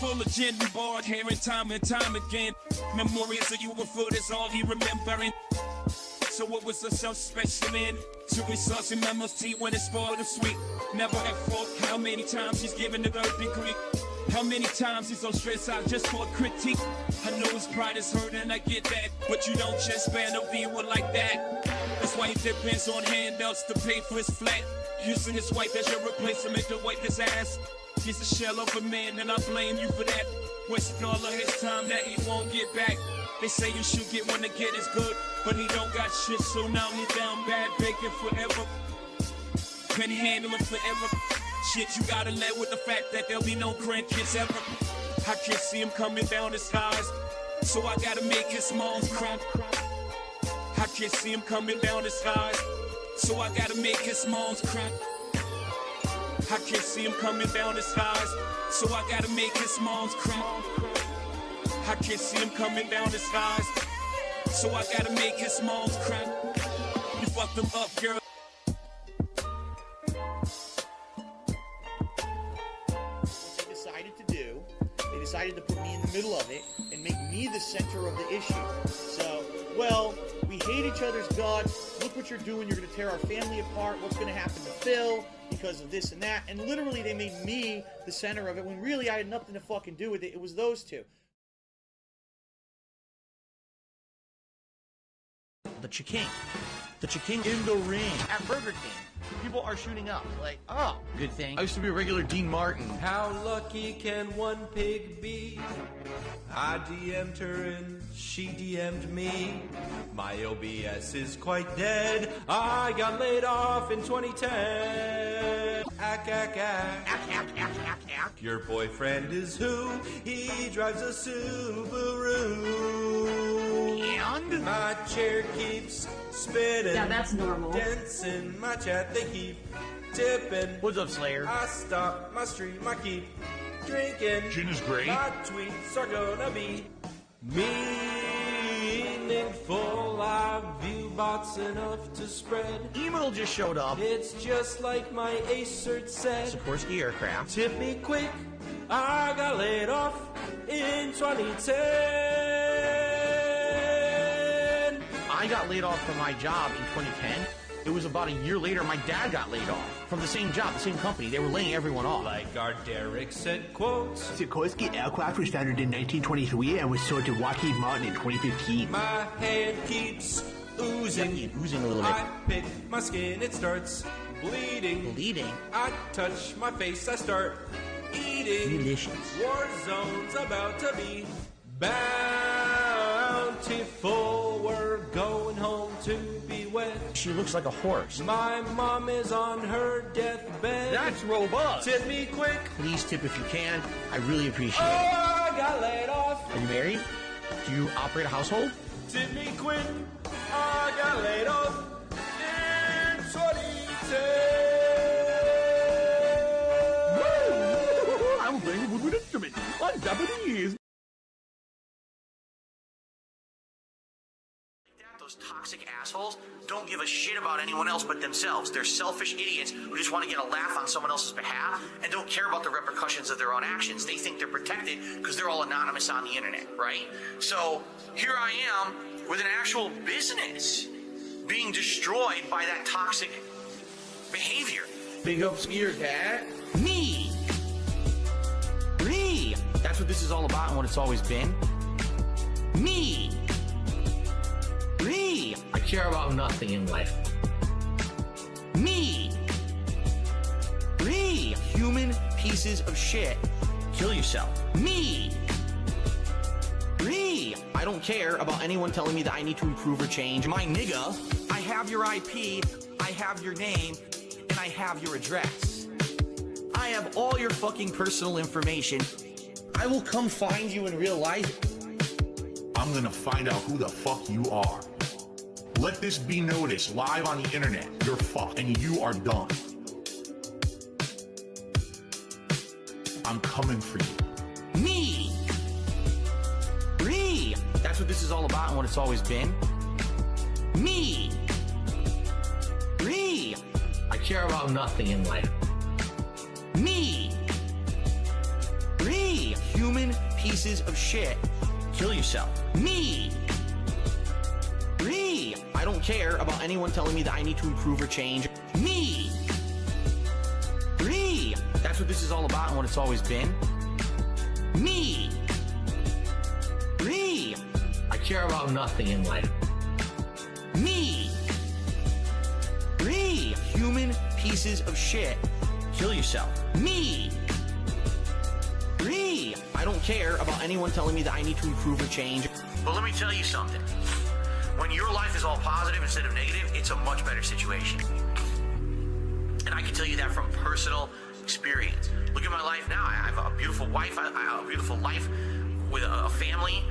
full of gin and barred hair and time again. Memories of you were food is all he remembering. So what was the so special in? Sweet sauce and memos tea when it's spoiled and sweet. Never at fault. How many times he's given the third degree? How many times he's so stressed out just for a critique? I know his pride is hurt and I get that, but you don't just ban a viewer like that. That's why he depends on handouts to pay for his flat. Using his wife as your replacement to wipe his ass. He's a shell of a man and I blame you for that. Wasting all of his time that he won't get back. They say you should get when the get is good, but he don't got shit, so now he down bad, begging forever. Been handling forever. Shit, you gotta let with the fact that there'll be no grandkids ever. I can't see him coming down his thighs, so I gotta make his moms cry. I can't see him coming down his thighs, so I gotta make his moms cry. I can't see him coming down his thighs, so I gotta make his moms cry. I can't see him coming down his thighs, so I gotta make his moms cry. You fucked him up, girl. They decided to put me in the middle of it and make me the center of the issue. So, well, we hate each other's guts. Look what you're doing. You're going to tear our family apart. What's going to happen to Phil because of this and that? And literally, they made me the center of it when really I had nothing to fucking do with it. It was those two. The Chiking. The Chiking in the ring at Burger King. People are shooting up. Like, oh, good thing. I used to be a regular Dean Martin. How lucky can one pig be? I DM'd her and she DM'd me. My OBS is quite dead. I got laid off in 2010. Ack, ack, ack. Ack, ack, ack, ack, ack. Your boyfriend is who? He drives a Subaru. And? My chair keeps spinning. Yeah, that's normal. Dents in my chat, they keep tipping. What's up, Slayer? I stop my stream, I keep drinking. Gin is great. My tweets are gonna be meaningful. I view bots enough to spread. Email just showed up. It's just like my Acert said. Sikorsky Aircraft. Tip me quick, I got laid off in 2010. I got laid off from my job in 2010. It was about a year later my dad got laid off from the same job, the same company. They were laying everyone off. Like our Derek said, quote, Sikorsky Aircraft was founded in 1923 and was sold to Lockheed Martin in 2015. My hand keeps oozing. Yeah, oozing a little bit. I pick my skin, it starts bleeding. Bleeding? I touch my face, I start eating. Delicious. War zone's about to be bountiful. We're going home to be wed. She looks like a horse. My mom is on her deathbed. That's robust. Tip me quick. Please tip if you can. I really appreciate it. I got laid off. Are you married? Do you operate a household? Tip me quick. I got laid off in 2010. I'm playing a woodwind instrument on Japanese. Those toxic assholes don't give a shit about anyone else but themselves. They're selfish idiots who just want to get a laugh on someone else's behalf and don't care about the repercussions of their own actions. They think they're protected because they're all anonymous on the internet, right? So here I am with an actual business being destroyed by that toxic behavior. Big up Skier Cat. Me! That's what this is all about and what it's always been. Me! I care about nothing in life. Me! Human pieces of shit. Kill yourself. Me! I don't care about anyone telling me that I need to improve or change. My nigga, I have your IP, I have your name, and I have your address. I have all your fucking personal information. I will come find you in real life. I'm gonna find out who the fuck you are. Let this be noticed live on the internet. You're fucked and you are done. I'm coming for you. Me! That's what this is all about and what it's always been. Me! I care about nothing in life. Me! human pieces of shit. Kill yourself. Me! I don't care about anyone telling me that I need to improve or change. Me! That's what this is all about and what it's always been. Me! I care about nothing in life. Me! Human pieces of shit. Kill yourself. Me! I don't care about anyone telling me that I need to improve or change. But let me tell you something. When your life is all positive instead of negative, it's a much better situation. And I can tell you that from personal experience. Look at my life now. I have a beautiful wife. I have a beautiful life with a family,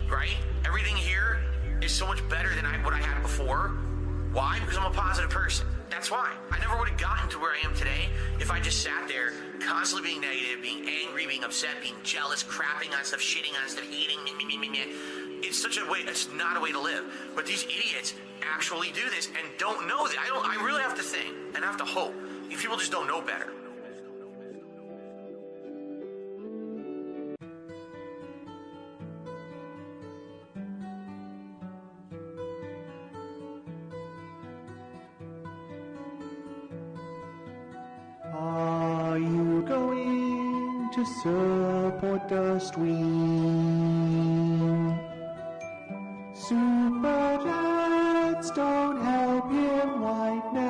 right? Everything here is so much better than what I had before. Why? Because I'm a positive person. That's why. I never would have gotten to where I am today if I just sat there constantly being negative, being angry, being upset, being jealous, crapping on stuff, shitting on stuff, hating, It's such a way, it's not a way to live. But these idiots actually do this and don't know that. I really have to think and I have to hope. These people just don't know better. Are you going to support the stream? Super chats don't help him right now.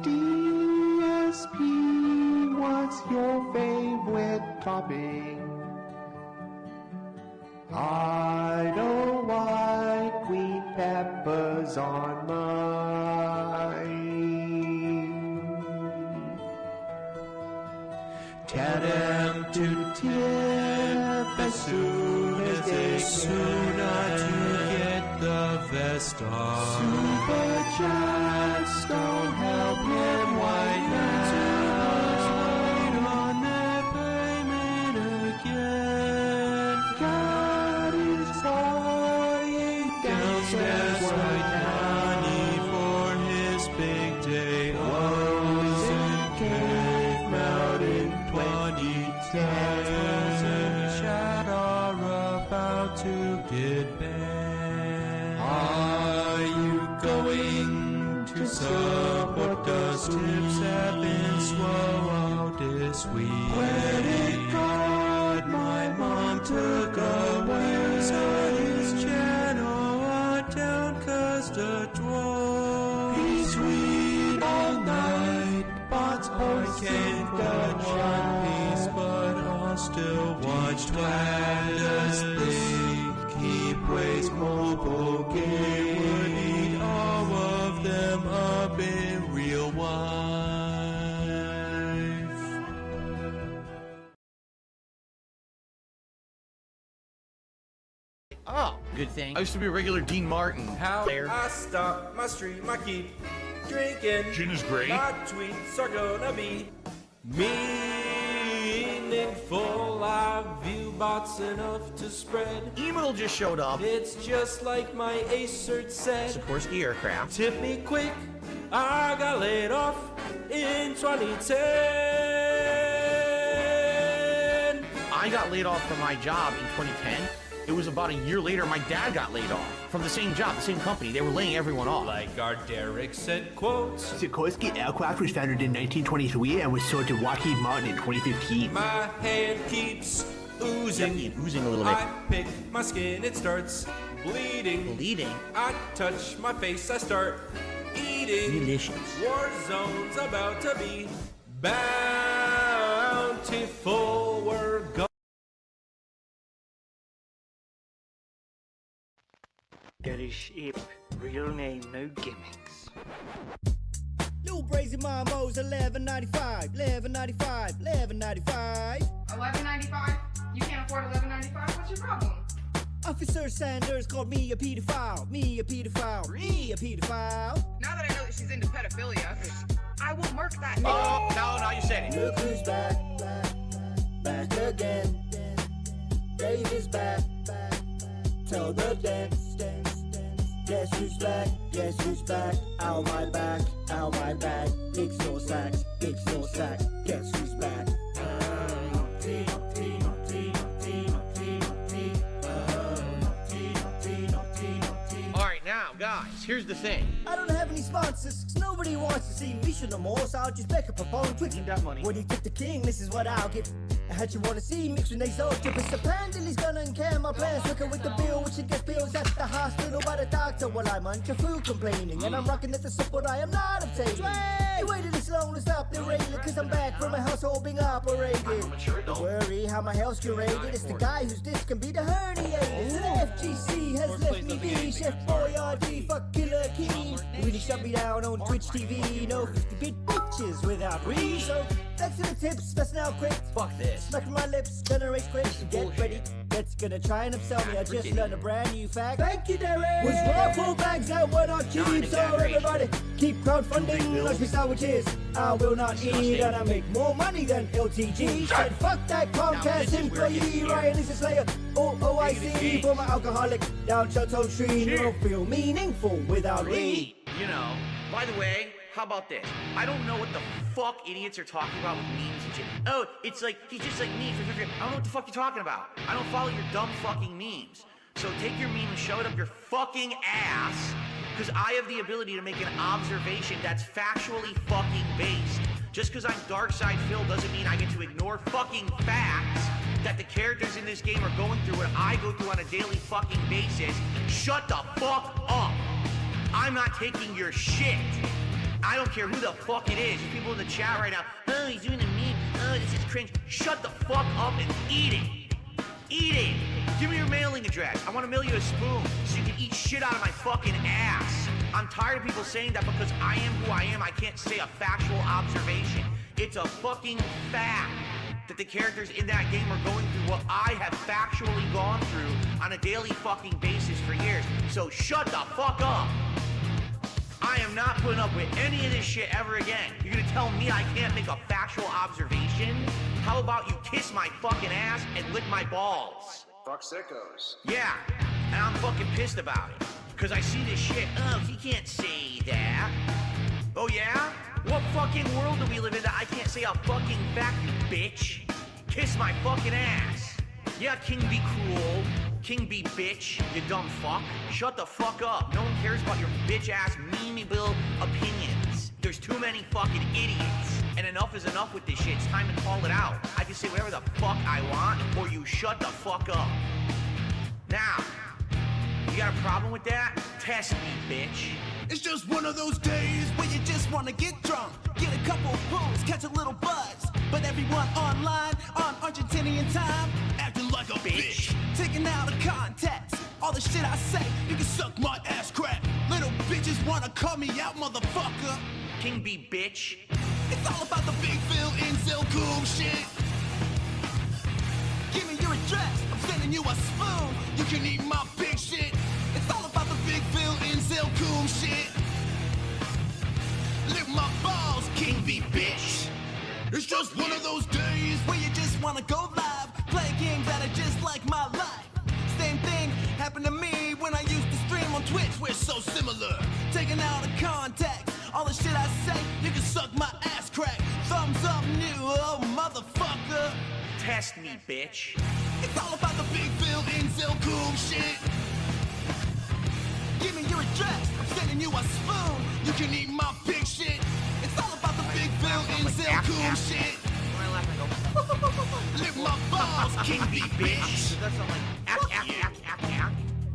DSP, what's your favorite topping? I don't like green peppers on mine. Tell them to tip as soon as they Sooner to get the vest on. Super chats don't help him right now. On that payment again. God is flying downstairs right Money for his big day. Came out in 2010. Chat are about to get banned. Are you going to support the tips have been swallowed this week? Credit card my mom took away. So his channel are down 'cause the draw. He's read all night, bots I posting can't the watch One Piece, but I'll still watch Twice. They keep ways mobile game. Would eat all of them up in real life. Oh, good thing. I used to be a regular Dean Martin. How There. I stop my stream, I keep drinking. Gin is great. My tweets are gonna be meaningful. I view bots enough to spread. Email just showed up. It's just like my Acert said. Sikorsky Aircraft. Tip me quick, I got laid off in 2010. I got laid off from my job in 2010. It was about a year later my dad got laid off from the same job, the same company. They were laying everyone off. Like our Derek said, quotes. Sikorsky Aircraft was founded in 1923 and was sold to Lockheed Martin in 2015. My hand keeps oozing. Yep, oozing a little bit. I pick my skin, it starts bleeding. Bleeding. I touch my face, I start eating. Delicious. War zone's about to be bountiful. We're going. Garish Ip, real name, no gimmicks. Lil Brazy Momos, 11.95, 11.95, 11.95. 11.95? You can't afford 11.95? What's your problem? Officer Sanders called me a pedophile, me a pedophile, me a pedophile. Now that I know that she's into pedophilia, I will murk that. Oh, no, you said it. Look who's back, back again. Dave is back, tell the dance. Guess who's back? Guess who's back? Out my back, out my back. Big sore sacks, big sore sack. Guess who's back? Alright, now, guys, here's the thing. I don't have any sponsors, 'cause nobody wants to see me show no more, so I'll just back up a phone quick. Need that money. When he took the king, this is what I'll give. I had you wanna see mixed with nasal drip. It's a Pandely's gonna care my plans. Working with the bill, which it gets bills at the hospital by the doctor while I'm on food complaining. And I'm rocking at the support I am not obtaining. They waited this long to stop the railing, 'cause I'm back from my household being operated. Don't worry how my health's curated. It's the guy whose disc can be the herniated. So the FGC has left me be Chef Boyardee, fuck Killer Keen. They really shut me down on Twitch TV. No 50-bit bitches without reason. So thanks to the tips, that's now quick. Fuck this. Smacking my lips, generate quick. Get ready, that's gonna try and upsell me. I just learned a brand new fact. Thank you, Derek. Was raffle bags that were not cheap, so everybody keep crowdfunding like me sandwiches. I will not eat, and I make more money than LTG. Said fuck that Comcast employee. Ryan is a slayer. OIC for my alcoholic down Chateau Tree. You don't feel meaningful without me. You know, by the way, how about this? I don't know what the fuck idiots are talking about with memes and shit. Oh, it's like, he's just like me. I don't know what the fuck you're talking about. I don't follow your dumb fucking memes. So take your meme and shove it up your fucking ass, because I have the ability to make an observation that's factually fucking based. Just because I'm Darkside Phil doesn't mean I get to ignore fucking facts that the characters in this game are going through and I go through on a daily fucking basis. Shut the fuck up. I'm not taking your shit. I don't care who the fuck it is. There's people in the chat right now. Oh, he's doing a meme. Oh, this is cringe. Shut the fuck up and eat it. Eat it. Give me your mailing address. I want to mail you a spoon so you can eat shit out of my fucking ass. I'm tired of people saying that because I am who I am, I can't say a factual observation. It's a fucking fact that the characters in that game are going through what I have factually gone through on a daily fucking basis for years. So shut the fuck up. I am not putting up with any of this shit ever again. You're gonna tell me I can't make a factual observation? How about you kiss my fucking ass and lick my balls? Fuck sickos. Yeah, and I'm fucking pissed about it. Cause I see this shit, oh, he can't say that. Oh yeah? What fucking world do we live in that I can't say a fucking fact, you bitch? Kiss my fucking ass. Yeah, King be cruel. King be bitch, you dumb fuck. Shut the fuck up. No one cares about your bitch ass memeable opinions. There's too many fucking idiots. And enough is enough with this shit. It's time to call it out. I can say whatever the fuck I want, or you shut the fuck up. Now, you got a problem with that? Test me, bitch. It's just one of those days where you just wanna get drunk, get a couple pulls, catch a little buzz. But everyone online on Argentinian time acting like a bitch. Taking out of context all the shit I say. You can suck my ass crack. Little bitches wanna call me out, motherfucker. King be bitch. It's all about the Big Phil in Zilcoom shit. Give me your address, I'm sending you a spoon. You can eat my big shit. It's all about the Big Phil in Zilcoom shit. Lick my balls, King be bitch. It's just one of those days where you just wanna go live, play games that are just like my life. Same thing happened to me when I used to stream on Twitch. We're so similar, taking out of context all the shit I say. You can suck my ass crack. Thumbs up new, oh motherfucker. Test me, bitch. It's all about the Big Phil in Zilcoom shit. Give me your address, I'm sending you a spoon. You can eat my big shit. It's all about the Big Phil in Zilcoom shit. Lick my balls, King be bitch.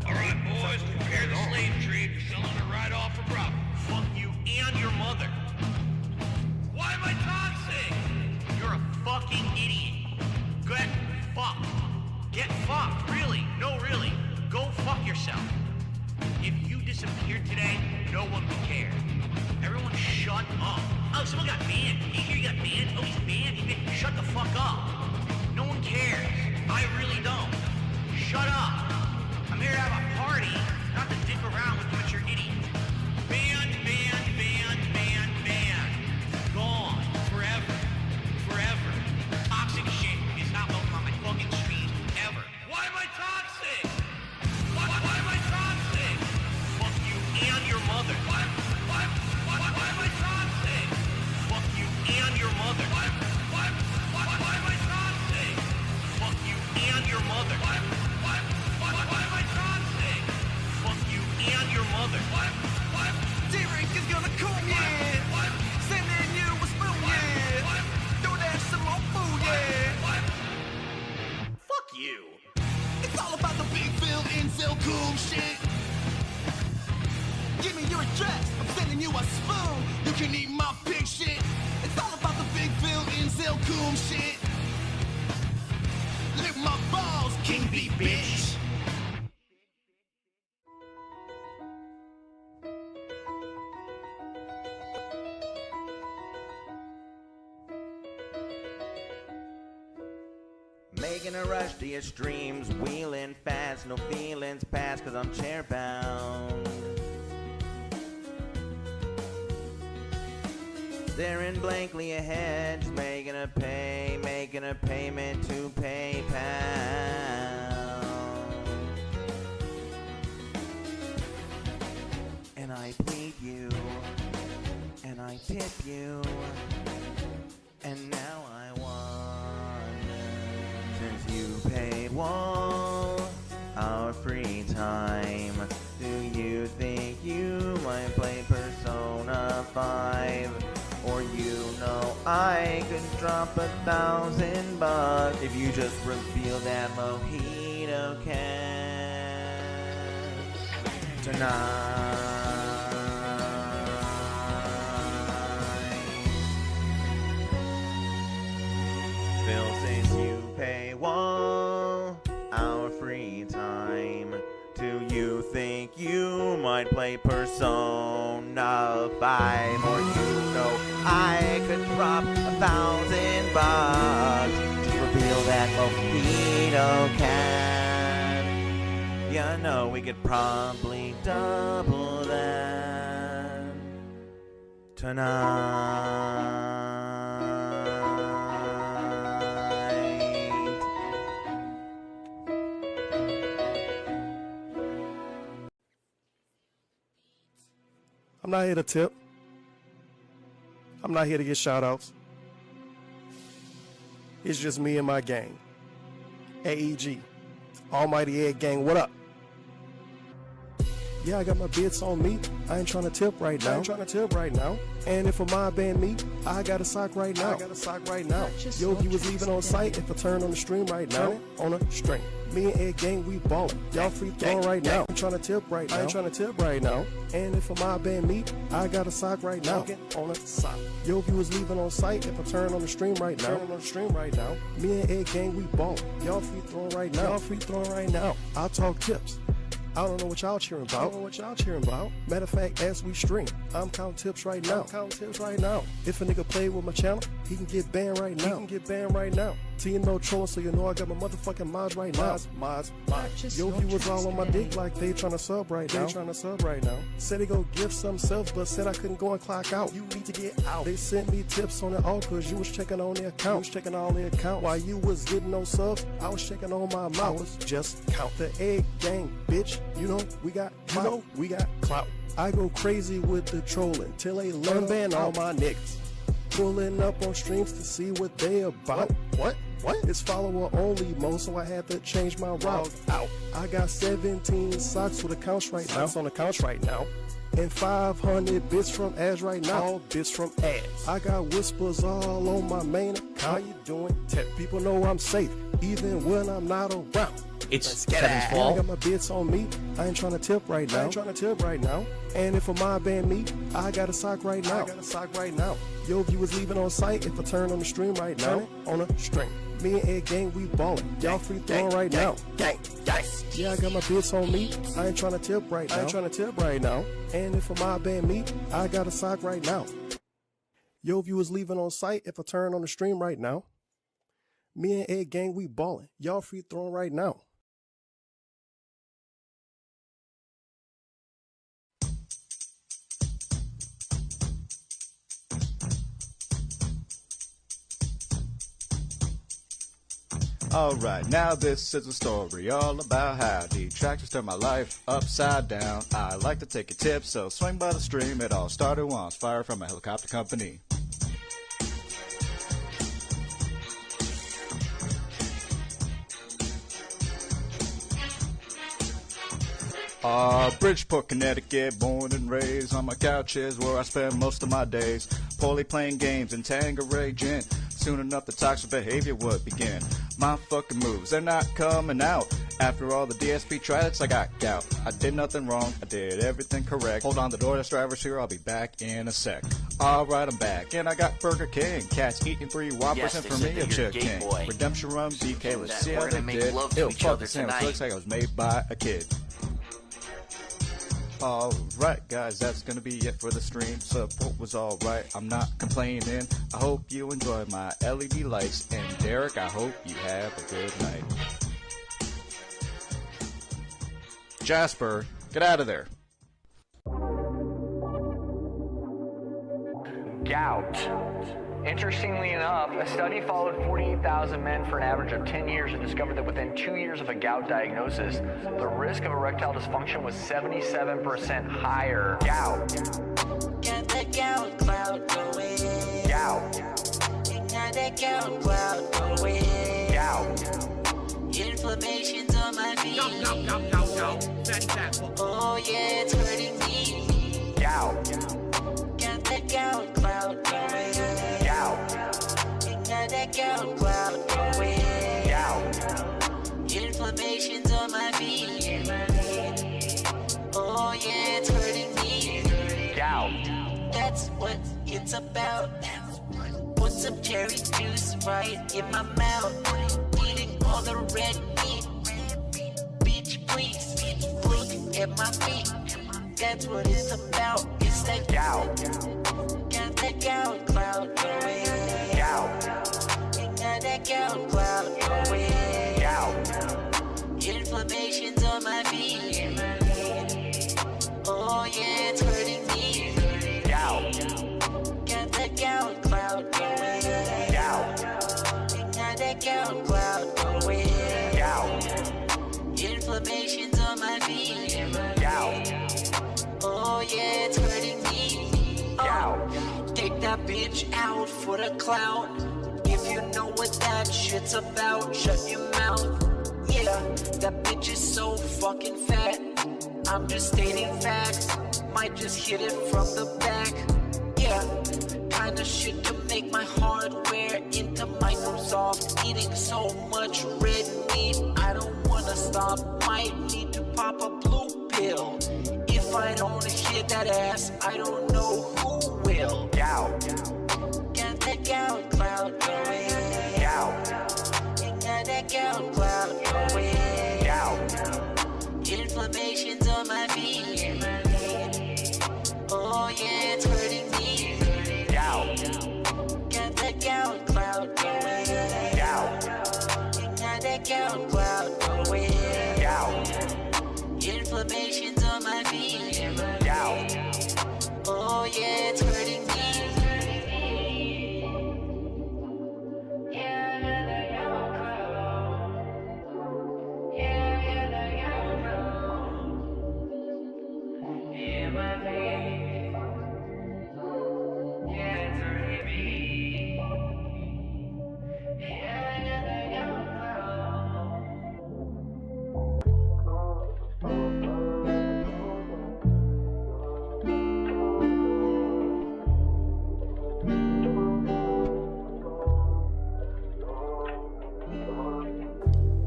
Alright, boys, prepare the slave trade. You're selling it right off for profit. Fuck you and your mother. Why am I toxic? You're a fucking idiot. Get fucked. Get fucked, really. No, really. Go fuck yourself. If you disappeared today, no one would care. Everyone shut up. Oh, someone got banned. You hear you got banned? Oh, he's banned. Shut the fuck up. No one cares. I really don't. Shut up. I'm here to have a party, not to dick around with immature idiots. Banned, banned, banned, banned, banned. Gone. Forever. Forever. Toxic shit is not welcome on my fucking streams ever. Why am I toxic? Why am I toxic? Fuck you It's all about the big Phil incel cool shit. Give me your address, I'm sending you a spoon. You can eat my pig shit. It's all about the big Phil incel cool shit. Lick my balls, King B, bitch. Making a rush to your streams, wheeling fast, no feelings past, cause I'm chair bound. Staring blankly ahead, just making a payment to PayPal. And I plead you, and I tip you, and now I wonder, since you paid our free time, do you think you might play Persona 5? Or you know I could drop $1,000 if you just reveal that mojito can tonight. Phil says you pay our free time. Do you think you might play Persona 5? Or you know I could drop $1,000. Just reveal that mojito can. You know we could probably double that tonight. I'm not here to tip. I'm not here to get shout outs. It's just me and my gang. AEG. Almighty Egg Gang, what up? Yeah, I got my bits on me. I ain't trying to tip right now. And if a mob band me, I got a sock right now. Yo, if you was leaving on site, if I turn on the stream right now, on a string. Me and Egg Gang, we ballin'. Y'all free throwing right now. I'm trying to tip right now. And if a mob band me, I got a sock right now. On a sock. Yo, if you was leaving on site, if I turn on the stream right now, me and Egg Gang, we ballin'. Y'all free throwing right now. I'll talk tips. I don't know what y'all cheering about. Matter of fact, as we stream, I'm counting tips right now. If a nigga play with my channel, he can get banned right now. See, you know trolling, so you know I got my motherfucking mods right now. Mods. Yo, if you was all on my dick like they trying to sub right now. Said they go give some subs, but said I couldn't go and clock out. You need to get out. They sent me tips on the all cause you was checking on their account. While you was getting no subs, I was checking on my mouth. I was just count the Egg Gang, bitch. You know we got clout. I go crazy with the trolling till they learn ban all my niggas. Pulling up on streams to see what they about. What? It's follower only mode, so I had to change my route. Out. I got 17 socks with accounts right now. And 500 bits from ads right now. All bits from ads. I got whispers all on my main account. How you doing? People know I'm safe, even when I'm not around. It's Kevin's fault. I got my bits on me. I ain't trying to tip right now. And if a mob band me, I got a sock right now. Yo, if you was leaving on site, if I turn on the stream right now, on a string. Me and Egg Gang, we ballin'. Y'all free throwing right now. Yeah, I got my bits on me. I ain't trying to tip right now. And if a mob band me, I got a sock right now. Yo, if you was leaving on site, if I turn on the stream right now, me and Egg Gang, we ballin'. Y'all free throwing right now. Alright, now this is a story all about how detractors turn my life upside down. I like to take a tip, so swing by the stream. It all started once, fire from a helicopter company. Bridgeport, Connecticut, born and raised. On my couch is where I spend most of my days. Poorly playing games and Tanqueray gin. Soon enough the toxic behavior would begin. My fucking moves, they're not coming out. After all the DSP trials, I got gout. I did nothing wrong, I did everything correct. Hold on, the DoorDash driver's here, I'll be back in a sec. Alright, I'm back, and I got Burger King. Cats eating 3 Whoppers, and for me, a Chick King. Redemption Rum, DK, let's see how they did. Ew, fuck, the sandwich looks like it was made by a kid. Alright guys, that's gonna be it for the stream. Support was alright, I'm not complaining. I hope you enjoy my LED lights, and Derek, I hope you have a good night. Jasper, get out of there. Gout. Interestingly enough, a study followed 48,000 men for an average of 10 years and discovered that within 2 years of a gout diagnosis, the risk of erectile dysfunction was 77% higher. Gout. Got that gout cloud going. Gout. Got that gout cloud going. Gout. Inflammation's on my feet. Go. Oh yeah, it's hurting me. Gout. Got that gout cloud going. Gout. Got that gout cloud going. Gout. Inflammation's on my feet. Oh yeah, it's hurting me. Gout. That's what it's about. Put some cherry juice right in my mouth. Eating all the red meat. Bitch, please look at my feet. That's what it's about. It's that gout. Got that gout cloud going. Gout. Got that gout cloud going. Gout. Inflammation's on my feet. Oh yeah, it's hurting me. Gout. Got that gout cloud going. Gout. Got that gout cloud going. Gout. Inflammation's on my feet. Gout. Oh yeah, it's hurting me. Gout. Take that bitch out for the clout. If you know what that shit's about, shut your mouth. Yeah, that bitch is so fucking fat. I'm just stating facts. Might just hit it from the back. Yeah, kinda shit to make my hardware into Microsoft. Eating so much red meat, I don't wanna stop. Might need to pop a blue pill. If I don't hit that ass, I don't know who will. Gout. Got that gout cloud going. Gout. Got that gout cloud going. Gout. Inflammation's on my feet. Oh yeah, it's hurting me. Gout. Got that gout cloud going. Gout. Got that gout cloud going. Gout. Inflammation's on my feet. Gout. Oh yeah, it's hurting me.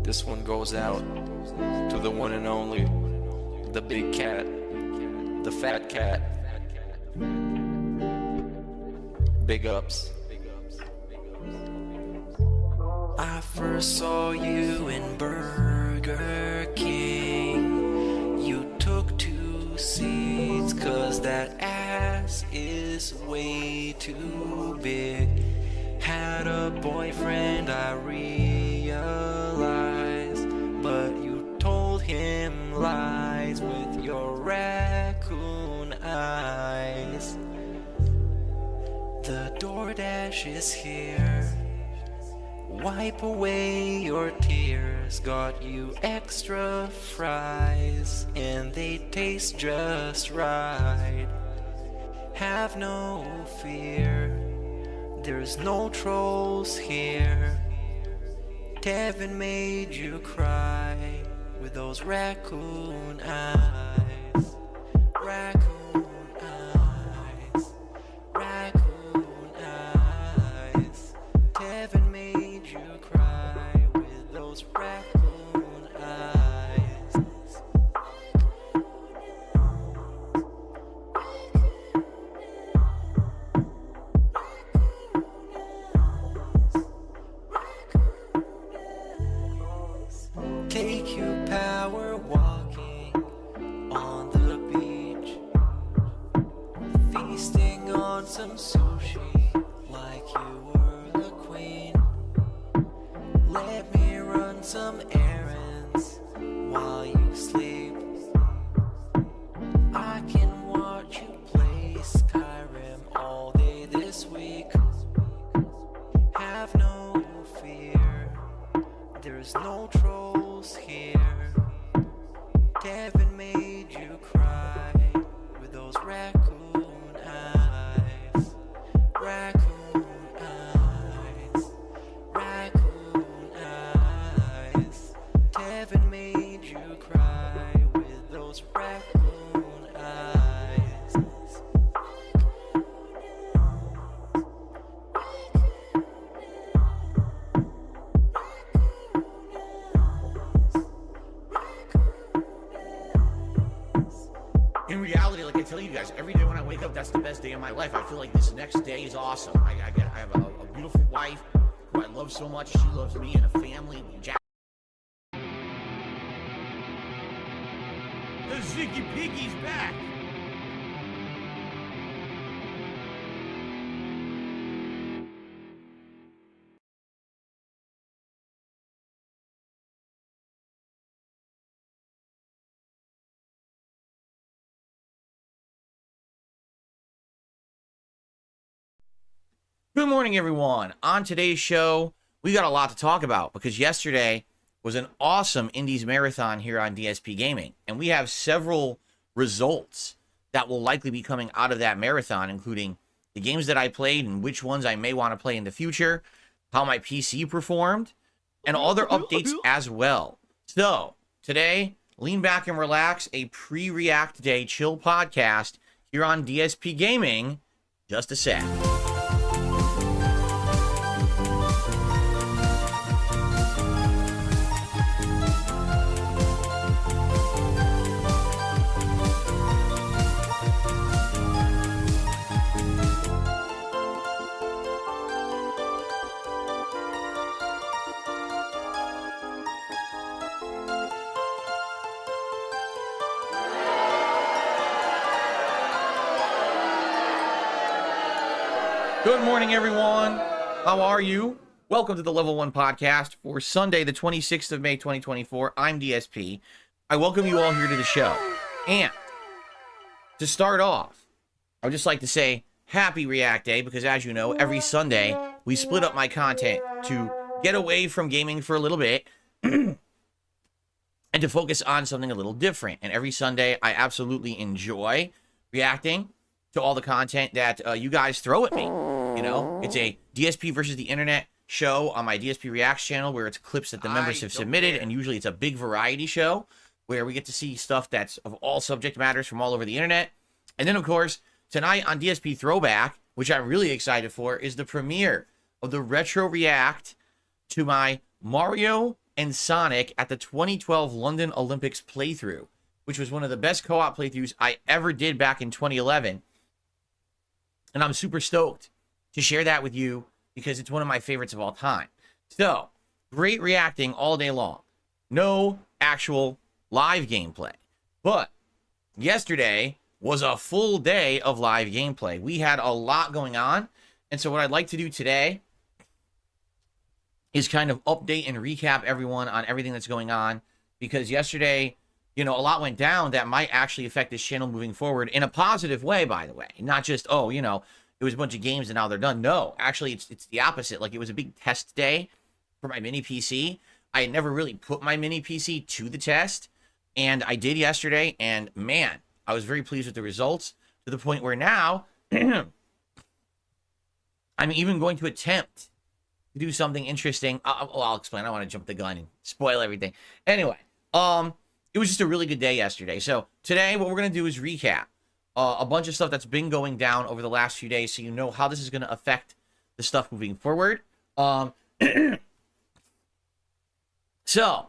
This one goes out to the one and only, the big cat, the fat cat. Big ups. I first saw you in Burger King. You took 2 seats, cause that ass is way too big. Had a boyfriend, I realized, but you told him lies with your raccoon eyes. The DoorDash is here. Wipe away your tears. Got you extra fries, and they taste just right. Have no fear, there's no trolls here. Kevin made you cry with those raccoon eyes. Raccoon eyes. Raccoon eyes. Kevin made you cry with those raccoon eyes. Take your power walking on the beach, feasting on some sushi like you were a queen. Let me run some errands while you sleep. I can watch you play Skyrim all day this week. Have no fear, there's no trolls here. Devin made you cry with those raccoon eyes. Raccoon eyes. Raccoon eyes. Devin made you cry with those raccoon eyes. In reality, like I tell you guys, every day when I wake up, that's the best day of my life. I feel like this next day is awesome. I have a beautiful wife who I love so much. She loves me and a family. The Ziggy Piggy's back. Good morning, everyone. On today's show, we got a lot to talk about because yesterday was an awesome Indies Marathon here on DSP Gaming, and we have several results that will likely be coming out of that marathon, including the games that I played and which ones I may want to play in the future, how my PC performed, and other updates as well. So, today, lean back and relax, a pre-React Day chill podcast here on DSP Gaming. Just a sec. Good morning, everyone. How are you? Welcome to the Level 1 podcast for Sunday, the 26th of May, 2024. I'm DSP. I welcome you all here to the show. And to start off, I would just like to say happy React Day because, as you know, every Sunday we split up my content to get away from gaming for a little bit and to focus on something a little different. And every Sunday, I absolutely enjoy reacting to all the content that you guys throw at me. You know, it's a DSP versus the internet show on my DSP Reacts channel where it's clips that the members have submitted, and usually it's a big variety show where we get to see stuff that's of all subject matters from all over the internet. And then, of course, tonight on DSP Throwback, which I'm really excited for, is the premiere of the Retro React to my Mario and Sonic at the 2012 London Olympics playthrough, which was one of the best co-op playthroughs I ever did back in 2011. And I'm super stoked to share that with you because it's one of my favorites of all time. So, great reacting all day long. No actual live gameplay. But yesterday was a full day of live gameplay. We had a lot going on. And so what I'd like to do today is kind of update and recap everyone on everything that's going on. Because yesterday, you know, a lot went down that might actually affect this channel moving forward in a positive way, by the way. Not just, oh, you know, it was a bunch of games and now they're done. No, actually, it's the opposite. Like, it was a big test day for my mini PC. I had never really put my mini PC to the test, and I did yesterday, and man, I was very pleased with the results to the point where now I'm even going to attempt to do something interesting. I'll explain. I don't want to jump the gun and spoil everything. Anyway, it was just a really good day yesterday. So today, what we're going to do is recap a bunch of stuff that's been going down over the last few days so you know how this is going to affect the stuff moving forward. So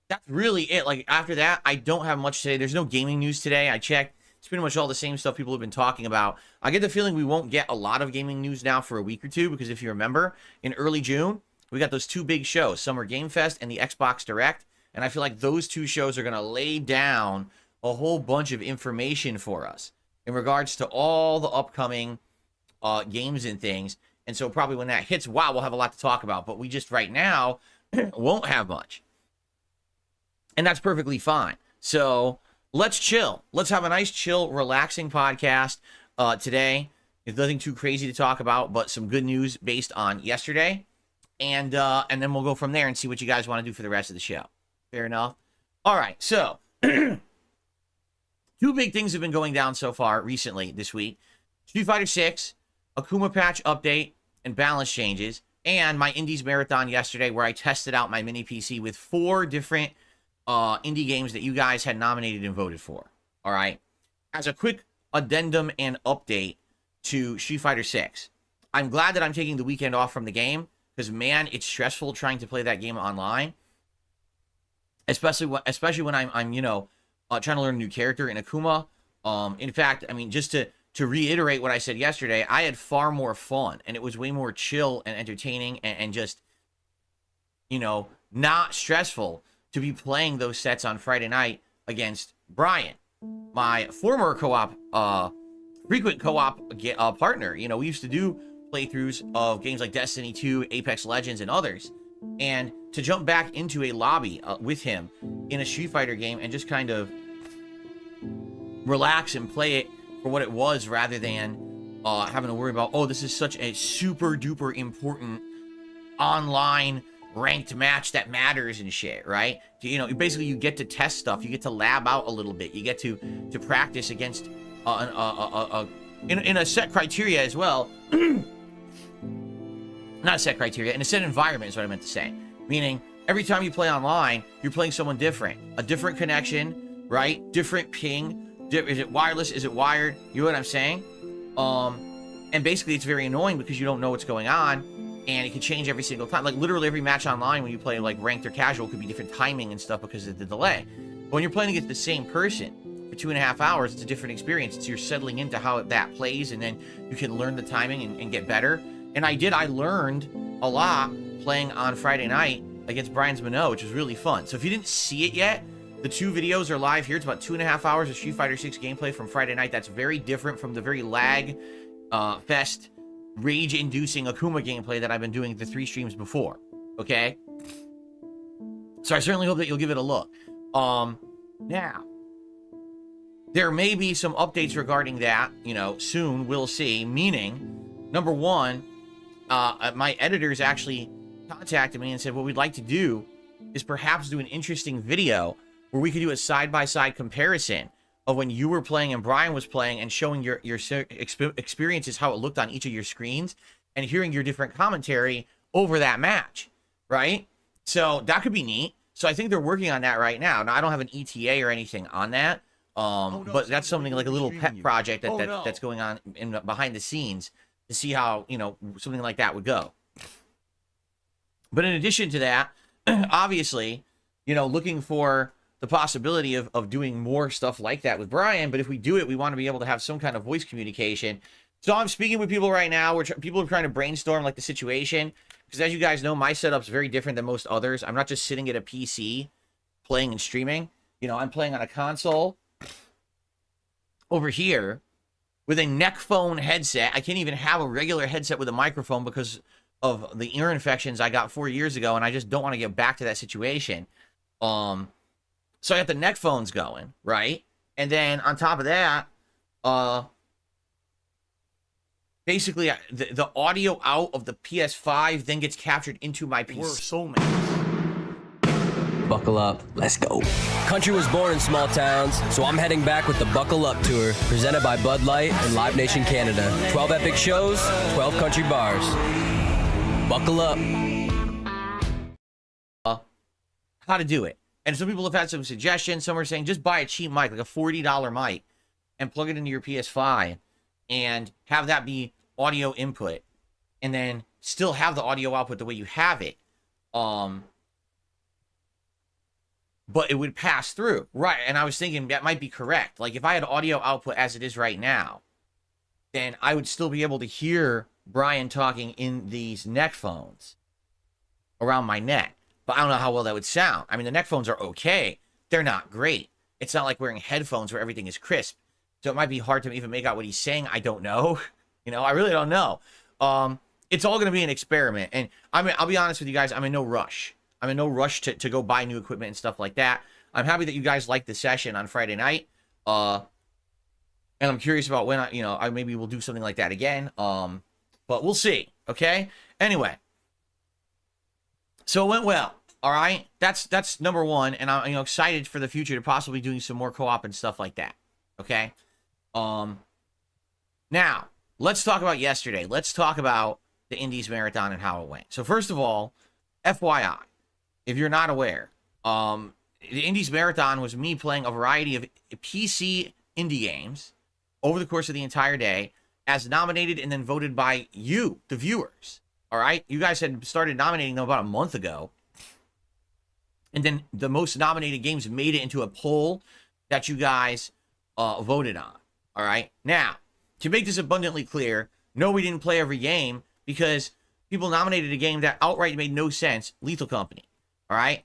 that's really it. Like, after that, I don't have much today. There's no gaming news today. I checked. It's pretty much all the same stuff people have been talking about. I get the feeling we won't get a lot of gaming news now for a week or two, because if you remember, in early June, we got those two big shows, Summer Game Fest and the Xbox Direct, and I feel like those two shows are going to lay down a whole bunch of information for us in regards to all the upcoming games and things. And so probably when that hits, wow, we'll have a lot to talk about. But we just right now won't have much. And that's perfectly fine. So let's chill. Let's have a nice, chill, relaxing podcast today. There's nothing too crazy to talk about, but some good news based on yesterday. And then we'll go from there and see what you guys want to do for the rest of the show. Fair enough? All right, so two big things have been going down so far recently this week. Street Fighter 6, Akuma patch update, and balance changes. And my Indies Marathon yesterday, where I tested out my mini PC with 4 different indie games that you guys had nominated and voted for. All right. As a quick addendum and update to Street Fighter 6, I'm glad that I'm taking the weekend off from the game, because, man, it's stressful trying to play that game online. Especially when I'm you know, trying to learn a new character in Akuma. In fact, I mean, just to reiterate what I said yesterday, I had far more fun, and it was way more chill and entertaining and just, you know, not stressful to be playing those sets on Friday night against Brian, my former frequent co-op partner. You know, we used to do playthroughs of games like Destiny 2, Apex Legends, and others. And to jump back into a lobby with him in a Street Fighter game and just kind of relax and play it for what it was, rather than having to worry about, oh, this is such a super duper important online ranked match that matters and shit, right? You know, basically you get to test stuff, you get to lab out a little bit, you get to practice against in a set criteria as well. Not a set criteria, in a set environment is what I meant to say. Meaning, every time you play online, you're playing someone different. A different connection, right? Different ping. Is it wireless? Is it wired? You know what I'm saying? And basically it's very annoying because you don't know what's going on, and it can change every single time. Like, literally every match online when you play, like, ranked or casual, could be different timing and stuff because of the delay. But when you're playing against the same person for 2.5 hours, it's a different experience. It's you're settling into how that plays, and then you can learn the timing and get better. And I learned a lot playing on Friday night against Brian's Minot, which was really fun. So if you didn't see it yet, the 2 videos are live here. It's about 2.5 hours of Street Fighter 6 gameplay from Friday night. That's very different from the very lag fest, rage-inducing Akuma gameplay that I've been doing the 3 streams before. Okay? So I certainly hope that you'll give it a look. Now, there may be some updates regarding that, you know, soon. We'll see. Meaning, number one, my editors actually contacted me and said, what we'd like to do is perhaps do an interesting video where we could do a side-by-side comparison of when you were playing and Brian was playing, and showing your experiences, how it looked on each of your screens, and hearing your different commentary over that match, right? So that could be neat. So I think they're working on that right now. Now, I don't have an ETA or anything on that, but that's something like a little pet project that's going on behind the scenes to see how, you know, something like that would go. But in addition to that, obviously, you know, looking for the possibility of doing more stuff like that with Brian. But if we do it, we want to be able to have some kind of voice communication. So I'm speaking with people right now. People are trying to brainstorm, like, the situation. Because as you guys know, my setup's very different than most others. I'm not just sitting at a PC playing and streaming. You know, I'm playing on a console over here with a neck phone headset. I can't even have a regular headset with a microphone because of the ear infections I got 4 years ago, and I just don't want to get back to that situation. So I got the neck phones going, right? And then on top of that, basically the audio out of the PS5 then gets captured into my PC. We're soulmates. Buckle up. Let's go. Country was born in small towns, so I'm heading back with the Buckle Up Tour, presented by Bud Light and Live Nation Canada. 12 epic shows, 12 country bars. Buckle up. How to do it. And some people have had some suggestions. Some are saying just buy a cheap mic, like a $40 mic, and plug it into your PS5 and have that be audio input, and then still have the audio output the way you have it. but it would pass through. Right, and I was thinking that might be correct. Like, if I had audio output as it is right now, then I would still be able to hear Brian talking in these neck phones around my neck. But I don't know how well that would sound. I mean, the neck phones are okay. They're not great. It's not like wearing headphones where everything is crisp. So it might be hard to even make out what he's saying. I don't know. You know, I really don't know. It's all going to be an experiment. And I mean, I'll be honest with you guys. I'm in no rush. I'm in no rush to go buy new equipment and stuff like that. I'm happy that you guys liked the session on Friday night. And I'm curious about when I maybe we'll do something like that again. But we'll see. Okay. Anyway. So it went well. All right. That's number one. And I'm excited for the future to possibly doing some more co-op and stuff like that. Okay. Now let's talk about yesterday. Let's talk about the Indies Marathon and how it went. So first of all, FYI, if you're not aware, the Indies Marathon was me playing a variety of PC indie games over the course of the entire day as nominated and then voted by you, the viewers. All right. You guys had started nominating them about a month ago. And then the most nominated games made it into a poll that you guys voted on. All right. Now, to make this abundantly clear, no, we didn't play every game because people nominated a game that outright made no sense, Lethal Company. All right.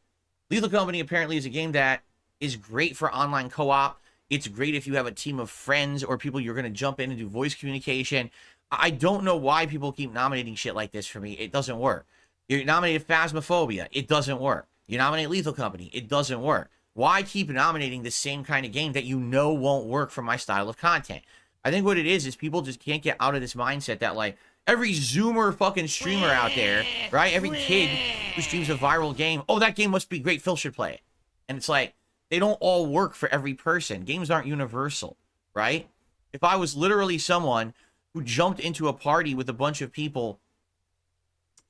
Lethal Company apparently is a game that is great for online co-op. It's great if you have a team of friends or people you're going to jump in and do voice communication. I don't know why people keep nominating shit like this for me. It doesn't work. You nominated Phasmophobia. It doesn't work. You nominate Lethal Company. It doesn't work. Why keep nominating the same kind of game that you know won't work for my style of content? I think what it is people just can't get out of this mindset that, like, every Zoomer fucking streamer out there, right? Every kid who streams a viral game, oh, that game must be great. Phil should play it. And it's like, they don't all work for every person. Games aren't universal, right? If I was literally someone who jumped into a party with a bunch of people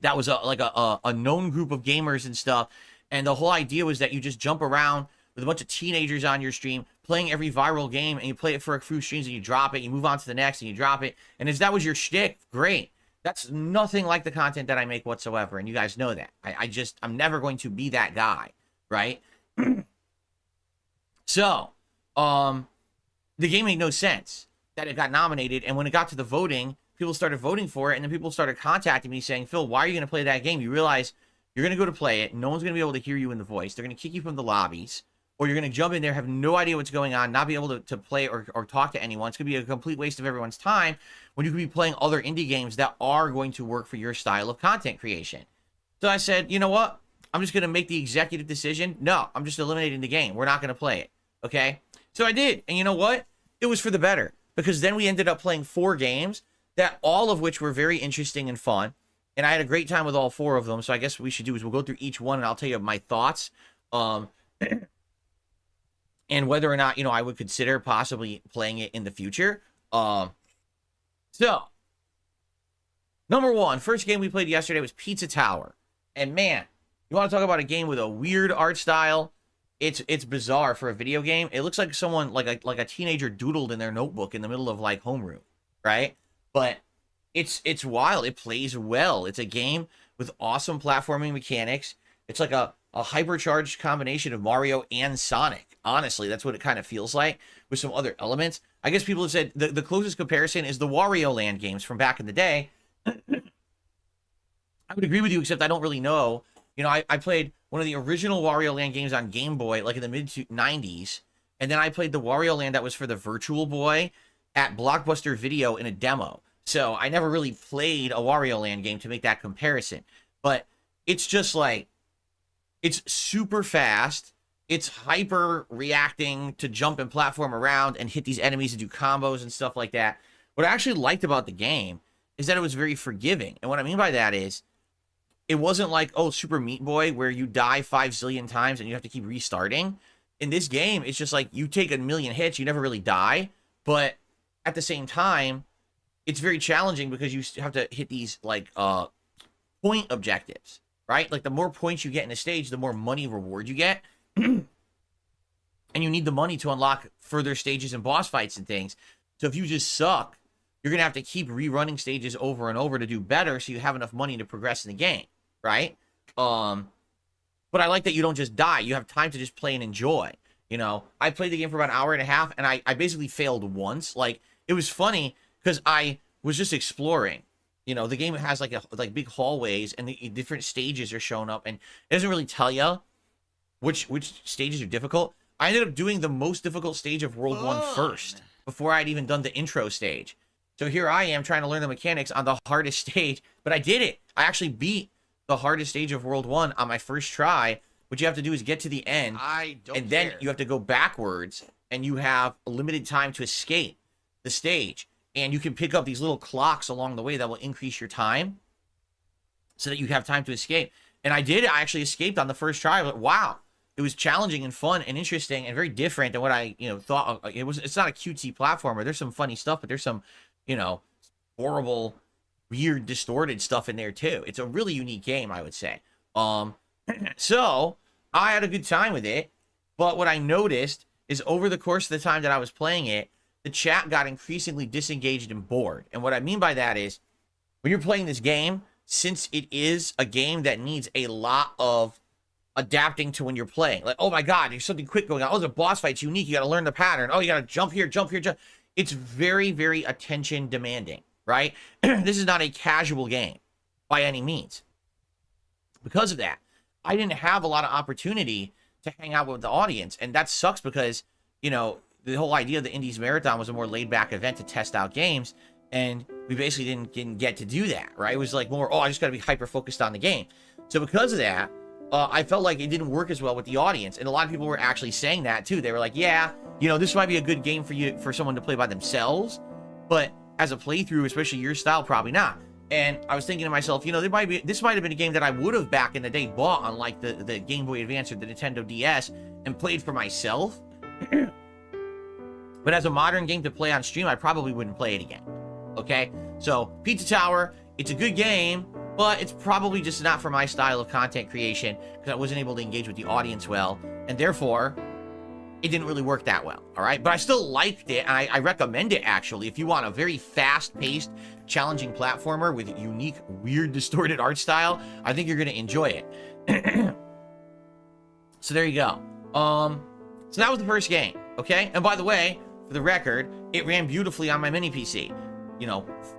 that was a known group of gamers and stuff, and the whole idea was that you just jump around with a bunch of teenagers on your stream playing every viral game, and you play it for a few streams and you drop it, you move on to the next and you drop it, and if that was your shtick, great. That's nothing like the content that I make whatsoever, and you guys know that. I'm never going to be that guy, right? So, the game made no sense that it got nominated, and when it got to the voting, people started voting for it, and then people started contacting me saying, Phil, why are you going to play that game? You realize you're going to go to play it, no one's going to be able to hear you in the voice, they're going to kick you from the lobbies, or you're going to jump in there, have no idea what's going on, not be able to play or talk to anyone. It's going to be a complete waste of everyone's time when you could be playing other indie games that are going to work for your style of content creation. So I said, you know what? I'm just going to make the executive decision. No, I'm just eliminating the game. We're not going to play it. Okay? So I did. And you know what? It was for the better, because then we ended up playing 4 games that all of which were very interesting and fun. And I had a great time with all 4 of them. So I guess what we should do is we'll go through each one and I'll tell you my thoughts. And whether or not, I would consider possibly playing it in the future. So, number 1, first game we played yesterday was Pizza Tower. And man, you want to talk about a game with a weird art style? It's bizarre for a video game. It looks like someone, like a teenager doodled in their notebook in the middle of, like, homeroom, right? But it's wild. It plays well. It's a game with awesome platforming mechanics. It's like a hypercharged combination of Mario and Sonic. Honestly, that's what it kind of feels like, with some other elements. I guess people have said the closest comparison is the Wario Land games from back in the day. I would agree with you, except I don't really know. I played one of the original Wario Land games on Game Boy, like in the mid-90s, and then I played the Wario Land that was for the Virtual Boy at Blockbuster Video in a demo. So I never really played a Wario Land game to make that comparison. But it's just like, it's super fast. It's hyper reacting to jump and platform around and hit these enemies and do combos and stuff like that. What I actually liked about the game is that it was very forgiving. And what I mean by that is, it wasn't like, oh, Super Meat Boy, where you die 5 zillion times and you have to keep restarting. In this game, it's just like, you take a million hits, you never really die. But at the same time, it's very challenging because you have to hit these, like, point objectives, right? Like, the more points you get in a stage, the more money reward you get. And you need the money to unlock further stages and boss fights and things. So if you just suck, you're going to have to keep rerunning stages over and over to do better so you have enough money to progress in the game, right? But I like that you don't just die. You have time to just play and enjoy. You know, I played the game for about an hour and a half, and I basically failed once. Like, it was funny because I was just exploring. You know, the game has like big hallways, and the different stages are showing up, and it doesn't really tell you which stages are difficult. I ended up doing the most difficult stage of World 1 first, before I'd even done the intro stage. So here I am trying to learn the mechanics on the hardest stage, but I did it. I actually beat the hardest stage of World 1 on my first try. What you have to do is get to the end, and then you have to go backwards, and you have a limited time to escape the stage. And you can pick up these little clocks along the way that will increase your time so that you have time to escape. And I did. I actually escaped on the first try. But wow, it was challenging and fun and interesting and very different than what I, thought. It's not a cutesy platformer. There's some funny stuff, but there's some, horrible, weird, distorted stuff in there too. It's a really unique game, I would say. So I had a good time with it. But what I noticed is over the course of the time that I was playing it, the chat got increasingly disengaged and bored. And what I mean by that is, when you're playing this game, since it is a game that needs a lot of adapting to when you're playing, like, oh my god, there's something quick going on. Oh, the boss fight's unique. You got to learn the pattern. Oh, you got to jump here, jump here, jump. It's very, very attention demanding, right? This is not a casual game by any means. Because of that, I didn't have a lot of opportunity to hang out with the audience. And that sucks because, the whole idea of the Indies Marathon was a more laid-back event to test out games, and we basically didn't get to do that, right? It was like more, I just got to be hyper-focused on the game. So because of that, I felt like it didn't work as well with the audience, and a lot of people were actually saying that too. They were like, yeah, this might be a good game for someone to play by themselves, but as a playthrough, especially your style, probably not. And I was thinking to myself, this might have been a game that I would have back in the day bought on like the Game Boy Advance or the Nintendo DS and played for myself. But as a modern game to play on stream, I probably wouldn't play it again. Okay? So, Pizza Tower, it's a good game, but it's probably just not for my style of content creation because I wasn't able to engage with the audience well, and therefore, it didn't really work that well. All right? But I still liked it, and I recommend it, actually. If you want a very fast-paced, challenging platformer with unique, weird, distorted art style, I think you're going to enjoy it. So, there you go. So, that was the first game. Okay? And by the way, for the record, it ran beautifully on my mini PC.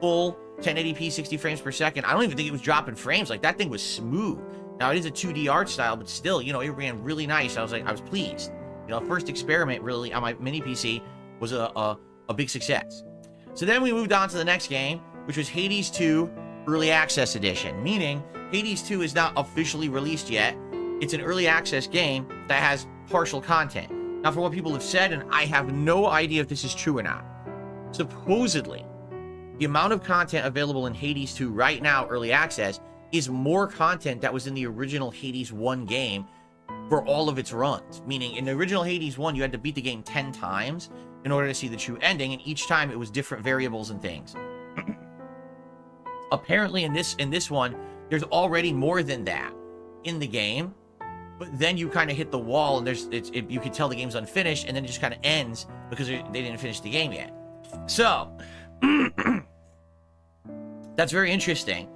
Full 1080p, 60 frames per second. I don't even think it was dropping frames. Like, that thing was smooth. Now, it is a 2D art style, but still, it ran really nice. I was pleased. First experiment, really, on my mini PC was a big success. So then we moved on to the next game, which was Hades 2 Early Access Edition, meaning Hades 2 is not officially released yet. It's an early access game that has partial content. Now, for what people have said, and I have no idea if this is true or not, supposedly, the amount of content available in Hades 2 right now, early access, is more content that was in the original Hades 1 game for all of its runs. Meaning, in the original Hades 1, you had to beat the game 10 times in order to see the true ending, and each time it was different variables and things. Apparently, in this one, there's already more than that in the game. But then you kind of hit the wall, and you can tell the game's unfinished, and then it just kind of ends because they didn't finish the game yet. So, that's very interesting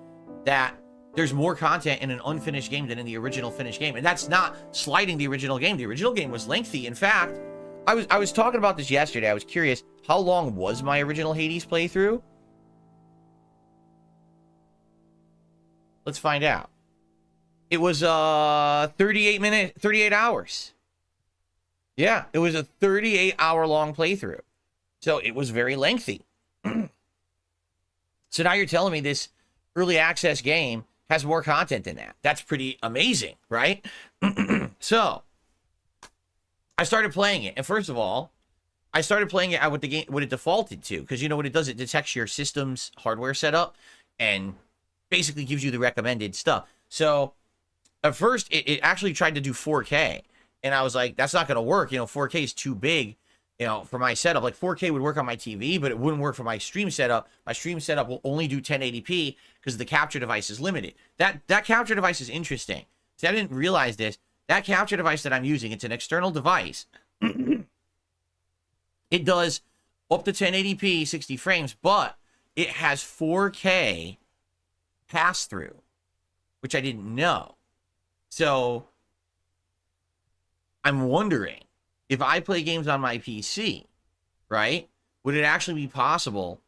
that there's more content in an unfinished game than in the original finished game. And that's not slighting the original game. The original game was lengthy. In fact, I was talking about this yesterday. I was curious, how long was my original Hades playthrough? Let's find out. It was 38 hours. Yeah, it was a 38-hour long playthrough. So it was very lengthy. So now you're telling me this early access game has more content than that. That's pretty amazing, right? So I started playing it. And first of all, I started playing it with what it defaulted to. Because you know what it does? It detects your system's hardware setup and basically gives you the recommended stuff. So at first, it actually tried to do 4K. And I was like, that's not going to work. 4K is too big, for my setup. Like, 4K would work on my TV, but it wouldn't work for my stream setup. My stream setup will only do 1080p because the capture device is limited. That capture device is interesting. See, I didn't realize this. That capture device that I'm using, it's an external device. It does up to 1080p, 60 frames, but it has 4K pass-through, which I didn't know. So I'm wondering if I play games on my PC, right? Would it actually be possible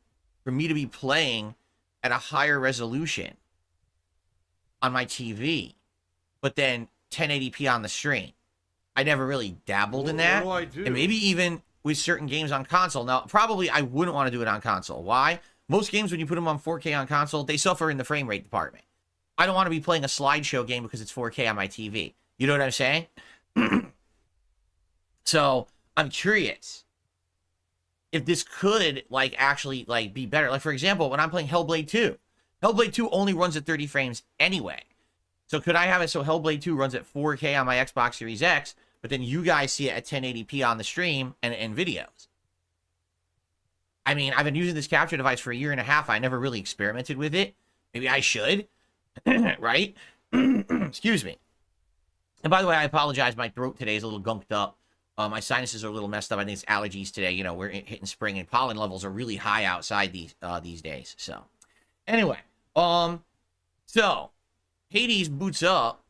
for me to be playing at a higher resolution on my TV, but then 1080p on the stream? I never really dabbled in that. What do I do? And maybe even with certain games on console. Now, probably I wouldn't want to do it on console. Why? Most games, when you put them on 4K on console, they suffer in the frame rate department. I don't want to be playing a slideshow game because it's 4K on my TV. You know what I'm saying? So I'm curious if this could like actually like be better. Like, for example, when I'm playing Hellblade 2, Hellblade 2 only runs at 30 frames anyway. So could I have it so Hellblade 2 runs at 4K on my Xbox Series X, but then you guys see it at 1080p on the stream and videos? I mean, I've been using this capture device for a year and a half. I never really experimented with it. Maybe I should, right? Excuse me. And by the way, I apologize. My throat today is a little gunked up. My sinuses are a little messed up. I think it's allergies today. You know, we're hitting spring, and pollen levels are really high outside these days. So, anyway, so Hades boots up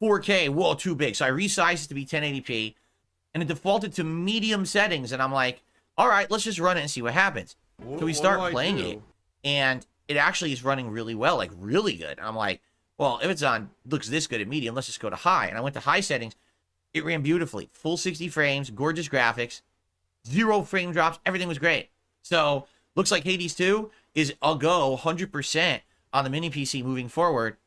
4K. Whoa, too big. So I resized it to be 1080p, and it defaulted to medium settings. And I'm like, all right, let's just run it and see what happens. So we start playing it, and it actually is running really well, like really good. And I'm like, well, if it's on, looks this good at medium, let's just go to high. And I went to high settings. It ran beautifully. Full 60 frames, gorgeous graphics, 0 frame drops. Everything was great. So looks like Hades 2 is a go 100% on the mini PC moving forward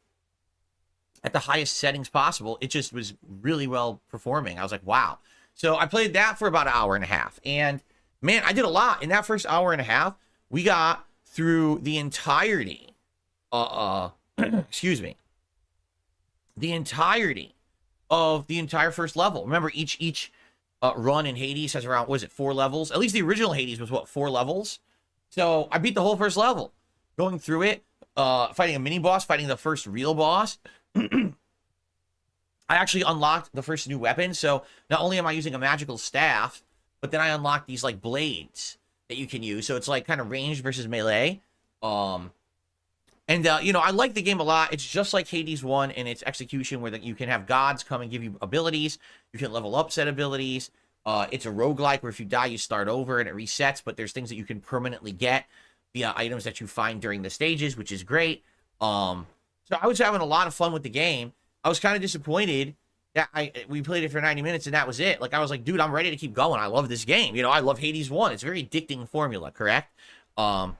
at the highest settings possible. It just was really well performing. I was like, wow. So I played that for about an hour and a half. And man, I did a lot. In that first hour and a half, we got through the entirety, excuse me, the entirety of the entire first level. Remember, each run in Hades has around, was it 4 levels? At least the original Hades was, what, 4 levels? So I beat the whole first level. Going through it, fighting a mini-boss, fighting the first real boss. I actually unlocked the first new weapon. So not only am I using a magical staff, but then I unlocked these, like, blades that you can use. So it's, like, kind of ranged versus melee. And, you know, I like the game a lot. It's just like Hades 1 in its execution, where you can have gods come and give you abilities. You can level up said abilities. It's a roguelike where if you die, you start over and it resets, but there's things that you can permanently get via items that you find during the stages, which is great. So I was having a lot of fun with the game. I was kind of disappointed that we played it for 90 minutes and that was it. Like, I was like, dude, I'm ready to keep going. I love this game. You know, I love Hades 1. It's a very addicting formula, correct? So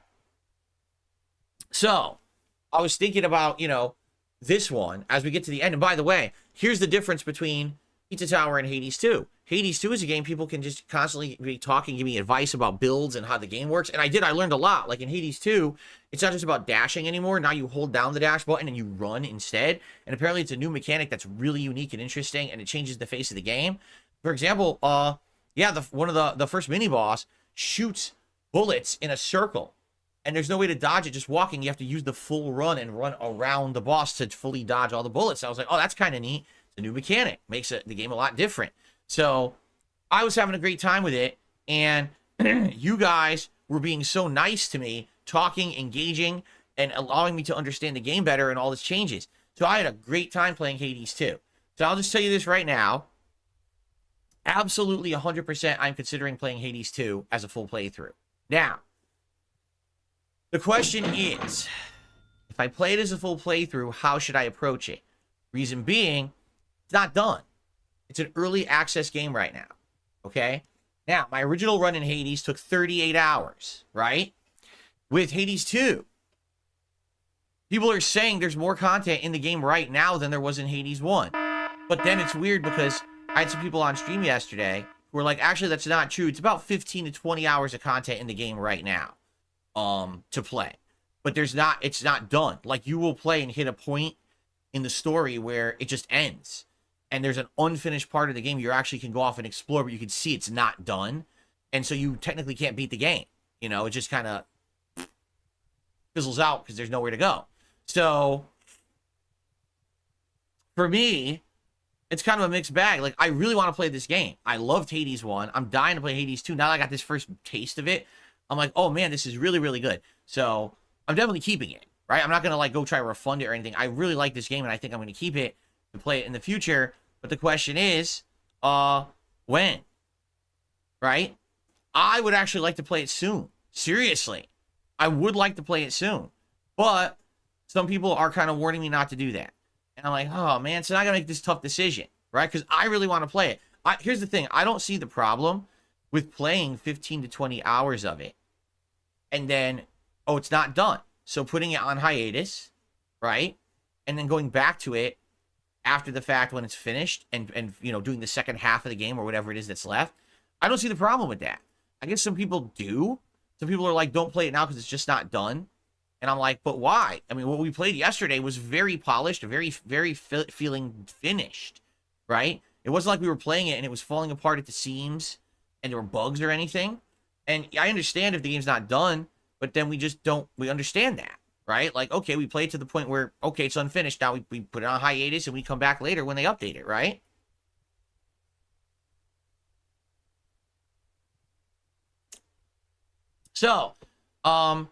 I was thinking about, you know, this one as we get to the end. And by the way, here's the difference between Pizza Tower and Hades 2. Hades 2 is a game people can just constantly be talking, give me advice about builds and how the game works. And I learned a lot. Like in Hades 2, it's not just about dashing anymore. Now you hold down the dash button and you run instead. And apparently it's a new mechanic that's really unique and interesting, and it changes the face of the game. For example, one of the first mini boss shoots bullets in a circle. And there's no way to dodge it just walking. You have to use the full run and run around the boss to fully dodge all the bullets. So I was like, oh, that's kind of neat. It's a new mechanic. Makes the game a lot different. So I was having a great time with it. And you guys were being so nice to me, talking, engaging, and allowing me to understand the game better and all this changes. So I had a great time playing Hades 2. So I'll just tell you this right now. Absolutely 100% I'm considering playing Hades 2 as a full playthrough. Now, the question is, if I play it as a full playthrough, how should I approach it? Reason being, it's not done. It's an early access game right now, okay? Now, my original run in Hades took 38 hours, right? With Hades 2, people are saying there's more content in the game right now than there was in Hades 1. But then it's weird because I had some people on stream yesterday who were like, actually, that's not true. It's about 15 to 20 hours of content in the game right now. To play, but it's not done. Like, you will play and hit a point in the story where it just ends, and there's an unfinished part of the game you actually can go off and explore, but you can see it's not done, and so you technically can't beat the game. You know, it just kind of fizzles out because there's nowhere to go. So for me, it's kind of a mixed bag. Like, I really want to play this game. I loved Hades 1. I'm dying to play Hades 2. Now that I got this first taste of it, I'm like, oh man, this is really, really good. So I'm definitely keeping it, right? I'm not going to like go try to refund it or anything. I really like this game and I think I'm going to keep it to play it in the future. But the question is, when? Right? I would actually like to play it soon. Seriously. I would like to play it soon. But some people are kind of warning me not to do that. And I'm like, oh, man, so I got to make this tough decision, right? Because I really want to play it. Here's the thing. I don't see the problem with playing 15 to 20 hours of it. And then, oh, it's not done. So putting it on hiatus, right? And then going back to it after the fact when it's finished and you know, doing the second half of the game or whatever it is that's left. I don't see the problem with that. I guess some people do. Some people are like, don't play it now because it's just not done. And I'm like, but why? I mean, what we played yesterday was very polished, very feeling finished, right? It wasn't like we were playing it and it was falling apart at the seams and there were bugs or anything. And I understand if the game's not done, but then we just don't, we understand that, right? Like, okay, we played to the point where, okay, it's unfinished. Now we put it on hiatus and we come back later when they update it, right? So, I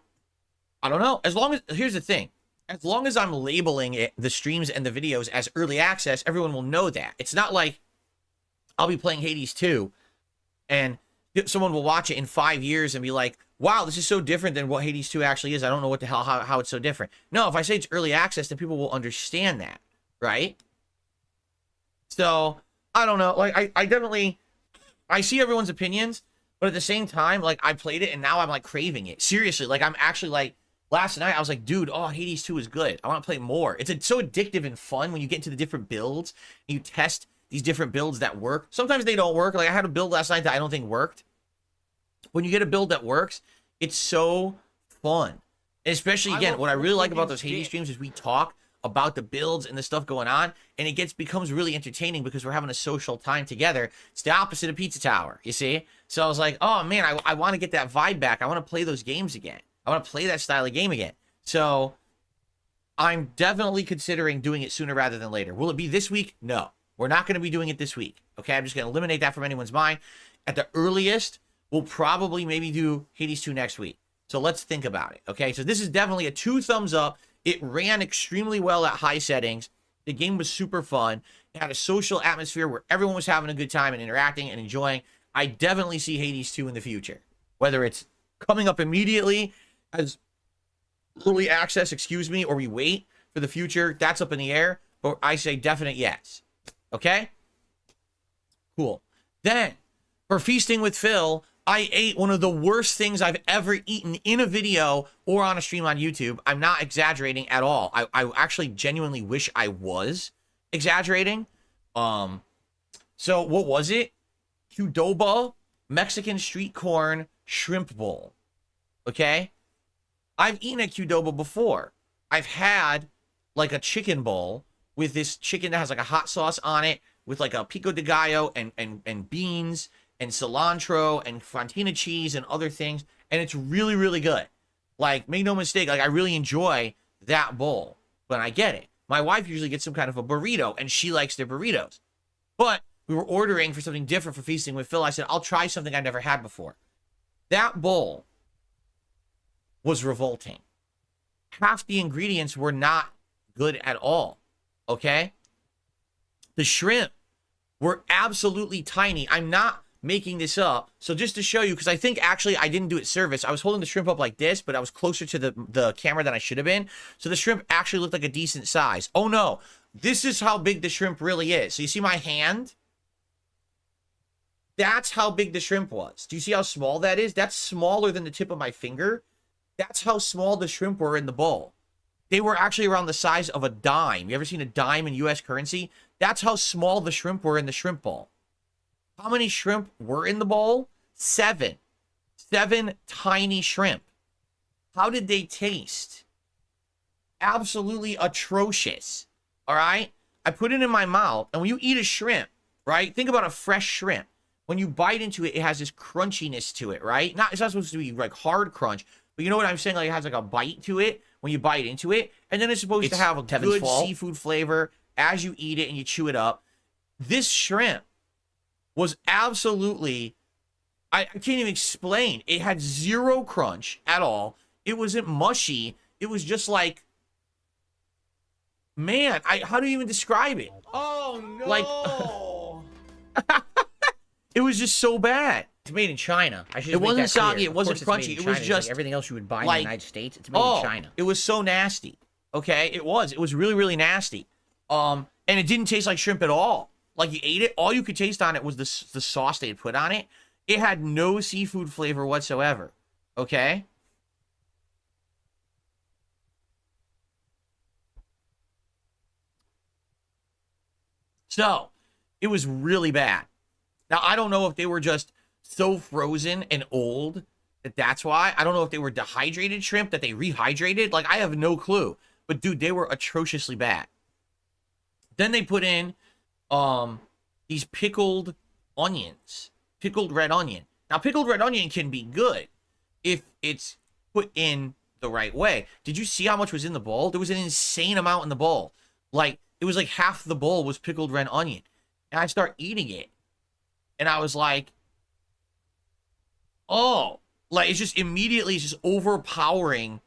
don't know. As long as, here's the thing. As long as I'm labeling it, the streams and the videos as early access, everyone will know that. It's not like I'll be playing Hades 2 and someone will watch it in 5 years and be like, wow, this is so different than what Hades 2 actually is. I don't know what the hell, how it's so different. No, if I say it's early access, then people will understand that, right? So, I don't know. Like, I definitely, I see everyone's opinions, but at the same time, like, I played it and now I'm, like, craving it. Seriously, like, I'm actually, like, last night I was like, dude, oh, Hades 2 is good. I want to play more. It's so addictive and fun when you get into the different builds and you test these different builds that work. Sometimes they don't work. Like, I had a build last night that I don't think worked. When you get a build that works, it's so fun. And especially, again, what I really like about those Hades streams is we talk about the builds and the stuff going on, and it becomes really entertaining because we're having a social time together. It's the opposite of Pizza Tower, you see? So I was like, oh, man, I want to get that vibe back. I want to play those games again. I want to play that style of game again. So I'm definitely considering doing it sooner rather than later. Will it be this week? No. We're not going to be doing it this week. Okay, I'm just going to eliminate that from anyone's mind. At the earliest, we'll probably maybe do Hades 2 next week. So let's think about it. Okay, so this is definitely a 2 thumbs up. It ran extremely well at high settings. The game was super fun. It had a social atmosphere where everyone was having a good time and interacting and enjoying. I definitely see Hades 2 in the future. Whether it's coming up immediately as early access, or we wait for the future, that's up in the air. But I say definite yes. Okay? Cool. Then, for Feasting with Phil, I ate one of the worst things I've ever eaten in a video or on a stream on YouTube. I'm not exaggerating at all. I actually genuinely wish I was exaggerating. So what was it? Qdoba Mexican street corn shrimp bowl. Okay? I've eaten at Qdoba before. I've had like a chicken bowl with this chicken that has like a hot sauce on it with like a pico de gallo and beans and cilantro and fontina cheese and other things. And it's really, really good. Like, make no mistake, like I really enjoy that bowl when I get it. My wife usually gets some kind of a burrito and she likes their burritos. But we were ordering for something different for Feasting with Phil. I said, I'll try something I've never had before. That bowl was revolting. Half the ingredients were not good at all. Okay? The shrimp were absolutely tiny. I'm not making this up. So just to show you, because I think actually I didn't do it service. I was holding the shrimp up like this, but I was closer to the camera than I should have been. So the shrimp actually looked like a decent size. Oh no, this is how big the shrimp really is. So you see my hand? That's how big the shrimp was. Do you see how small that is? That's smaller than the tip of my finger. That's how small the shrimp were in the bowl. They were actually around the size of a dime. You ever seen a dime in US currency? That's how small the shrimp were in the shrimp bowl. How many shrimp were in the bowl? 7. 7 tiny shrimp. How did they taste? Absolutely atrocious. All right? I put it in my mouth, and when you eat a shrimp, right? Think about a fresh shrimp. When you bite into it, it has this crunchiness to it, right? It's not supposed to be like hard crunch, but you know what I'm saying? Like it has like a bite to it when you bite into it, and then it's supposed to have a good seafood flavor as you eat it and you chew it up. This shrimp was absolutely, I can't even explain. It had zero crunch at all. It wasn't mushy. It was just like, man, how do you even describe it? Oh no! Like, was just so bad. It's made in China. It wasn't soggy. It wasn't Of course crunchy. it's It made in was China. just It's like everything else you would buy in like, the United States. It's made in China. It was so nasty. Okay, it was. It was really, really nasty. And it didn't taste like shrimp at all. Like you ate it, all you could taste on it was the sauce they had put on it. It had no seafood flavor whatsoever. Okay. So, it was really bad. Now, I don't know if they were just so frozen and old that that's why. I don't know if they were dehydrated shrimp that they rehydrated. Like, I have no clue. But, dude, they were atrociously bad. Then they put in these pickled onions. Pickled red onion. Now, pickled red onion can be good if it's put in the right way. Did you see how much was in the bowl? There was an insane amount in the bowl. Like, it was like half the bowl was pickled red onion. And I start eating it. And I was like, oh. Like, it's just immediately just overpowering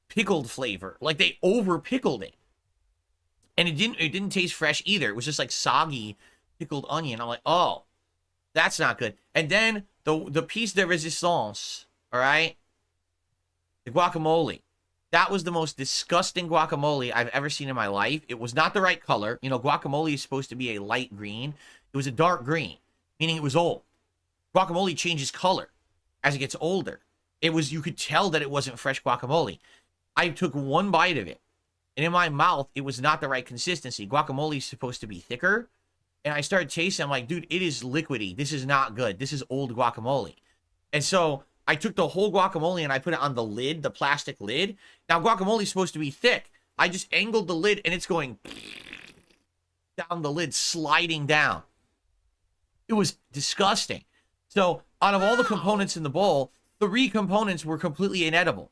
pickled flavor. Like, they over-pickled it. And it didn't taste fresh either. It was just like soggy pickled onion. I'm like, oh, that's not good. And then the piece de resistance, all right? The guacamole. That was the most disgusting guacamole I've ever seen in my life. It was not the right color. You know, guacamole is supposed to be a light green. It was a dark green, meaning it was old. Guacamole changes color as it gets older. You could tell that it wasn't fresh guacamole. I took one bite of it, and in my mouth, it was not the right consistency. Guacamole is supposed to be thicker, and I started tasting. I'm like, dude, it is liquidy. This is not good. This is old guacamole. And so I took the whole guacamole and I put it on the lid, the plastic lid. Now, guacamole is supposed to be thick. I just angled the lid, and it's going down the lid, sliding down. It was disgusting. So out of all the components in the bowl, 3 components were completely inedible.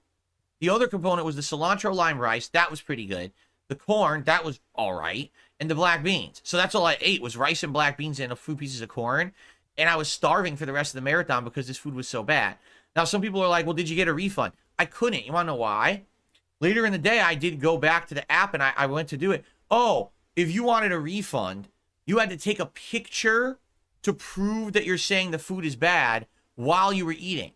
The other component was the cilantro lime rice. That was pretty good. The corn, that was all right. And the black beans. So that's all I ate was rice and black beans and a few pieces of corn. And I was starving for the rest of the marathon because this food was so bad. Now, some people are like, well, did you get a refund? I couldn't. You want to know why? Later in the day, I did go back to the app and I went to do it. Oh, if you wanted a refund, you had to take a picture to prove that you're saying the food is bad while you were eating.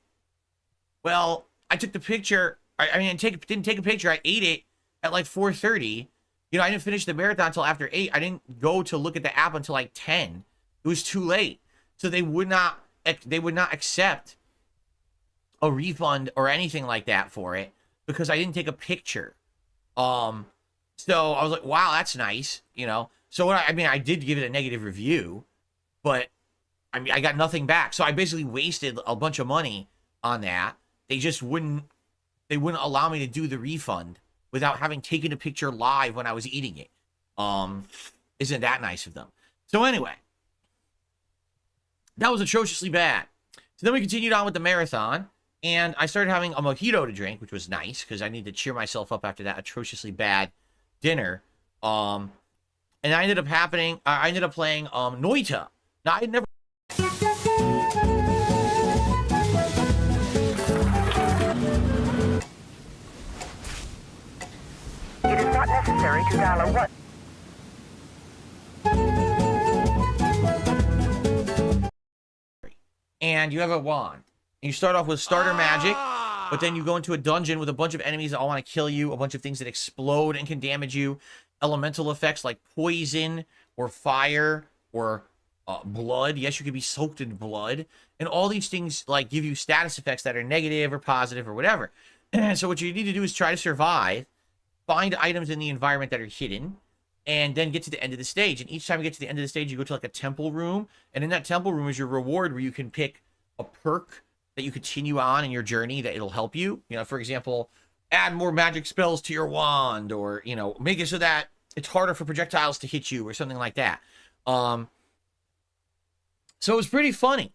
Well, I took the picture. I didn't take a picture. I ate it at like 4:30. You know, I didn't finish the marathon until after 8. I didn't go to look at the app until like 10. It was too late. So they would not accept a refund or anything like that for it because I didn't take a picture. So I was like, wow, that's nice, you know. So I did give it a negative review, but I got nothing back. So I basically wasted a bunch of money on that. They just wouldn't allow me to do the refund without having taken a picture live when I was eating it. Isn't that nice of them? So anyway, that was atrociously bad. So then we continued on with the marathon, and I started having a mojito to drink, which was nice because I needed to cheer myself up after that atrociously bad dinner. And I ended up playing Noita. Now I had never. It is not necessary to dial a 1. And you have a wand. And you start off with starter magic, but then you go into a dungeon with a bunch of enemies that all want to kill you, a bunch of things that explode and can damage you, elemental effects like poison or fire or blood. Yes, you could be soaked in blood. And all these things like give you status effects that are negative or positive or whatever. So what you need to do is try to survive, find items in the environment that are hidden, and then get to the end of the stage. And each time you get to the end of the stage, you go to like a temple room. And in that temple room is your reward where you can pick a perk that you continue on in your journey that it'll help you. You know, for example, add more magic spells to your wand, or, you know, make it so that it's harder for projectiles to hit you or something like that. So it was pretty funny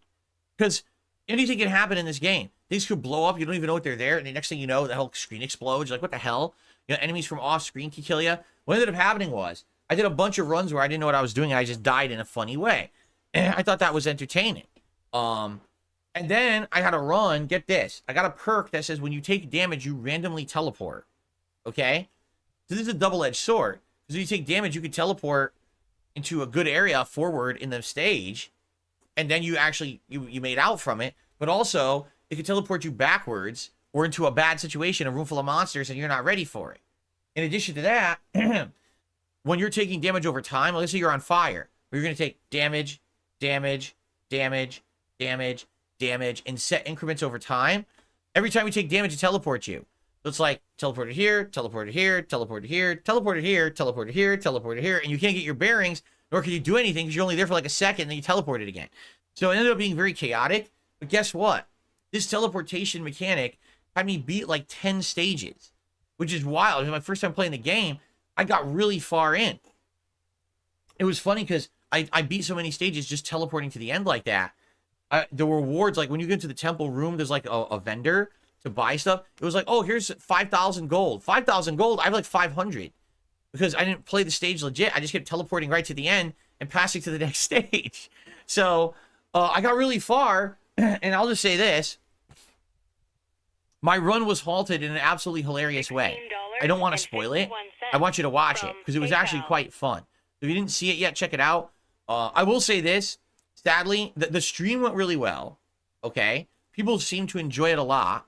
because anything can happen in this game. Things could blow up. You don't even know what they're there. And the next thing you know, the whole screen explodes. You're like, what the hell? You know, enemies from off screen can kill you. What ended up happening was I did a bunch of runs where I didn't know what I was doing, and I just died in a funny way. And I thought that was entertaining. And then I had a run. Get this. I got a perk that says when you take damage, you randomly teleport. Okay? So this is a double-edged sword. Because when you take damage, you can teleport into a good area forward in the stage. and then you actually you made out from it, but also it could teleport you backwards or into a bad situation, a room full of monsters, and you're not ready for it. In addition to that, when you're taking damage over time, let's say you're on fire, you're going to take damage, damage, damage, damage, damage in set increments over time. Every time you take damage, it teleports you. So it's like teleported here, teleported here, teleported here, teleported here, teleported here, teleported here, and you can't get your bearings, nor can you do anything because you're only there for like a second, and then you teleport it again. So it ended up being very chaotic. But guess what? This teleportation mechanic had me beat like 10 stages, which is wild. It was my first time playing the game. I got really far in. It was funny because I beat so many stages just teleporting to the end like that. The rewards, like when you get into the temple room, there's like a vendor to buy stuff. It was like, oh, here's 5,000 gold. 5,000 gold, I have like 500. Because I didn't play the stage legit. I just kept teleporting right to the end and passing to the next stage. So I got really far, and I'll just say this. My run was halted in an absolutely hilarious way. I don't want to spoil it. I want you to watch it because it was actually quite fun. If you didn't see it yet, check it out. I will say this. Sadly, the stream went really well. Okay? People seem to enjoy it a lot.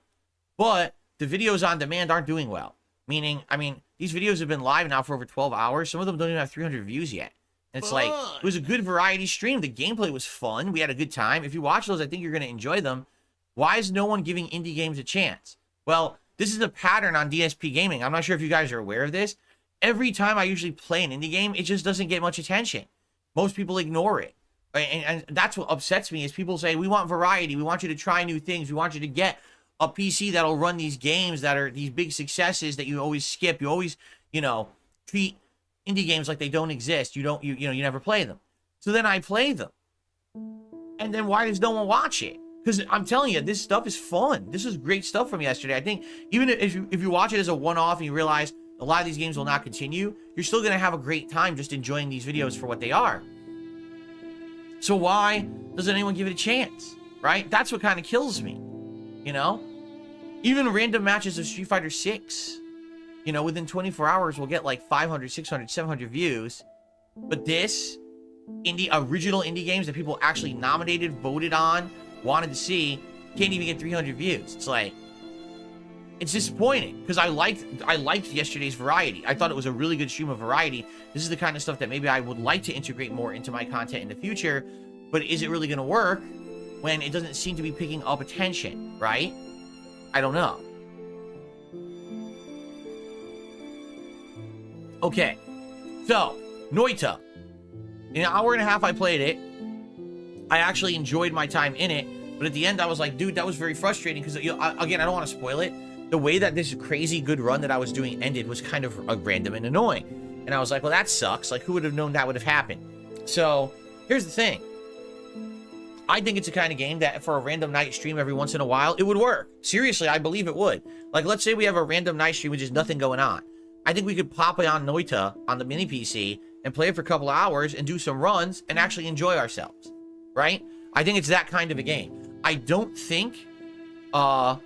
But the videos on demand aren't doing well. Meaning, I mean, these videos have been live now for over 12 hours. Some of them don't even have 300 views yet. And it's like, it was a good variety stream. The gameplay was fun. We had a good time. If you watch those, I think you're going to enjoy them. Why is no one giving indie games a chance? Well, this is a pattern on DSP Gaming. I'm not sure if you guys are aware of this. Every time I usually play an indie game, it just doesn't get much attention. Most people ignore it. And that's what upsets me is people say, we want variety. We want you to try new things. We want you to get a PC that'll run these games that are these big successes that you always skip. You always, you know, treat indie games like they don't exist. You never play them. So then I play them. And then why does no one watch it? Because I'm telling you, this stuff is fun. This was great stuff from yesterday. I think even if you watch it as a one-off and you realize a lot of these games will not continue, you're still going to have a great time just enjoying these videos for what they are. So why doesn't anyone give it a chance? Right? That's what kind of kills me. You know? Even random matches of Street Fighter 6, you know, within 24 hours will get like 500, 600, 700 views. But this, original indie games that people actually nominated, voted on, wanted to see, can't even get 300 views. It's like, it's disappointing because I liked yesterday's variety. I thought it was a really good stream of variety. This is the kind of stuff that maybe I would like to integrate more into my content in the future, but is it really going to work when it doesn't seem to be picking up attention, right? I don't know. Okay, so Noita. In an hour and a half I played it. I actually enjoyed my time in it, but at the end I was like, dude, that was very frustrating because, again, I don't want to spoil it. The way that this crazy good run that I was doing ended was kind of random and annoying. And I was like, well, that sucks. Like, who would have known that would have happened? So, here's the thing. I think it's a kind of game that for a random night stream every once in a while, it would work. Seriously, I believe it would. Like, let's say we have a random night stream with just nothing going on. I think we could pop it on Noita on the mini PC and play it for a couple of hours and do some runs and actually enjoy ourselves. Right? I think it's that kind of a game. I don't think, I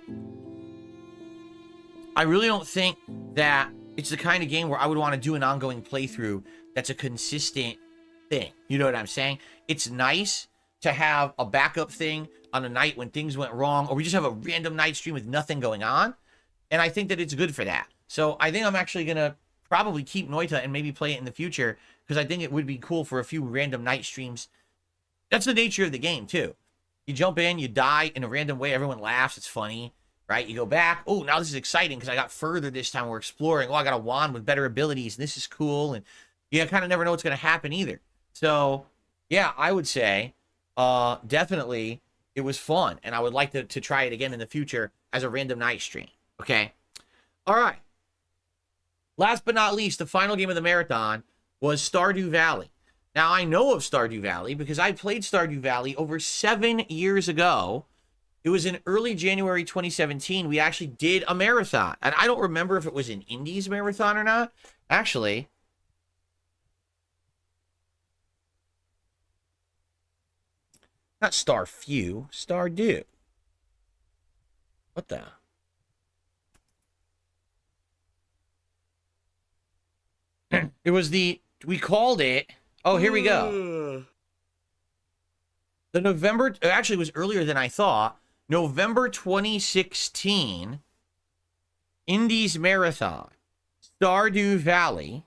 really don't think that it's the kind of game where I would want to do an ongoing playthrough that's a consistent thing. You know what I'm saying? It's nice to have a backup thing on a night when things went wrong, or we just have a random night stream with nothing going on. And I think that it's good for that. So I think I'm actually going to probably keep Noita and maybe play it in the future because I think it would be cool for a few random night streams. That's the nature of the game too. You jump in, you die in a random way, everyone laughs, it's funny, right? You go back, oh, now this is exciting because I got further this time, we're exploring. Oh, I got a wand with better abilities, and this is cool. And you kind of never know what's going to happen either. So, yeah, I would say definitely it was fun, and I would like to try it again in the future as a random night stream, okay? All right. Last but not least, the final game of the marathon was Stardew Valley. Now, I know of Stardew Valley because I played Stardew Valley over 7 years ago. It was in early January 2017. We actually did a marathon. And I don't remember if it was an Indies marathon or not. Actually, not Starfew, Stardew. What the? It was we called it. Oh, here we go. The November, actually it was earlier than I thought. November 2016 Indies Marathon, Stardew Valley.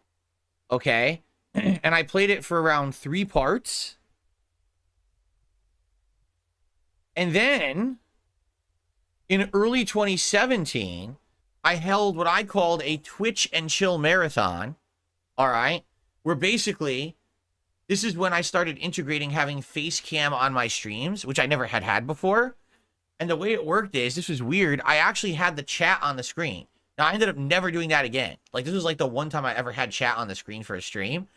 Okay. And I played it for around 3 parts. And then in early 2017, I held what I called a Twitch and Chill Marathon. All right. Where basically, this is when I started integrating having face cam on my streams, which I never had before. And the way it worked is, this was weird. I actually had the chat on the screen. Now, I ended up never doing that again. Like, this was like the one time I ever had chat on the screen for a stream.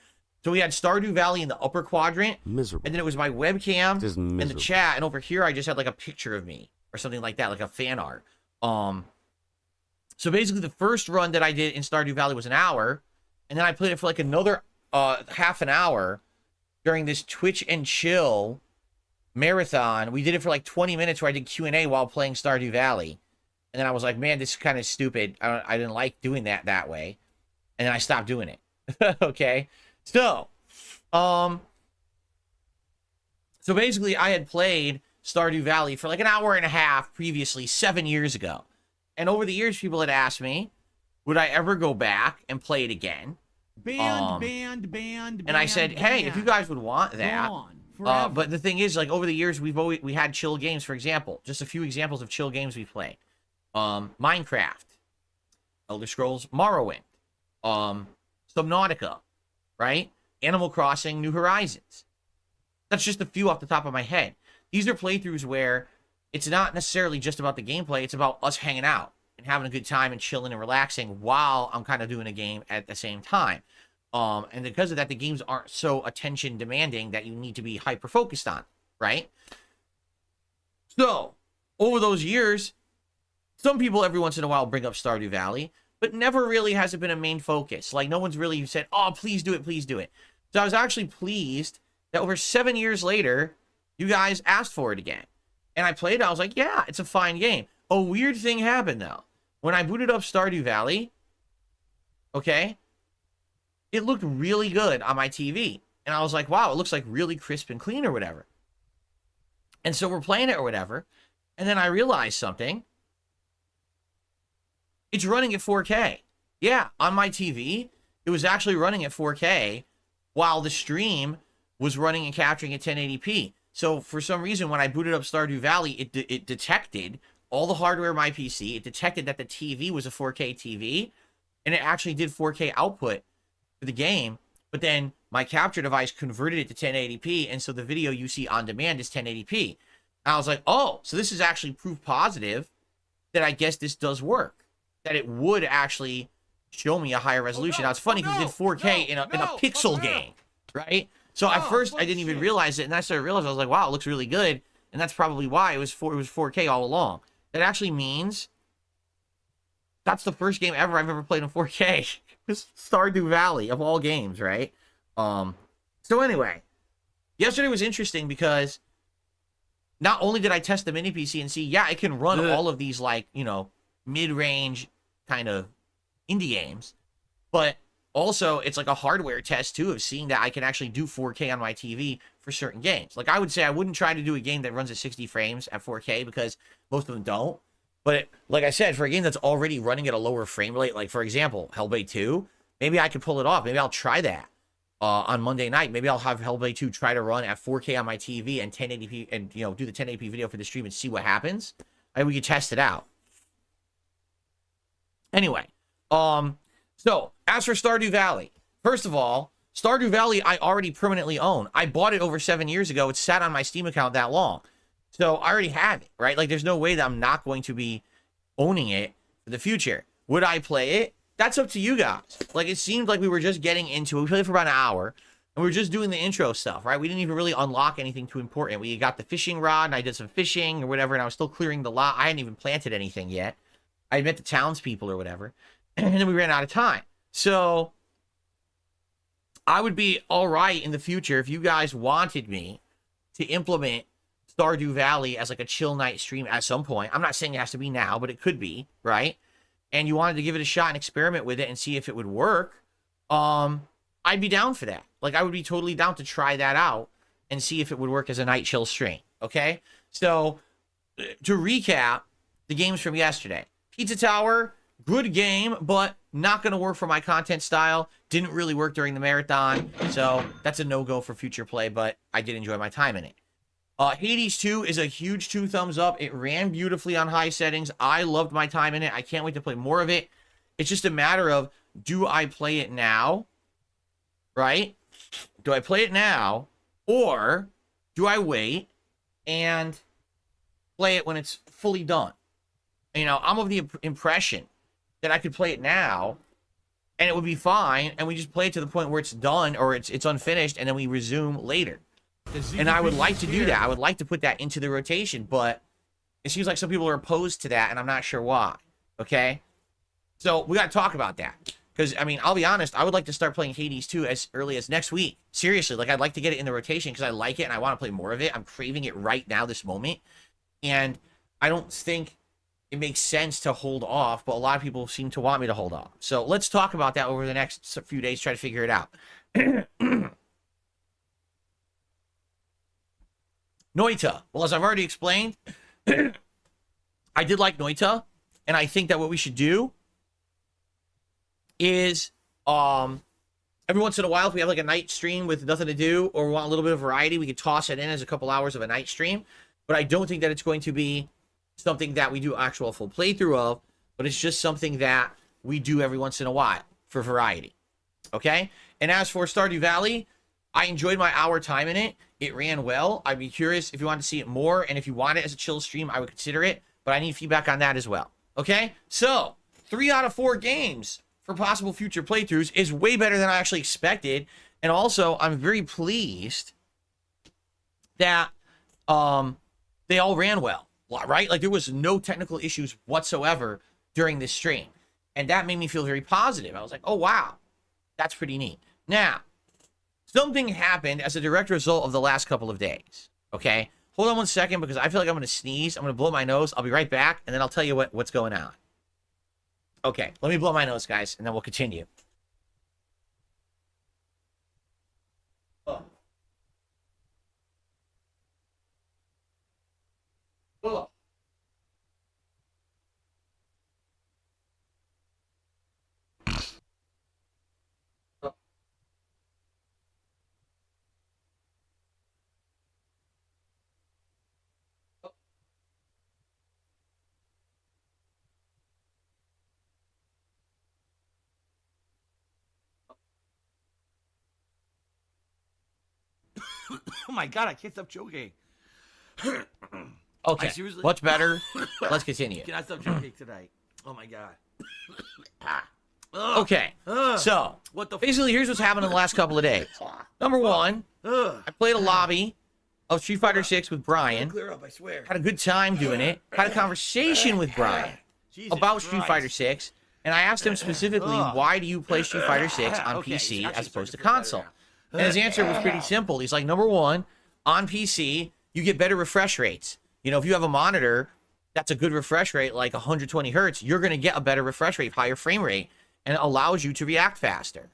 So we had Stardew Valley in the upper quadrant. Miserable. And then it was my webcam and the chat. And over here, I just had like a picture of me or something like that, like a fan art. So basically, the first run that I did in Stardew Valley was an hour. And then I played it for like another half an hour during this Twitch and Chill marathon. We did it for like 20 minutes where I did Q&A while playing Stardew Valley. And then I was like, man, this is kind of stupid. I didn't like doing that way. And then I stopped doing it. Okay. So basically I had played Stardew Valley for like an hour and a half previously 7 years ago. And over the years, people had asked me, would I ever go back and play it again? And I said, hey, if you guys would want that. But the thing is, like, over the years, we had chill games. For example, just a few examples of chill games we played. Minecraft, Elder Scrolls Morrowind, Subnautica, right? Animal Crossing, New Horizons. That's just a few off the top of my head. These are playthroughs where it's not necessarily just about the gameplay. It's about us hanging out and having a good time and chilling and relaxing while I'm kind of doing a game at the same time. And because of that, the games aren't so attention demanding that you need to be hyper focused on, right? So, over those years, some people every once in a while bring up Stardew Valley, but never really has it been a main focus. Like, no one's really said, oh, please do it, please do it. So I was actually pleased that over 7 years later, you guys asked for it again. And I played it, I was like, yeah, it's a fine game. A weird thing happened, though. When I booted up Stardew Valley, okay, it looked really good on my TV. And I was like, wow, it looks like really crisp and clean or whatever. And so we're playing it or whatever. And then I realized something. It's running at 4K. Yeah, on my TV, it was actually running at 4K while the stream was running and capturing at 1080p. So for some reason, when I booted up Stardew Valley, it detected all the hardware of my PC. It detected that the TV was a 4K TV, and it actually did 4K output for the game. But then my capture device converted it to 1080p, and so the video you see on demand is 1080p. And I was like, oh, so this is actually proof positive that I guess this does work. That it would actually show me a higher resolution. Now, it's funny because it did 4K in a pixel game, right? So at first, I didn't even realize it, and I started realizing, I was like, wow, it looks really good, and that's probably why it was 4K all along. That actually means that's the first game ever I've ever played in 4K. It's Stardew Valley, of all games, right? So anyway, yesterday was interesting because not only did I test the mini PC and see, yeah, it can run all of these, like, you know, mid-range kind of indie games, but also it's like a hardware test too of seeing that I can actually do 4K on my TV for certain games. Like, I would say I wouldn't try to do a game that runs at 60 frames at 4K because most of them don't. But like I said, for a game that's already running at a lower frame rate, like for example, Hellblade 2, maybe I could pull it off. Maybe I'll try that on Monday night. Maybe I'll have Hellblade 2 try to run at 4K on my TV and 1080p and, you know, do the 1080p video for the stream and see what happens. And we could test it out. Anyway, so as for Stardew Valley, first of all, Stardew Valley I already permanently own. I bought it over 7 years ago. It sat on my Steam account that long. So I already have it, right? Like, there's no way that I'm not going to be owning it for the future. Would I play it? That's up to you guys. Like, it seemed like we were just getting into it. We played it for about an hour, and we were just doing the intro stuff, right? We didn't even really unlock anything too important. We got the fishing rod, and I did some fishing or whatever, and I was still clearing the lot. I hadn't even planted anything yet. I met the townspeople or whatever, and then we ran out of time. So I would be all right in the future if you guys wanted me to implement Stardew Valley as like a chill night stream at some point. I'm not saying it has to be now, but it could be, right? And you wanted to give it a shot and experiment with it and see if it would work, I'd be down for that. Like, I would be totally down to try that out and see if it would work as a night chill stream. Okay? So, to recap the games from yesterday. Pizza Tower, good game, but not going to work for my content style. Didn't really work during the marathon, so that's a no-go for future play, but I did enjoy my time in it. Hades 2 is a huge 2 thumbs up. It ran beautifully on high settings. I loved my time in it. I can't wait to play more of it. It's just a matter of, do I play it now? Right? Do I play it now? Or do I wait and play it when it's fully done? You know, I'm of the impression that I could play it now and it would be fine, and we just play it to the point where it's done or it's unfinished, and then we resume later. And I would like to do that. I would like to put that into the rotation, but it seems like some people are opposed to that, and I'm not sure why. Okay? So we got to talk about that. Because, I mean, I'll be honest, I would like to start playing Hades 2 as early as next week. Seriously, like, I'd like to get it in the rotation because I like it and I want to play more of it. I'm craving it right now, this moment. And I don't think it makes sense to hold off, but a lot of people seem to want me to hold off. So let's talk about that over the next few days, try to figure it out. Noita. Well, as I've already explained, I did like Noita, and I think that what we should do is every once in a while, if we have like a night stream with nothing to do or we want a little bit of variety, we could toss it in as a couple hours of a night stream. But I don't think that it's going to be something that we do actual full playthrough of, but it's just something that we do every once in a while for variety. Okay? And as for Stardew Valley, I enjoyed my hour time in it. It ran well. I'd be curious if you want to see it more, and if you want it as a chill stream, I would consider it, but I need feedback on that as well. Okay? So, 3 out of 4 games for possible future playthroughs is way better than I actually expected, and also, I'm very pleased that they all ran well, right? Like, there was no technical issues whatsoever during this stream, and that made me feel very positive. I was like, oh, wow, that's pretty neat. Now, something happened as a direct result of the last couple of days, okay? Hold on one second, because I feel like I'm going to sneeze. I'm going to blow my nose. I'll be right back, and then I'll tell you what's going on. Okay, let me blow my nose, guys, and then we'll continue. Oh. Oh. Oh my god, I can't stop choking. Okay, what's better? Let's continue. Can I stop choking tonight? Oh my god. Okay, so basically here's what's happened in the last couple of days. Number one, I played a lobby of Street Fighter 6 with Brian. Clear up, I swear. Had a good time doing it. Had a conversation with Brian about Street Fighter 6, and I asked him specifically, why do you play Street Fighter 6 on PC as opposed to console? And his answer was pretty simple. He's like, number one, on PC, you get better refresh rates. You know, if you have a monitor that's a good refresh rate, like 120 hertz, you're going to get a better refresh rate, higher frame rate, and it allows you to react faster.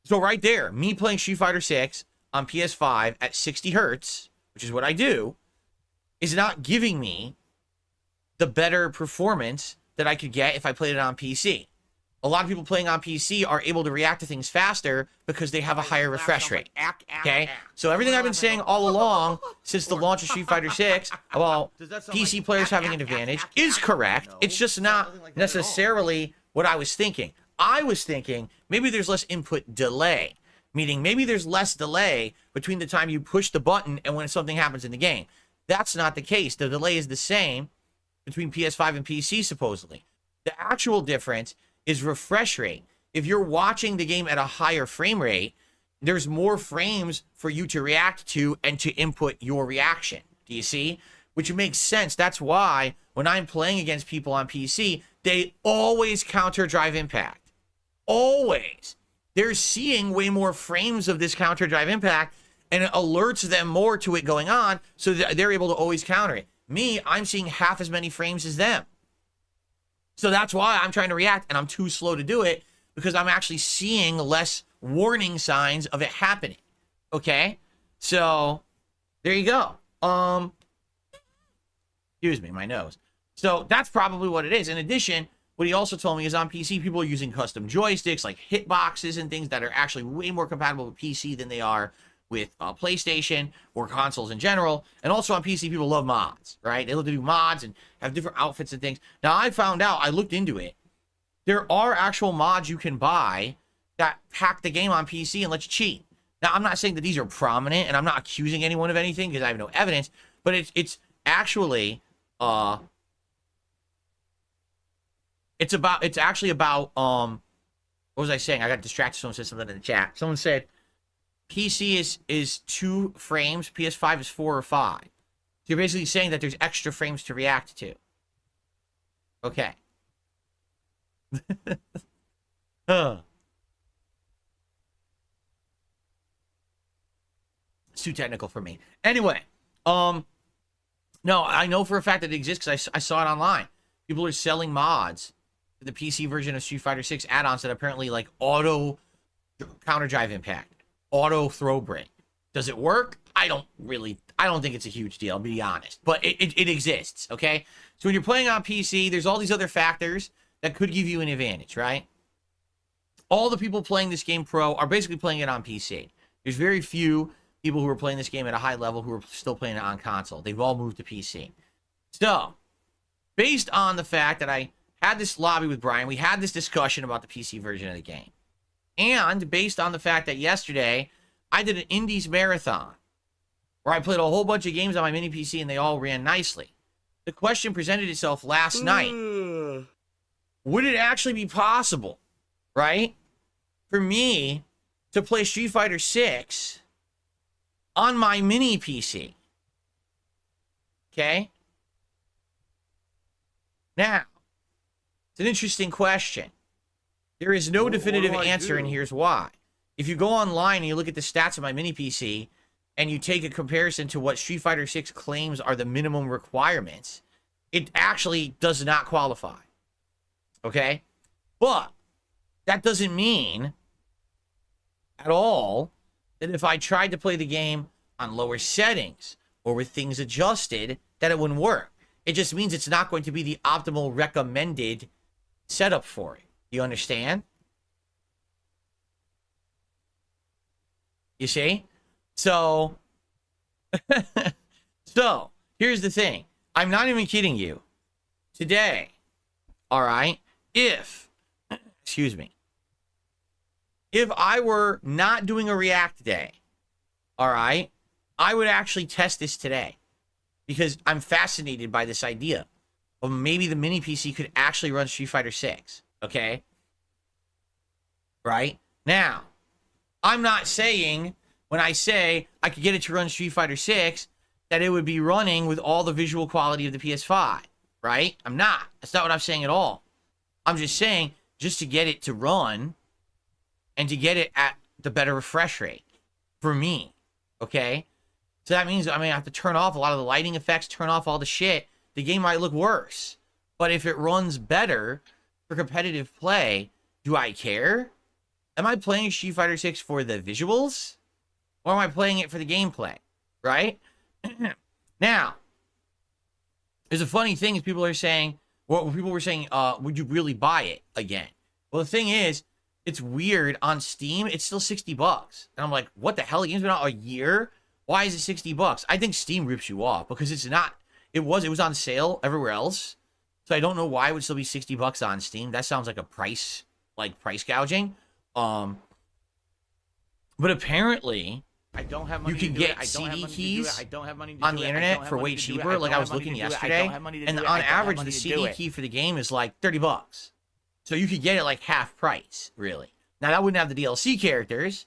So right there, me playing Street Fighter 6 on PS5 at 60 hertz, which is what I do, is not giving me the better performance that I could get if I played it on PC. A lot of people playing on PC are able to react to things faster because they have a higher refresh rate. Okay? So everything I've been saying all along since the launch of Street Fighter 6 about PC players having an advantage is correct. It's just not necessarily what I was thinking. I was thinking maybe there's less input delay, meaning maybe there's less delay between the time you push the button and when something happens in the game. That's not the case. The delay is the same between PS5 and PC, supposedly. The actual difference is refresh rate. If you're watching the game at a higher frame rate, there's more frames for you to react to and to input your reaction. Do you see? Which makes sense. That's why when I'm playing against people on PC, they always counter drive impact. Always. They're seeing way more frames of this counter drive impact, and it alerts them more to it going on, so that they're able to always counter it. Me, I'm seeing half as many frames as them. So that's why I'm trying to react, and I'm too slow to do it, because I'm actually seeing less warning signs of it happening. Okay, so there you go. Excuse me, my nose. So that's probably what it is. In addition, what he also told me is on PC, people are using custom joysticks like hitboxes and things that are actually way more compatible with PC than they are with PlayStation or consoles in general. And also on PC, people love mods, right? They love to do mods and have different outfits and things. Now, I found out, I looked into it. There are actual mods you can buy that hack the game on PC and let you cheat. Now, I'm not saying that these are prominent, and I'm not accusing anyone of anything because I have no evidence, but it's actually, it's actually about, what was I saying? I got distracted. Someone said something in the chat. Someone said, PC is 2 frames, PS5 is 4 or 5. So you're basically saying that there's extra frames to react to. Okay. It's too technical for me. Anyway, no, I know for a fact that it exists because I saw it online. People are selling mods for the PC version of Street Fighter 6 add-ons that apparently like auto counter drive impact. Auto throw break. Does it work? I don't think it's a huge deal, I'll be honest. But it exists, okay? So when you're playing on PC, there's all these other factors that could give you an advantage, right? All the people playing this game pro are basically playing it on PC. There's very few people who are playing this game at a high level who are still playing it on console. They've all moved to PC. So, based on the fact that I had this lobby with Brian, we had this discussion about the PC version of the game. And based on the fact that yesterday, I did an Indies marathon where I played a whole bunch of games on my mini PC and they all ran nicely. The question presented itself last night. Would it actually be possible, right, for me to play Street Fighter 6 on my mini PC? Okay? Now, it's an interesting question. There is no definitive answer, and here's why. If you go online and you look at the stats of my mini PC, and you take a comparison to what Street Fighter 6 claims are the minimum requirements, it actually does not qualify. Okay? But that doesn't mean at all that if I tried to play the game on lower settings or with things adjusted, that it wouldn't work. It just means it's not going to be the optimal recommended setup for it. You understand? You see? So, so, here's the thing. I'm not even kidding you. Today, all right, excuse me, if I were not doing a React day, all right, I would actually test this today because I'm fascinated by this idea of maybe the mini PC could actually run Street Fighter 6. Okay? Right? Now, I'm not saying, when I say I could get it to run Street Fighter 6, that it would be running with all the visual quality of the PS5. Right? I'm not. That's not what I'm saying at all. I'm just saying, just to get it to run, and to get it at the better refresh rate. For me. Okay? So that means I have to turn off a lot of the lighting effects, turn off all the shit. The game might look worse. But if it runs better for competitive play, do I care? Am I playing Street Fighter 6 for the visuals? Or am I playing it for the gameplay? Right? Now, there's a funny thing is people are saying, people were saying, would you really buy it again? Well, the thing is, it's weird. On Steam, it's still $60. And I'm like, what the hell? The game's been out a year? Why is it $60? I think Steam rips you off because it's not. It was on sale everywhere else. So I don't know why it would still be $60 on Steam. That sounds like a price gouging. But apparently, I don't have money you can get CD keys on the internet for way cheaper. Like I was looking yesterday, and on average, the CD key for the game is like $30. So you could get it like half price, really. Now that wouldn't have the DLC characters,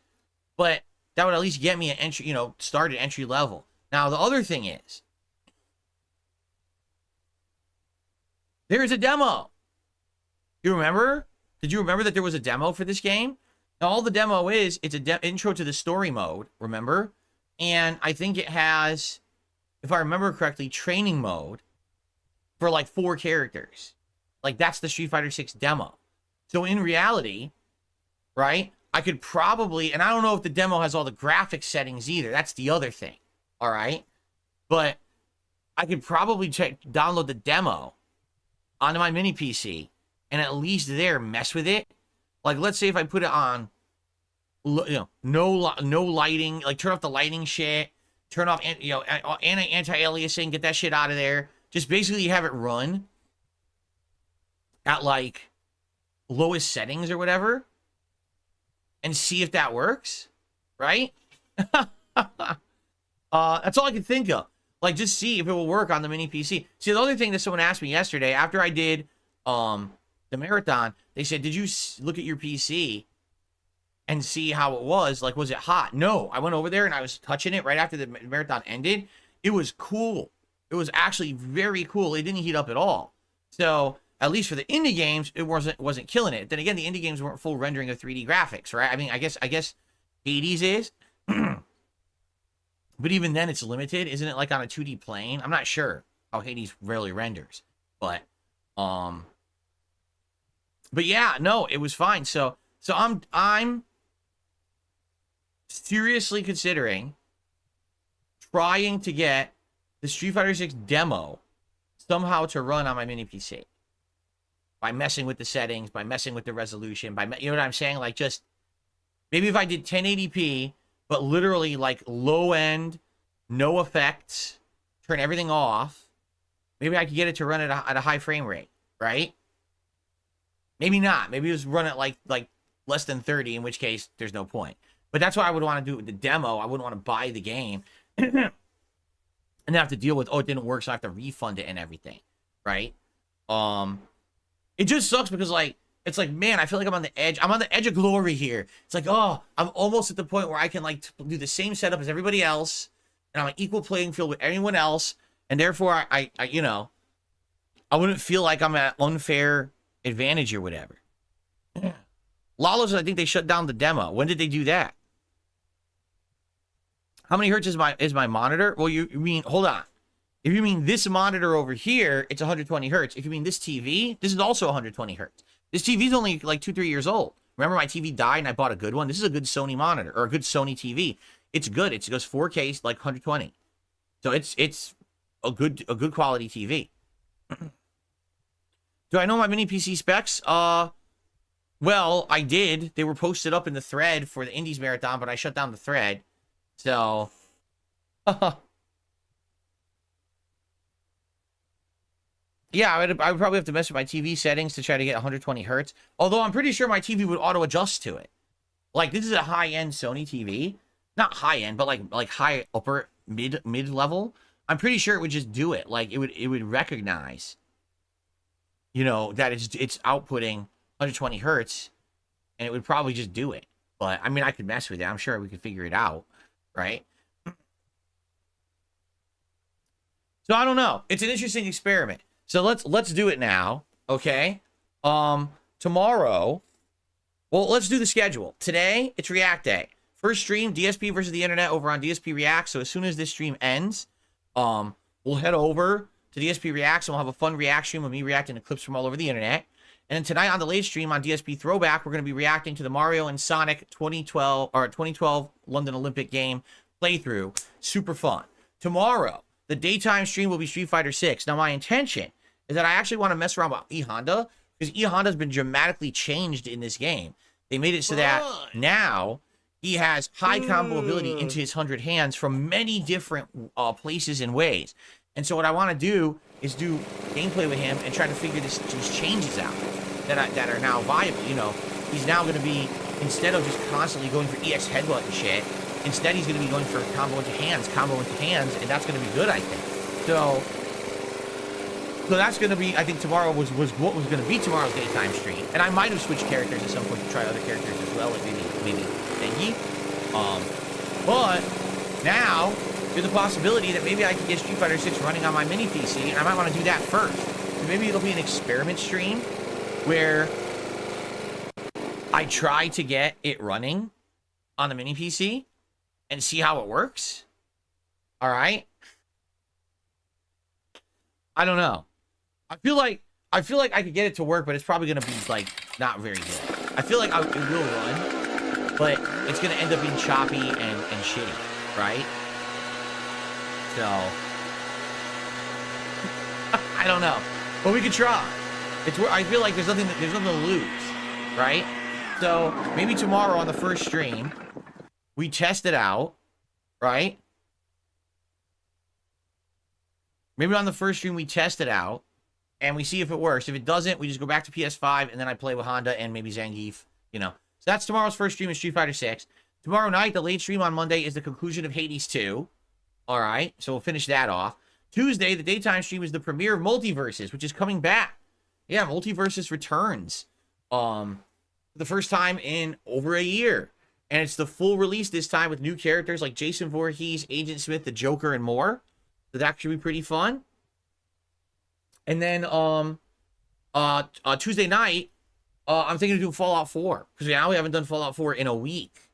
but that would at least get me an entry, start at entry level. Now the other thing is, there's a demo. You remember? Did you remember that there was a demo for this game? Now, all the demo is, it's an intro to the story mode, remember? And I think it has, if I remember correctly, training mode for like 4 characters. Like, that's the Street Fighter 6 demo. So, in reality, right, I could probably, and I don't know if the demo has all the graphics settings either. That's the other thing. All right. But I could probably download the demo onto my mini PC and at least there mess with it. Like, let's say if I put it on, no lighting, like turn off the lighting shit, turn off, anti-aliasing, get that shit out of there. Just basically have it run at like lowest settings or whatever and see if that works, right? That's all I can think of. Like, just see if it will work on the mini PC. See, the other thing that someone asked me yesterday after I did the marathon, they said, did you look at your PC and see how it was? Like, was it hot? No, I went over there and I was touching it right after the marathon ended. It was cool. It was actually very cool. It didn't heat up at all. So, at least for the indie games, it wasn't killing it. Then again, the indie games weren't full rendering of 3D graphics, right? I mean, I guess Hades is. But even then, it's limited. Isn't it like on a 2D plane? I'm not sure how Hades rarely renders. But yeah, no, it was fine. So I'm seriously considering trying to get the Street Fighter 6 demo somehow to run on my mini PC. By messing with the settings, by messing with the resolution, you know what I'm saying? Like, just maybe if I did 1080p, but literally like low end, no effects, turn everything off, maybe I could get it to run at a high frame rate, right? Maybe not. Maybe it was run at like less than 30, in which case there's no point. But that's what I would want to do with the demo. I wouldn't want to buy the game and have to deal with, oh, it didn't work, so I have to refund it and everything, right? It just sucks because, like, it's like, man, I feel like I'm on the edge. I'm on the edge of glory here. It's like, oh, I'm almost at the point where I can, like, do the same setup as everybody else, and I'm an equal playing field with anyone else, and therefore, I wouldn't feel like I'm at unfair advantage or whatever. Lawless, I think they shut down the demo. When did they do that? How many hertz is my monitor? Well, you mean, hold on. If you mean this monitor over here, it's 120 hertz. If you mean this TV, this is also 120 hertz. This TV is only like 2-3 years old. Remember my TV died and I bought a good one? This is a good Sony monitor, or a good Sony TV. It's good. It goes 4K, like 120. So it's a good quality TV. Do I know my mini PC specs? Well, I did. They were posted up in the thread for the Indies Marathon, but I shut down the thread. So, yeah, I would probably have to mess with my TV settings to try to get 120 hertz. Although I'm pretty sure my TV would auto-adjust to it. Like, this is a high-end Sony TV. Not high-end, but like high upper mid-level. I'm pretty sure it would just do it. Like, it would recognize, you know, that it's outputting 120 hertz, and it would probably just do it. But, I mean, I could mess with it. I'm sure we could figure it out, right? So, I don't know. It's an interesting experiment. So, let's do it now, okay? Tomorrow, well, let's do the schedule. Today, it's React Day. First stream, DSP versus the internet over on DSP Reacts. So, as soon as this stream ends, we'll head over to DSP Reacts, and we'll have a fun react stream of me reacting to clips from all over the internet. And then tonight on the late stream on DSP Throwback, we're going to be reacting to the Mario and Sonic 2012 London Olympic game playthrough. Super fun. Tomorrow, the daytime stream will be Street Fighter 6. Now, my intention is that I actually want to mess around with E-Honda, because E-Honda's been dramatically changed in this game. They made it so that now he has high combo ability into his 100 hands from many different places and ways. And so what I want to do is do gameplay with him and try to figure these changes out that are now viable. You know, he's now going to be, instead of just constantly going for EX headbutt and shit, instead he's going to be going for combo into hands, and that's going to be good, I think. So that's going to be, I think tomorrow was what was going to be tomorrow's daytime stream. And I might have switched characters at some point to try other characters as well, like maybe Dengi. But now there's a possibility that maybe I could get Street Fighter 6 running on my mini PC, and I might want to do that first. So maybe it'll be an experiment stream where I try to get it running on the mini PC and see how it works. All right. I don't know. I feel like I could get it to work, but it's probably going to be like not very good. I feel like it will run, but it's going to end up being choppy and shitty, right? So, I don't know. But we could try. I feel like there's nothing to lose, right? So, maybe tomorrow on the first stream, we test it out, right? Maybe on the first stream we test it out, and we see if it works. If it doesn't, we just go back to PS5, and then I play with Honda and maybe Zangief, you know. So that's tomorrow's first stream of Street Fighter 6. Tomorrow night, the late stream on Monday, is the conclusion of Hades 2. All right, so we'll finish that off. Tuesday, the daytime stream, is the premiere of Multiverses, which is coming back. Yeah, Multiverses returns. The first time in over a year. And it's the full release this time with new characters like Jason Voorhees, Agent Smith, the Joker, and more. So that should be pretty fun. And then Tuesday night, I'm thinking of doing Fallout 4. Because now we haven't done Fallout 4 in a week.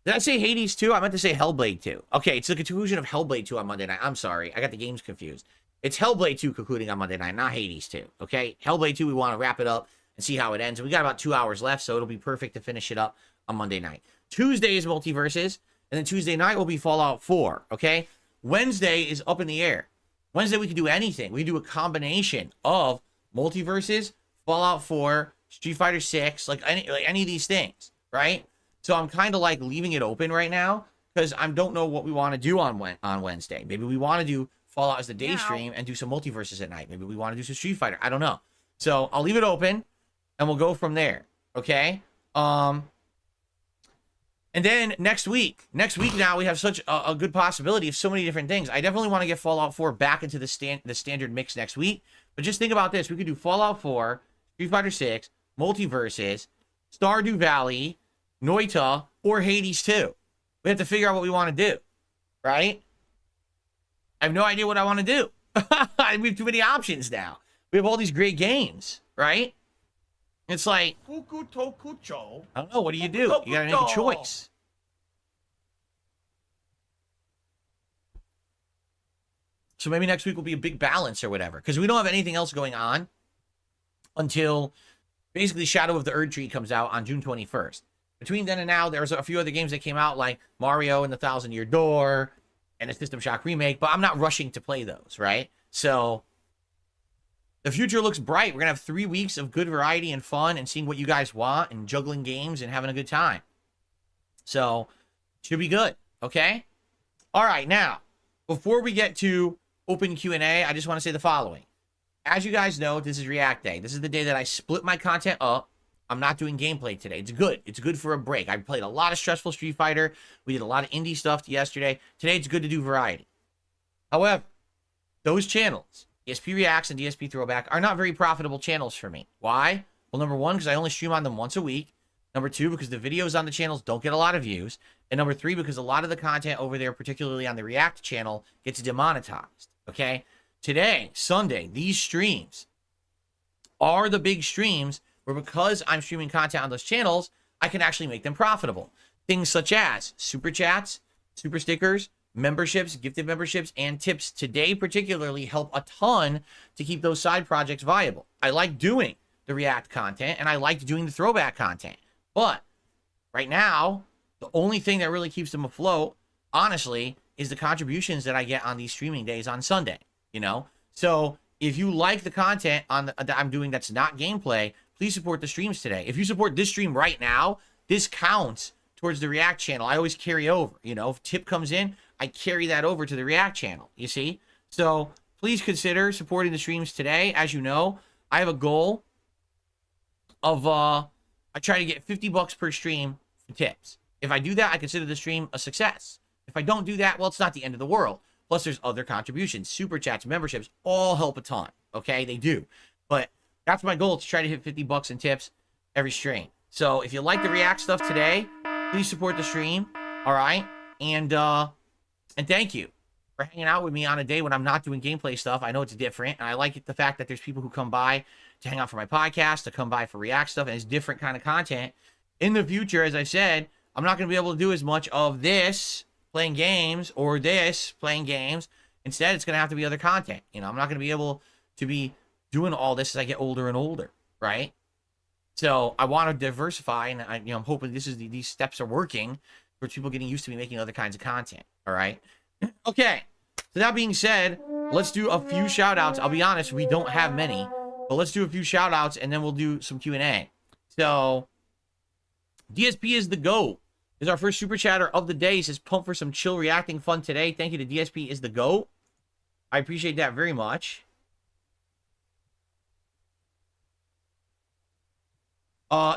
Did I say Hades 2? I meant to say Hellblade 2. Okay, it's the conclusion of Hellblade 2 on Monday night. I'm sorry. I got the games confused. It's Hellblade 2 concluding on Monday night, not Hades 2. Okay? Hellblade 2, we want to wrap it up and see how it ends. And we got about 2 hours left, so it'll be perfect to finish it up on Monday night. Tuesday is Multiverses, and then Tuesday night will be Fallout 4. Okay? Wednesday is up in the air. Wednesday, we can do anything. We can do a combination of Multiverses, Fallout 4, Street Fighter 6, like any of these things, right? So I'm kind of like leaving it open right now because I don't know what we want to do on Wednesday. Maybe we want to do Fallout as the day stream and do some Multiverses at night. Maybe we want to do some Street Fighter. I don't know. So I'll leave it open and we'll go from there. Okay? And then next week now we have such a good possibility of so many different things. I definitely want to get Fallout 4 back into the standard mix next week. But just think about this. We could do Fallout 4, Street Fighter 6, Multiverses, Stardew Valley, Noita, or Hades 2. We have to figure out what we want to do. Right? I have no idea what I want to do. We have too many options now. We have all these great games. Right? It's like, I don't know. What do? You got to make a choice. So maybe next week will be a big balance or whatever. Because we don't have anything else going on until basically Shadow of the Erdtree comes out on June 21st. Between then and now, there's a few other games that came out like Mario and the Thousand Year Door and a System Shock remake. But I'm not rushing to play those, right? So the future looks bright. We're going to have 3 weeks of good variety and fun and seeing what you guys want and juggling games and having a good time. So, should be good, okay? All right, now, before we get to open Q&A, I just want to say the following. As you guys know, this is React Day. This is the day that I split my content up. I'm not doing gameplay today. It's good. It's good for a break. I played a lot of stressful Street Fighter. We did a lot of indie stuff yesterday. Today, it's good to do variety. However, those channels, DSP Reacts and DSP Throwback, are not very profitable channels for me. Why? Well, number one, because I only stream on them once a week. Number two, because the videos on the channels don't get a lot of views. And number three, because a lot of the content over there, particularly on the React channel, gets demonetized. Okay? Today, Sunday, these streams are the big streams where because I'm streaming content on those channels, I can actually make them profitable. Things such as super chats, super stickers, memberships, gifted memberships, and tips today particularly help a ton to keep those side projects viable. I like doing the React content, and I like doing the throwback content. But right now, the only thing that really keeps them afloat, honestly, is the contributions that I get on these streaming days on Sunday, you know? So if you like the content that I'm doing that's not gameplay, please support the streams today. If you support this stream right now, this counts towards the React channel. I always carry over, you know? If tip comes in, I carry that over to the React channel, you see? So please consider supporting the streams today. As you know, I have a goal of, I try to get $50 per stream for tips. If I do that, I consider the stream a success. If I don't do that, well, it's not the end of the world. Plus, there's other contributions, super chats, memberships, all help a ton, okay? They do. But that's my goal, to try to hit $50 in tips every stream. So if you like the React stuff today, please support the stream, all right? And thank you for hanging out with me on a day when I'm not doing gameplay stuff. I know it's different, and I like the fact that there's people who come by to hang out for my podcast, to come by for React stuff, and it's different kind of content. In the future, as I said, I'm not going to be able to do as much of this, playing games, or this, playing games. Instead, it's going to have to be other content. You know, I'm not going to be able to be doing all this as I get older and older, right? So I want to diversify, and I'm hoping these steps are working for people getting used to me making other kinds of content. All right. Okay. So that being said, let's do a few shout outs. I'll be honest, we don't have many, but let's do a few shout outs and then we'll do some Q&A. So DSP is the GOAT is our first super chatter of the day. He says, pumped for some chill reacting fun today. Thank you to DSP is the GOAT. I appreciate that very much.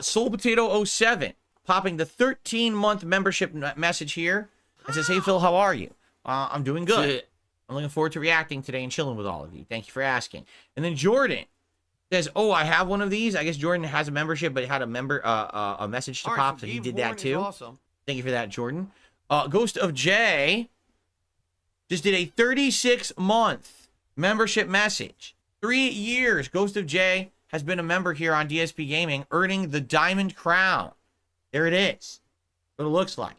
Soul Potato 07 popping the 13-month membership message here and says, hey Phil, how are you? I'm doing good. I'm looking forward to reacting today and chilling with all of you. Thank you for asking. And then Jordan says, oh, I have one of these. I guess Jordan has a membership, but had a message to pop, so he did that too. Awesome. Thank you for that, Jordan. Ghost of Jay just did a 36-month membership message. 3 years. Ghost of Jay has been a member here on DSP Gaming, earning the Diamond Crown. There it is. What it looks like.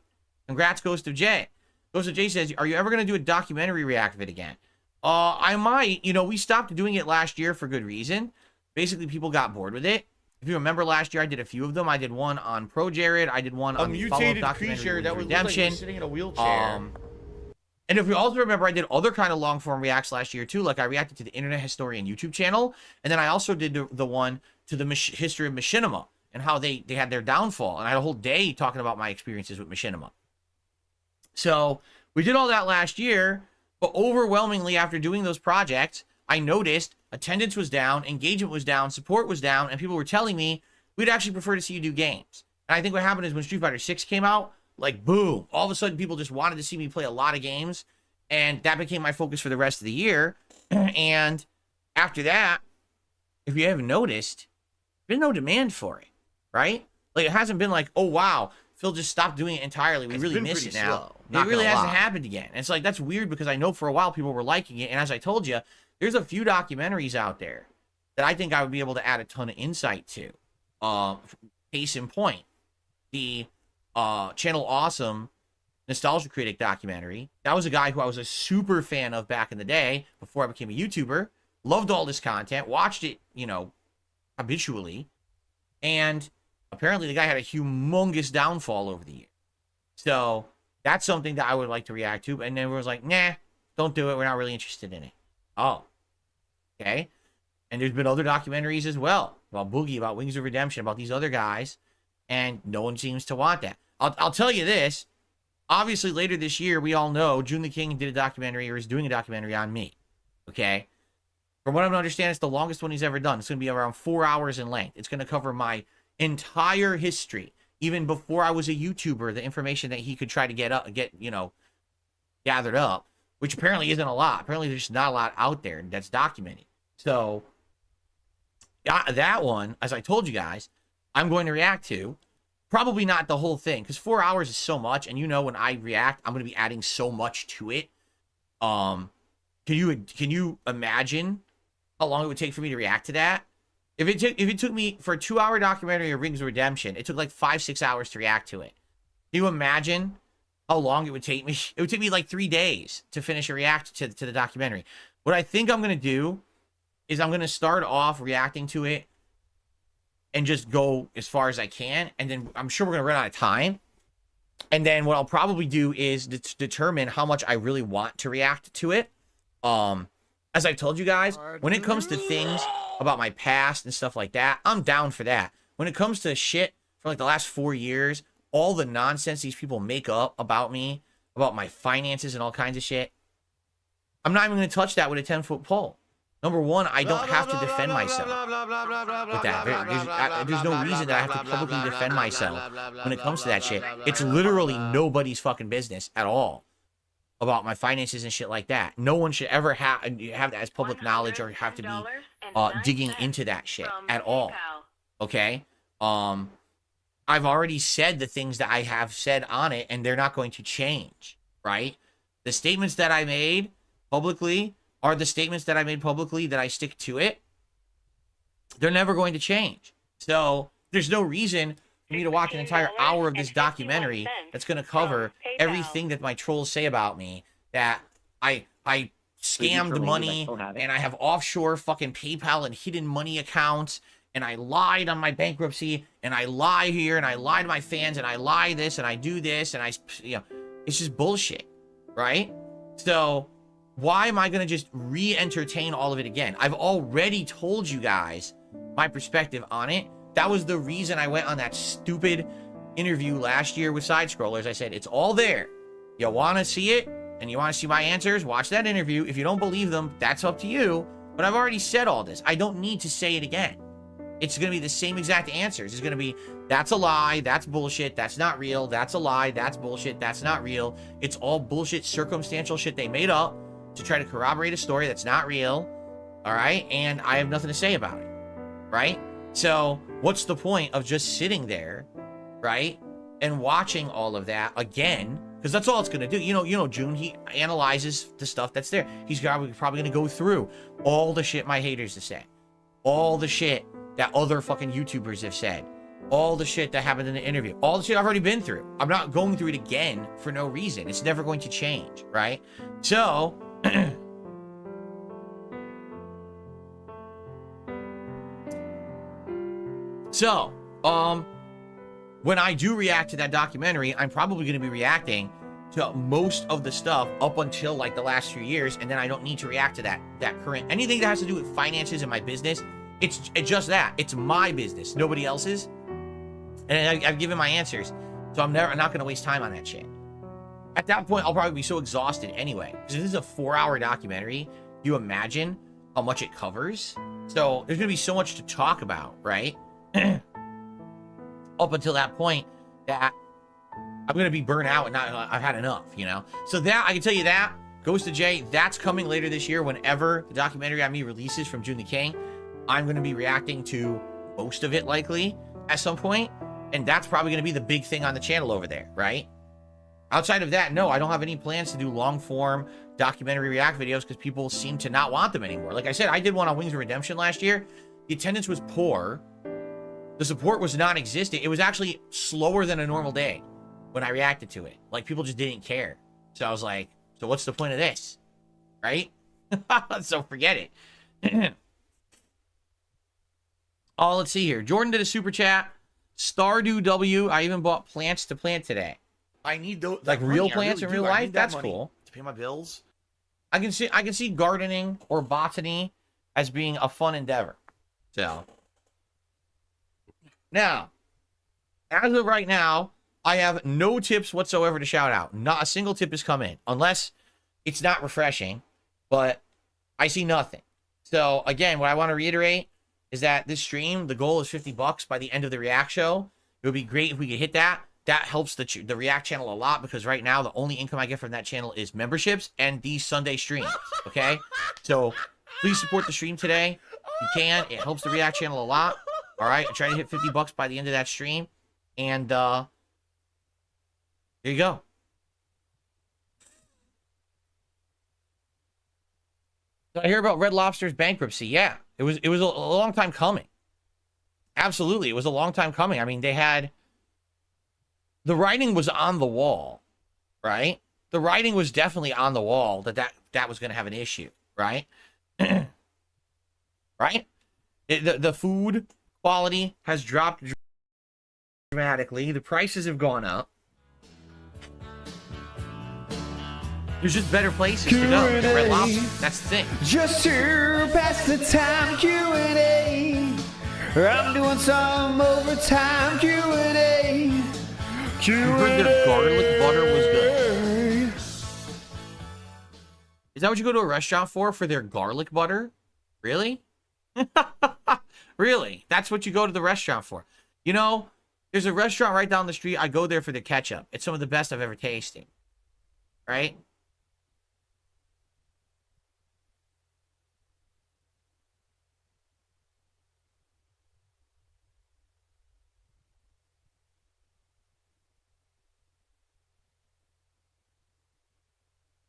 Congrats, Ghost of Jay. Ghost of Jay says, are you ever going to do a documentary react of it again? I might. We stopped doing it last year for good reason. Basically, people got bored with it. If you remember last year, I did a few of them. I did one on Pro Jared. I did one on the follow-up documentary that was Redemption. Like sitting in a wheelchair. And if you also remember, I did other kind of long-form reacts last year, too. Like, I reacted to the Internet Historian YouTube channel. And then I also did the one to the history of Machinima and how they had their downfall. And I had a whole day talking about my experiences with Machinima. So, we did all that last year. But overwhelmingly, after doing those projects, I noticed attendance was down, engagement was down, support was down, and people were telling me, we'd actually prefer to see you do games. And I think what happened is when Street Fighter 6 came out, like, boom, all of a sudden people just wanted to see me play a lot of games, and that became my focus for the rest of the year. And after that, if you haven't noticed, there's been no demand for it, right? Like, it hasn't been like, oh, wow, Phil just stopped doing it entirely. We really miss it now. It really hasn't happened again. And it's like, that's weird because I know for a while people were liking it, and as I told you, there's a few documentaries out there that I think I would be able to add a ton of insight to. Case in point, the Channel Awesome Nostalgia Critic documentary. That was a guy who I was a super fan of back in the day before I became a YouTuber. Loved all this content, watched it, habitually. And apparently the guy had a humongous downfall over the year. So that's something that I would like to react to. And then everyone's like, nah, don't do it. We're not really interested in it. Oh, okay. And there's been other documentaries as well about Boogie, about Wings of Redemption, about these other guys, and no one seems to want that. I'll tell you this. Obviously, later this year, we all know June the King did a documentary or is doing a documentary on me. Okay? From what I understand, it's the longest one he's ever done. It's going to be around 4 hours in length. It's going to cover my entire history, even before I was a YouTuber, the information that he could try to gathered up. Which apparently isn't a lot. Apparently there's not a lot out there that's documented. So, that one, as I told you guys, I'm going to react to. Probably not the whole thing, because 4 hours is so much, and when I react, I'm going to be adding so much to it. Can you imagine how long it would take for me to react to that? If it took me for a 2-hour documentary of Rings of Redemption, it took like 5-6 hours to react to it. Can you imagine how long it would take me? It would take me like 3 days to finish a react to the documentary. What I think I'm going to do is I'm going to start off reacting to it and just go as far as I can. And then I'm sure we're going to run out of time. And then what I'll probably do is determine how much I really want to react to it. As I told you guys, when it comes to things about my past and stuff like that, I'm down for that. When it comes to shit for like the last 4 years, all the nonsense these people make up about me, about my finances and all kinds of shit, I'm not even going to touch that with a 10-foot pole. Number one, I don't have to defend myself with that. There's no reason that I have to publicly defend myself when it comes to that shit. It's literally nobody's fucking business at all about my finances and shit like that. No one should ever have that as public knowledge or have to be digging into that shit at all. Okay? I've already said the things that I have said on it, and they're not going to change, right? The statements that I made publicly are the statements that I made publicly that I stick to it. They're never going to change. So there's no reason for me to watch an entire hour of this documentary that's going to cover everything that my trolls say about me, that I scammed money and I have offshore fucking PayPal and hidden money accounts and I lied on my bankruptcy, and I lie here, and I lie to my fans, and I lie this, and I do this, and it's just bullshit, right? So why am I going to just re-entertain all of it again? I've already told you guys my perspective on it. That was the reason I went on that stupid interview last year with Side Scrollers. I said, it's all there. You want to see it, and you want to see my answers, watch that interview. If you don't believe them, that's up to you. But I've already said all this. I don't need to say it again. It's going to be the same exact answers. It's going to be, that's a lie, that's bullshit, that's not real, that's a lie, that's bullshit, that's not real. It's all bullshit, circumstantial shit they made up to try to corroborate a story that's not real, all right? And I have nothing to say about it, right? So what's the point of just sitting there, right, and watching all of that again? Because that's all it's going to do. You know, June, he analyzes the stuff that's there. He's probably going to go through all the shit my haters have said, all the shit that other fucking YouTubers have said, all the shit that happened in the interview, all the shit I've already been through. I'm not going through it again for no reason. It's never going to change, right? So, when I do react to that documentary, I'm probably going to be reacting to most of the stuff up until like the last few years, and then I don't need to react to that current, anything that has to do with finances in my business. It's just that. It's my business, nobody else's. And I've given my answers, so I'm not going to waste time on that shit. At that point, I'll probably be so exhausted anyway. Because this is a 4-hour documentary. You imagine how much it covers? So there's going to be so much to talk about, right? Up until that point, that I'm going to be burnt out and I've had enough, you know? So that, I can tell you that, Goes to Jay, that's coming later this year whenever the documentary on me releases from June the King. I'm going to be reacting to most of it likely at some point, and that's probably going to be the big thing on the channel over there, right? Outside of that, no, I don't have any plans to do long-form documentary react videos because people seem to not want them anymore. Like I said, I did one on Wings of Redemption last year. The attendance was poor. The support was non-existent. It was actually slower than a normal day when I reacted to it. Like, people just didn't care. So I was like, so what's the point of this? Right? So forget it. Oh, let's see here. Jordan did a super chat. Stardew W. I even bought plants to plant today. I need those, like real plants in real life. That's cool. To pay my bills. I can see gardening or botany as being a fun endeavor. So now, as of right now, I have no tips whatsoever to shout out. Not a single tip has come in, unless it's not refreshing. But I see nothing. So again, what I want to reiterate is that this stream, the goal is $50 by the end of the React show. It would be great if we could hit that. That helps the React channel a lot, because right now the only income I get from that channel is memberships and these Sunday streams, okay? So please support the stream today. You can. It helps the React channel a lot. All right? I try to hit $50 by the end of that stream. And there you go. So I hear about Red Lobster's bankruptcy. Yeah, it was a long time coming. Absolutely, it was a long time coming. I mean, they had... The writing was on the wall, right? The writing was definitely on the wall that was going to have an issue, right? Right? The food quality has dropped dramatically. The prices have gone up. There's just better places to go than Red Lobster. That's the thing. Just to pass the time, Q&A. I'm doing some overtime, Q&A. You heard their garlic butter was good. Is that what you go to a restaurant for their garlic butter? Really? Really? That's what you go to the restaurant for? You know, there's a restaurant right down the street. I go there for the ketchup. It's some of the best I've ever tasted. Right?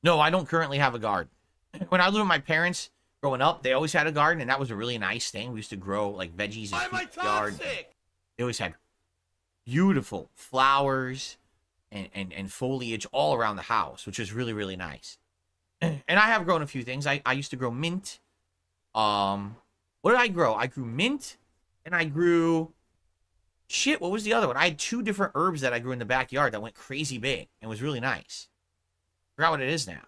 No, I don't currently have a garden. When I lived with my parents growing up, they always had a garden, and that was a really nice thing. We used to grow like veggies in the yard. They always had beautiful flowers and foliage all around the house, which was really, really nice. And I have grown a few things. I used to grow mint. What did I grow? I grew mint, And I grew... Shit, what was the other one? I had 2 different herbs that I grew in the backyard that went crazy big and was really nice. Forgot what it is now.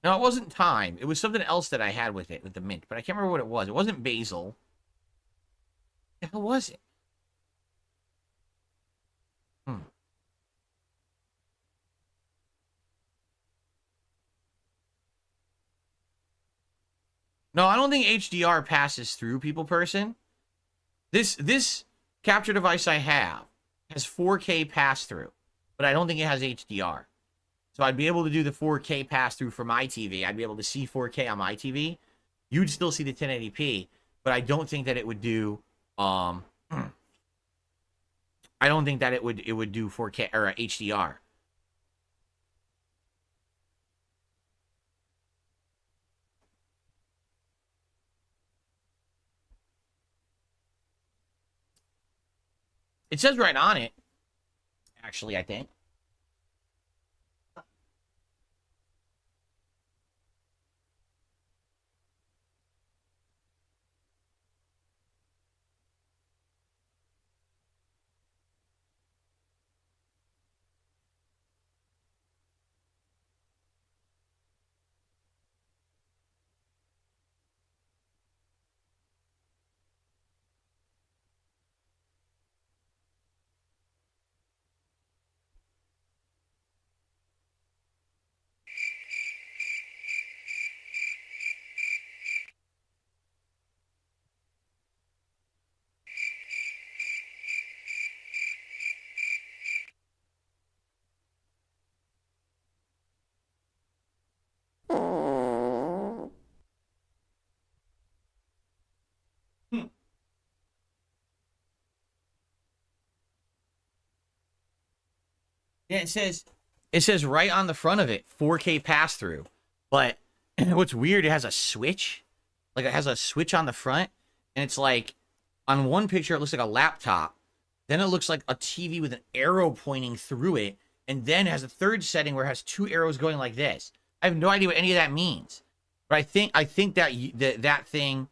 No, it wasn't thyme. It was something else that I had with it, with the mint. But I can't remember what it was. It wasn't basil. What the hell was it? No, I don't think HDR passes through, people person. This capture device I have has 4K pass-through, but I don't think it has HDR. So I'd be able to do the 4K pass-through for my TV. I'd be able to see 4K on my TV. You'd still see the 1080p, but I don't think that it would do... I don't think that it would do 4K or HDR. It says right on it, actually, I think. Yeah, it says right on the front of it, 4K pass-through. But what's weird, it has a switch. Like, it has a switch on the front. And it's like, on one picture, it looks like a laptop. Then it looks like a TV with an arrow pointing through it. And then it has a third setting where it has 2 arrows going like this. I have no idea what any of that means. But I think that thing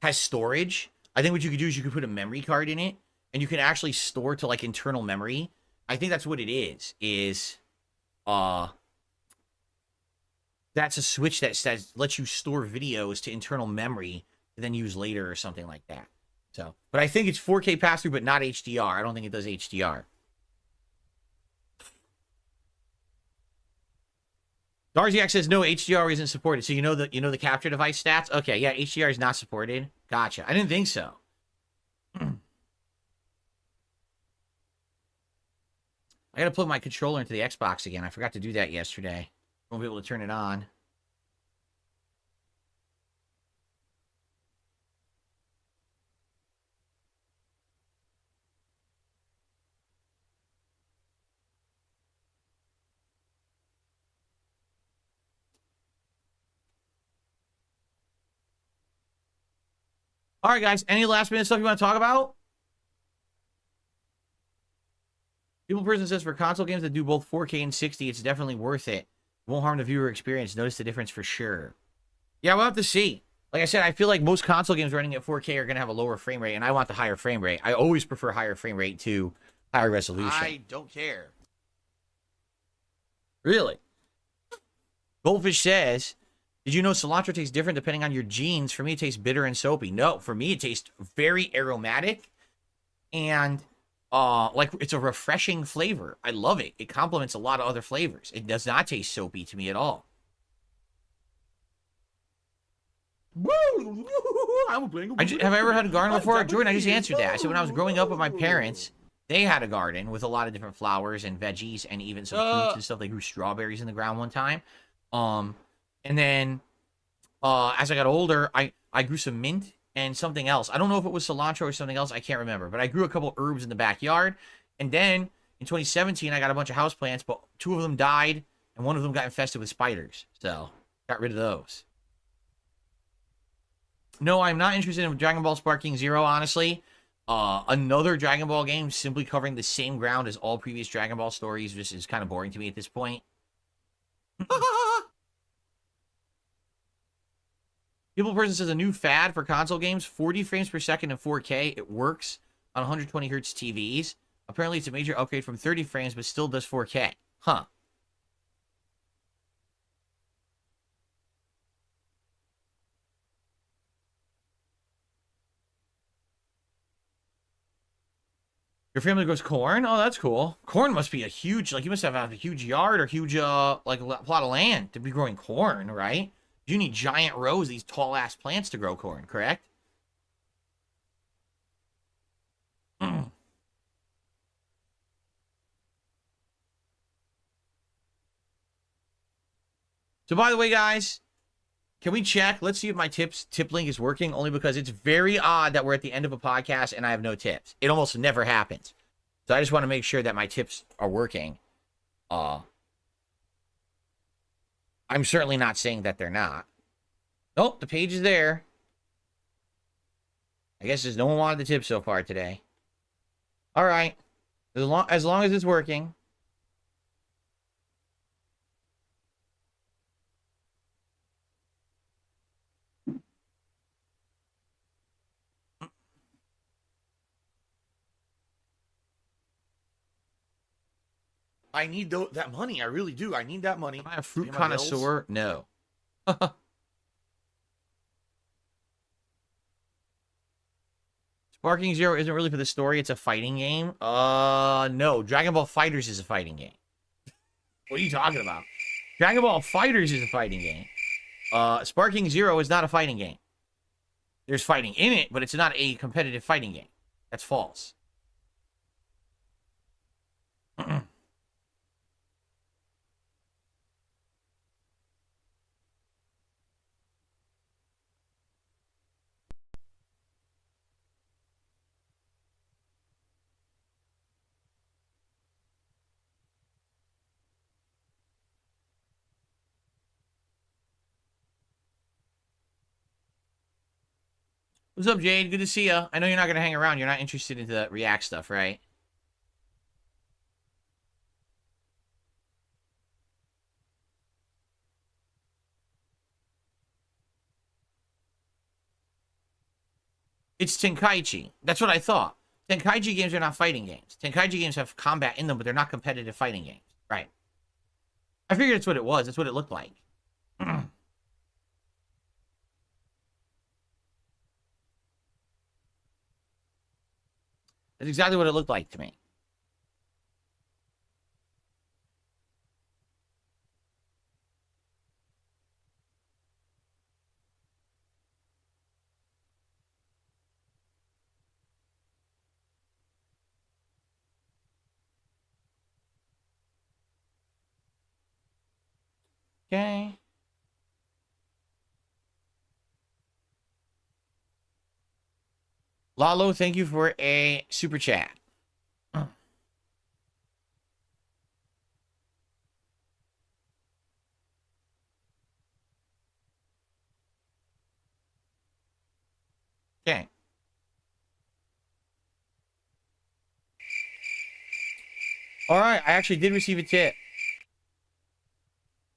has storage. I think what you could do is you could put a memory card in it. And you can actually store to, like, internal memory. I think that's what it is that's a switch that lets you store videos to internal memory to then use later or something like that. So, but I think it's 4K pass-through, but not HDR. I don't think it does HDR. Darziak says no, HDR isn't supported. So you know the capture device stats? Okay, yeah, HDR is not supported. Gotcha. I didn't think so. I gotta plug my controller into the Xbox again. I forgot to do that yesterday. Won't be able to turn it on. All right, guys. Any last minute stuff you want to talk about? People person says for console games that do both 4K and 60, it's definitely worth it. Won't harm the viewer experience. Notice the difference for sure. Yeah, we'll have to see. Like I said, I feel like most console games running at 4K are going to have a lower frame rate, and I want the higher frame rate. I always prefer higher frame rate to higher resolution. I don't care. Really? Goldfish says, did you know cilantro tastes different depending on your genes? For me, it tastes bitter and soapy. No, for me, it tastes very aromatic, and like it's a refreshing flavor. I love it. It complements a lot of other flavors. It does not taste soapy to me at all. Have I ever had a garden before? Jordan, I just answered that. I said when I was growing up with my parents, they had a garden with a lot of different flowers and veggies and even some fruits and stuff. They grew strawberries in the ground one time. And then as I got older, I grew some mint and something else. I don't know if it was cilantro or something else. I can't remember. But I grew a couple herbs in the backyard. And then in 2017, I got a bunch of houseplants, but 2 of them died, and 1 of them got infested with spiders. So, got rid of those. No, I'm not interested in Dragon Ball Sparking Zero, honestly. Another Dragon Ball game simply covering the same ground as all previous Dragon Ball stories just is kind of boring to me at this point. People Person says a new fad for console games, 40 frames per second and 4K. It works on 120 hertz TVs. Apparently, it's a major upgrade from 30 frames, but still does 4K. Huh. Your family grows corn? Oh, that's cool. Corn must be a huge, like, you must have a huge yard or huge, like, plot of land to be growing corn, right? You need giant rows of these tall-ass plants to grow corn, correct? So, by the way, guys, can we check? Let's see if my tip link is working, only because it's very odd that we're at the end of a podcast and I have no tips. It almost never happens. So I just want to make sure that my tips are working. I'm certainly not saying that they're not. Nope, the page is there. I guess there's no one wanted the tip so far today. All right. As long as it's working. I need that money. I really do. I need that money. Am I a fruit connoisseur? No. Sparking Zero isn't really for the story. It's a fighting game. No. Dragon Ball FighterZ is a fighting game. What are you talking about? Dragon Ball FighterZ is a fighting game. Sparking Zero is not a fighting game. There's fighting in it, but it's not a competitive fighting game. That's false. What's up, Jade? Good to see you. I know you're not going to hang around. You're not interested in the React stuff, right? It's Tenkaichi. That's what I thought. Tenkaichi games are not fighting games. Tenkaichi games have combat in them, but they're not competitive fighting games. Right. I figured that's what it was. That's what it looked like. That's exactly what it looked like to me. Okay. Lalo, thank you for a super chat. Okay. All right, I actually did receive a tip.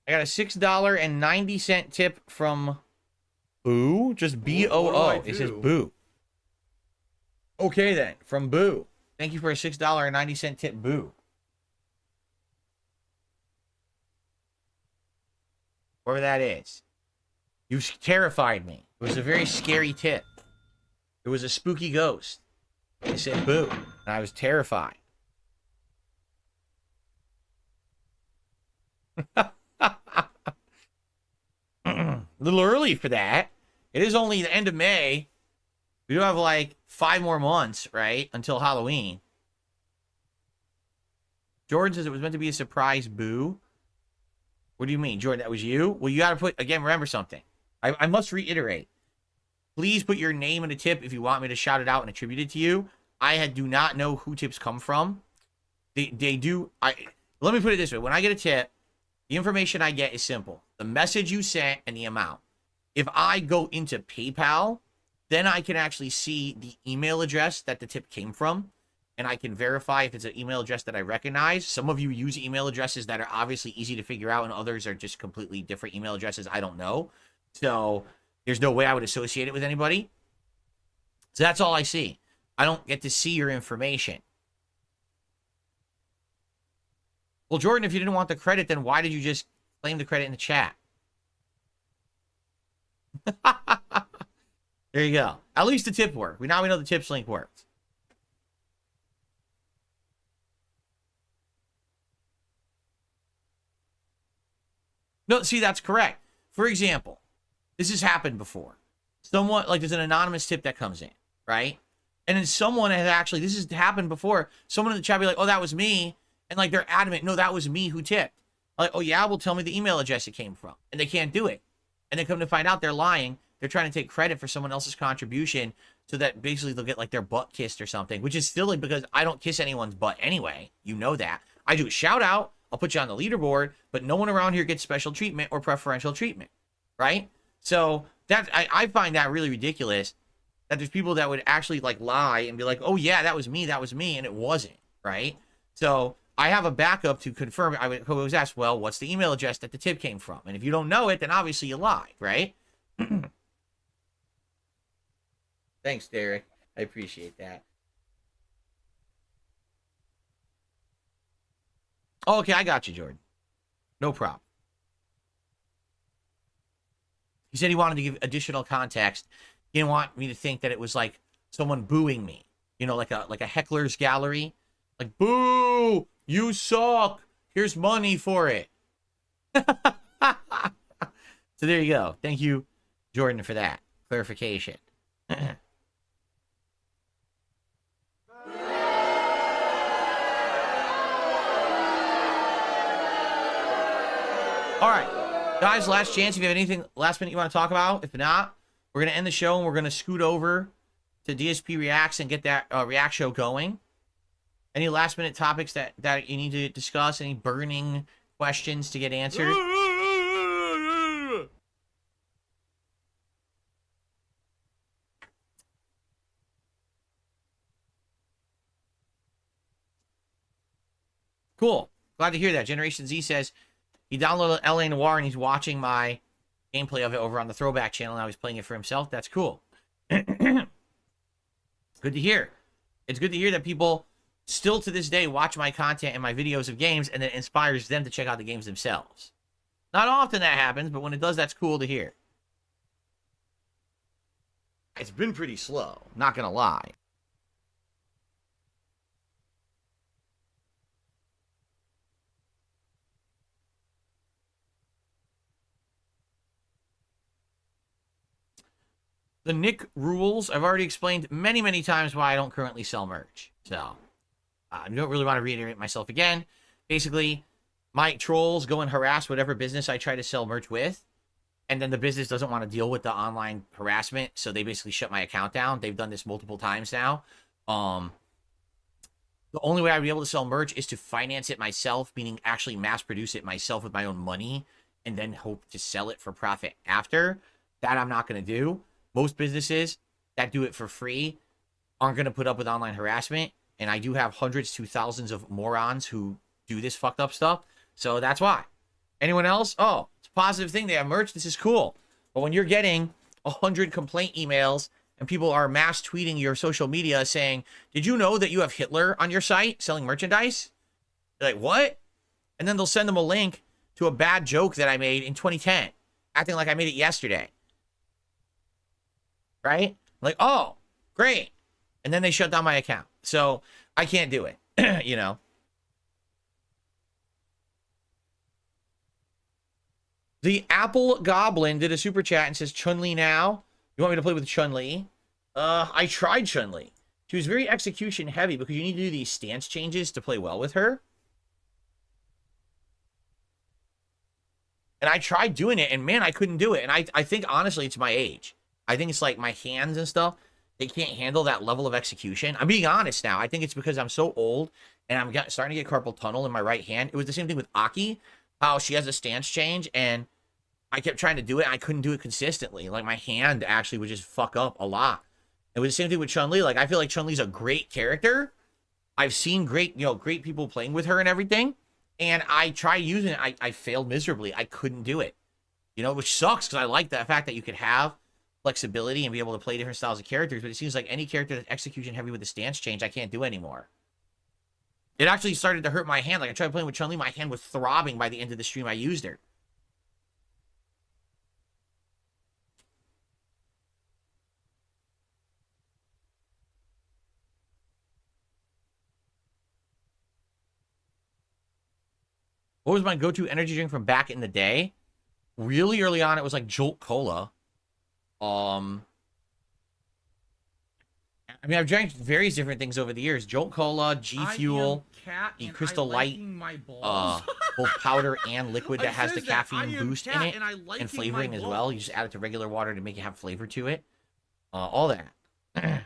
I got a $6.90 tip from Boo. Just B-O-O. It says Boo. Okay, then. From Boo. Thank you for a $6.90 tip, Boo. Whoever that is. You terrified me. It was a very scary tip. It was a spooky ghost. It said Boo. And I was terrified. A little early for that. It is only the end of May. We do have like 5 more months, right? Until Halloween. Jordan says it was meant to be a surprise, Boo. What do you mean, Jordan? That was you? Well, you got to put, again, remember something. I must reiterate. Please put your name in a tip if you want me to shout it out and attribute it to you. I do not know who tips come from. They do. Let me put it this way. When I get a tip, the information I get is simple. The message you sent and the amount. If I go into PayPal, then I can actually see the email address that the tip came from, and I can verify if it's an email address that I recognize. Some of you use email addresses that are obviously easy to figure out, and others are just completely different email addresses. I don't know. So there's no way I would associate it with anybody. So that's all I see. I don't get to see your information. Well, Jordan, if you didn't want the credit, then why did you just claim the credit in the chat? There you go. At least the tip worked. Now we know the tips link worked. No, see, that's correct. For example, this has happened before. Someone, like, there's an anonymous tip that comes in, right? And then someone has actually, this has happened before. Someone in the chat be like, oh, that was me. And, like, they're adamant, no, that was me who tipped. Like, oh, yeah, well, tell me the email address it came from. And they can't do it. And they come to find out they're lying. They're trying to take credit for someone else's contribution so that basically they'll get, like, their butt kissed or something, which is silly because I don't kiss anyone's butt anyway. You know that. I do a shout out. I'll put you on the leaderboard, but no one around here gets special treatment or preferential treatment, right? So that I find that really ridiculous that there's people that would actually, like, lie and be like, oh, yeah, that was me, and it wasn't, right? So I have a backup to confirm. I would always ask, well, what's the email address that the tip came from? And if you don't know it, then obviously you lied, right? Thanks, Derek. I appreciate that. Oh, okay, I got you, Jordan. No problem. He said he wanted to give additional context. He didn't want me to think that it was like someone booing me. You know, like a heckler's gallery. Like, boo! You suck! Here's money for it. So there you go. Thank you, Jordan, for that clarification. All right, guys, last chance. If you have anything last minute you want to talk about, if not, we're going to end the show and we're going to scoot over to DSP Reacts and get that React show going. Any last minute topics that you need to discuss? Any burning questions to get answered? Cool. Glad to hear that. Generation Z says he downloaded LA Noire and he's watching my gameplay of it over on the Throwback channel. Now he's playing it for himself. That's cool. Good to hear. It's good to hear that people still to this day watch my content and my videos of games and it inspires them to check out the games themselves. Not often that happens, but when it does, that's cool to hear. It's been pretty slow, not gonna lie. The Nick rules. I've already explained many, many times why I don't currently sell merch. So, I don't really want to reiterate myself again. Basically, my trolls go and harass whatever business I try to sell merch with. And then the business doesn't want to deal with the online harassment. So they basically shut my account down. They've done this multiple times now. The only way I'd be able to sell merch is to finance it myself, meaning actually mass produce it myself with my own money and then hope to sell it for profit after. That I'm not going to do. Most businesses that do it for free aren't going to put up with online harassment. And I do have hundreds to thousands of morons who do this fucked up stuff. So that's why. Anyone else? Oh, it's a positive thing. They have merch. This is cool. But when you're getting 100 complaint emails and people are mass tweeting your social media saying, did you know that you have Hitler on your site selling merchandise? You're like, what? And then they'll send them a link to a bad joke that I made in 2010, acting like I made it yesterday. Right? Like, oh, great. And then they shut down my account. So I can't do it, you know. The Apple Goblin did a super chat and says, Chun-Li now? You want me to play with Chun-Li? I tried Chun-Li. She was very execution heavy because you need to do these stance changes to play well with her. And I tried doing it, and man, I couldn't do it. And I think, honestly, it's my age. I think it's like my hands and stuff. They can't handle that level of execution. I'm being honest now. I think it's because I'm so old and I'm starting to get carpal tunnel in my right hand. It was the same thing with Aki, how she has a stance change and I kept trying to do it. And I couldn't do it consistently. Like, my hand actually would just fuck up a lot. It was the same thing with Chun-Li. Like, I feel like Chun-Li's a great character. I've seen great people playing with her and everything. And I tried using it. I failed miserably. I couldn't do it. You know, which sucks because I like that fact that you could have flexibility and be able to play different styles of characters. But it seems like any character that's execution heavy with the stance change, I can't do anymore. It actually started to hurt my hand. Like, I tried playing with Chun-Li. My hand was throbbing by the end of the stream I used her. What was my go-to energy drink from back in the day? Really early on, it was like Jolt Cola. I mean, I've drank various different things over the years. Jolt Cola, G Fuel, the Crystal Light, both powder and liquid that has the caffeine boost in it and flavoring as well. You just add it to regular water to make it have flavor to it. All that.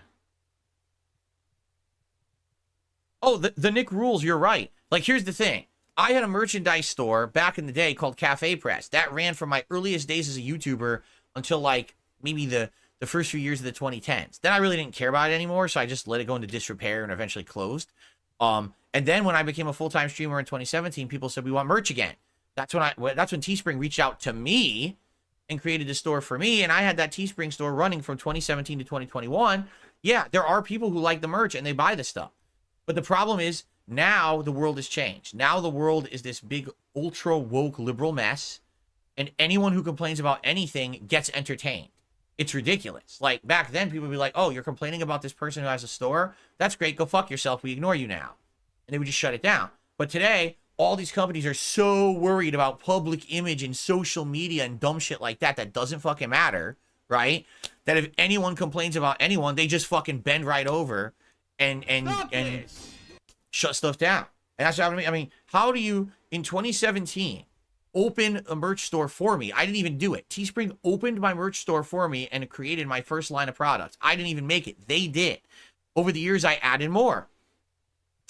Oh, the Nick rules. You're right. Like, here's the thing. I had a merchandise store back in the day called Cafe Press. That ran from my earliest days as a YouTuber until, like, maybe the first few years of the 2010s. Then I really didn't care about it anymore, so I just let it go into disrepair and eventually closed. And then when I became a full-time streamer in 2017, people said, we want merch again. That's when Teespring reached out to me and created a store for me, and I had that Teespring store running from 2017 to 2021. Yeah, there are people who like the merch, and they buy the stuff. But the problem is, now the world has changed. Now the world is this big, ultra-woke liberal mess, and anyone who complains about anything gets entertained. It's ridiculous. Like, back then, people would be like, oh, you're complaining about this person who has a store? That's great. Go fuck yourself. We ignore you now. And they would just shut it down. But today, all these companies are so worried about public image and social media and dumb shit like that that doesn't fucking matter, right? That if anyone complains about anyone, they just fucking bend right over and shut stuff down. And that's what I mean, how do you, in 2017, open a merch store for me? I didn't even do it. Teespring opened my merch store for me and created my first line of products. I didn't even make it. They did. Over the years, I added more.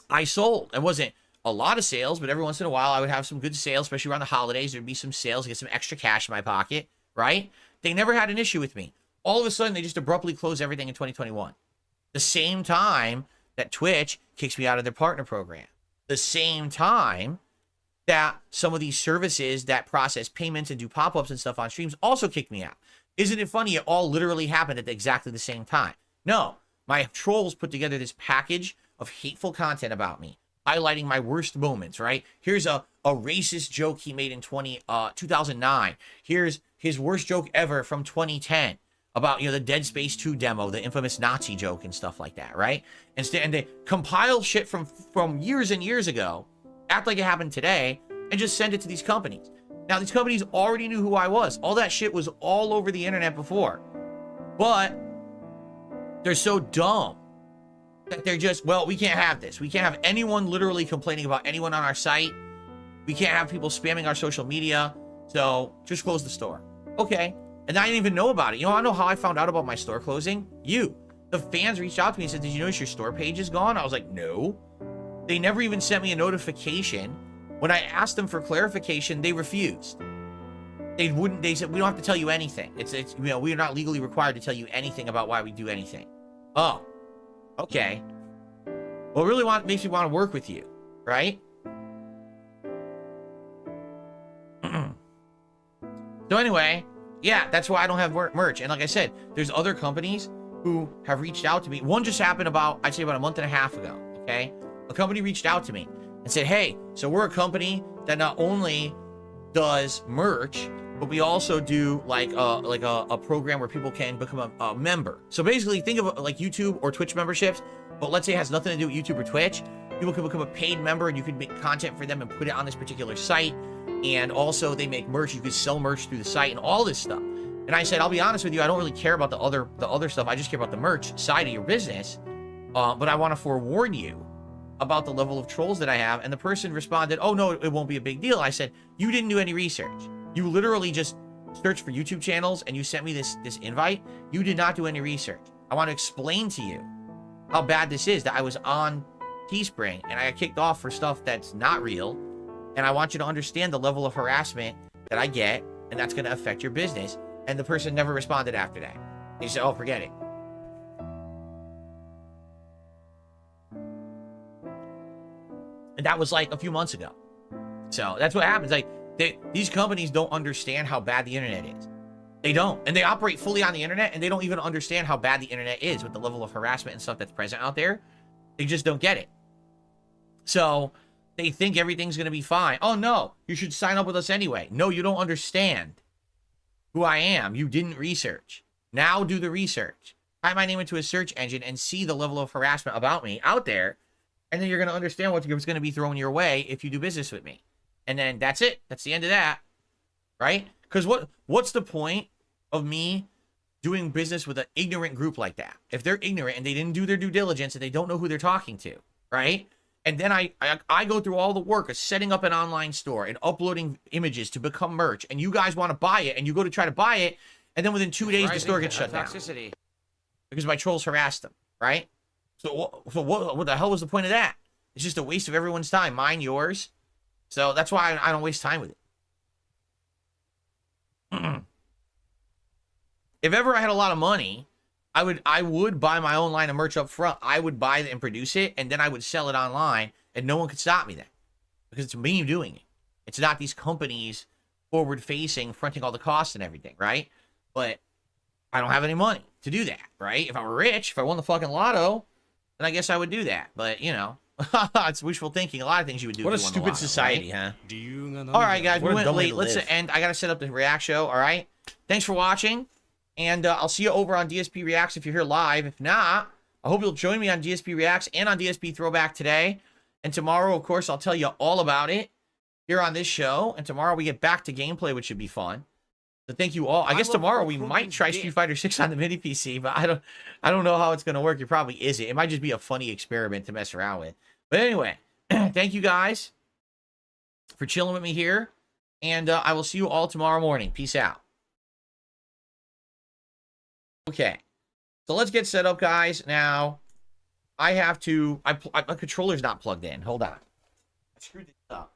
I sold. It wasn't a lot of sales, but every once in a while, I would have some good sales, especially around the holidays. There'd be some sales, get some extra cash in my pocket, right? They never had an issue with me. All of a sudden, they just abruptly closed everything in 2021. The same time that Twitch kicks me out of their partner program. The same time that some of these services that process payments and do pop-ups and stuff on streams also kicked me out. Isn't it funny? It all literally happened at exactly the same time. No, my trolls put together this package of hateful content about me, highlighting my worst moments, right? Here's a racist joke he made in 2009. Here's his worst joke ever from 2010. About, the Dead Space 2 demo, the infamous Nazi joke and stuff like that, right? And they compile shit from years and years ago, act like it happened today, and just send it to these companies. Now, these companies already knew who I was. All that shit was all over the internet before. But they're so dumb that they're just, well, we can't have this. We can't have anyone literally complaining about anyone on our site. We can't have people spamming our social media. So just close the store. Okay. And I didn't even know about it. I know how I found out about my store closing? The fans reached out to me and said, did you notice your store page is gone? I was like, no. They never even sent me a notification. When I asked them for clarification, they refused. They said, we don't have to tell you anything. We are not legally required to tell you anything about why we do anything. Oh, okay. Well, it really makes me want to work with you, right? So anyway, yeah, that's why I don't have merch. And like I said, there's other companies who have reached out to me. One just happened I'd say about a month and a half ago, okay? A company reached out to me and said, hey, so we're a company that not only does merch, but we also do like a program where people can become a member. So basically think of like YouTube or Twitch memberships, but let's say it has nothing to do with YouTube or Twitch. People can become a paid member and you can make content for them and put it on this particular site. And also they make merch. You could sell merch through the site and all this stuff. And I said, I'll be honest with you, I don't really care about the other stuff. I just care about the merch side of your business. But I want to forewarn you about the level of trolls that I have. And the person responded, oh no, it won't be a big deal. I said, you didn't do any research. You literally just searched for YouTube channels and you sent me this invite. You did not do any research. I want to explain to you how bad this is, that I was on Teespring and I got kicked off for stuff that's not real. And I want you to understand the level of harassment that I get and that's going to affect your business. And the person never responded after that. He said, oh, forget it. And that was like a few months ago. So that's what happens. Like, these companies don't understand how bad the internet is. They don't. And they operate fully on the internet, and they don't even understand how bad the internet is with the level of harassment and stuff that's present out there. They just don't get it. So they think everything's going to be fine. Oh, no, you should sign up with us anyway. No, you don't understand who I am. You didn't research. Now do the research. Type my name into a search engine and see the level of harassment about me out there. And then you're going to understand what's going to be thrown your way if you do business with me. And then that's it. That's the end of that. Right? Because what's the point of me doing business with an ignorant group like that? If they're ignorant and they didn't do their due diligence and they don't know who they're talking to, right? And then I go through all the work of setting up an online store and uploading images to become merch, and you guys want to buy it, and you go to try to buy it, and then within 2 days the store gets shut down because my trolls harassed them, right? So what the hell was the point of that? It's just a waste of everyone's time, mine, yours. So that's why I don't waste time with it. If ever I had a lot of money, I would buy my own line of merch up front. I would buy it and produce it, and then I would sell it online, and no one could stop me then. Because it's me doing it. It's not these companies forward-facing, fronting all the costs and everything, right? But I don't have any money to do that, right? If I were rich, if I won the fucking lotto, then I guess I would do that. But, you know, it's wishful thinking. A lot of things you would do. What if a you won the stupid lotto, society, right? huh? All right, guys, we went late. Let's live. end. I got to set up the React show, all right? Thanks for watching. And I'll see you over on DSP Reacts if you're here live. If not, I hope you'll join me on DSP Reacts and on DSP Throwback today. And tomorrow, of course, I'll tell you all about it here on this show. And tomorrow we get back to gameplay, which should be fun. So thank you all. I guess tomorrow we might try Street Fighter 6 on the mini PC, but I don't know how it's going to work. It probably isn't. It might just be a funny experiment to mess around with. But anyway, thank you guys for chilling with me here. And I will see you all tomorrow morning. Peace out. Okay, so let's get set up, guys. Now, I have to... my controller's not plugged in. Hold on. I screwed this up.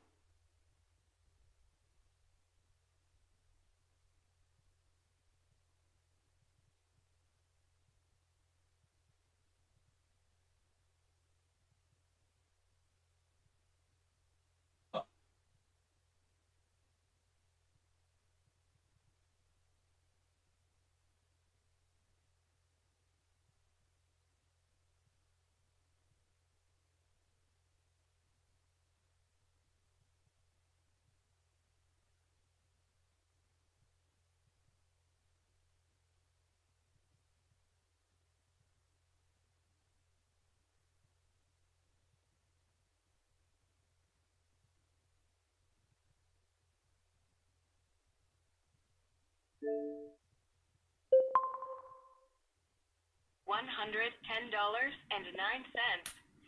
$110.09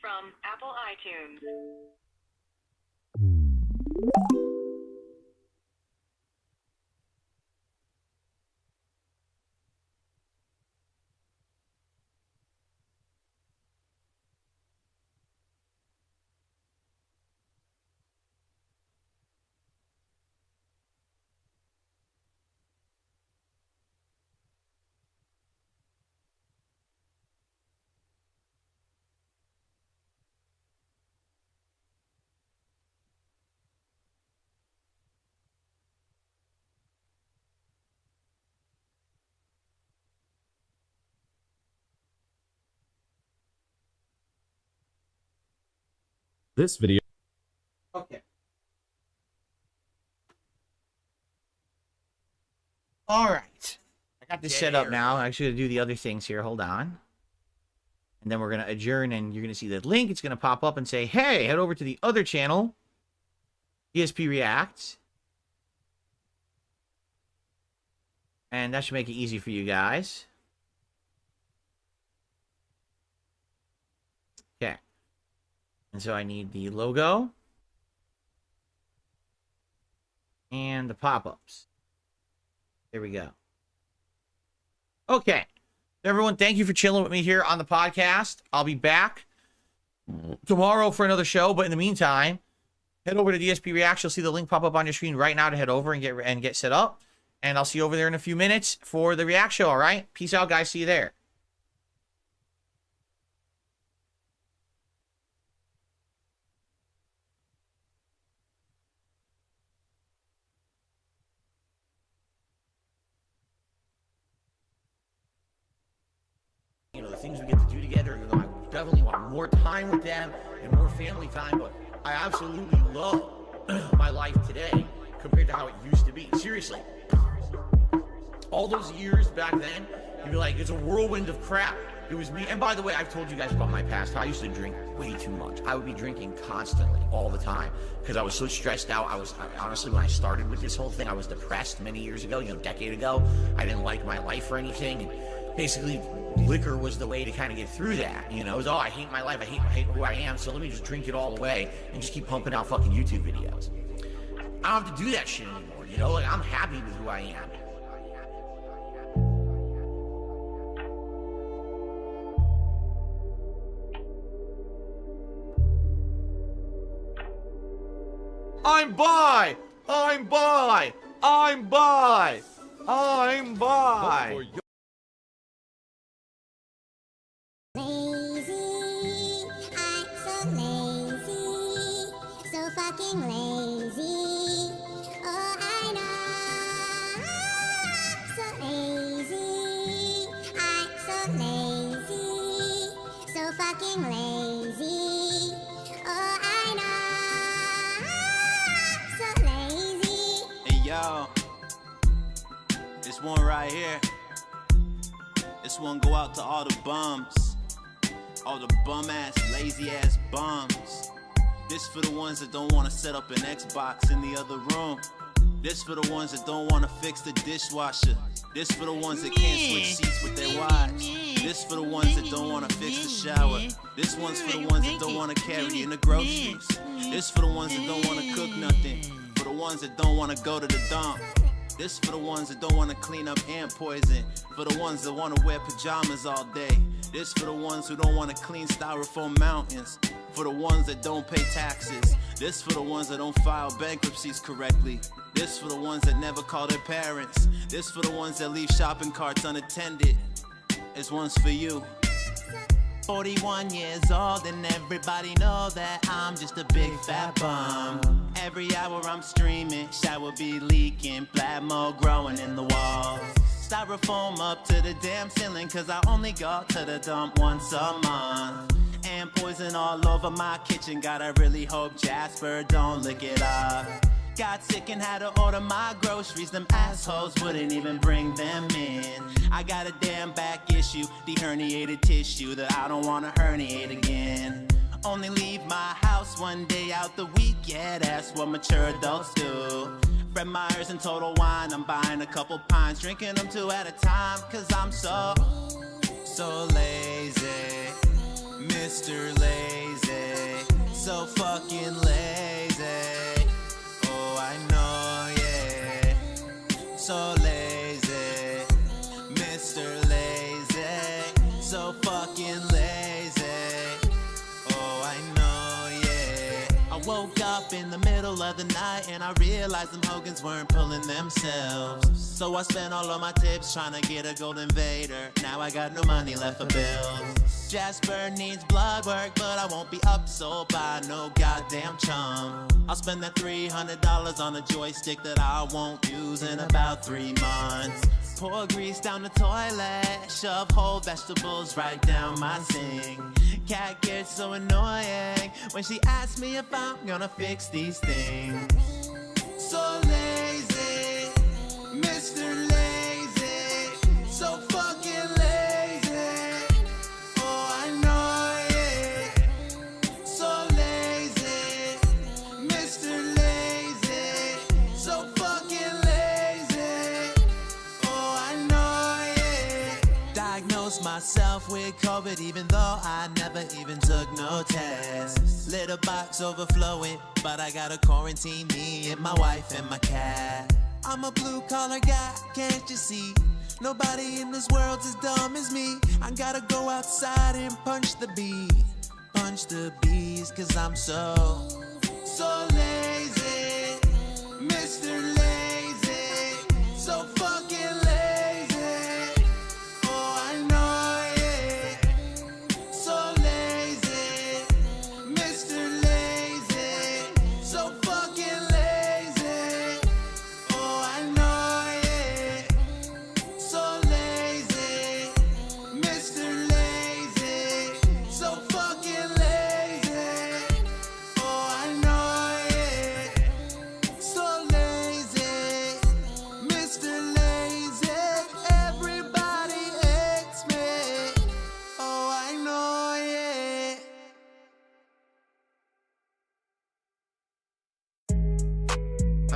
from Apple iTunes. This video. Okay. All right. I got this set up now. I'm actually going to do the other things here. Hold on. And then we're going to adjourn, and you're going to see the link. It's going to pop up and say, hey, head over to the other channel, DSP Reacts. And that should make it easy for you guys. Okay. And so I need the logo and the pop-ups. There we go. Okay. Everyone, thank you for chilling with me here on the podcast. I'll be back tomorrow for another show, but in the meantime, head over to DSP Reacts. You'll see the link pop up on your screen right now to head over and get set up. And I'll see you over there in a few minutes for the react show, all right? Peace out, guys. See you there. You know, the things we get to do together, you know, I definitely want more time with them and more family time, but I absolutely love my life today compared to how it used to be. Seriously. All those years back then, you'd be like, it's a whirlwind of crap. It was me. And by the way, I've told you guys about my past. I used to drink way too much. I would be drinking constantly, all the time, because I was so stressed out. Honestly, when I started with this whole thing, I was depressed many years ago, a decade ago. I didn't like my life or anything. And basically, liquor was the way to kind of get through that. It was, I hate my life. I hate who I am. So let me just drink it all away and just keep pumping out fucking YouTube videos. I don't have to do that shit anymore. Like, I'm happy with who I am. I'm bi! I'm bi! I'm bi! I'm bi! Lazy, I'm so lazy, so fucking lazy. Oh, I know, I'm so lazy, I'm so lazy, so fucking lazy. Oh, I know, I'm so lazy. Hey yo, this one right here. This one go out to all the bums, all the bum ass, lazy ass bums. This for the ones that don't wanna set up an Xbox in the other room. This for the ones that don't wanna fix the dishwasher. This for the ones that can't switch seats with their wives. This for the ones that don't wanna fix the shower. This one's for the ones that don't wanna carry in the groceries. This for the ones that don't wanna cook nothing. For the ones that don't wanna go to the dump. This for the ones that don't wanna clean up ant poison. For the ones that wanna wear pajamas all day. This for the ones who don't wanna clean styrofoam mountains. For the ones that don't pay taxes. This for the ones that don't file bankruptcies correctly. This for the ones that never call their parents. This for the ones that leave shopping carts unattended. This one's for you. 41 years old and everybody know that I'm just a big fat bum. Every hour I'm streaming, shower be leaking, black mold growing in the walls. Styrofoam up to the damn ceiling, cause I only go to the dump once a month. And poison all over my kitchen, gotta really hope Jasper don't lick it up. Got sick and had to order my groceries, them assholes wouldn't even bring them in. I got a damn back issue, the herniated tissue that I don't wanna herniate again. Only leave my house one day out the week, yeah, that's what mature adults do. Fred Meyers and Total Wine, I'm buying a couple pints, drinking them 2 at a time, cause I'm so lazy, Mr. Lazy, so fucking lazy. Oh, I know, yeah, so lazy, Mr. Lazy, so fucking lazy. Oh, I know, yeah. I woke up in the middle of the night and I realized them Hogans weren't pulling themselves. So I spent all of my tips trying to get a golden Vader. Now I got no money left for bills. Jasper needs blood work, but I won't be up so by no goddamn chum. I'll spend that $300 on a joystick that I won't use in about 3 months. Pour grease down the toilet, shove whole vegetables right down my sink. Cat gets so annoying when she asks me if I'm gonna fix these things. So lazy, Mr. Lazy, so fucking lazy. Oh, I know, yeah. So lazy, Mr. Lazy, so fucking lazy. Oh, I know, yeah. Diagnosed myself with COVID even though I never even took no test. Litter box overflowing, but I gotta quarantine me and my wife and my cat. I'm a blue collar guy, can't you see? Nobody in this world's as dumb as me. I gotta go outside and punch the bee. Punch the bees, cause I'm so lazy, Mr. Lazy, so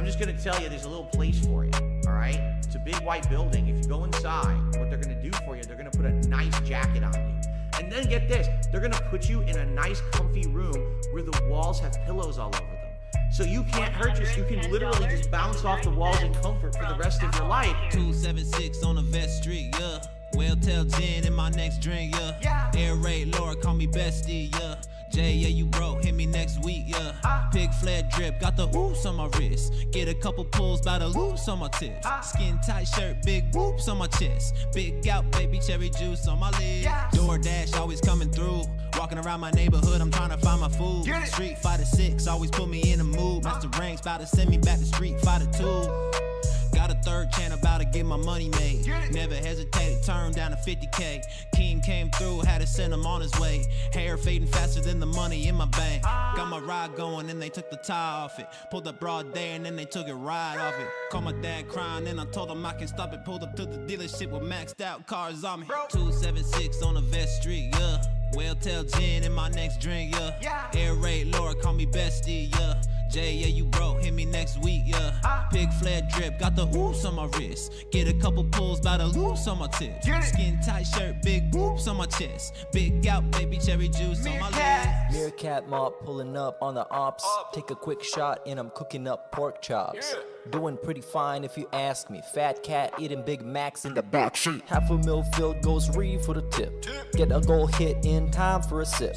just gonna tell you, there's a little place for you, all right? It's a big white building. If you go inside, what they're gonna do for you, they're gonna put a nice jacket on you. And then get this, they're gonna put you in a nice comfy room where the walls have pillows all over them. So you can't hurt yourself. You can literally just bounce off the walls in comfort for the rest of your life. 276 on the Vest Street, yeah. Well, tell Jen in my next drink, yeah. Air raid Laura, call me bestie, yeah. Jay, yeah, you broke, hit me next week, yeah. Pig fled drip, got the oops on my wrist. Get a couple pulls by the loops on my tips. Skin tight shirt, big whoops on my chest. Big gout, baby cherry juice on my lips. DoorDash always coming through. Walking around my neighborhood, I'm trying to find my food. Street Fighter 6 always put me in the mood. Master Ranks about to send me back to Street Fighter 2. Got a third channel about to get my money made. Never hesitated, turned down to 50K. King came through, had to send him on his way. Hair fading faster than the money in my bank. Got my ride going and they took the tie off it. Pulled up broad day and then they took it right off it. Called my dad crying and I told him I can stop it. Pulled up to the dealership with maxed out cars on me. 276 on the Vest Street, yeah. Well, tell Jen in my next drink, yeah. Air raid Laura, call me bestie, yeah. Jay, yeah, you broke, hit me next week, yeah. Pig fled drip, got the oops on my wrist. Get a couple pulls by the loops on my tips. Skin tight shirt, big whoops on my chest. Big gout, baby cherry juice on my lips. Meerkat mop pulling up on the ops. Take a quick shot and I'm cooking up pork chops. Doing pretty fine if you ask me. Fat cat eating Big Macs in the backseat. Half a mil filled goes free for the tip. Get a goal hit in time for a sip.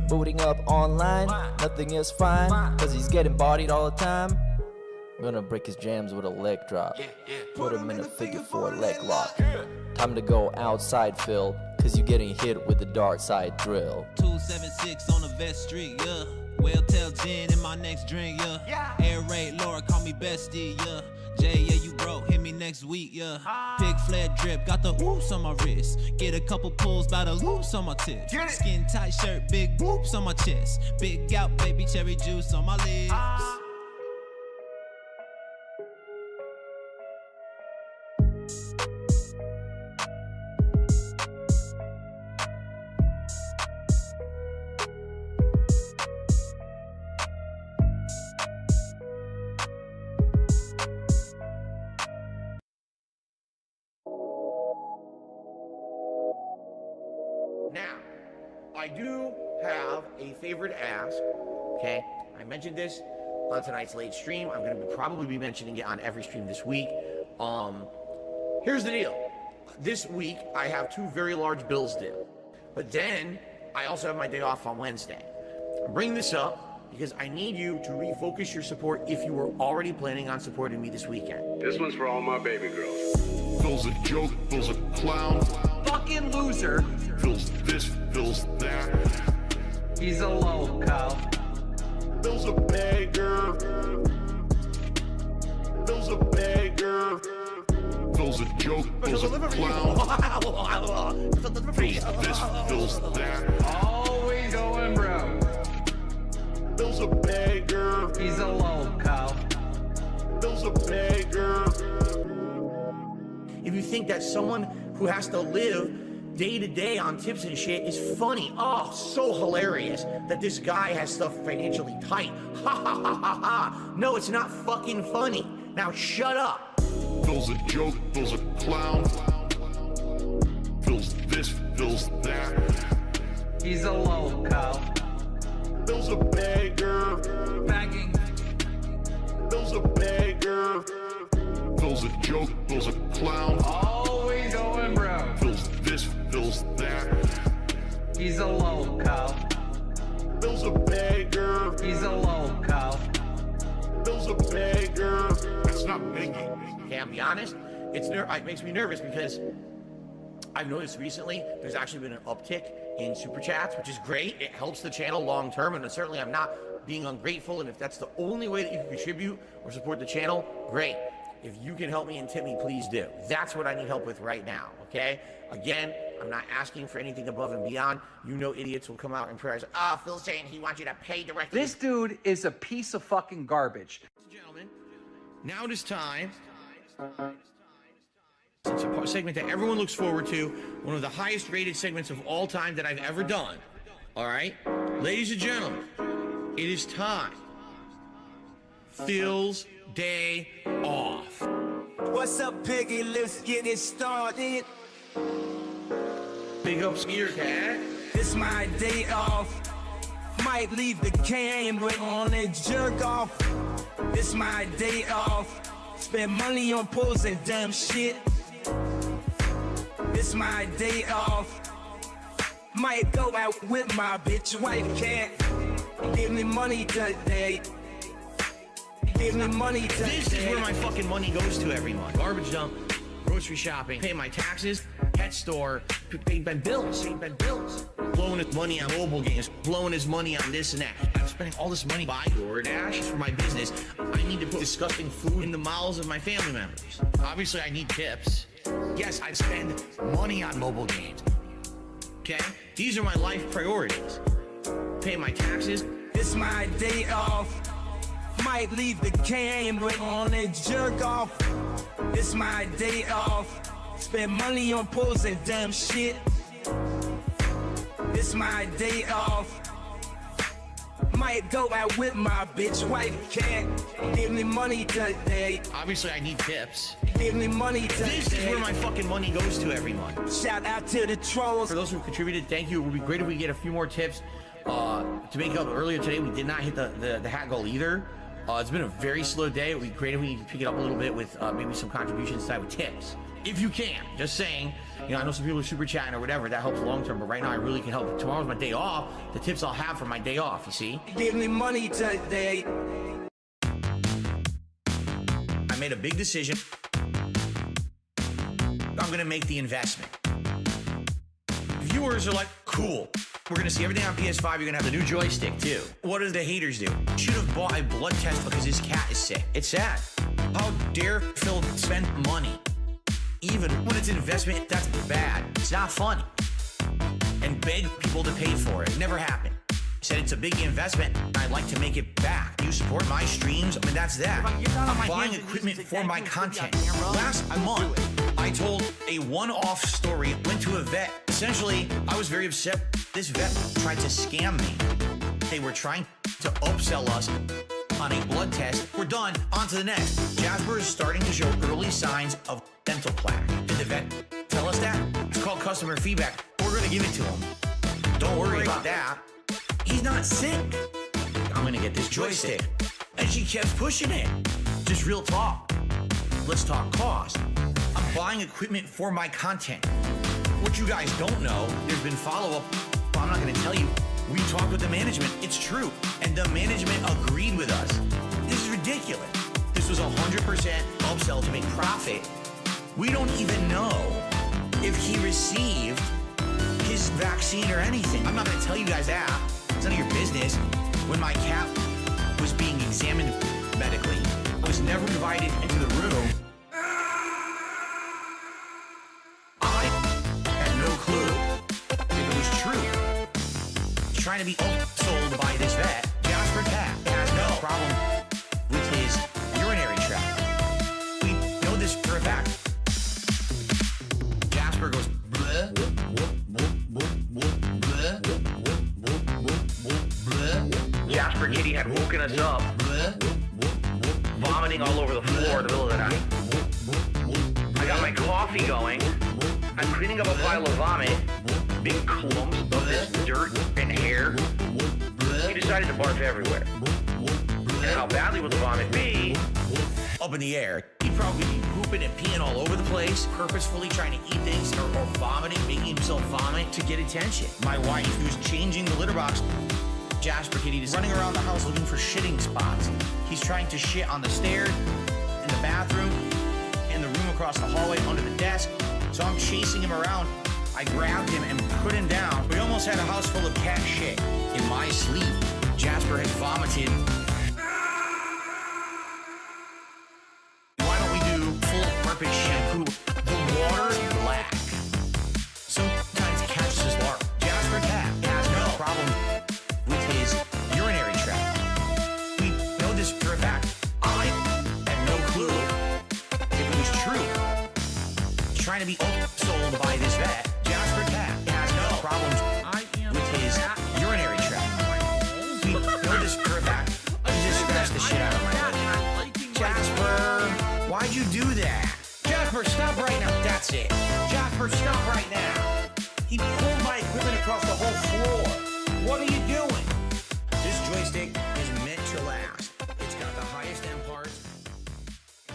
Booting up online, nothing is fine. Cause he's getting bodied all the time. Gonna break his jams with a leg drop. Put him in a figure 4 leg lock. Time to go outside, Phil. Cause you getting hit with the dark side drill. 276 on the Vest Street, yeah. Well, tell Jen in my next drink, yeah. Air raid Laura, call me bestie, yeah. Jay, yeah, you broke, hit me next week, yeah. Pig fled drip, got the oops on my wrist. Get a couple pulls by the loops on my tips. Skin tight shirt, big whoops on my chest. Big gout, baby cherry juice on my lips. Now, I do have a favor to ask, okay? I mentioned this on tonight's late stream. I'm going to probably be mentioning it on every stream this week. Here's the deal. This week, I have 2 very large bills due. But then, I also have my day off on Wednesday. I bring this up because I need you to refocus your support if you were already planning on supporting me this weekend. This one's for all my baby girls. Phil's a joke, Phil's a clown. Fucking loser. Phil's this, Phil's that. He's a loco. Phil's a beggar. Phil's a beggar. Phil's a joke, Phil's a clown. Phil's this, Phil's that. Always going broke. Phil's a beggar. He's a loco. Phil's a beggar. If you think that someone who has to live day to day on tips and shit is funny, oh, so hilarious that this guy has stuff financially tight. Ha ha ha ha ha. No, it's not fucking funny. Now shut up. Phil's a joke, Phil's a clown. Phil's this, Phil's that. He's a loco. Phil's a beggar. Begging. Phil's a beggar. Phil's a joke, Phil's a clown. Always going broke. Phil's this, Phil's that. He's a loco. Phil's a beggar. He's a loco. Phil's a beggar. That's not making. Okay, I'll be honest. It makes me nervous because I've noticed recently there's actually been an uptick in super chats, which is great. It helps the channel long term, and certainly I'm not being ungrateful. And if that's the only way that you can contribute or support the channel, great. If you can help me and tip me, please do. That's what I need help with right now, okay? Again, I'm not asking for anything above and beyond. You know idiots will come out in prayers. Phil's saying he wants you to pay directly. This dude is a piece of fucking garbage. Gentlemen, now it is time. It's a segment that everyone looks forward to. One of the highest rated segments of all time that I've ever done. All right? Ladies and gentlemen, it is time. Phil's day off. What's up, Piggy? Let's get it started. Big ups, Meerkat. It's my day off. Might leave the camera on and jerk off. It's my day off. Spend money on pools and dumb shit. It's my day off. Might go out with my bitch wife. Can't give me money today. Give me money today. This is where my fucking money goes to every month. Garbage dump, grocery shopping, pay my taxes, pet store, pay my bills, blowing his money on mobile games, blowing his money on this and that. I'm spending all this money buying DoorDash for my business. I need to put disgusting food in the mouths of my family members. Obviously, I need tips. Yes, I spend money on mobile games. Okay? These are my life priorities. Pay my taxes. It's my day off. Might leave the camera on and jerk off. It's my day off. Spend money on pools and dumb shit. It's my day off. Might go out with my bitch wife. Can't give me money today. Obviously, I need tips. Give me money today. This is where my fucking money goes to every month. Shout out to the trolls. For those who contributed, thank you. It would be great if we get a few more tips. To make up earlier today, we did not hit the hat goal either. It's been a very slow day. It would be great if we could pick it up a little bit with maybe some contributions side with tips. If you can, just saying. You know, I know some people are super chatting or whatever. That helps long term, but right now I really can help. Tomorrow's my day off. The tips I'll have for my day off, you see? Give me money today. I made a big decision. I'm gonna make the investment. Viewers are like, cool. We're gonna see everything on PS5. You're gonna have the new joystick too. What do the haters do? Should have bought a blood test because his cat is sick. It's sad. How dare Phil spend money? Even when it's an investment, that's bad. It's not funny. And beg people to pay for it. It never happened. I said it's a big investment, and I'd like to make it back. You support my streams? I mean, that's that. I'm buying equipment for my content. Last month, I told a one-off story. Went to a vet. Essentially, I was very upset. This vet tried to scam me. They were trying to upsell us on a blood test. We're done. On to the next. Jasper is starting to show early signs of dental plaque. Did the vet tell us that? It's called customer feedback. We're going to give it to him. Don't worry about that. He's not sick. I'm going to get this joystick. And she kept pushing it. Just real talk. Let's talk cost. I'm buying equipment for my content. What you guys don't know, there's been follow-up. I'm not going to tell you. We talked with the management. It's true. And the management agreed with us. This is ridiculous. This was 100% upsell to make profit. We don't even know if he received his vaccine or anything. I'm not going to tell you guys that. It's none of your business. When my cat was being examined medically, I was never invited into the room. I had no clue if it was true. Trying to be sold by this vet. Jasper Cat has no problem with his urinary tract. We know this for a fact. Jasper goes bleh, Jasper Kitty had woken us up, vomiting all over the floor in the middle of the night. I got my coffee going. I'm cleaning up a pile of vomit, big clumps of this dirt and hair. He decided to barf everywhere. And how badly will the vomit be? Up in the air. He'd probably be pooping and peeing all over the place, purposefully trying to eat things or vomiting, making himself vomit to get attention. My wife, who's changing the litter box, Jasper Kitty, is running around the house looking for shitting spots. He's trying to shit on the stairs, in the bathroom, in the room across the hallway, under the desk. So I'm chasing him around. I grabbed him and put him down. We almost had a house full of cat shit. In my sleep, Jasper has vomited. Why don't we do full purpose shampoo? The water is black. Sometimes it catches his lark. Jasper Cat has no problem with his urinary tract. We know this for a fact. I had no clue if it was true. Trying to be sold by this vet. Jasper Cat has no problems with his urinary tract. We know this for a fact. I just scratched the shit out of my leg. Jasper Jasper, stop right now. That's it. Jasper, stop right now. He pulled my equipment across the whole floor. What are you doing? This joystick is meant to last. It's got the highest end parts.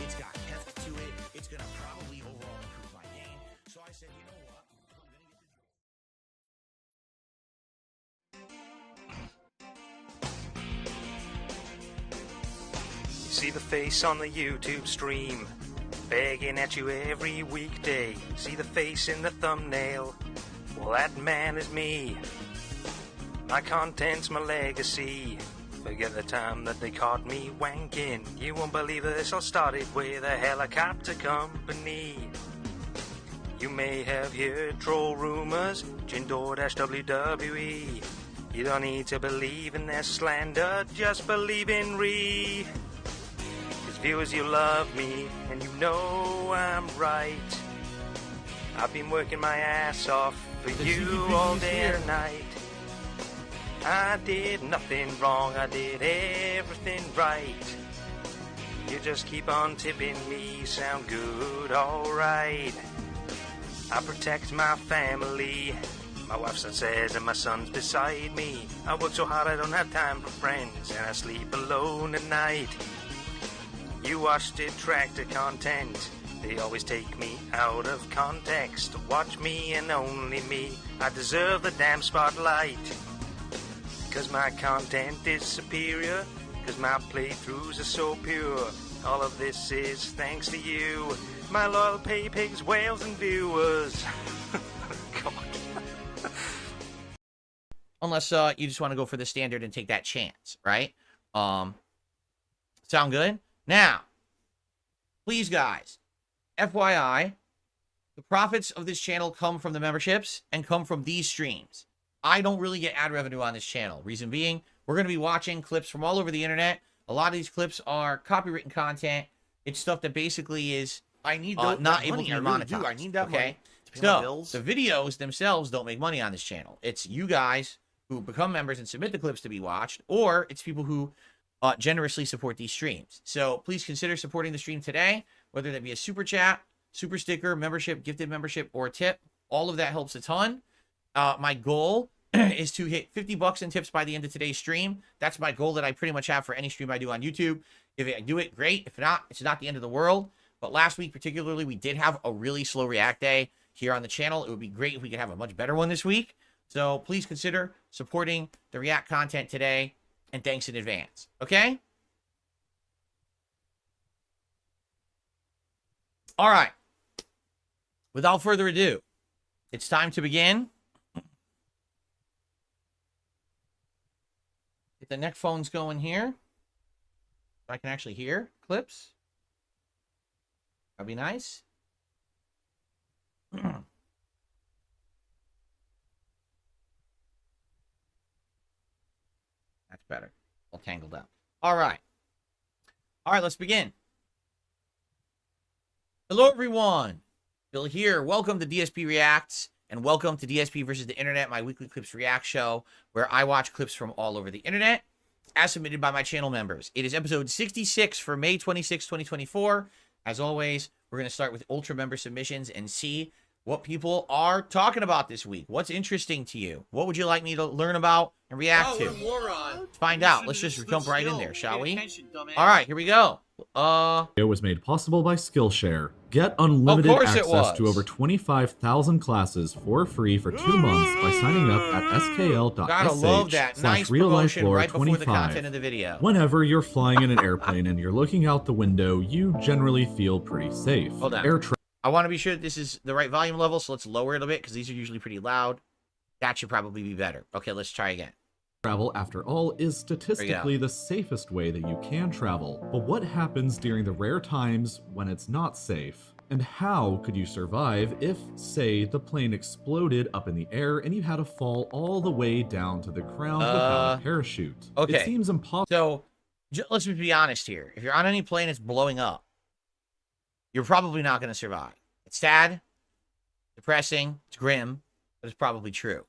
It's got heft to it. It's going to probably overall improve my game. So I said, you know what? You see the face on the YouTube stream, begging at you every weekday. See the face in the thumbnail? Well, that man is me. My content's my legacy. Forget the time that they caught me wanking. You won't believe this all started with a helicopter company. You may have heard troll rumors, Jinder-WWE. You don't need to believe in their slander, just believe in Ree. Cause viewers, you love me, and you know I'm right. I've been working my ass off for you all day and night. I did nothing wrong, I did everything right. You just keep on tipping me, sound good, alright. I protect my family. My wife says and my son's beside me. I work so hard I don't have time for friends, and I sleep alone at night. You watched it, tractor content. They always take me out of context. Watch me and only me. I deserve the damn spotlight. Cause my content is superior. Cause my playthroughs are so pure. All of this is thanks to you, my loyal pay pigs, whales, and viewers. God. Unless you just want to go for the standard and take that chance, right? Sound good? Now, please, guys, FYI, the profits of this channel come from the memberships and come from these streams. I don't really get ad revenue on this channel. Reason being, we're going to be watching clips from all over the internet. A lot of these clips are copywritten content. It's stuff that basically is not able to be monetized. I need that money to pay my So, bills. the videos themselves don't make money on this channel. It's you guys who become members and submit the clips to be watched, or it's people who generously support these streams. So please consider supporting the stream today, whether that be a super chat, super sticker, membership, gifted membership, or a tip. All of that helps a ton. My goal is to hit 50 bucks in tips by the end of today's stream. That's my goal that I pretty much have for any stream I do on YouTube. If I do it, great. If not, it's not the end of the world. But last week particularly, we did have a really slow React day here on the channel. It would be great if we could have a much better one this week. So please consider supporting the React content today, and thanks in advance. Okay? All right. Without further ado, it's time to begin. Get the neck phones going here. So I can actually hear clips. That'd be nice. That's better. All tangled up. All right. All right, let's begin. Hello, everyone. Bill here. Welcome to DSP Reacts, and welcome to DSP versus the Internet, my weekly clips react show, where I watch clips from all over the internet, as submitted by my channel members. It is episode 66 for May 26, 2024. As always, we're going to start with Ultra member submissions and see what people are talking about this week. What's interesting to you? What would you like me to learn about and react to? Let's find out. Let's just jump right in there, shall we? All right, here we go. It was made possible by Skillshare. Get unlimited access to over 25,000 classes for free for 2 months by signing up at skl.sh/real-life-lore25. Right before the content of the video. Whenever you're flying in an airplane and you're looking out the window, you generally feel pretty safe. Hold on. I want to be sure that this is the right volume level, so let's lower it a bit because these are usually pretty loud. That should probably be better. Okay, let's try again. Travel, after all, is statistically the safest way that you can travel. But what happens during the rare times when it's not safe? And how could you survive if, say, the plane exploded up in the air and you had to fall all the way down to the ground without a parachute? Okay. It seems impossible. So, let's just be honest here. If you're on any plane that's blowing up, you're probably not going to survive. It's sad, depressing, it's grim, but it's probably true.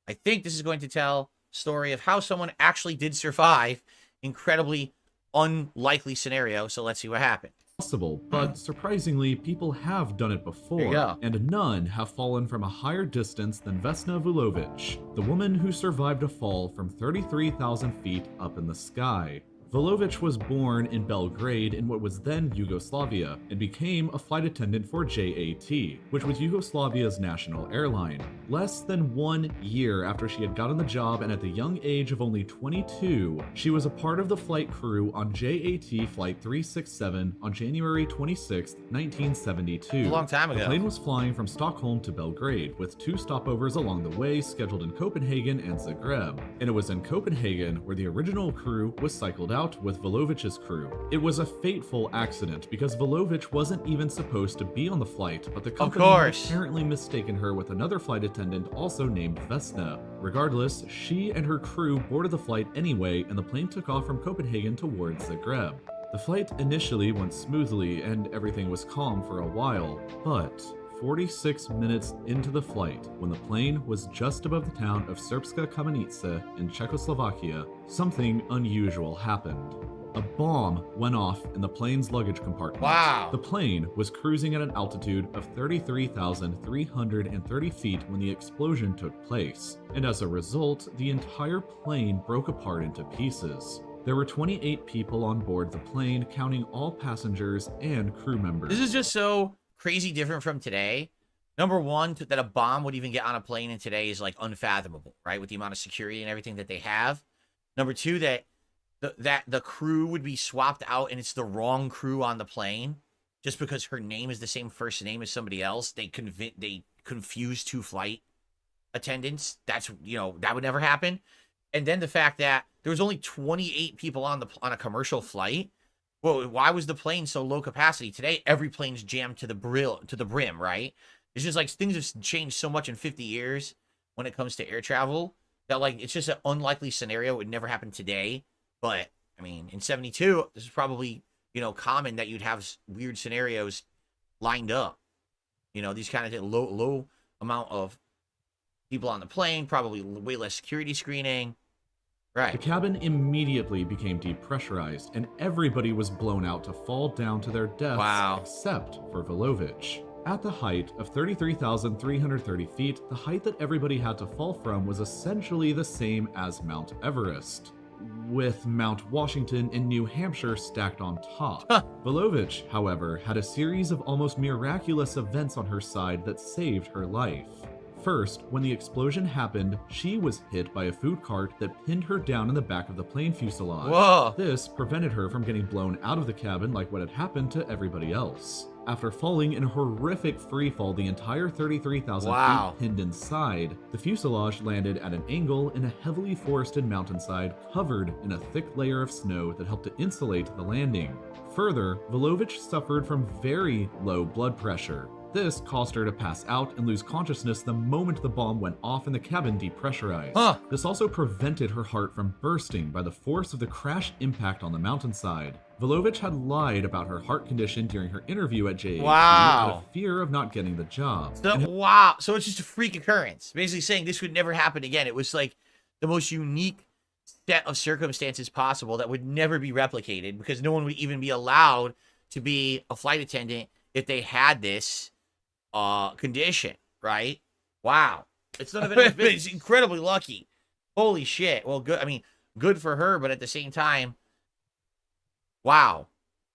I think this is going to tell a story of how someone actually did survive incredibly unlikely scenario, so let's see what happened. possible, but surprisingly, people have done it before, There you go. and none have fallen from a higher distance than Vesna Vulovic, the woman who survived a fall from 33,000 feet up in the sky. Vulovic was born in Belgrade in what was then Yugoslavia and became a flight attendant for JAT, which was Yugoslavia's national airline. Less than 1 year after she had gotten the job and at the young age of only 22, she was a part of the flight crew on JAT Flight 367 on January 26, 1972. A long time ago. The plane was flying from Stockholm to Belgrade, with 2 stopovers along the way scheduled in Copenhagen and Zagreb. And it was in Copenhagen where the original crew was cycled out with Vulovic's crew. It was a fateful accident because Vulovic wasn't even supposed to be on the flight, but the company had apparently mistaken her with another flight attendant also named Vesna. Regardless, she and her crew boarded the flight anyway, and the plane took off from Copenhagen towards Zagreb. The flight initially went smoothly and everything was calm for a while, but 46 minutes into the flight, when the plane was just above the town of Srpska Kamenica in Czechoslovakia, something unusual happened. A bomb went off in the plane's luggage compartment. Wow. The plane was cruising at an altitude of 33,330 feet when the explosion took place, and as a result, the entire plane broke apart into pieces. There were 28 people on board the plane, counting all passengers and crew members. This is just so crazy different from today. Number one, that a bomb would even get on a plane in today is like unfathomable, right? With the amount of security and everything that they have. Number two, that the crew would be swapped out and it's the wrong crew on the plane just because her name is the same first name as somebody else. They confuse 2 flight attendants. That's, you know, that would never happen. And then the fact that there was only 28 people on a commercial flight. Well, why was the plane so low capacity? Today, every plane's jammed to the brim, right? It's just like things have changed so much in 50 years when it comes to air travel that like it's just an unlikely scenario. It would never happen today. But I mean, in 72, this is probably, you know, common that you'd have weird scenarios lined up. You know, these kind of low amount of people on the plane, probably way less security screening. Right. The cabin immediately became depressurized, and everybody was blown out to fall down to their deaths, except for Vulovic. At the height of 33,330 feet, the height that everybody had to fall from was essentially the same as Mount Everest, with Mount Washington in New Hampshire stacked on top. Vulovic, however, had a series of almost miraculous events on her side that saved her life. First, when the explosion happened, she was hit by a food cart that pinned her down in the back of the plane fuselage. Whoa. This prevented her from getting blown out of the cabin like what had happened to everybody else. After falling in a horrific freefall the entire 33,000 feet pinned inside, the fuselage landed at an angle in a heavily forested mountainside covered in a thick layer of snow that helped to insulate the landing. Further, Vulovic suffered from very low blood pressure. This caused her to pass out and lose consciousness the moment the bomb went off and the cabin depressurized. This also prevented her heart from bursting by the force of the crash impact on the mountainside. Vulovic had lied about her heart condition during her interview at JAT out of fear of not getting the job. So it's just a freak occurrence. Basically saying this would never happen again. It was like the most unique set of circumstances possible that would never be replicated because no one would even be allowed to be a flight attendant if they had this condition, right? Wow. It's none of it. It's incredibly lucky. Holy shit. Well, good. I mean, good for her, but at the same time, wow.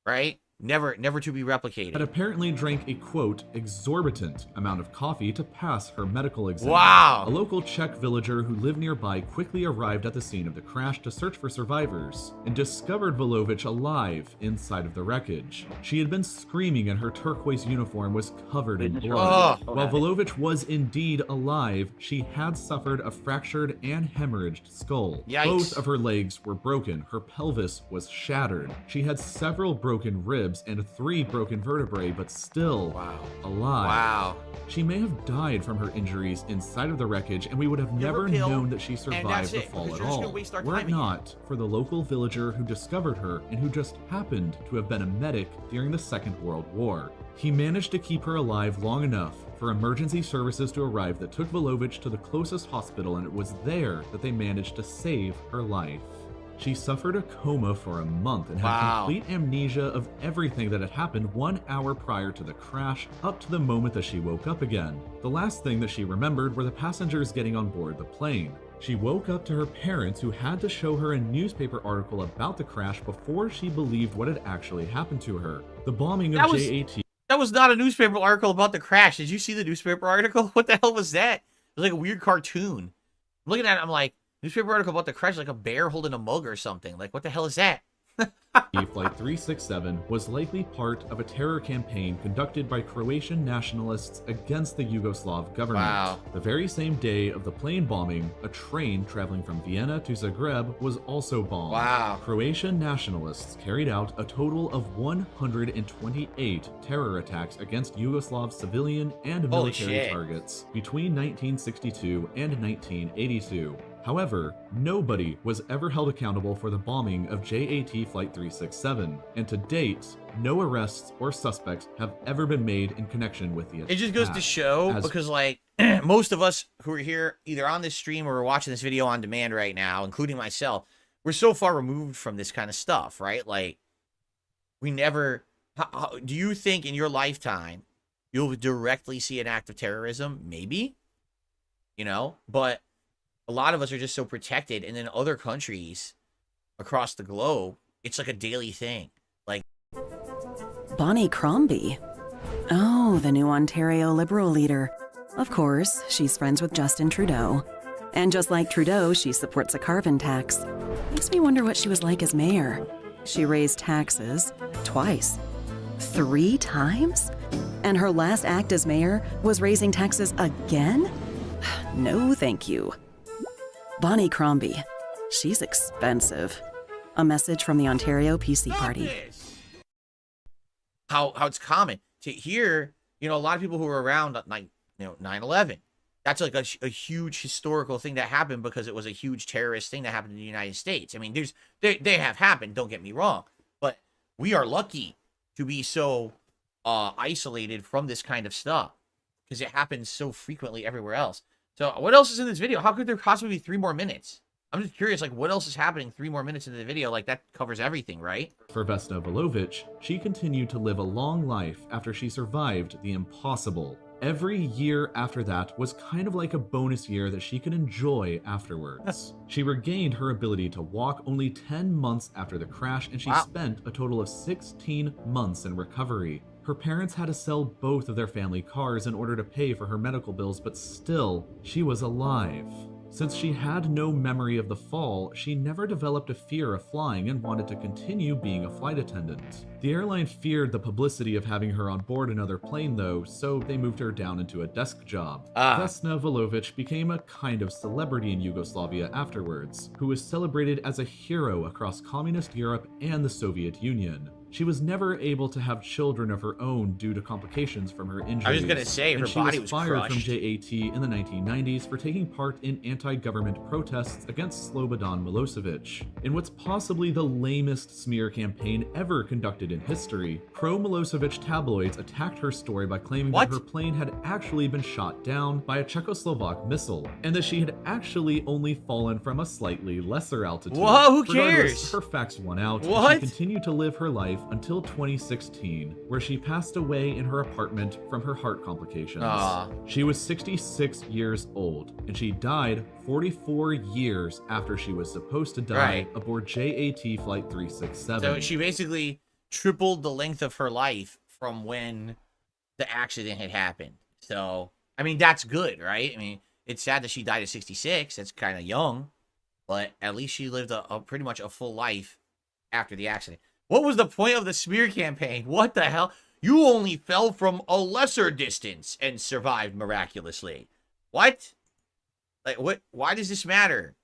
Right? Never to be replicated. Had apparently drank a, quote, exorbitant amount of coffee to pass her medical exam. Wow. A local Czech villager who lived nearby quickly arrived at the scene of the crash to search for survivors and discovered Vulovic alive inside of the wreckage. She had been screaming and her turquoise uniform was covered in blood. While Vulovic was indeed alive, she had suffered a fractured and hemorrhaged skull. Yikes. Both of her legs were broken. Her pelvis was shattered. She had several broken ribs and 3 broken vertebrae, but still alive. Wow. She may have died from her injuries inside of the wreckage, and we would have never known that she survived the fall at all, were it not for the local villager who discovered her and who just happened to have been a medic during the Second World War. He managed to keep her alive long enough for emergency services to arrive that took Vulovic to the closest hospital, and it was there that they managed to save her life. She suffered a coma for a month and had complete amnesia of everything that had happened 1 hour prior to the crash up to the moment that she woke up again. The last thing that she remembered were the passengers getting on board the plane. She woke up to her parents, who had to show her a newspaper article about the crash before she believed what had actually happened to her. The bombing of JAT. That was not a newspaper article about the crash. Did you see the newspaper article? What the hell was that? It was like a weird cartoon. I'm looking at it, I'm like, newspaper article about the crash, like a bear holding a mug or something. Like, what the hell is that? Flight 367 was likely part of a terror campaign conducted by Croatian nationalists against the Yugoslav government. Wow. The very same day of the plane bombing, a train traveling from Vienna to Zagreb was also bombed. Wow. Croatian nationalists carried out a total of 128 terror attacks against Yugoslav civilian and military targets between 1962 and 1982. However, nobody was ever held accountable for the bombing of JAT Flight 367, and to date, no arrests or suspects have ever been made in connection with the attack. It just goes to show, because like, most of us who are here either on this stream or watching this video on demand right now, including myself, we're so far removed from this kind of stuff, right? Like, we never... do you think in your lifetime you'll directly see an act of terrorism? Maybe. You know? But a lot of us are just so protected, and in other countries across the globe, it's like a daily thing. Like Bonnie Crombie. Oh, the new Ontario Liberal leader. Of course, she's friends with Justin Trudeau. And just like Trudeau, she supports a carbon tax. Makes me wonder what she was like as mayor. She raised taxes twice. 3 times? And her last act as mayor was raising taxes again? No, thank you. Bonnie Crombie. She's expensive. A message from the Ontario PC Party. How it's common to hear, you know, a lot of people who were around, like, you know, 9/11. That's like a huge historical thing that happened because it was a huge terrorist thing that happened in the United States. I mean, they have happened, don't get me wrong, but we are lucky to be so isolated from this kind of stuff because it happens so frequently everywhere else. So what else is in this video? How could there possibly be 3 more minutes? I'm just curious, like, what else is happening 3 more minutes into the video? Like, that covers everything, right? For Vesna Vulovic, she continued to live a long life after she survived the impossible. Every year after that was kind of like a bonus year that she could enjoy afterwards. She regained her ability to walk only 10 months after the crash, and she spent a total of 16 months in recovery. Her parents had to sell both of their family cars in order to pay for her medical bills, but still, she was alive. Since she had no memory of the fall, she never developed a fear of flying and wanted to continue being a flight attendant. The airline feared the publicity of having her on board another plane though, so they moved her down into a desk job. Vesna Vulovic became a kind of celebrity in Yugoslavia afterwards, who was celebrated as a hero across communist Europe and the Soviet Union. She was never able to have children of her own due to complications from her injuries. I was gonna say, her body was fired crushed. from JAT in the 1990s for taking part in anti-government protests against Slobodan Milosevic. In what's possibly the lamest smear campaign ever conducted in history, pro-Milosevic tabloids attacked her story by claiming that her plane had actually been shot down by a Czechoslovak missile, and that she had actually only fallen from a slightly lesser altitude. Whoa, who Regardless, cares? her facts won out, and What? she continued to live her life until 2016, where she passed away in her apartment from her heart complications. She was 66 years old, and she died 44 years after she was supposed to die aboard JAT Flight 367. So she basically tripled the length of her life from when the accident had happened. So, I mean, that's good, right? I mean, it's sad that she died at 66. That's kind of young, but at least she lived a pretty much a full life after the accident. What was the point of the smear campaign? What the hell? You only fell from a lesser distance and survived miraculously. What? Like, what? Why does this matter?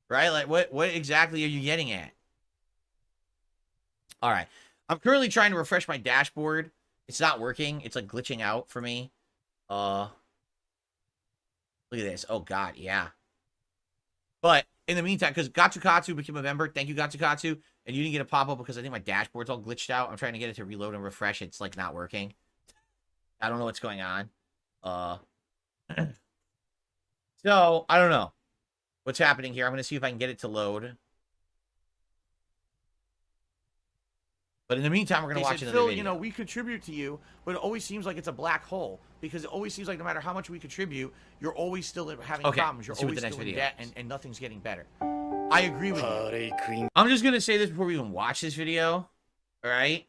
Right? Like, what exactly are you getting at? All right. I'm currently trying to refresh my dashboard. It's not working. It's, like, glitching out for me. Look at this. Oh, God, yeah. But in the meantime, because Gatsukatsu became a member. Thank you, Gatsukatsu. And you didn't get a pop-up because I think my dashboard's all glitched out. I'm trying to get it to reload and refresh. It's, like, not working. I don't know what's going on. So, I don't know what's happening here. I'm going to see if I can get it to load. But in the meantime, we're going to watch another Phil, video. you know, we contribute to you, but it always seems like it's a black hole because it always seems like no matter how much we contribute, you're always still having problems. You're always still in debt, and nothing's getting better. I agree with you. I'm just going to say this before we even watch this video. All right?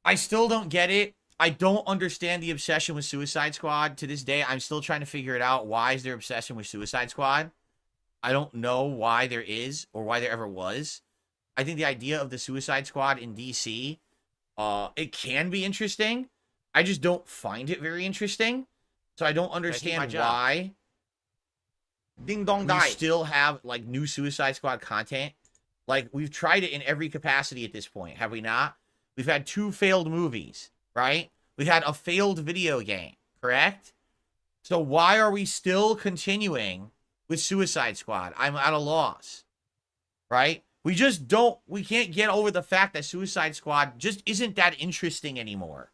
I still don't get it. I don't understand the obsession with Suicide Squad. To this day, I'm still trying to figure it out. Why is there obsession with Suicide Squad? I don't know why there is or why there ever was. I think the idea of the Suicide Squad in DC, it can be interesting. I just don't find it very interesting. So I don't understand why Ding dong we still have, like, new Suicide Squad content. Like, we've tried it in every capacity at this point, have we not? We've had 2 failed movies, right? We've had a failed video game, correct? So why are we still continuing with Suicide Squad? I'm at a loss, right? We can't get over the fact that Suicide Squad just isn't that interesting anymore.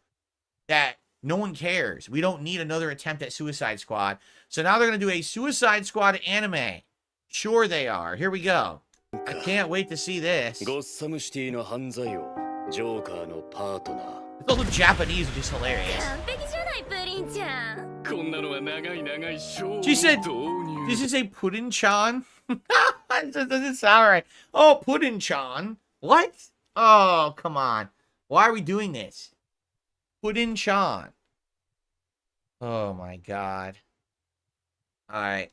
That no one cares. We don't need another attempt at Suicide Squad. So now they're going to do a Suicide Squad anime. Sure they are. Here we go. I can't wait to see this. It's also Japanese, which is hilarious. She said, "This is a Puddin-chan." It doesn't sound right. Oh, Puddin-chan. What? Oh, come on. Why are we doing this? Puddin-chan. Oh my god. All right.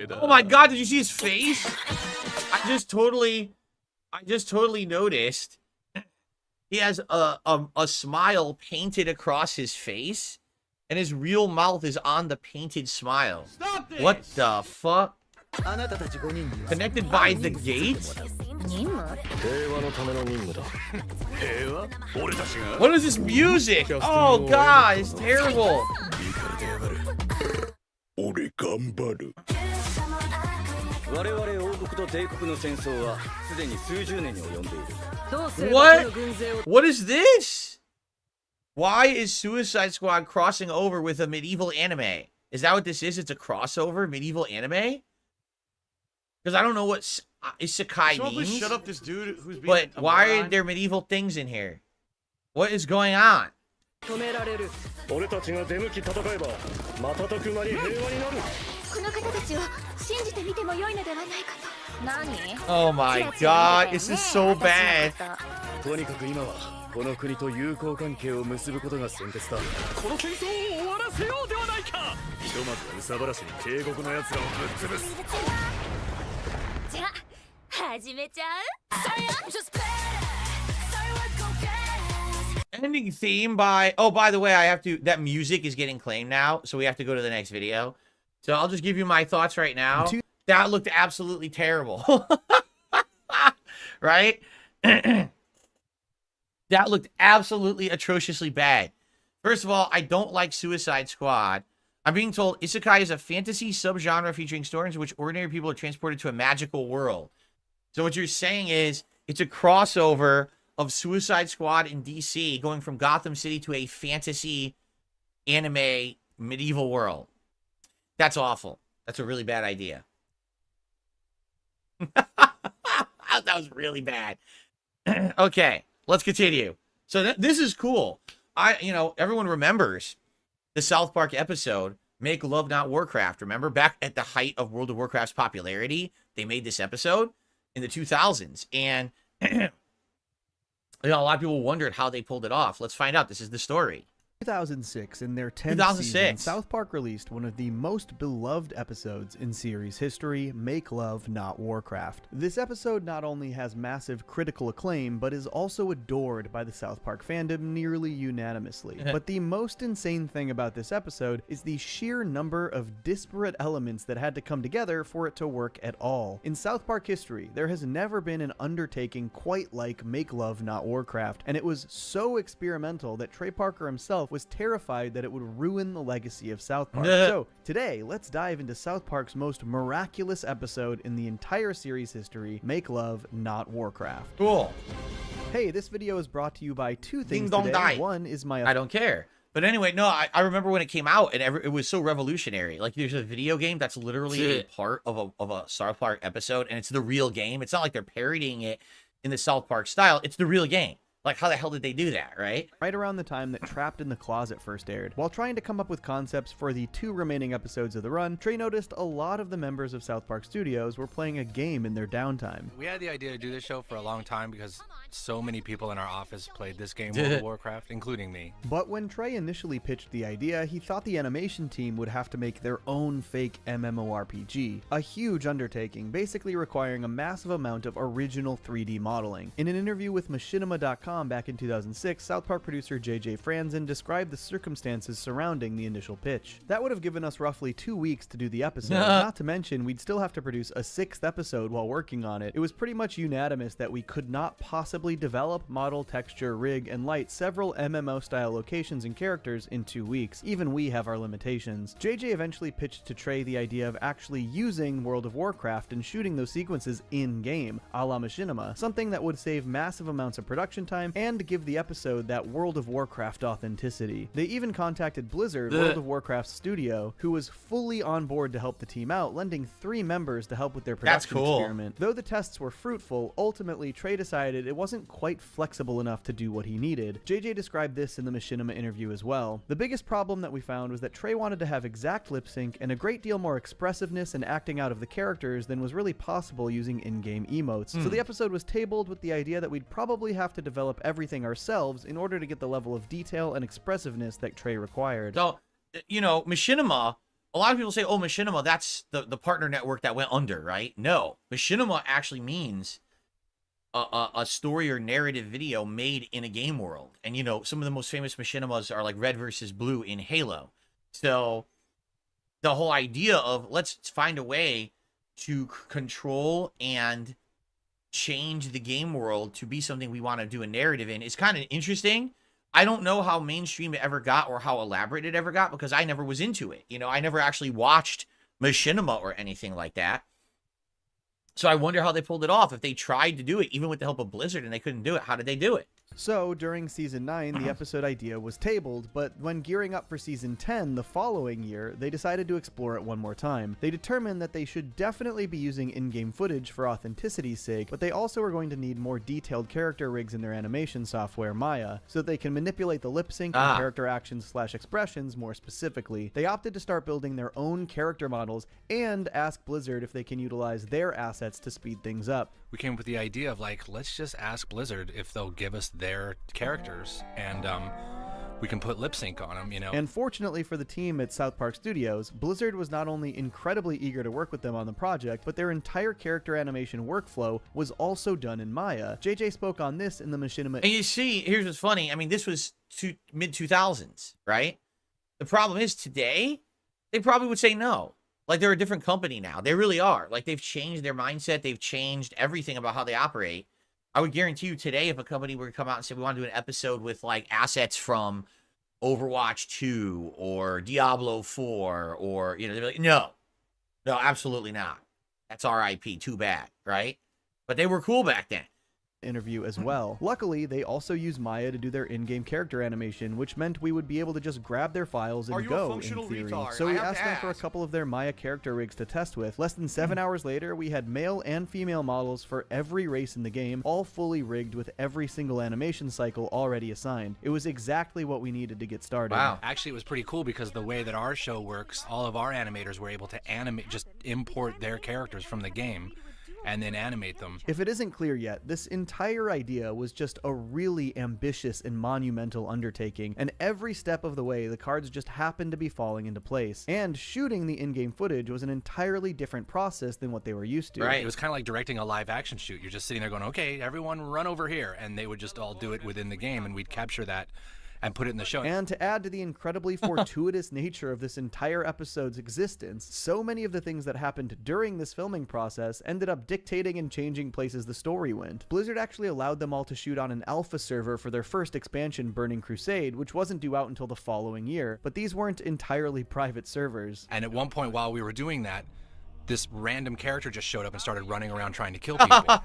Oh my god, did you see his face? I just totally noticed he has a smile painted across his face, and his real mouth is on the painted smile. Stop this! What the fuck? Connected by the gate? What is this music? Oh god, it's terrible. What is this? Why is Suicide Squad crossing over with a medieval anime? Is that what this is? It's a crossover medieval anime? Because I don't know what isekai Someone means. please shut up this dude who's being But a why moron. are there medieval things in here? What is going on? Oh my god, this is so bad. Ending theme by... Oh, by the way, I have to... That music is getting claimed now, so we have to go to the next video. So I'll just give you my thoughts right now. That looked absolutely terrible. Right? That looked absolutely atrociously bad. First of all, I don't like Suicide Squad. I'm being told isekai is a fantasy subgenre featuring stories in which ordinary people are transported to a magical world. So what you're saying is it's a crossover of Suicide Squad in DC going from Gotham City to a fantasy anime medieval world. That's awful. That's a really bad idea. That was really bad. Okay, let's continue. So this is cool. Everyone remembers the South Park episode, Make Love Not Warcraft. Remember back at the height of World of Warcraft's popularity, they made this episode in the 2000s. And a lot of people wondered how they pulled it off. Let's find out. This is the story. 2006, in their 10th season, South Park released one of the most beloved episodes in series history, Make Love Not Warcraft. This episode not only has massive critical acclaim, but is also adored by the South Park fandom nearly unanimously. But the most insane thing about this episode is the sheer number of disparate elements that had to come together for it to work at all. In South Park history, there has never been an undertaking quite like Make Love Not Warcraft, and it was so experimental that Trey Parker himself was terrified that it would ruin the legacy of South Park. So today, let's dive into South Park's most miraculous episode in the entire series history, Make Love Not Warcraft. Cool. Hey, this video is brought to you by two things Ding dong today. die. One is my... I don't care. But anyway, no, I remember when it came out and it was so revolutionary. Like there's a video game that's literally a part of a South Park episode, and it's the real game. It's not like they're parodying it in the South Park style. It's the real game. Like, how the hell did they do that, right? Right around the time that Trapped in the Closet first aired. While trying to come up with concepts for the 2 remaining episodes of the run, Trey noticed a lot of the members of South Park Studios were playing a game in their downtime. We had the idea to do this show for a long time because so many people in our office played this game, World of Warcraft, including me. But when Trey initially pitched the idea, he thought the animation team would have to make their own fake MMORPG. A huge undertaking, basically requiring a massive amount of original 3D modeling. In an interview with Machinima.com back in 2006, South Park producer JJ Franzen described the circumstances surrounding the initial pitch. That would have given us roughly 2 weeks to do the episode, not to mention we'd still have to produce a 6th episode while working on it. It was pretty much unanimous that we could not possibly develop, model, texture, rig, and light several MMO-style locations and characters in 2 weeks. Even we have our limitations. JJ eventually pitched to Trey the idea of actually using World of Warcraft and shooting those sequences in-game, a la Machinima, something that would save massive amounts of production time and give the episode that World of Warcraft authenticity. They even contacted Blizzard, World of Warcraft's studio, who was fully on board to help the team out, lending 3 members to help with their production experiment. Though the tests were fruitful, ultimately Trey decided it wasn't quite flexible enough to do what he needed. JJ described this in the Machinima interview as well. The biggest problem that we found was that Trey wanted to have exact lip sync and a great deal more expressiveness and acting out of the characters than was really possible using in-game emotes. So the episode was tabled with the idea that we'd probably have to develop everything ourselves in order to get the level of detail and expressiveness that Trey required. So, you know, Machinima, a lot of people say, oh, Machinima, that's the partner network that went under, right? No, Machinima actually means a story or narrative video made in a game world. And, you know, some of the most famous Machinimas are like Red versus Blue in Halo. So the whole idea of let's find a way to control and change the game world to be something we want to do a narrative in is kind of interesting. I don't know how mainstream it ever got or how elaborate it ever got because I never was into it. You know, I never actually watched Machinima or anything like that. So I wonder how they pulled it off. If they tried to do it, even with the help of Blizzard, and they couldn't do it, how did they do it? So, during Season 9, the episode idea was tabled, but when gearing up for Season 10 the following year, they decided to explore it one more time. They determined that they should definitely be using in-game footage for authenticity's sake, but they also were going to need more detailed character rigs in their animation software, Maya, so that they can manipulate the lip sync and character actions/expressions more specifically. They opted to start building their own character models and ask Blizzard if they can utilize their assets to speed things up. We came up with the idea of like, let's just ask Blizzard if they'll give us their characters and we can put lip sync on them, you know. And fortunately for the team at South Park Studios, Blizzard was not only incredibly eager to work with them on the project, but their entire character animation workflow was also done in Maya. JJ spoke on this in the Machinima. And you see, here's what's funny. I mean, this was mid-2000s, right? The problem is today, they probably would say no. Like, they're a different company now. They really are. Like, they've changed their mindset. They've changed everything about how they operate. I would guarantee you today, if a company were to come out and say, we want to do an episode with, like, assets from Overwatch 2 or Diablo 4 or, you know, they'd be like, no, absolutely not. That's our IP. Too bad, right? But they were cool back then. Interview as well. Luckily, they also use Maya to do their in-game character animation, which meant we would be able to just grab their files and go, in theory. So we asked them for a couple of their Maya character rigs to test with. Less than 7 hours later, we had male and female models for every race in the game, all fully rigged with every single animation cycle already assigned. It was exactly what we needed to get started. Wow. Actually, it was pretty cool because the way that our show works, all of our animators were able to just import their characters from the game and then animate them. If it isn't clear yet, this entire idea was just a really ambitious and monumental undertaking, and every step of the way the cards just happened to be falling into place. And shooting the in-game footage was an entirely different process than what they were used to. Right. It was kind of like directing a live action shoot. You're just sitting there going, okay, everyone run over here, and they would just all do it within the game, and we'd capture that and put it in the show. And to add to the incredibly fortuitous nature of this entire episode's existence, so many of the things that happened during this filming process ended up dictating and changing places the story went. Blizzard actually allowed them all to shoot on an alpha server for their first expansion, Burning Crusade, which wasn't due out until the following year, but these weren't entirely private servers. And at one point while we were doing that, this random character just showed up and started running around trying to kill people.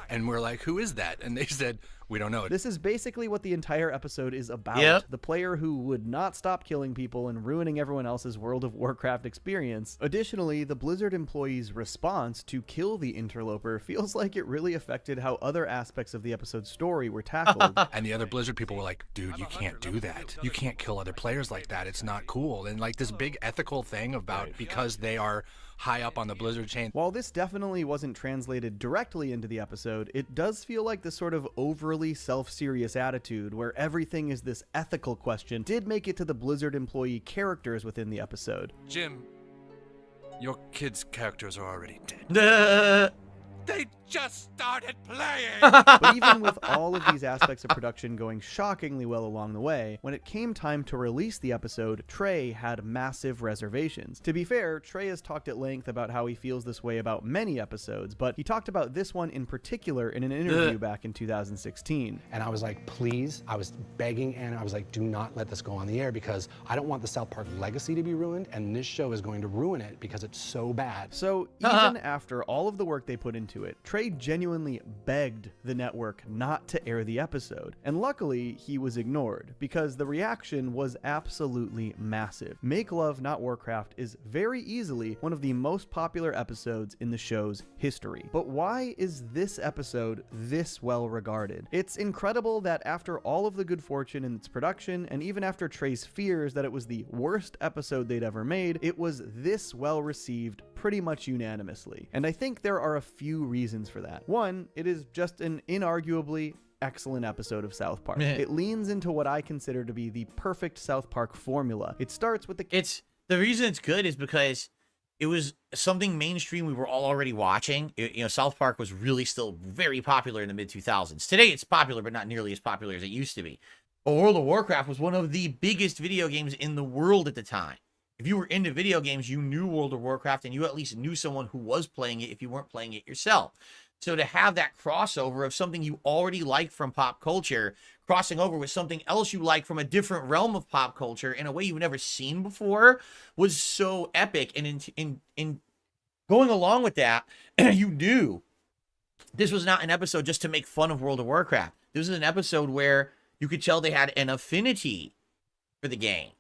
and we're like, who is that? And they said, We don't know. This is basically what the entire episode is about. Yep. The player who would not stop killing people and ruining everyone else's World of Warcraft experience. Additionally, the Blizzard employees' response to kill the interloper feels like it really affected how other aspects of the episode's story were tackled. And the other Blizzard people were like, dude, you can't do that. You can't kill other players like that. It's not cool. And like this big ethical thing about because they are high up on the Blizzard chain. While this definitely wasn't translated directly into the episode, it does feel like this sort of overly self-serious attitude where everything is this ethical question did make it to the Blizzard employee characters within the episode. Jim, your kids' characters are already dead. They just started playing! But even with all of these aspects of production going shockingly well along the way, when it came time to release the episode, Trey had massive reservations. To be fair, Trey has talked at length about how he feels this way about many episodes, but he talked about this one in particular in an interview back in 2016. And I was like, please, I was begging, and I was like, do not let this go on the air because I don't want the South Park legacy to be ruined, and this show is going to ruin it because it's so bad. So even after all of the work they put into it, Trey genuinely begged the network not to air the episode. And luckily, he was ignored, because the reaction was absolutely massive. Make Love, Not Warcraft is very easily one of the most popular episodes in the show's history. But why is this episode this well regarded? It's incredible that after all of the good fortune in its production, and even after Trey's fears that it was the worst episode they'd ever made, it was this well received pretty much unanimously. And I think there are a few reasons for that. One, it is just an inarguably excellent episode of South Park. It leans into what I consider to be the perfect South Park formula. It starts with the reason it's good is because it was something mainstream we were all already watching. South Park was really still very popular in the mid-2000s. Today it's popular, but not nearly as popular as it used to be. But World of Warcraft was one of the biggest video games in the world at the time. If you were into video games, you knew World of Warcraft, and you at least knew someone who was playing it if you weren't playing it yourself. So to have that crossover of something you already liked from pop culture, crossing over with something else you like from a different realm of pop culture in a way you've never seen before, was so epic. And in going along with that, you knew this was not an episode just to make fun of World of Warcraft. This was an episode where you could tell they had an affinity for the game.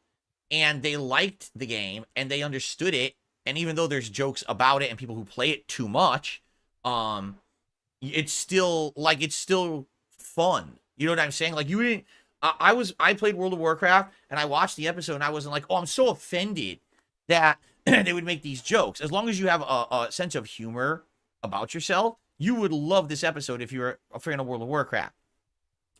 And they liked the game, and they understood it. And even though there's jokes about it and people who play it too much, it's still fun. You know what I'm saying? Like, you didn't. I played World of Warcraft, and I watched the episode, and I wasn't like, oh, I'm so offended that they would make these jokes. As long as you have a sense of humor about yourself, you would love this episode if you're a fan of World of Warcraft.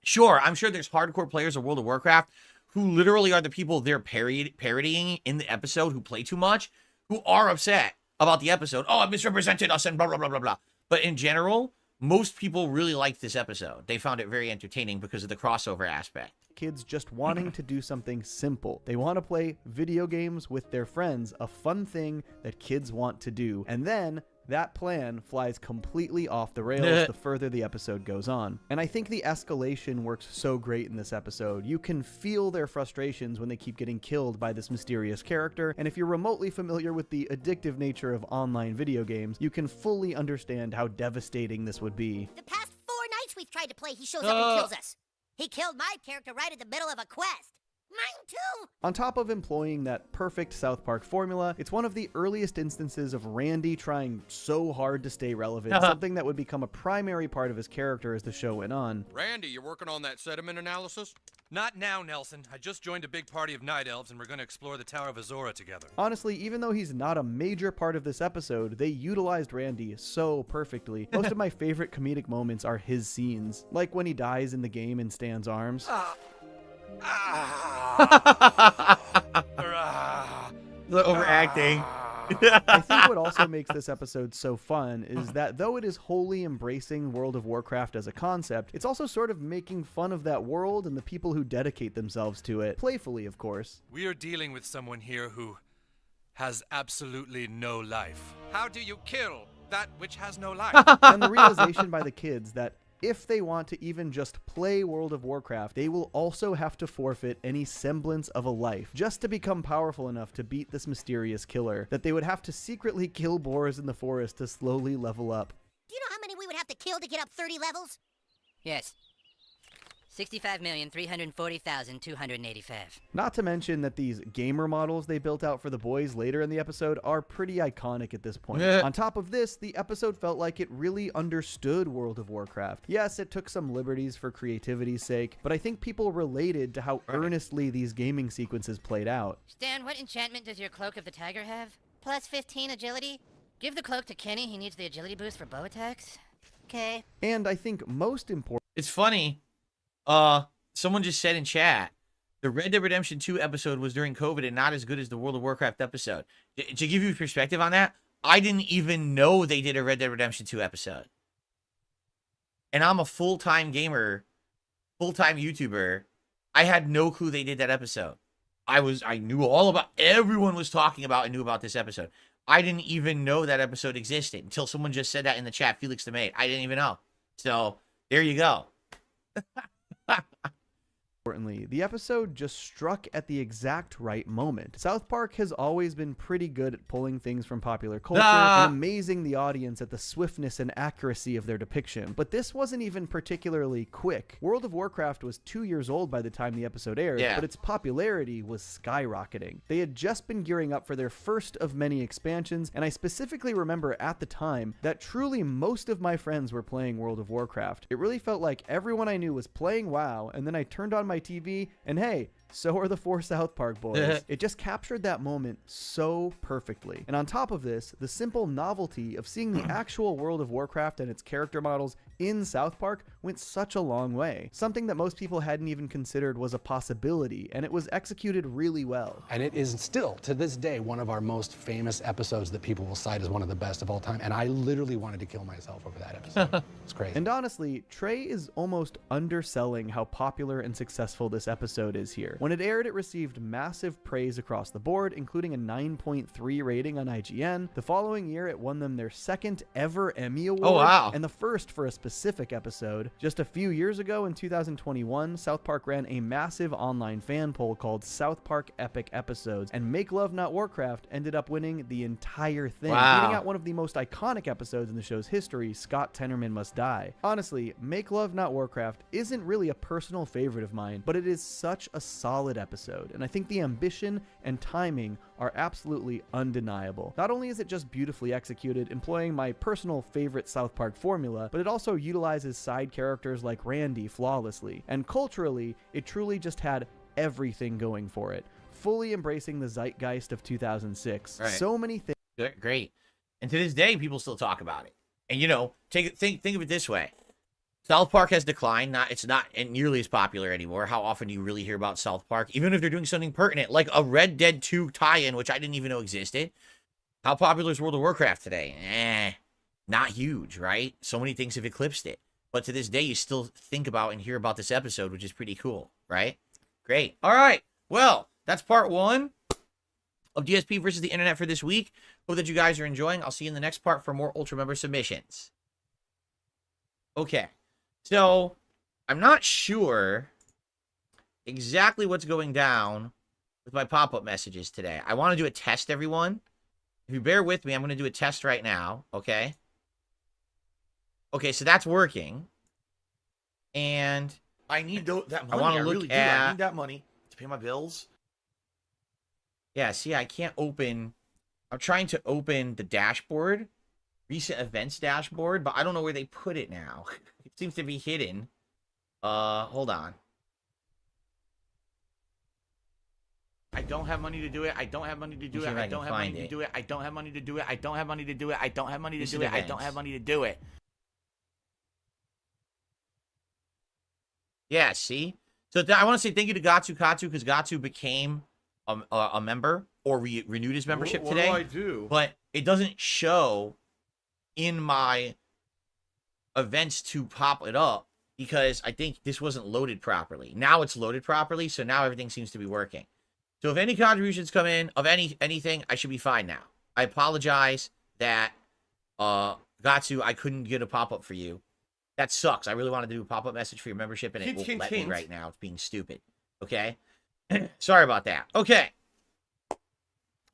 Sure, I'm sure there's hardcore players of World of Warcraft who literally are the people they're parodying in the episode who play too much, who are upset about the episode. Oh, it misrepresented us and blah, blah, blah, blah, blah. But in general, most people really liked this episode. They found it very entertaining because of the crossover aspect. Kids just wanting to do something simple. They want to play video games with their friends, a fun thing that kids want to do. And then that plan flies completely off the rails the further the episode goes on. And I think the escalation works so great in this episode. You can feel their frustrations when they keep getting killed by this mysterious character, and if you're remotely familiar with the addictive nature of online video games, you can fully understand how devastating this would be. The past 4 nights we've tried to play, he shows up and kills us. He killed my character right in the middle of a quest. Mine too! On top of employing that perfect South Park formula, it's one of the earliest instances of Randy trying so hard to stay relevant, something that would become a primary part of his character as the show went on. Randy, you working on that sediment analysis? Not now, Nelson. I just joined a big party of night elves, and we're going to explore the Tower of Azora together. Honestly, even though he's not a major part of this episode, they utilized Randy so perfectly. Most of my favorite comedic moments are his scenes, like when he dies in the game in Stan's arms. The overacting. I think what also makes this episode so fun is that though it is wholly embracing World of Warcraft as a concept, it's also sort of making fun of that world and the people who dedicate themselves to it. Playfully, of course. We are dealing with someone here who has absolutely no life. How do you kill that which has no life? And the realization by the kids that if they want to even just play World of Warcraft, they will also have to forfeit any semblance of a life just to become powerful enough to beat this mysterious killer, that they would have to secretly kill boars in the forest to slowly level up. Do you know how many we would have to kill to get up 30 levels? Yes. 65,340,285. Not to mention that these gamer models they built out for the boys later in the episode are pretty iconic at this point. On top of this, the episode felt like it really understood World of Warcraft. Yes, it took some liberties for creativity's sake, but I think people related to how earnestly these gaming sequences played out. Stan, what enchantment does your Cloak of the Tiger have? Plus 15 agility? Give the cloak to Kenny, he needs the agility boost for bow attacks. Okay. And I think most important... It's funny. Someone just said in chat, the Red Dead Redemption 2 episode was during COVID and not as good as the World of Warcraft episode. To give you perspective on that, I didn't even know they did a Red Dead Redemption 2 episode. And I'm a full-time gamer, full-time YouTuber. I had no clue they did that episode. I knew all about, everyone was talking about and knew about this episode. I didn't even know that episode existed until someone just said that in the chat, Felix the Mate. I didn't even know. So, there you go. Importantly, the episode just struck at the exact right moment. South Park has always been pretty good at pulling things from popular culture and amazing the audience at the swiftness and accuracy of their depiction. But this wasn't even particularly quick. World of Warcraft was 2 years old by the time the episode aired, but its popularity was skyrocketing. They had just been gearing up for their first of many expansions, and I specifically remember at the time that truly most of my friends were playing World of Warcraft. It really felt like everyone I knew was playing WoW, and then I turned on my TV, and hey, so are the 4 South Park boys. It just captured that moment so perfectly. And on top of this, the simple novelty of seeing the actual World of Warcraft and its character models in South Park went such a long way. Something that most people hadn't even considered was a possibility, and it was executed really well. And it is still, to this day, one of our most famous episodes that people will cite as one of the best of all time. And I literally wanted to kill myself over that episode. It's crazy. And honestly, Trey is almost underselling how popular and successful this episode is here. When it aired, it received massive praise across the board, including a 9.3 rating on IGN. The following year, it won them their second ever Emmy Award, and the first for a specific episode. Just a few years ago, in 2021, South Park ran a massive online fan poll called South Park Epic Episodes, and Make Love Not Warcraft ended up winning the entire thing, beating out one of the most iconic episodes in the show's history, Scott Tenorman Must Die. Honestly, Make Love Not Warcraft isn't really a personal favorite of mine, but it is such a solid episode, and I think the ambition and timing are absolutely undeniable. Not only is it just beautifully executed, employing my personal favorite South Park formula, but it also utilizes side characters like Randy flawlessly, and culturally, it truly just had everything going for it, fully embracing the zeitgeist of 2006. So many things. Great. And to this day, people still talk about it. And, you know, think of it this way. South Park has declined. It's not nearly as popular anymore. How often do you really hear about South Park? Even if they're doing something pertinent, like a Red Dead 2 tie-in, which I didn't even know existed. How popular is World of Warcraft today? Not huge, right? So many things have eclipsed it. But to this day, you still think about and hear about this episode, which is pretty cool, right? Great. All right. Well, that's part 1 of DSP versus the internet for this week. Hope that you guys are enjoying. I'll see you in the next part for more Ultra Member submissions. Okay. So, I'm not sure exactly what's going down with my pop-up messages today. I want to do a test, everyone. If you bear with me, I'm going to do a test right now, okay? Okay, so that's working. And I need that money. I want to look really at... I need that money to pay my bills. Yeah, see, I can't open... I'm trying to open the dashboard, recent events dashboard, but I don't know where they put it now. It seems to be hidden. Hold on. I don't have money to do it. I don't have money to do it. I don't have money to do it. I don't have money to do it. I don't have money to do it. I don't have money to do it. I don't have money to do it. Yeah, see? So I want to say thank you to Gatsu because Gatsu became a member or renewed his membership today. What do I do? But it doesn't show in my events to pop it up because I think this wasn't loaded properly. Now it's loaded properly, so now everything seems to be working. So if any contributions come in of anything, I should be fine now. I apologize that Gatsu, I couldn't get a pop-up for you. That sucks. I really wanted to do a pop-up message for your membership, and it won't let me right now. It's being stupid. Okay? Sorry about that. Okay.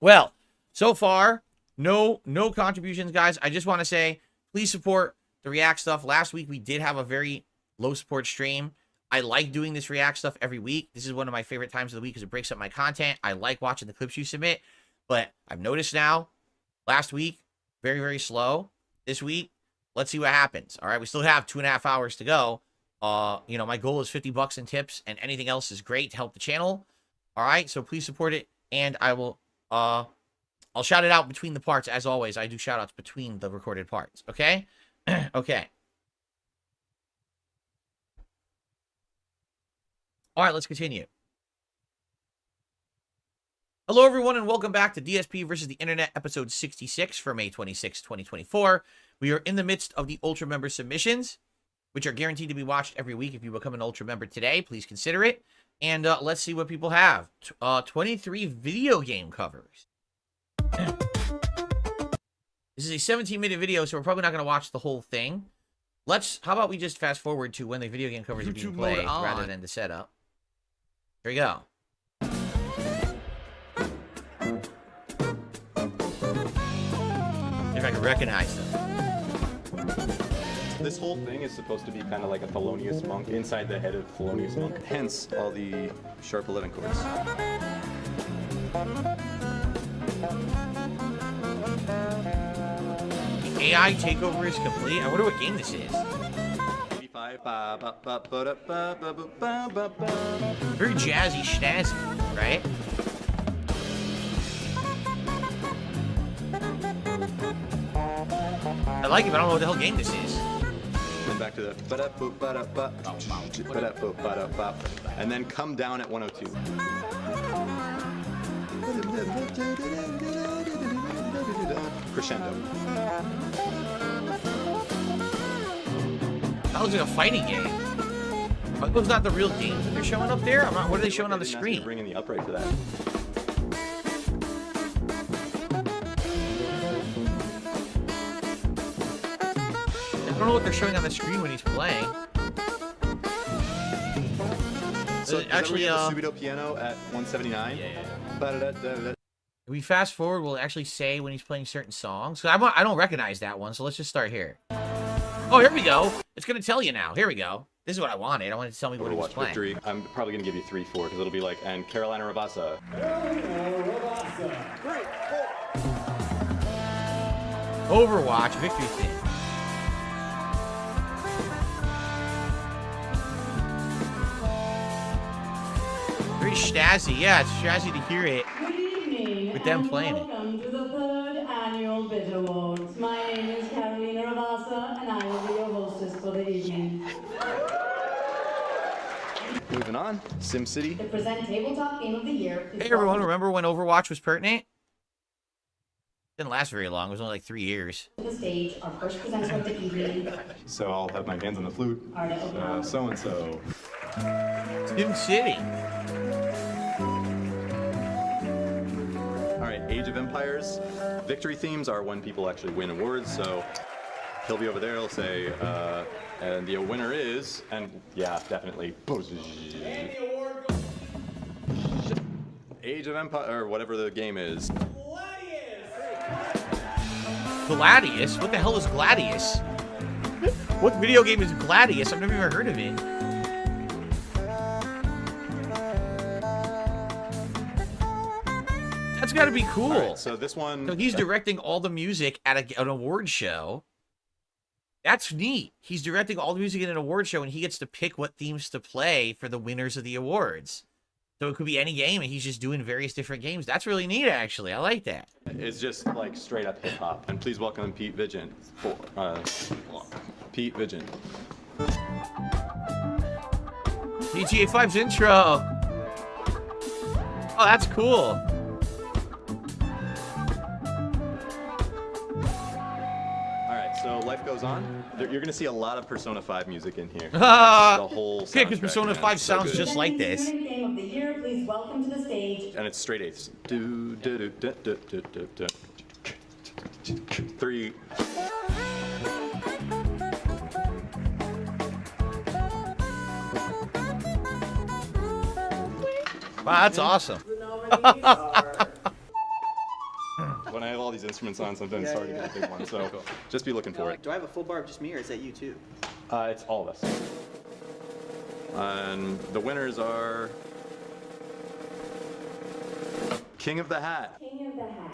Well, so far, no contributions, guys. I just want to say, please support the React stuff. Last week, we did have a very low support stream. I like doing this react stuff every week. This is one of my favorite times of the week because it breaks up my content. I like watching the clips you submit, but I've noticed now, last week, very, very slow. This week, let's see what happens. All right, we still have 2.5 hours to go. You know, my goal is $50 in tips, and anything else is great to help the channel. All right, so please support it, and I will, I'll shout it out between the parts. As always, I do shout outs between the recorded parts, okay? Okay. All right, let's continue. Hello, everyone, and welcome back to DSP versus the Internet, episode 66 for May 26, 2024. We are in the midst of the Ultra Member submissions, which are guaranteed to be watched every week. If you become an Ultra Member today, please consider it. And let's see what people have. 23 video game covers. This is a 17-minute video, so we're probably not going to watch the whole thing. How about we just fast forward to when the video game covers are being played rather than the setup. Here we go. If I can recognize them. This whole thing is supposed to be kind of like a Thelonious Monk inside the head of Thelonious Monk. Hence all the sharp 11 chords. The AI takeover is complete. I wonder what game this is. Very jazzy, snazzy, right? I like it, but I don't know what the hell game this is. And back to the and then come down at 102. Crescendo. That looks like a fighting game. Are those not the real games that they're showing up there? What are they showing on the screen? Bringing the upright for that. I don't know what they're showing on the screen when he's playing. So actually, the Subito piano at 179. If we fast forward, we'll actually say when he's playing certain songs. So I don't recognize that one, so let's just start here. Oh, here we go. It's going to tell you now. Here we go. This is what I wanted. I wanted to tell me what he was playing. Victory. I'm probably going to give you 3, 4, because it'll be like, and Carolina Rabasa. Overwatch, victory theme. Very snazzy. Yeah, it's snazzy to hear it with them playing it. Welcome to the 3rd Annual Bit Awards. My name is Carolina Rabasa, and I will be your hostess for the evening. Moving on, SimCity. The present tabletop game of the year. Hey everyone, remember when Overwatch was pertinent? Didn't last very long. It was only like 3 years. To the stage, our first presenter of the evening. So I'll have my hands on the flute. So and so. SimCity. All right, Age of Empires. Victory themes are when people actually win awards. So he'll be over there. He'll say, and the winner is, and yeah, definitely. Age of Empire, or whatever the game is. Gladius? What the hell is Gladius? What video game is Gladius? I've never even heard of it. That's got to be cool. Right, so this one... So he's directing all the music at an award show. That's neat. He's directing all the music at an award show, and he gets to pick what themes to play for the winners of the awards. So it could be any game, and he's just doing various different games. That's really neat, actually. I like that. It's just like straight up hip hop. And please welcome Pete Vigent. Pete Vigent. GTA 5's intro. Oh, that's cool. So life goes on. You're going to see a lot of Persona 5 music in here. The whole yeah, because Persona 5 sounds so just like this. Game of the year, please welcome to the stage. And it's straight eighths. 3. Wow, that's awesome. When I have all these instruments on, sometimes it's hard to get a big one. So just be looking for it. Do I have a full bar of just me, or is that you too? It's all of us. And the winners are King of the Hat. King of the Hat.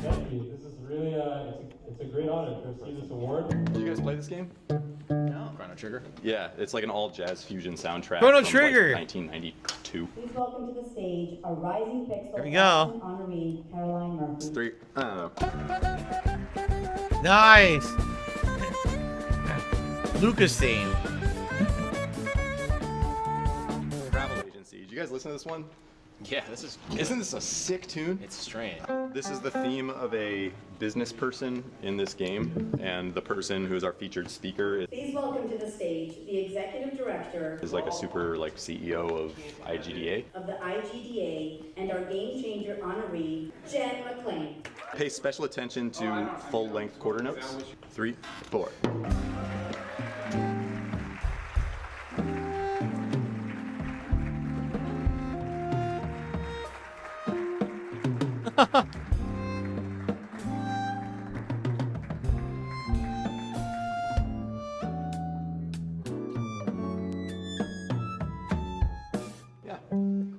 Thank you. This is really it's a great honor to receive this award. Did you guys play this game? No. Chrono Trigger? Yeah, it's like an all jazz fusion soundtrack. Chrono from, Trigger! Like 1992. Please welcome to the stage a rising pixel There we go. honoree, Caroline Murphy. It's 3. I don't know. Nice. Lucas theme. Travel Agency. Did you guys listen to this one? Yeah, Isn't this a sick tune? it's strange. This is the theme of a business person in this game, and the person who is our featured speaker Please welcome to the stage the executive director is like a super like CEO of IGDA. of the IGDA and our game changer honoree, Jen McClain. Pay special attention to full-length quarter notes. 3, 4. Yeah,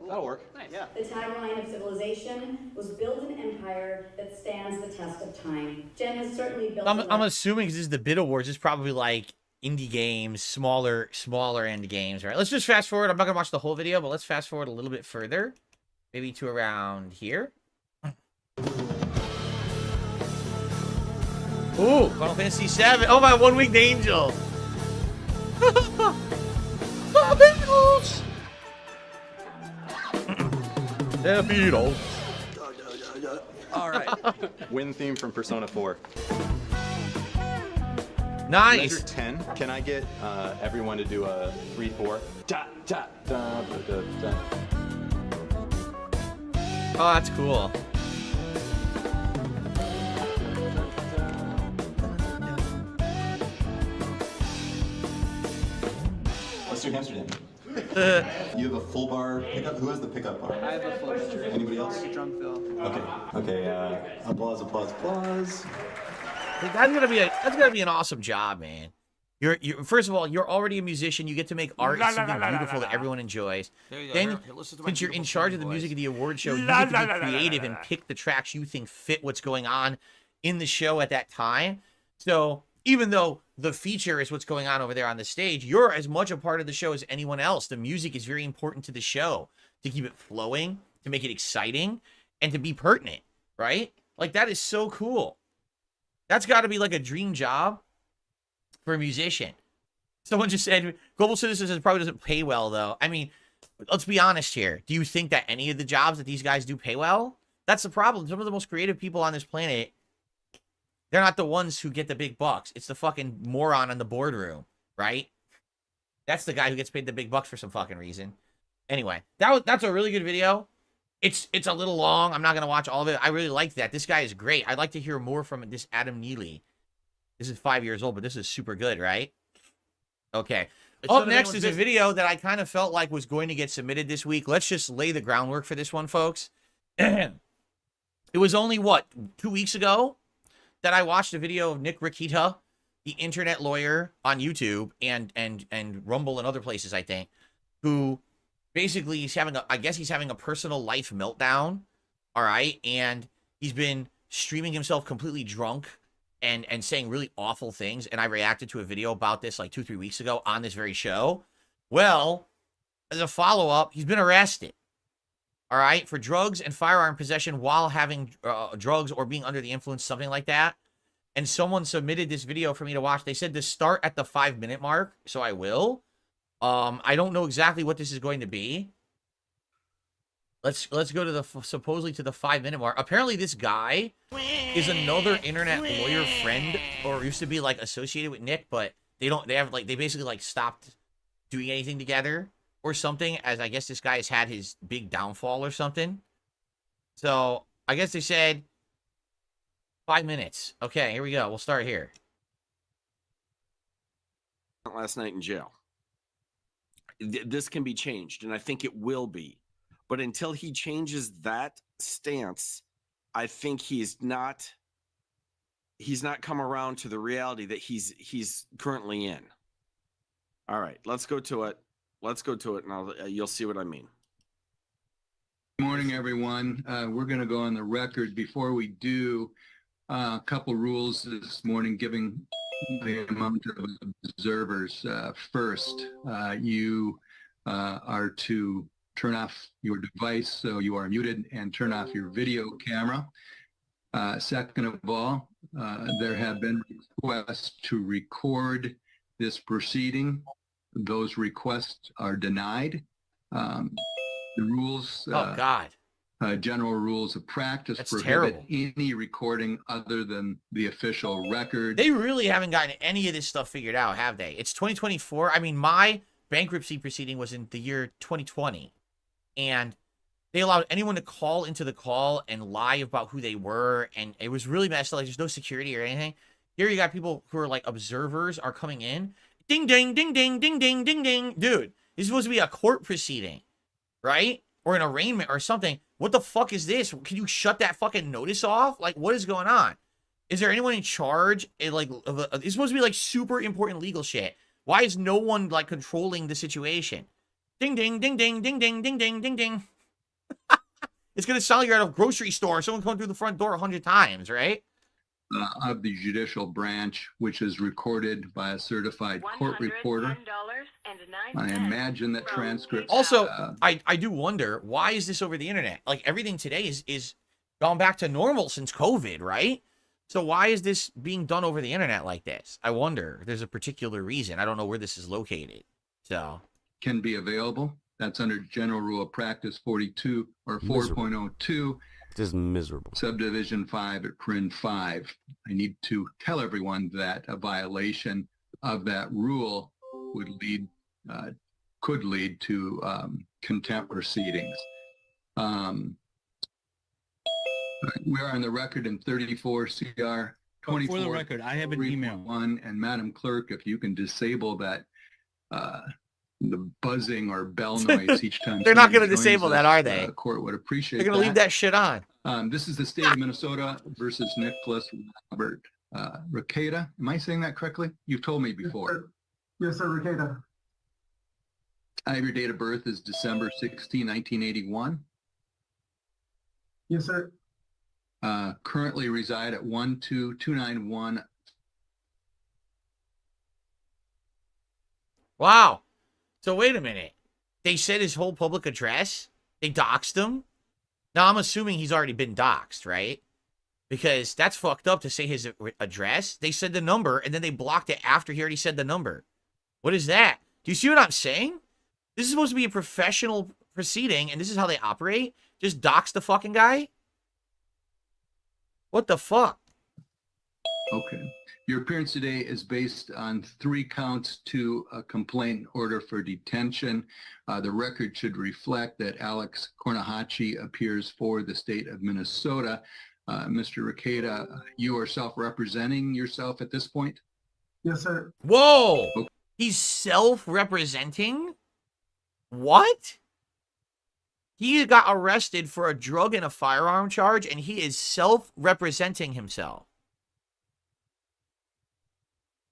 that'll work. Nice. Yeah. The tagline of Civilization was build an empire that stands the test of time. Jen has certainly built I'm assuming because this is the Bit Awards, it's probably like indie games, smaller end games, right? Let's just fast forward. I'm not gonna watch the whole video, but let's fast forward a little bit further, maybe to around here. Ooh, Final Fantasy VII. Oh my, one-winged angel. Beatles. The Beatles. All right. Win theme from Persona 4. Nice. Measure 10. Can I get everyone to do a 3-4? Da, da, da, da, da, da. Oh, that's cool. Let's do Amsterdam. You have a full bar pickup. Who has the pickup bar? I have a full bar. Anybody else? Drunk Phil. Okay. Okay. Applause. Applause. Applause. That's gonna be an awesome job, man. You're first of all, you're already a musician. You get to make art, something beautiful that everyone enjoys. There you go. Then, Here, listen to my since you're in beautiful charge of singing the music voice. of the award show, you get to be creative and pick the tracks you think fit what's going on in the show at that time. So even though the feature is what's going on over there on the stage, you're as much a part of the show as anyone else. The music is very important to the show to keep it flowing, to make it exciting, and to be pertinent, right? Like, that is so cool. That's got to be like a dream job for a musician. Someone just said, Global Citizens probably doesn't pay well, though. I mean, let's be honest here. Do you think that any of the jobs that these guys do pay well? That's the problem. Some of the most creative people on this planet, they're not the ones who get the big bucks. It's the fucking moron in the boardroom, right? That's the guy who gets paid the big bucks for some fucking reason. Anyway, that's a really good video. It's a little long. I'm not going to watch all of it. I really like that. This guy is great. I'd like to hear more from this Adam Neely. This is 5 years old, but this is super good, right? Okay. Up next is a video that I kind of felt like was going to get submitted this week. Let's just lay the groundwork for this one, folks. It was only, what, 2 weeks ago that I watched a video of Nick Rikita, the internet lawyer on YouTube and Rumble and other places, I think, who basically he's having I guess he's having a personal life meltdown, all right? And he's been streaming himself completely drunk and saying really awful things, and I reacted to a video about this like 2-3 weeks ago on this very show. Well, as a follow-up, he's been arrested, all right, for drugs and firearm possession while having drugs or being under the influence, something like that. And someone submitted this video for me to watch. They said to start at the 5-minute mark, so I will. I don't know exactly what this is going to be. Let's go to the supposedly to the 5-minute mark. Apparently, this guy is another internet lawyer friend, or used to be like associated with Nick, but they basically like stopped doing anything together or something, as I guess this guy has had his big downfall or something. So I guess they said 5 minutes. Okay, here we go. We'll start here. Last night in jail. This can be changed, and I think it will be. But until he changes that stance, I think he's not come around to the reality that he's currently in. All right, let's go to it. And you'll see what I mean. Good morning, everyone. We're going to go on the record. Before we do, a couple rules this morning, giving the amount of observers. First, you are to turn off your device so you are muted and turn off your video camera. Second of all, there have been requests to record this proceeding. Those requests are denied. The rules. Oh, God. General rules of practice That's prohibit terrible. any recording other than the official record. They really haven't gotten any of this stuff figured out, have they? It's 2024. I mean, my bankruptcy proceeding was in the year 2020. And they allowed anyone to call into the call and lie about who they were. And it was really messed up. Like, there's no security or anything. Here you got people who are like observers are coming in. Ding, ding, ding, ding, ding, ding, ding, ding. Dude, this is supposed to be a court proceeding, right? Or an arraignment or something. What the fuck is this? Can you shut that fucking notice off? Like, what is going on? Is there anyone in charge? It's supposed to be like super important legal shit. Why is no one like controlling the situation? Ding, ding, ding, ding, ding, ding, ding, ding, ding, ding. It's going to sound like you're at a grocery store. Someone coming through the front door 100 times, right? Of the judicial branch, which is recorded by a certified court reporter. I imagine that transcripts. Also, I do wonder, why is this over the internet? Like, everything today is gone back to normal since COVID, right? So why is this being done over the internet like this? I wonder if there's a particular reason. I don't know where this is located. So can be available. That's under General Rule of Practice 42 or 4.02. Just miserable. Subdivision 5 at Prin 5. I need to tell everyone that a violation of that rule could lead to contempt proceedings. We are on the record in 34 CR 24. For the record, I have an email. And Madam Clerk, if you can disable that the buzzing or bell noise each time. They're not going to disable that, are they? The court would appreciate that. They're going to leave that shit on. This is the state of Minnesota versus Nicholas Robert Requeta. Am I saying that correctly? You've told me before. Yes, sir, Requeta. I have your date of birth is December 16, 1981. Yes, sir. Currently reside at 12291. Wow. So wait a minute. They said his whole public address? They doxed him? Now, I'm assuming he's already been doxed, right? Because that's fucked up to say his address. They said the number, and then they blocked it after he already said the number. What is that? Do you see what I'm saying? This is supposed to be a professional proceeding, and this is how they operate? Just dox the fucking guy? What the fuck? Okay. Your appearance today is based on 3 counts to a complaint order for detention. The record should reflect that Alex Cornahachi appears for the state of Minnesota. Mr. Requeta, you are self-representing yourself at this point? Yes, sir. Whoa! Okay. He's self-representing? What? He got arrested for a drug and a firearm charge, and he is self-representing himself.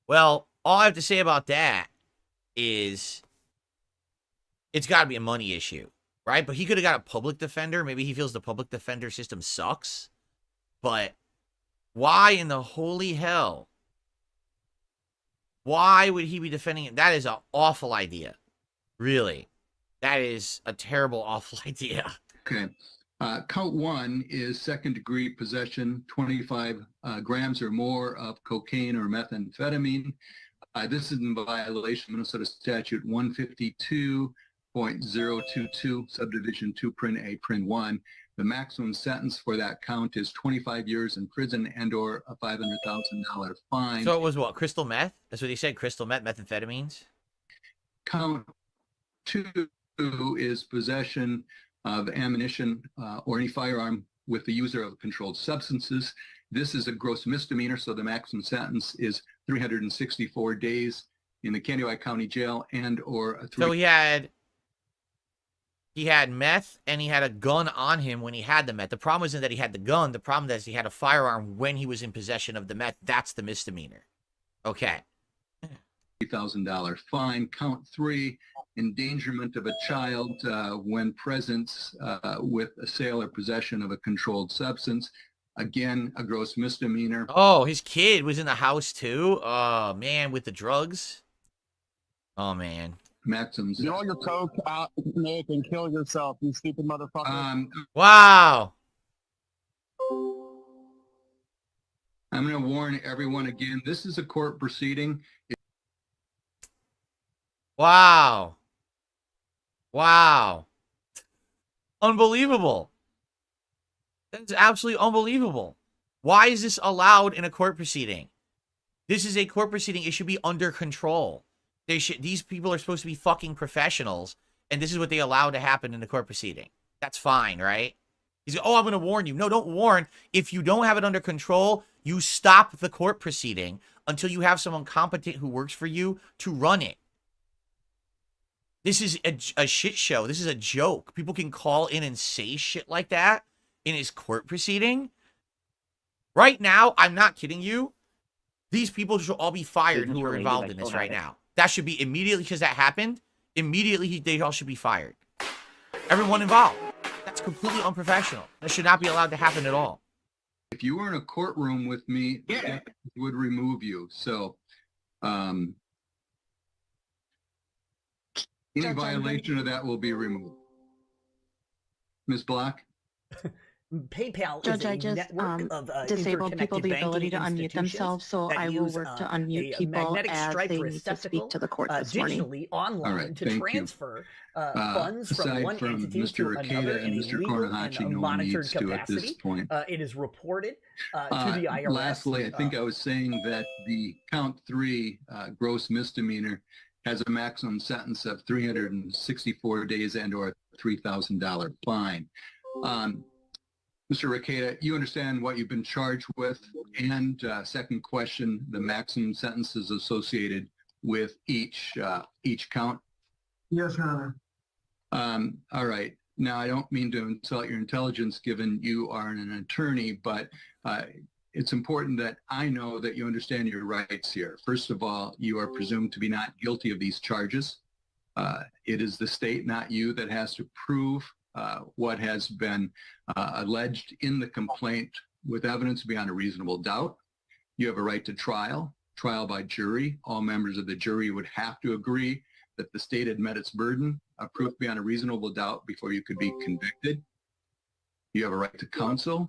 Well, all I have to say about that is it's got to be a money issue, right? But he could have got a public defender. Maybe he feels the public defender system sucks. But why in the holy hell? Why would he be defending it? That is an awful idea. Really. That is a terrible, awful idea. Okay. Count 1 is second-degree possession, 25 grams or more of cocaine or methamphetamine. This is in violation of Minnesota Statute 152.022, Subdivision 2, Prin A, Prin 1. The maximum sentence for that count is 25 years in prison and or a $500,000 fine. So it was what, crystal meth? That's what he said, crystal meth, methamphetamines? Count 2 is possession of ammunition or any firearm with the user of controlled substances. This is a gross misdemeanor, so the maximum sentence is 364 days in the Kansas County Jail and or a So he He had meth, and he had a gun on him when he had the meth. The problem isn't that he had the gun. The problem is he had a firearm when he was in possession of the meth. That's the misdemeanor. Okay. $3,000 fine. Count 3, endangerment of a child when presence with a sale or possession of a controlled substance. Again, a gross misdemeanor. Oh, his kid was in the house too? Oh, man, with the drugs? Oh, man. Maxims. Get all your coke out, Nick, and kill yourself, you stupid motherfucker. Wow. I'm going to warn everyone again. This is a court proceeding. Wow. Wow. Unbelievable. That's absolutely unbelievable. Why is this allowed in a court proceeding? This is a court proceeding. It should be under control. These people are supposed to be fucking professionals, and this is what they allow to happen in the court proceeding. That's fine, right? He's like, oh, I'm going to warn you. No, don't warn. If you don't have it under control, you stop the court proceeding until you have someone competent who works for you to run it. This is a shit show. This is a joke. People can call in and say shit like that in his court proceeding. Right now, I'm not kidding you. These people should all be fired who are involved in this right now. That should be immediately, because that happened. Immediately, they all should be fired. Everyone involved. That's completely unprofessional. That should not be allowed to happen at all. If you were in a courtroom with me, I would remove you. So, any violation of that will be removed. Ms. Block? PayPal Judge, is a I just network of disabled people the ability to unmute institutions themselves, so that I will use, work to unmute people magnetic as stripe they need to speak to the court this morning. digitally online right, to thank you. transfer funds from Aside one from entity Mr. to Ikeda another and in a Mr. legal Kornahachi, and no one monitored needs to at this capacity. point. It is reported to the IRS. Lastly, I think I was saying that the count 3 gross misdemeanor has a maximum sentence of 364 days and or $3,000 fine. Mr. Ikeda, you understand what you've been charged with? And second question, the maximum sentences associated with each count? Yes, Your Honor. All right. Now, I don't mean to insult your intelligence given you are an attorney, but it's important that I know that you understand your rights here. First of all, you are presumed to be not guilty of these charges. It is the state, not you, that has to prove what has been alleged in the complaint with evidence beyond a reasonable doubt. You have a right to trial by jury. All members of the jury would have to agree that the state had met its burden of proof beyond a reasonable doubt before you could be convicted. You have a right to counsel.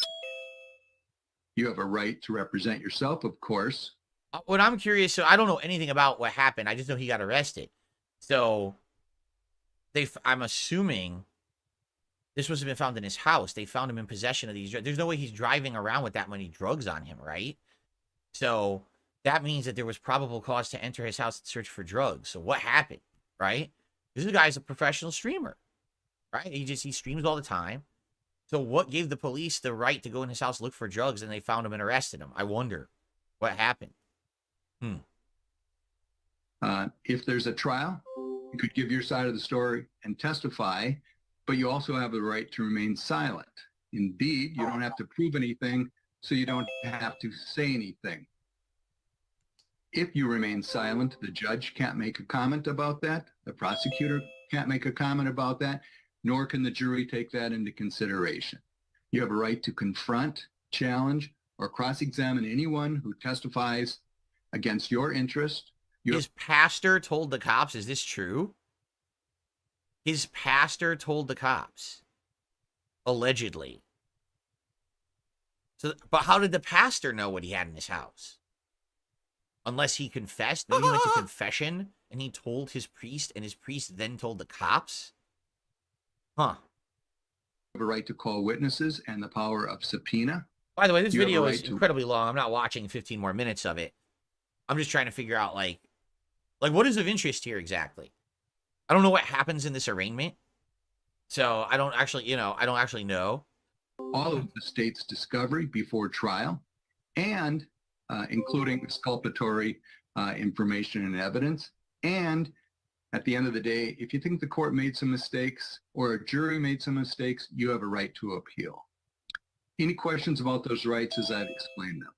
You have a right to represent yourself, of course. What I'm curious, so I don't know anything about what happened. I just know he got arrested. So I'm assuming this must have been found in his house. They found him in possession of these drugs. There's no way he's driving around with that many drugs on him, right? So that means that there was probable cause to enter his house and search for drugs. So what happened, right? This guy's a professional streamer, right? He streams all the time. So what gave the police the right to go in his house, look for drugs, and they found him and arrested him? I wonder what happened. If there's a trial, you could give your side of the story and testify, but you also have the right to remain silent. Indeed, you don't have to prove anything, so you don't have to say anything. If you remain silent, the judge can't make a comment about that. The prosecutor can't make a comment about that, nor can the jury take that into consideration. You have a right to confront, challenge, or cross-examine anyone who testifies against your interest. His pastor told the cops, is this true? His pastor told the cops, allegedly. So, but how did the pastor know what he had in his house? Unless he confessed. Maybe he went to confession and he told his priest, and his priest then told the cops. Huh. You have a right to call witnesses and the power of subpoena. By the way, this video is incredibly long. I'm not watching 15 more minutes of it. I'm just trying to figure out, like what is of interest here exactly? I don't know what happens in this arraignment. So I don't actually, I don't actually know. All of the state's discovery before trial, and including exculpatory information and evidence, and At the end of the day, if you think the court made some mistakes or a jury made some mistakes, you have a right to appeal. Any questions about those rights as I've explained them?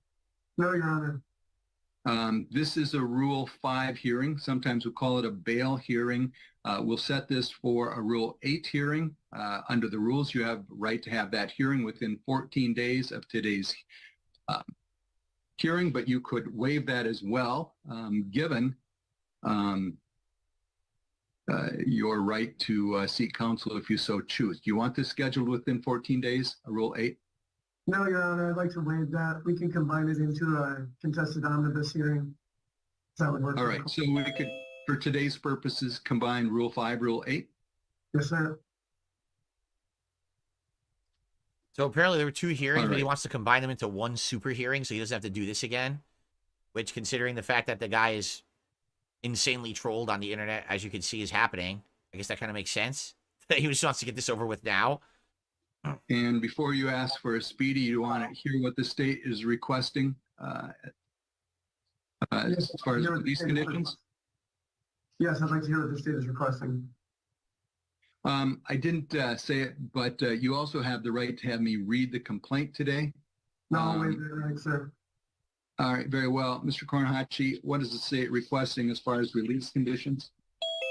No, Your Honor. This is a Rule 5 hearing. Sometimes we call it a bail hearing. We'll set this for a Rule 8 hearing. Under the rules, you have the right to have that hearing within 14 days of today's hearing, but you could waive that as well, given your right to seek counsel if you so choose. Do you want this scheduled within 14 days, Rule 8? No, Your Honor, I'd like to waive that. We can combine it into a contested omnibus hearing. That would work. All right, so we could, for today's purposes, combine Rule 5, Rule 8? Yes, sir. So apparently there were 2 hearings, All but he right. wants to combine them into one super hearing so he doesn't have to do this again. Which, considering the fact that the guy is insanely trolled on the internet, as you can see is happening, I guess that kind of makes sense. He just wants to get this over with now. And before you ask for a speedy, you want to hear what the state is requesting as far as release conditions? Yes, I'd like to hear what the state is requesting. I didn't say it, but you also have the right to have me read the complaint today. No, wait, right, sir. All right, very well. Mr. Kornhachi, what is the state requesting as far as release conditions?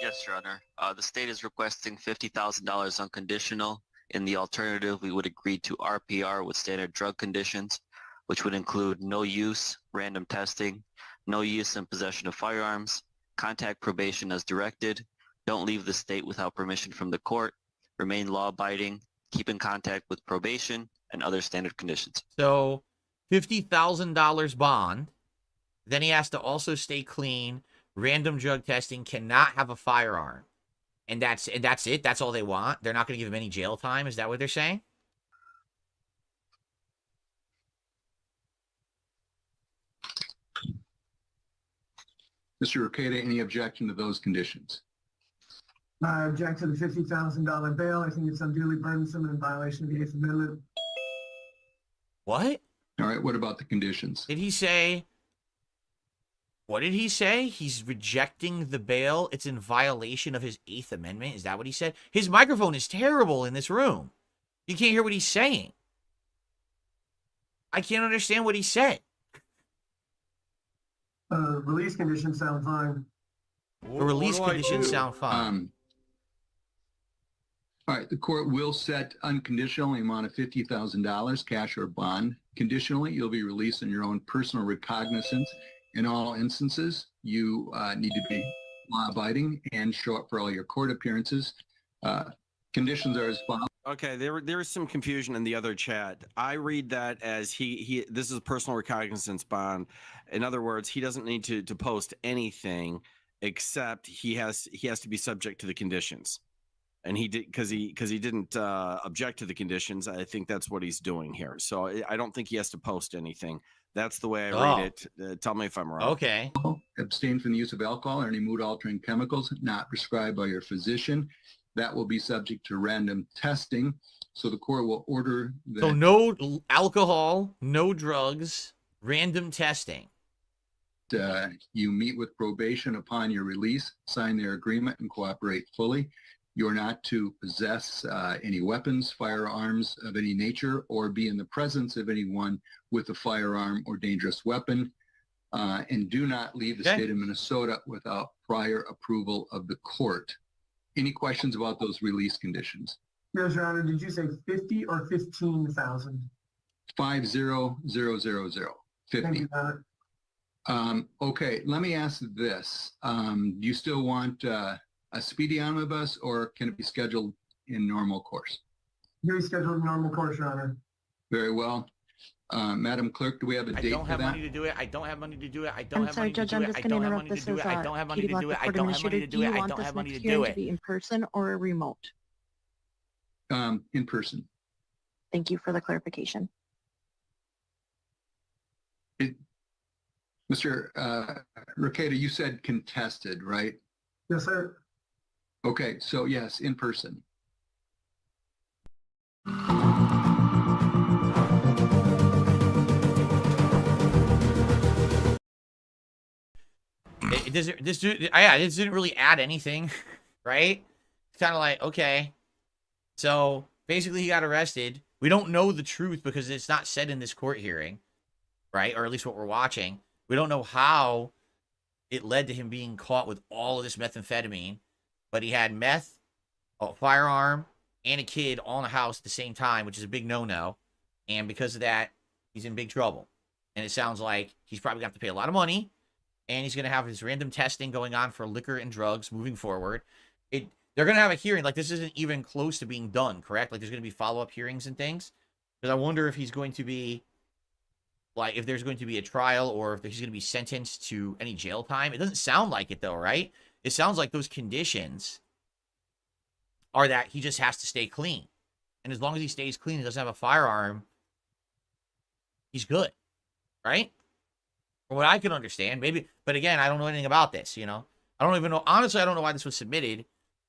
Yes, Your Honor. The state is requesting $50,000 unconditional. In the alternative, we would agree to RPR with standard drug conditions, which would include no use, random testing, no use and possession of firearms, contact probation as directed, don't leave the state without permission from the court, remain law-abiding, keep in contact with probation, and other standard conditions. So, $50,000 bond. Then he has to also stay clean, random drug testing, cannot have a firearm. And that's it? That's all they want? They're not going to give him any jail time? Is that what they're saying? Mr. Ricada, any objection to those conditions? I object to the $50,000 bail. I think it's unduly burdensome and in violation of the 8th Amendment. What? All right, what about the conditions? Did he say... What did he say? He's rejecting the bail. It's in violation of his 8th Amendment. Is that what he said? His microphone is terrible in this room. You can't hear what he's saying. I can't understand what he said. Release conditions sound fine. The release conditions sound fine. All right, the court will set unconditional the amount of $50,000, cash or bond. Conditionally, you'll be released on your own personal recognizance. In all instances, you need to be law-abiding and show up for all your court appearances. Conditions are as follows. Okay, there is some confusion in the other chat. I read that as this is a personal recognizance bond. In other words, he doesn't need to post anything except he has to be subject to the conditions. And he did because he didn't object to the conditions. I think that's what he's doing here. So I don't think he has to post anything. That's the way I read it. Tell me if I'm wrong. Okay. Abstain from the use of alcohol or any mood-altering chemicals not prescribed by your physician. That will be subject to random testing. So the court will order that. So no alcohol, no drugs, random testing. You meet with probation upon your release, sign their agreement, and cooperate fully. You're not to possess any weapons, firearms of any nature, or be in the presence of anyone with a firearm or dangerous weapon, and do not leave the state of Minnesota without prior approval of the court. Any questions about those release conditions? Yes, Your Honor. Did you say 50 or 15,000? 50,000. 50. Thank you, Your Honor. Okay, let me ask this. Do you still want a speedy omnibus, or can it be scheduled in normal course? You rescheduled in normal course, Your Honor. Very well. Madam Clerk, do we have a date for that? I don't have money to do it. I don't have money to do it. I don't I'm have sorry, money to Judge, do I'm it. just I going to don't have interrupt money to this do it. as I don't have money to do it. I don't have money to do it. I don't have money to do to be in person or remote? In person. Thank you for the clarification. Mr. Ricada, you said contested, right? Yes, sir. Okay, so yes, in person. it doesn't. This didn't really add anything, right? It's kind of like, okay, so basically he got arrested. We don't know the truth because it's not said in this court hearing, right? Or at least what we're watching. We don't know how it led to him being caught with all of this methamphetamine, but he had meth, a firearm, and a kid all in the house at the same time, which is a big no-no. And because of that, he's in big trouble. And it sounds like he's probably going to have to pay a lot of money, and he's going to have his random testing going on for liquor and drugs moving forward. They're going to have a hearing. Like, this isn't even close to being done, correct? Like, there's going to be follow-up hearings and things. Because I wonder if he's going to be, like, if there's going to be a trial or if he's going to be sentenced to any jail time. It doesn't sound like it, though, right? It sounds like those conditions are that he just has to stay clean. And as long as he stays clean and doesn't have a firearm, he's good, right? From what I can understand, maybe. But again, I don't know anything about this, you know? I don't even know. Honestly, I don't know why this was submitted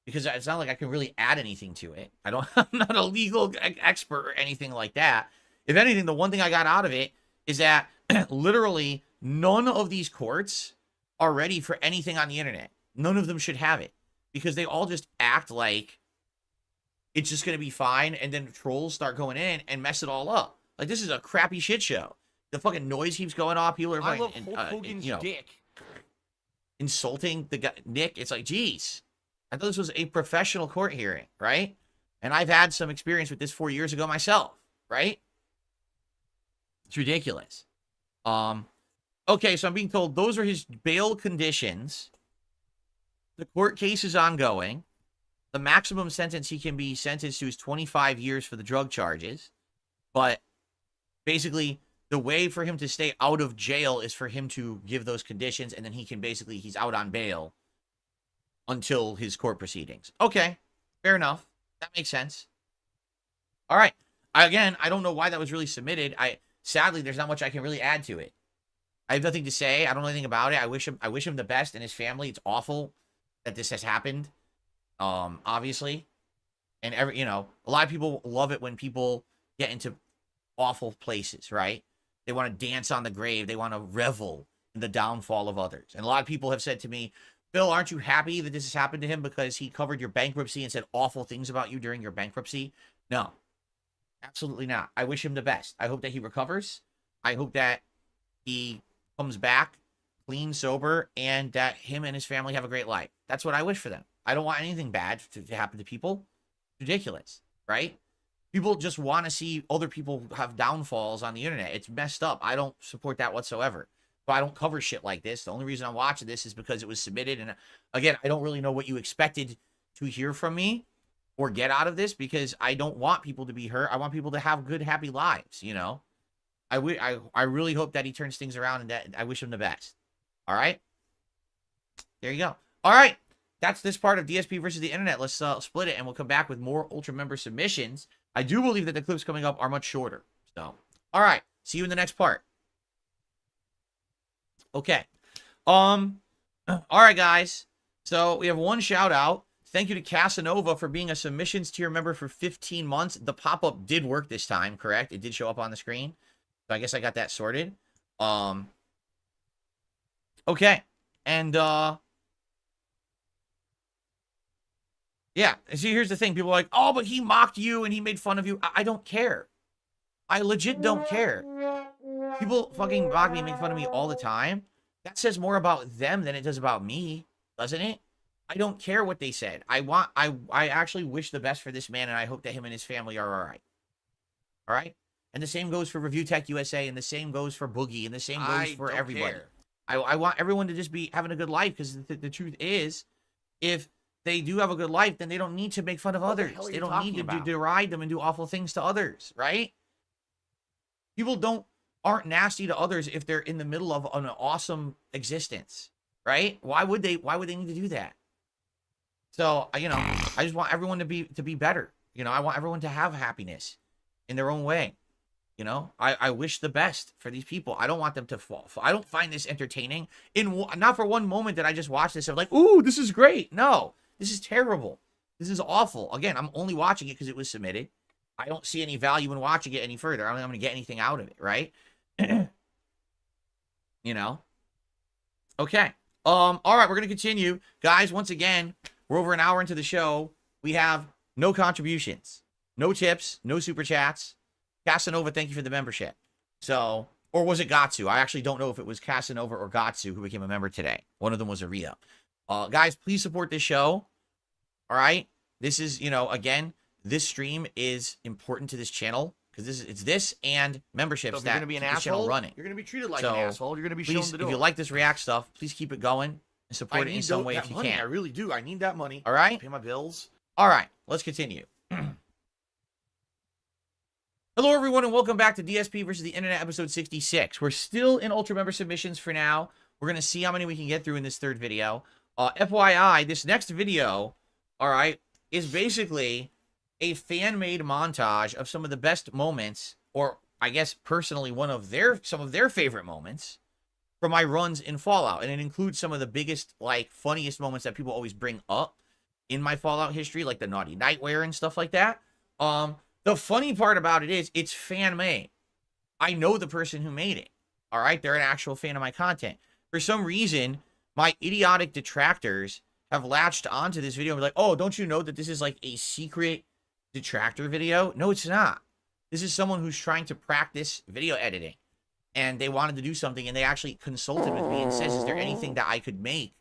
because it's not like I can really add anything to it. I'm not a legal expert or anything like that. If anything, the one thing I got out of it is that literally none of these courts are ready for anything on the internet. None of them should have it because they all just act like it's just going to be fine, and then trolls start going in and mess it all up. Like, this is a crappy shit show. The fucking noise keeps going off. People are fucking, dick. Insulting the guy, Nick. It's like, geez. I thought this was a professional court hearing, right? And I've had some experience with this 4 years ago myself, right? It's ridiculous. Okay, so I'm being told those are his bail conditions. The court case is ongoing. The maximum sentence he can be sentenced to is 25 years for the drug charges. But basically, the way for him to stay out of jail is for him to give those conditions, and then he's out on bail until his court proceedings. Okay, fair enough. That makes sense. All right. I don't know why that was really submitted. Sadly, there's not much I can really add to it. I have nothing to say. I don't know anything about it. I wish him the best and his family. It's awful that this has happened. Obviously. And a lot of people love it when people get into awful places, right? They want to dance on the grave. They want to revel in the downfall of others. And a lot of people have said to me, Phil, aren't you happy that this has happened to him because he covered your bankruptcy and said awful things about you during your bankruptcy? No, absolutely not. I wish him the best. I hope that he recovers. I hope that he comes back clean, sober, and that him and his family have a great life. That's what I wish for them. I don't want anything bad to happen to people. It's ridiculous, right? People just want to see other people have downfalls on the internet. It's messed up. I don't support that whatsoever. But I don't cover shit like this. The only reason I'm watching this is because it was submitted. And again, I don't really know what you expected to hear from me or get out of this because I don't want people to be hurt. I want people to have good, happy lives, you know? I really hope that he turns things around and that I wish him the best. All right? There you go. All right. That's this part of DSP versus the internet. Let's split it and we'll come back with more Ultra member submissions. I do believe that the clips coming up are much shorter. So, all right. See you in the next part. Okay. All right, guys. So we have one shout out. Thank you to Casanova for being a submissions tier member for 15 months. The pop-up did work this time, correct? It did show up on the screen. So I guess I got that sorted. Okay. And yeah, see, here's the thing. People are like, oh, but he mocked you and he made fun of you. I don't care. I legit don't care. People fucking mock me and make fun of me all the time. That says more about them than it does about me, doesn't it? I don't care what they said. I actually wish the best for this man, and I hope that him and his family are all right. All right? And the same goes for Review Tech USA, and the same goes for Boogie, and the same goes for everybody. I want everyone to just be having a good life, because the truth is, if they do have a good life, then they don't need to make fun of others. They don't need to deride them and do awful things to others, right? People aren't nasty to others if they're in the middle of an awesome existence, right? Why would they need to do that? So, I just want everyone to be better. I want everyone to have happiness in their own way. I wish the best for these people. I don't want them to fall. I don't find this entertaining. Not for one moment did I just watch this. I'm like, ooh, this is great. No, this is terrible. This is awful. Again, I'm only watching it because it was submitted. I don't see any value in watching it any further. I don't think I'm going to get anything out of it, right? Okay. All right, we're going to continue. Guys, once again, we're over an hour into the show. We have no contributions, no tips, no super chats. Casanova, thank you for the membership. So, or was it Gatsu? I actually don't know if it was Casanova or Gatsu who became a member today. One of them was a Rio. Guys, please support this show. All right? This is, again, this stream is important to this channel because it's this and memberships So if you're gonna be an asshole, running. you're gonna be treated like an asshole. You're gonna be shown the door. If you like this React stuff, please keep it going and support it in some way if you can. I really do. I need that money. All right? Pay my bills. All right, let's continue. Hello, everyone, and welcome back to DSP versus the Internet, episode 66. We're still in Ultra member submissions for now. We're going to see how many we can get through in this third video. FYI, this next video, all right, is basically a fan-made montage of some of the best moments, or I guess personally some of their favorite moments from my runs in Fallout. And it includes some of the biggest, funniest moments that people always bring up in my Fallout history, like the Naughty Nightwear and stuff like that. The funny part about it is it's fan-made. I know the person who made it. All right? They're an actual fan of my content. For some reason, my idiotic detractors have latched onto this video and be like, oh, don't you know that this is like a secret detractor video? No, it's not. This is someone who's trying to practice video editing. And they wanted to do something, and they actually consulted with me and says, is there anything that I could make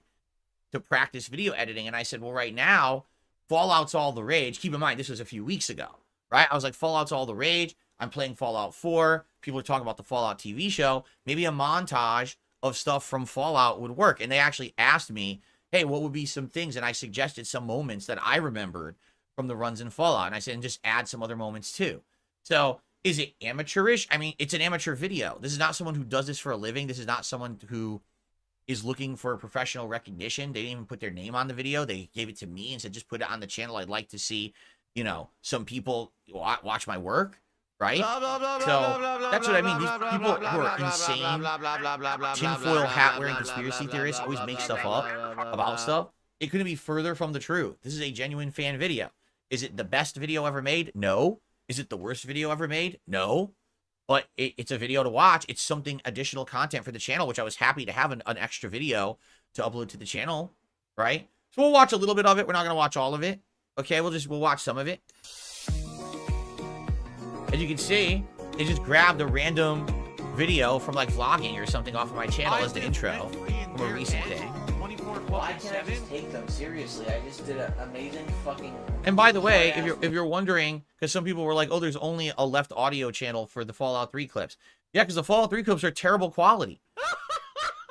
to practice video editing? And I said, well, right now, Fallout's all the rage. Keep in mind, this was a few weeks ago, right? I was like, Fallout's all the rage. I'm playing Fallout 4. People are talking about the Fallout TV show. Maybe a montage of stuff from Fallout would work. And they actually asked me, hey, what would be some things? And I suggested some moments that I remembered from the runs in Fallout. And I said, and just add some other moments too. So is it amateurish? I mean, it's an amateur video. This is not someone who does this for a living. This is not someone who is looking for professional recognition. They didn't even put their name on the video. They gave it to me and said, just put it on the channel. I'd like to see, some people watch my work, right? So that's what I mean. These people who are insane, tinfoil hat wearing conspiracy theorists always make stuff up about stuff. It couldn't be further from the truth. This is a genuine fan video. Is it the best video ever made? No. Is it the worst video ever made? No. But it's a video to watch. It's something additional content for the channel, which I was happy to have an extra video to upload to the channel, right? So we'll watch a little bit of it. We're not going to watch all of it. Okay, we'll watch some of it. As you can see, they just grabbed a random video from vlogging or something off of my channel as the intro from a recent thing. Why can't I just take them seriously? I just did an amazing fucking... And by the way, if you're wondering, because some people were like, oh, there's only a left audio channel for the Fallout 3 clips. Yeah, because the Fallout 3 clips are terrible quality.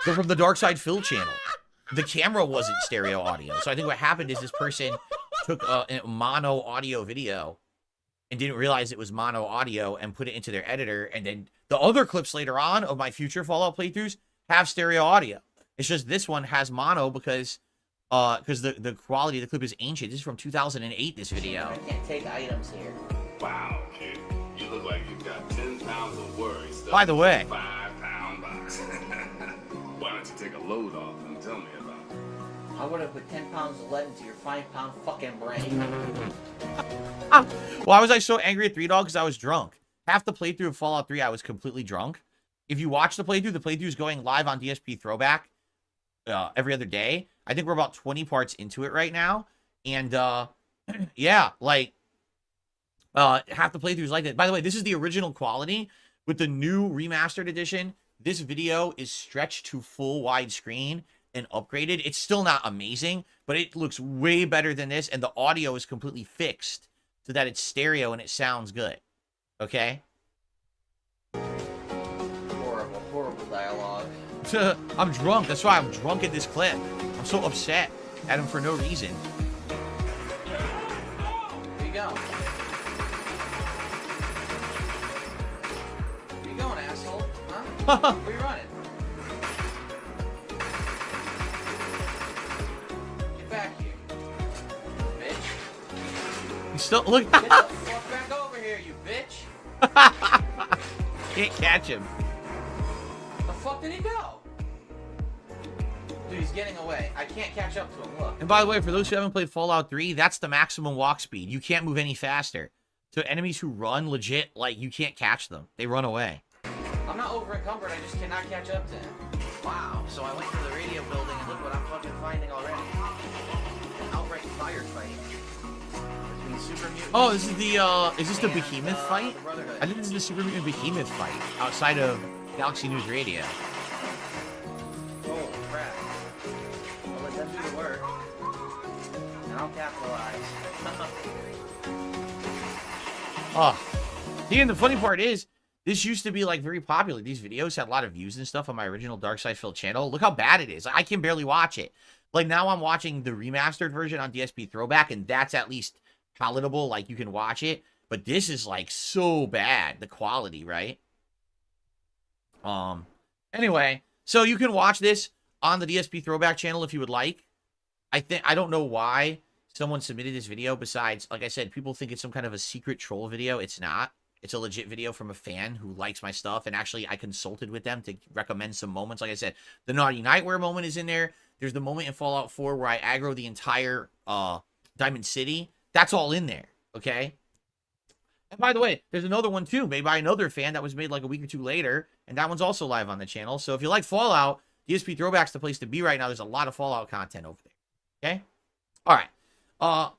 They're from the Dark Side Phil channel. The camera wasn't stereo audio. So I think what happened is this person took a mono audio video and didn't realize it was mono audio and put it into their editor. And then the other clips later on of my future Fallout playthroughs have stereo audio. It's just this one has mono because the quality of the clip is ancient. This is from 2008, this video. I can't take items here. Wow, kid. You look like you've got 10 pounds of worry stuff. By the way. 5-pound box. Why don't you take a load off and tell me about it? I would have put 10 pounds of lead into your 5-pound fucking brain. Why was I so angry at 3 Dog? Because I was drunk. Half the playthrough of Fallout 3, I was completely drunk. If you watch the playthrough is going live on DSP Throwback every other day. I think we're about 20 parts into it right now. And, yeah, half the playthrough is like that. By the way, this is the original quality. With the new remastered edition, this video is stretched to full widescreen and upgraded. It's still not amazing, but it looks way better than this. And the audio is completely fixed so that it's stereo and it sounds good. Okay? Horrible dialogue. I'm drunk. That's why I'm drunk at this clip. I'm so upset at him for no reason. Where you going? Where you going, asshole? Huh? Where you running? Get back here, bitch. He's still look. Get the fuck back over here, you bitch. Can't catch him. The fuck did he go? Dude, he's getting away. I can't catch up to him. Look. And by the way, for those who haven't played Fallout 3, that's the maximum walk speed. You can't move any faster. So enemies who run legit, you can't catch them. They run away. I'm not over encumbered. I just cannot catch up to him. Wow, so I went to the radio building and look what I'm fucking finding already. An outright firefight between super mutants. Oh, this is is this the Behemoth fight? I think this is the Super Mutant Behemoth fight outside of Galaxy News Radio. Oh, crap. I'll let them do the work. And I'll capitalize. Oh. See, and the funny part is, this used to be, like, very popular. These videos had a lot of views and stuff on my original Dark Side Phil channel. Look how bad it is. I can barely watch it. Like, now I'm watching the remastered version on DSP Throwback, and that's at least palatable. Like, you can watch it. But this is, like, so bad. The quality, right? Anyway, so you can watch this on the DSP Throwback channel if you would like. I don't know why someone submitted this video besides, like I said, people think it's some kind of a secret troll video. It's not. It's a legit video from a fan who likes my stuff, and actually I consulted with them to recommend some moments. Like I said, the Naughty Nightwear moment is in there. There's the moment in Fallout 4 where I aggro the entire Diamond City. That's all in there, okay? And by the way, there's another one too, made by another fan that was made like a week or two later, and that one's also live on the channel. So if you like Fallout, DSP Throwback's the place to be right now. There's a lot of Fallout content over there, okay? All right,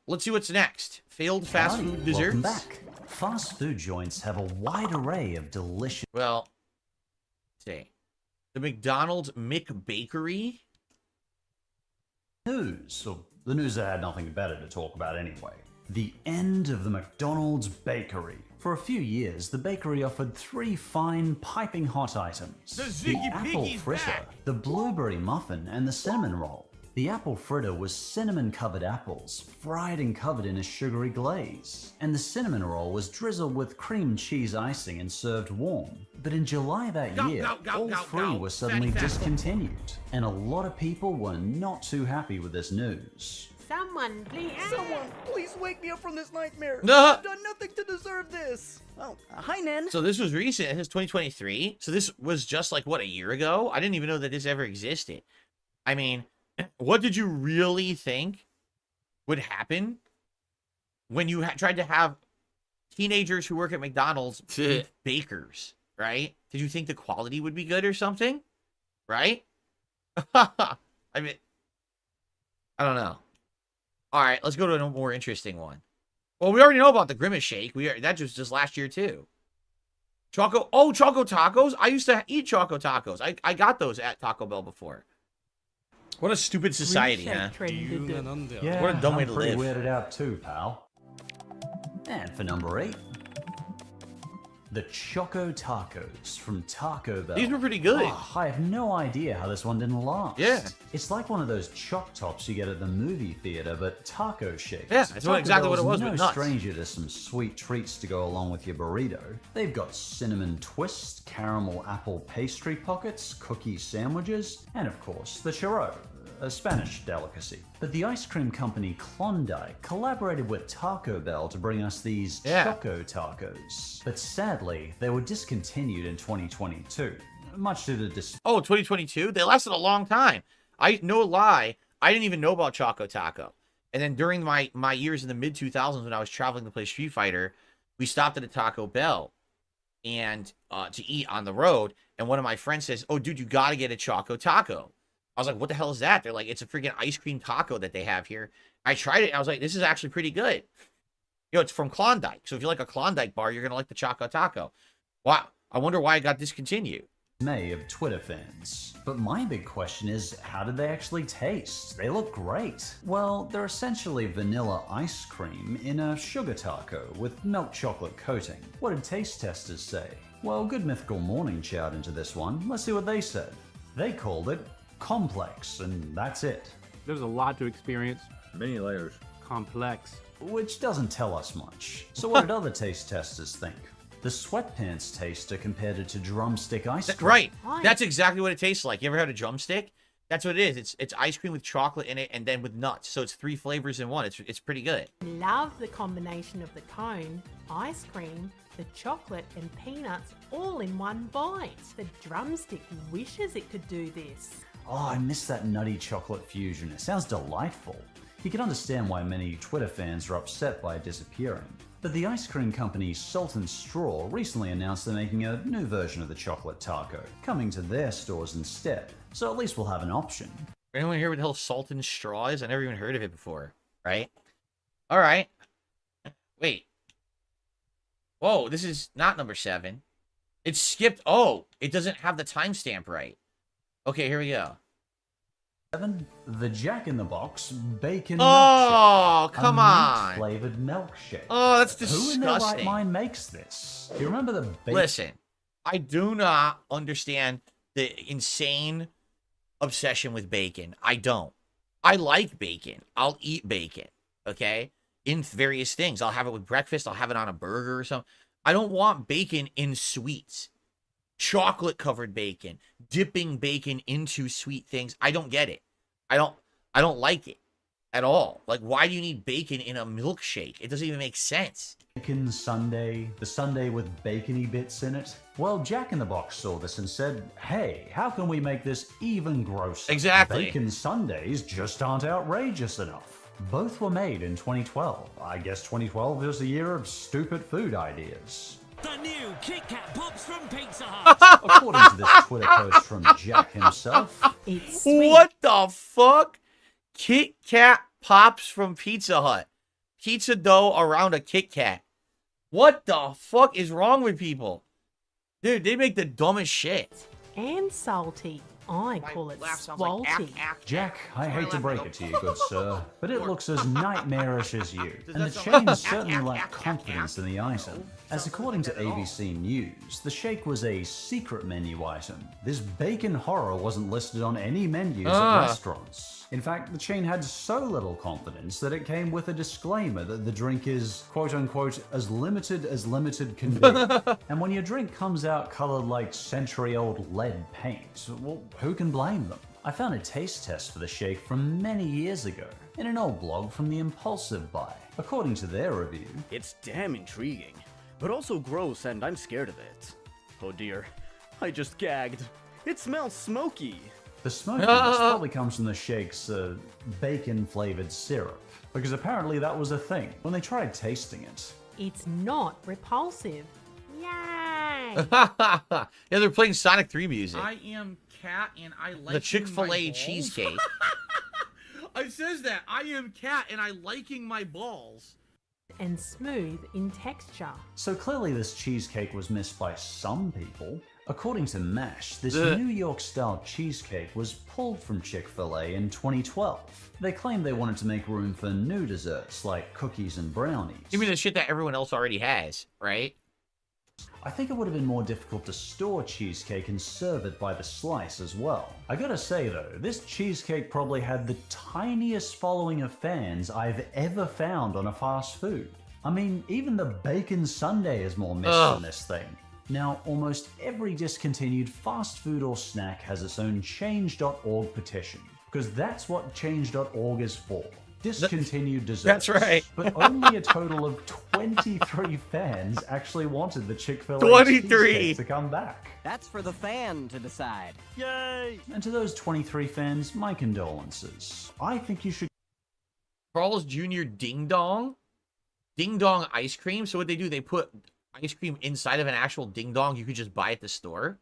let's see what's next. Failed fast food desserts. Welcome back. Fast food joints have a wide array of delicious... Well, let's see. The McDonald's McBakery. News. So the news that had nothing better to talk about anyway. The end of the McDonald's bakery. For a few years, the bakery offered 3 fine, piping hot items. The apple fritter, the blueberry muffin, and the cinnamon roll. The apple fritter was cinnamon-covered apples, fried and covered in a sugary glaze. And the cinnamon roll was drizzled with cream cheese icing and served warm. But in July that year, all 3 were suddenly discontinued. And a lot of people were not too happy with this news. Someone, please wake me up from this nightmare. No. I've done nothing to deserve this. Oh, hi, Nan. So this was recent. It's 2023. So this was just like, what, a year ago? I didn't even know that this ever existed. I mean, what did you really think would happen when you tried to have teenagers who work at McDonald's be bakers, right? Did you think the quality would be good or something? Right? I mean, I don't know. All right, let's go to a more interesting one. Well, we already know about the Grimace Shake. That was just last year, too. Choco Tacos? I used to eat Choco Tacos. I got those at Taco Bell before. What a stupid society, huh? Yeah, what a dumb way to pretty live. weirded out too, pal. And for number 8, the Choco Tacos from Taco Bell. These were pretty good. Oh, I have no idea how this one didn't last. Yeah. It's like one of those choc tops you get at the movie theater, but taco shaped. Yeah, that's exactly what it was, No but nuts. stranger to some sweet treats to go along with your burrito. They've got cinnamon twist, caramel apple pastry pockets, cookie sandwiches, and of course the churro, a Spanish delicacy. But the ice cream company Klondike collaborated with Taco Bell to bring us these Choco Tacos. But sadly, they were discontinued in 2022, much to the 2022? They lasted a long time. No lie, I didn't even know about Choco Taco. And then during my years in the mid-2000s when I was traveling to play Street Fighter, we stopped at a Taco Bell and to eat on the road. And one of my friends says, "Oh, dude, you got to get a Choco Taco." I was like, what the hell is that? They're like, it's a freaking ice cream taco that they have here. I tried it, and I was like, this is actually pretty good. You know, it's from Klondike. So if you like a Klondike bar, you're going to like the Choco Taco. Wow. I wonder why it got discontinued. Dismay of Twitter fans. But my big question is, how did they actually taste? They look great. Well, they're essentially vanilla ice cream in a sugar taco with milk chocolate coating. What did taste testers say? Well, Good Mythical Morning chowed into this one. Let's see what they said. They called it complex, and that's it. There's a lot to experience. Many layers. Complex. Which doesn't tell us much. So what did other taste testers think? The sweatpants taster compared it to drumstick ice cream. Right. That's exactly what it tastes like. You ever had a drumstick? That's what it is. It's ice cream with chocolate in it and then with nuts. So it's 3 flavors in one. It's pretty good. Love the combination of the cone, ice cream, the chocolate and peanuts all in one bite. The drumstick wishes it could do this. Oh, I miss that nutty chocolate fusion. It sounds delightful. You can understand why many Twitter fans are upset by it disappearing. But the ice cream company Salt and Straw recently announced they're making a new version of the chocolate taco, coming to their stores instead. So at least we'll have an option. Anyone hear what the hell Salt and Straw is? I never even heard of it before, right? All right. Wait. Whoa, this is not number 7. It's skipped. Oh, it doesn't have the timestamp right. Okay, here we go. 7. The Jack in the Box Bacon Oh, Milkshake. come a on. Meat-flavored milkshake. Oh, that's Who in their right disgusting. mind makes this? Do you remember the bacon? Listen, I do not understand the insane obsession with bacon. I don't. I like bacon. I'll eat bacon, okay? In various things. I'll have it with breakfast. I'll have it on a burger or something. I don't want bacon in sweets. Chocolate-covered bacon. Dipping bacon into sweet things. I don't get it. I don't like it at all. Like, why do you need bacon in a milkshake? It doesn't even make sense. Bacon sundae, the sundae with bacony bits in it. Well, Jack in the Box saw this and said, hey, how can we make this even grosser? Exactly. Bacon sundaes just aren't outrageous enough. Both were made in 2012. I guess 2012 is the year of stupid food ideas. The new Kit Kat Pops from Pizza Hut. According to this Twitter post from Jack himself. It's sweet. What the fuck? Kit Kat Pops from Pizza Hut. Pizza dough around a Kit Kat. What the fuck is wrong with people? Dude, they make the dumbest shit. And salty. I call it swalty. Jack, I hate to break it to you, good sir, but it looks as nightmarish as you. And the chain certainly lacked confidence in the item. As according to ABC News, the shake was a secret menu item. This bacon horror wasn't listed on any menus at restaurants. In fact, the chain had so little confidence that it came with a disclaimer that the drink is, quote-unquote, as limited can be. And when your drink comes out colored like century-old lead paint, well, who can blame them? I found a taste test for the shake from many years ago in an old blog from the Impulsive Buy. According to their review, it's damn intriguing, but also gross, and I'm scared of it. Oh dear, I just gagged. It smells smoky. The smokiness probably comes from the shake's bacon-flavored syrup, because apparently that was a thing when they tried tasting it. It's not repulsive. Yay! Yeah, they're playing Sonic 3 music. I am Cat and I like the Chick-fil-A cheesecake. It says that. I am Cat and I liking my balls. And smooth in texture. So clearly this cheesecake was missed by some people. According to MASH, this New York-style cheesecake was pulled from Chick-fil-A in 2012. They claimed they wanted to make room for new desserts like cookies and brownies. You mean the shit that everyone else already has, right? I think it would have been more difficult to store cheesecake and serve it by the slice as well. I gotta say though, this cheesecake probably had the tiniest following of fans I've ever found on a fast food. I mean, even the bacon sundae is more missed than this thing. Now, almost every discontinued fast food or snack has its own change.org petition, because that's what change.org is for. Discontinued desserts. That's right. But only a total of 23 fans actually wanted the Chick-fil-A 23 cheesecake to come back. That's for the fan to decide. Yay! And to those 23 fans, my condolences. I think you should... Carl's Jr. Ding Dong? Ding Dong ice cream? So what they do, they put ice cream inside of an actual Ding Dong you could just buy at the store?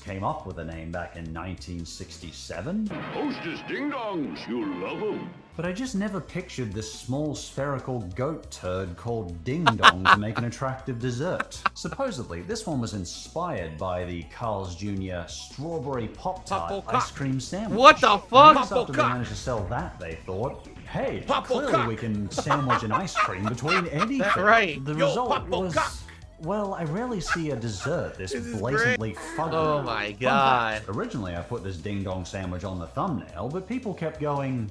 Came up with a name back in 1967. Hostess Ding Dongs, you love them. But I just never pictured this small spherical goat turd called Ding Dong to make an attractive dessert. Supposedly, this one was inspired by the Carl's Jr. Strawberry Pop-Tart ice cream sandwich. What the fuck? After they managed to sell that, they thought, hey, clearly we can sandwich an ice cream between anything. That's right. The result was... Well, I rarely see a dessert this blatantly fugly. Oh my god. Originally, I put this Ding Dong sandwich on the thumbnail, but people kept going,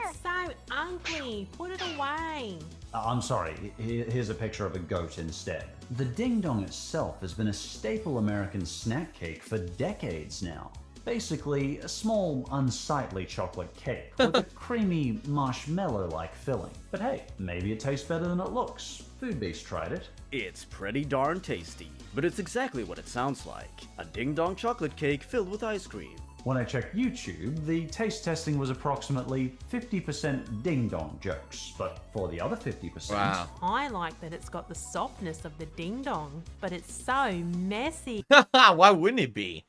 It's so ugly. Put it away. I'm sorry, here's a picture of a goat instead. The Ding Dong itself has been a staple American snack cake for decades now. Basically, a small, unsightly chocolate cake with a creamy, marshmallow-like filling. But hey, maybe it tastes better than it looks. Food Beast tried it. It's pretty darn tasty, but it's exactly what it sounds like. A ding-dong chocolate cake filled with ice cream. When I checked YouTube, the taste testing was approximately 50% ding-dong jokes, but for the other 50%... Wow. I like that it's got the softness of the ding-dong, but it's so messy. Why wouldn't it be?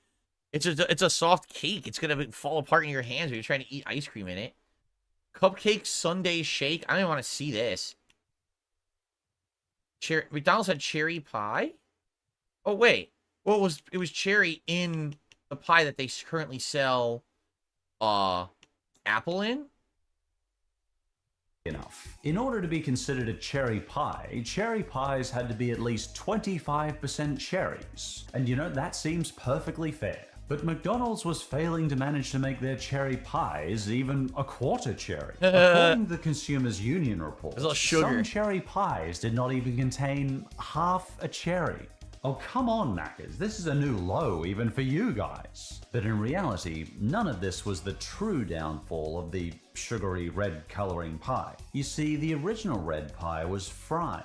It's a soft cake. It's gonna fall apart in your hands when you're trying to eat ice cream in it. Cupcake sundae shake. I don't even want to see this. McDonald's had cherry pie. Oh wait, well it was cherry in the pie that they currently sell apple in. Enough. In order to be considered a cherry pie, cherry pies had to be at least 25% cherries. And you know, that seems perfectly fair. But McDonald's was failing to manage to make their cherry pies even a quarter cherry. According to the Consumers Union report, some cherry pies did not even contain half a cherry. Oh, come on, Maccas, this is a new low even for you guys. But in reality, none of this was the true downfall of the sugary red coloring pie. You see, the original red pie was fried.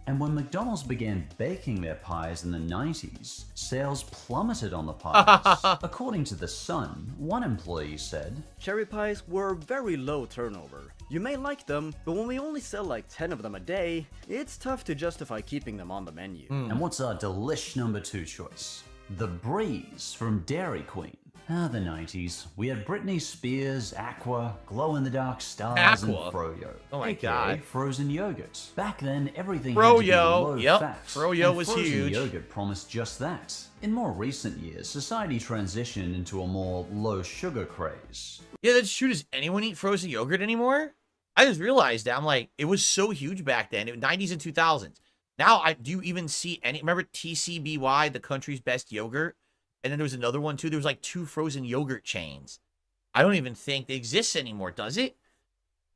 And when McDonald's began baking their pies in the 90s, sales plummeted on the pies. According to The Sun, one employee said, "Cherry pies were very low turnover. You may like them, but when we only sell like 10 of them a day, it's tough to justify keeping them on the menu." And what's our delish number 2 choice? The Breeze from Dairy Queen. The 90s. We had Britney Spears, Aqua, glow-in-the-dark stars, and Froyo. Oh my aka God. frozen yogurt. Back then, everything Froyo. had to be low Yep. fat. Froyo and was frozen huge. Yogurt promised just that. In more recent years, society transitioned into a more low-sugar craze. Yeah, that's true. Does anyone eat frozen yogurt anymore? I just realized that. I'm like, it was so huge back then. It was 90s and 2000s. Now, do you even see any? Remember TCBY, the country's best yogurt? And then there was another one too. There was like 2 frozen yogurt chains. I don't even think they exist anymore, does it?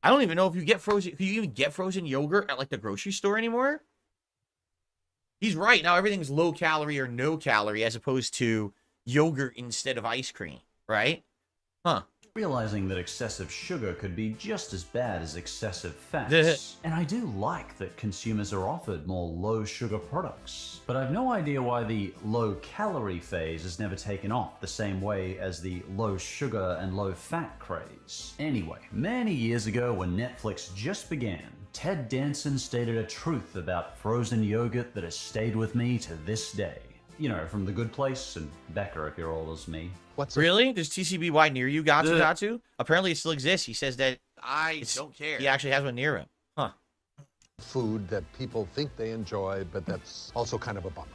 I don't even know if you get frozen. Can you even get frozen yogurt at like the grocery store anymore? He's right. Now everything's low calorie or no calorie as opposed to yogurt instead of ice cream, right? Huh. Realizing that excessive sugar could be just as bad as excessive fats. And I do like that consumers are offered more low-sugar products. But I've no idea why the low-calorie phase has never taken off the same way as the low-sugar and low-fat craze. Anyway, many years ago when Netflix just began, Ted Danson stated a truth about frozen yogurt that has stayed with me to this day. You know, from The Good Place and Becker if you're old as me. Really? Does TCBY near you, Gatsu? Apparently it still exists. He says that I don't care. He actually has one near him. Huh. Food that people think they enjoy, but that's also kind of a bummer.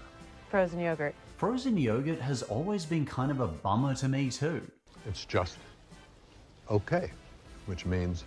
Frozen yogurt. Frozen yogurt has always been kind of a bummer to me too. It's just okay, which means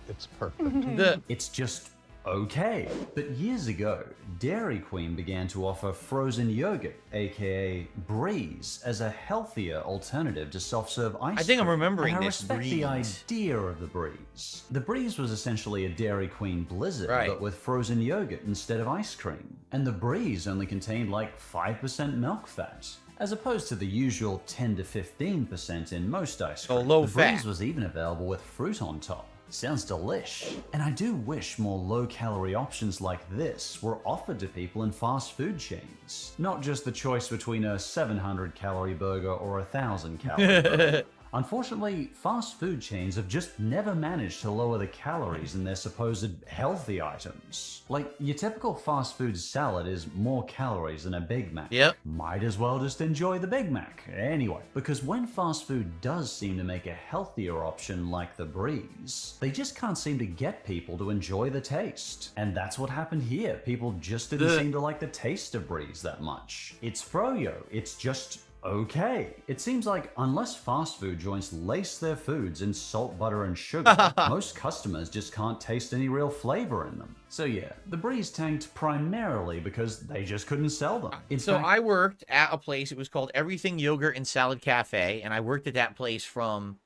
it's perfect. It's just okay. But years ago, Dairy Queen began to offer frozen yogurt, aka Breeze, as a healthier alternative to soft-serve ice cream. I think I'm remembering and I this, respect the Breeze. idea of the Breeze. The Breeze was essentially a Dairy Queen Blizzard, Right. but with frozen yogurt instead of ice cream. And the Breeze only contained like 5% milk fat, as opposed to the usual 10 to 15% in most ice cream. low the fat. Breeze was even available with fruit on top. Sounds delish. And I do wish more low-calorie options like this were offered to people in fast food chains. Not just the choice between a 700-calorie burger or a 1,000-calorie burger. Unfortunately, fast food chains have just never managed to lower the calories in their supposed healthy items. Like, your typical fast food salad is more calories than a Big Mac. Yep. Might as well just enjoy the Big Mac. Anyway, because when fast food does seem to make a healthier option like the Breeze, they just can't seem to get people to enjoy the taste. And that's what happened here. People just didn't seem to like the taste of Breeze that much. It's froyo. It's just okay. It seems like unless fast food joints lace their foods in salt, butter, and sugar, most customers just can't taste any real flavor in them. So yeah, the Breeze tanked primarily because they just couldn't sell them. In So fact, I worked at a place, it was called Everything Yogurt and Salad Cafe, and I worked at that place from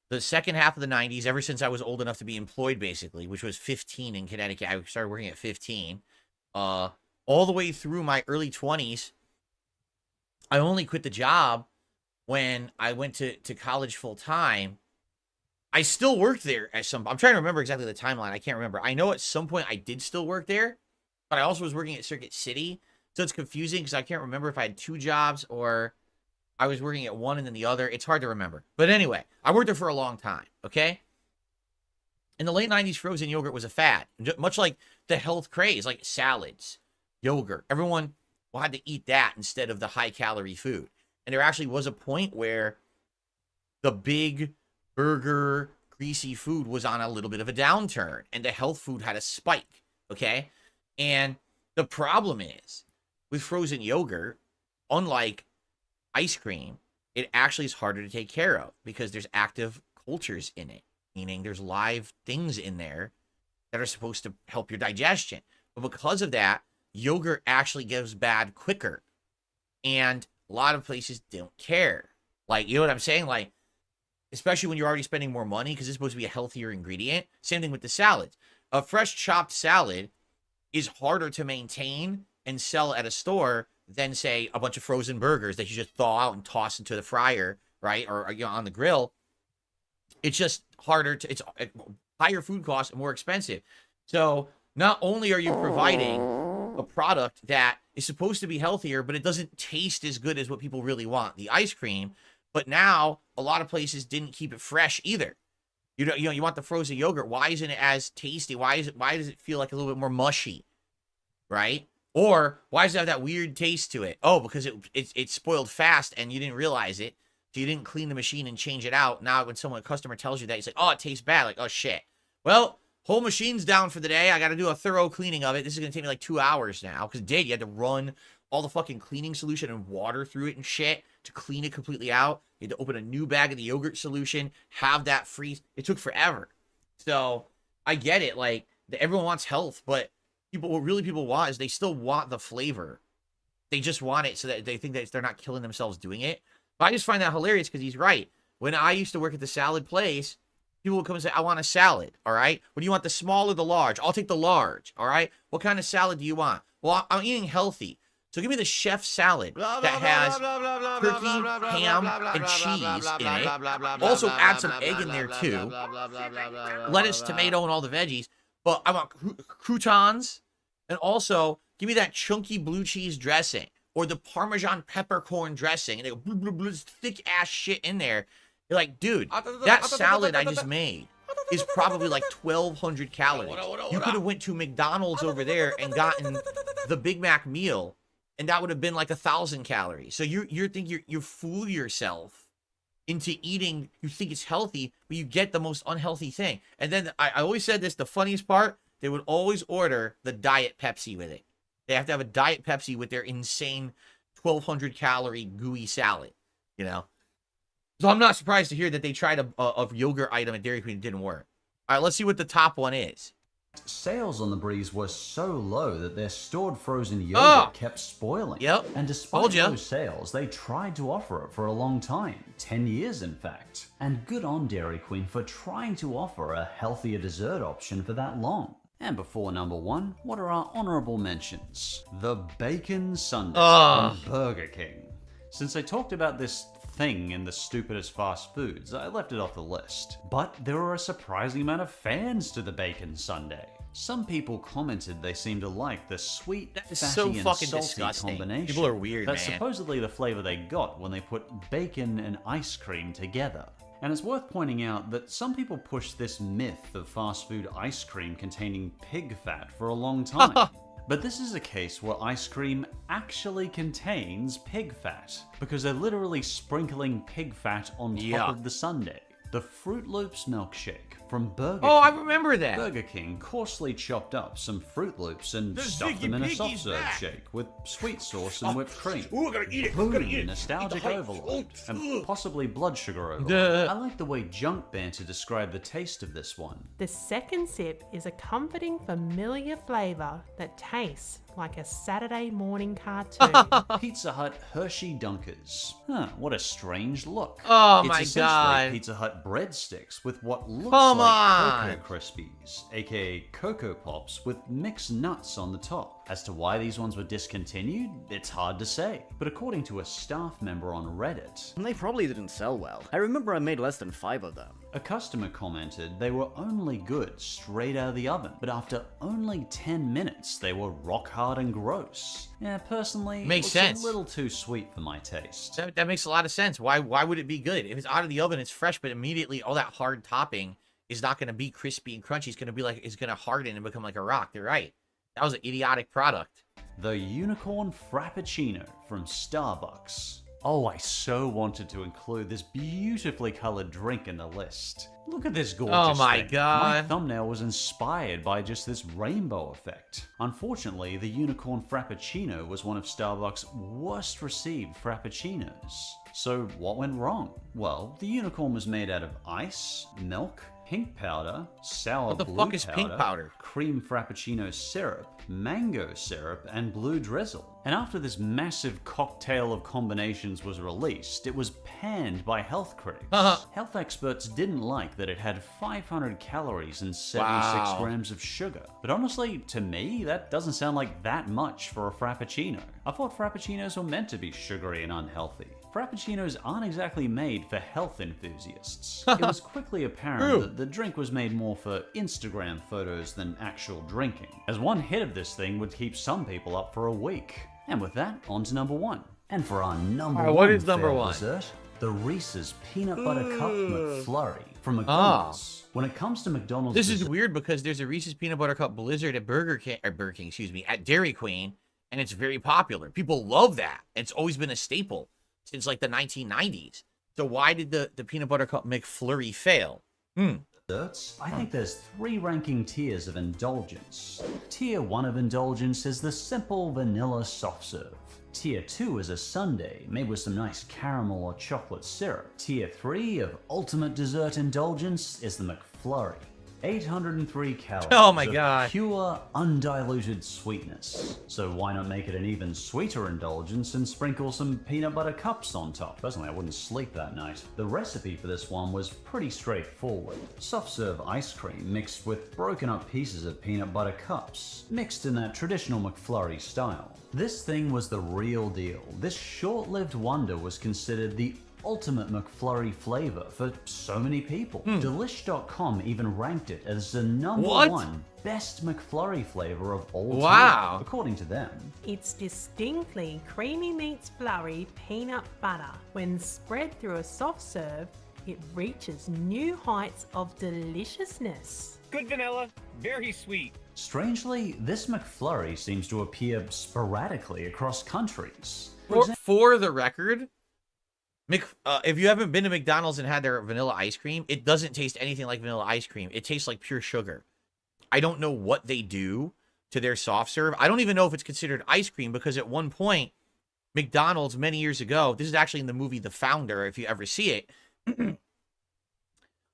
the second half of the 90s, ever since I was old enough to be employed, basically, which was 15 in Connecticut. I started working at 15. All the way through my early 20s. I only quit the job when I went to college full time. I still worked there at some. I'm trying to remember exactly the timeline. I can't remember. I know at some point I did still work there, but I also was working at Circuit City, so it's confusing because I can't remember if I had 2 jobs or I was working at one and then the other. It's hard to remember. But anyway, I worked there for a long time, okay? In the late 90s, frozen yogurt was a fad. Much like the health craze, like salads, yogurt. Everyone had to eat that instead of the high-calorie food. And there actually was a point where the big burger, greasy food was on a little bit of a downturn, and the health food had a spike, okay? And the problem is, with frozen yogurt, unlike ice cream, it actually is harder to take care of because there's active cultures in it, meaning there's live things in there that are supposed to help your digestion. But because of that, yogurt actually goes bad quicker. And a lot of places don't care. Like, you know what I'm saying? Like, especially when you're already spending more money because it's supposed to be a healthier ingredient. Same thing with the salads. A fresh chopped salad is harder to maintain and sell at a store than, say, a bunch of frozen burgers that you just thaw out and toss into the fryer, right? Or you know, on the grill. It's just harder to, it's higher food costs and more expensive. So not only are you providing a product that is supposed to be healthier, but it doesn't taste as good as what people really want, the ice cream, but now a lot of places didn't keep it fresh either. You know, you want the frozen yogurt. Why isn't it as tasty? Why does it feel like a little bit more mushy, right? Or why does it have that weird taste to it? Oh, because it spoiled fast and you didn't realize it. So you didn't clean the machine and change it out. Now when a customer tells you that, you say, oh, it tastes bad. Like, oh, shit. Well, whole machine's down for the day. I got to do a thorough cleaning of it. This is going to take me like 2 hours now. Because it did. You had to run all the fucking cleaning solution and water through it and shit to clean it completely out. You had to open a new bag of the yogurt solution, have that freeze. It took forever. So I get it. Like, everyone wants health, but what really people want is they still want the flavor. They just want it so that they think that they're not killing themselves doing it. But I just find that hilarious because he's right. When I used to work at the salad place, people would come and say, I want a salad, all right? What do you want, the small or the large? I'll take the large, all right? What kind of salad do you want? Well, I'm eating healthy. So give me the chef salad that has turkey, ham, and cheese in it. Also add some egg in there too. Lettuce, tomato, and all the veggies. But I want croutons. And also, give me that chunky blue cheese dressing. Or the Parmesan peppercorn dressing. And they go, blue, blue, blue, thick ass shit in there. You're like, dude, that salad I just made is probably like 1,200 calories. You could have went to McDonald's over there and gotten the Big Mac meal. And that would have been like 1,000 calories. So you fool yourself into eating, you think it's healthy, but you get the most unhealthy thing. And then I always said this, the funniest part, they would always order the Diet Pepsi with it. They have to have a Diet Pepsi with their insane 1,200 calorie gooey salad, you know? So I'm not surprised to hear that they tried a yogurt item at Dairy Queen. It didn't work. All right, let's see what the top one is. Sales on the Breeze were so low that their stored frozen yogurt kept spoiling. Yep. And despite those sales, they tried to offer it for a long time, 10 years in fact. And good on Dairy Queen for trying to offer a healthier dessert option for that long. And before number one, what are our honorable mentions? The Bacon Sundae from Burger King. Since I talked about this thing in the stupidest fast foods, I left it off the list. But there are a surprising amount of fans to the Bacon Sundae. Some people commented they seem to like the sweet, fatty, so and fucking salty disgusting. combination. People are weird, That's man. supposedly the flavor they got when they put bacon and ice cream together. And it's worth pointing out that some people pushed this myth of fast food ice cream containing pig fat for a long time. But this is a case where ice cream actually contains pig fat, because they're literally sprinkling pig fat on top of the sundae. The Fruit Loops milkshake from Burger King. Oh, I remember that. Burger King coarsely chopped up some Fruit Loops and stuffed them in a soft serve shake with sweet sauce and whipped cream. Ooh, I gotta eat it. Boom, Gotta eat it. nostalgic Eat the overload, hype. and possibly blood sugar overload. Duh. I like the way Junk Banter described the taste of this one. The second sip is a comforting, familiar flavour that tastes like a Saturday morning cartoon. Pizza Hut Hershey Dunkers. Huh, what a strange look. Oh it's my essentially God. Pizza Hut breadsticks with what looks Come like on. Cocoa Krispies, aka Cocoa Pops with mixed nuts on the top. As to why these ones were discontinued, it's hard to say. But according to a staff member on Reddit, they probably didn't sell well. I remember I made less than 5 of them. A customer commented they were only good straight out of the oven, but after only 10 minutes, they were rock hard and gross. Yeah, personally, Makes it's sense. a little too sweet for my taste. That makes a lot of sense. Why would it be good? If it's out of the oven, it's fresh, but immediately all that hard topping is not going to be crispy and crunchy. It's going to be like, it's going to harden and become like a rock. They're right. That was an idiotic product. The Unicorn Frappuccino from Starbucks. Oh, I so wanted to include this beautifully colored drink in the list. Look at this gorgeous Oh my thing. God. My thumbnail was inspired by just this rainbow effect. Unfortunately, the Unicorn Frappuccino was one of Starbucks' worst received Frappuccinos. So what went wrong? Well, the unicorn was made out of ice, milk, pink powder, sour What the blue fuck is powder, pink powder? cream frappuccino syrup, mango syrup, and blue drizzle. And after this massive cocktail of combinations was released, it was panned by health critics. Health experts didn't like that it had 500 calories and 76 Wow. grams of sugar. But honestly, to me, that doesn't sound like that much for a frappuccino. I thought frappuccinos were meant to be sugary and unhealthy. Frappuccinos aren't exactly made for health enthusiasts. It was quickly apparent that the drink was made more for Instagram photos than actual drinking, as one hit of this thing would keep some people up for a week. And with that, on to number 1. And for our number one what is number failed 1? dessert, the Reese's Peanut Butter Cup McFlurry from McDonald's. When it comes to McDonald's This is dessert- weird because there's a Reese's Peanut Butter Cup Blizzard at Burger King, at Dairy Queen, and it's very popular. People love that. It's always been a staple since like the 1990s. So why did the Peanut Butter Cup McFlurry fail? Desserts, I think there's 3 ranking tiers of indulgence. Tier 1 of indulgence is the simple vanilla soft serve. Tier 2 is a sundae made with some nice caramel or chocolate syrup. Tier 3 of ultimate dessert indulgence is the McFlurry. 803 calories Oh my of God. pure, undiluted sweetness. So why not make it an even sweeter indulgence and sprinkle some peanut butter cups on top? Personally, I wouldn't sleep that night. The recipe for this one was pretty straightforward. Soft serve ice cream mixed with broken up pieces of peanut butter cups, mixed in that traditional McFlurry style. This thing was the real deal. This short-lived wonder was considered the ultimate McFlurry flavor for so many people. Delish.com even ranked it as the number What? 1 best McFlurry flavor of all time, Wow. according to them. It's distinctly creamy meets flurry peanut butter. When spread through a soft serve, it reaches new heights of deliciousness. Good vanilla, very sweet. Strangely, this McFlurry seems to appear sporadically across countries. For the record, if you haven't been to McDonald's and had their vanilla ice cream, it doesn't taste anything like vanilla ice cream. It tastes like pure sugar. I don't know what they do to their soft serve. I don't even know if it's considered ice cream because at one point, McDonald's many years ago, this is actually in the movie The Founder, if you ever see it,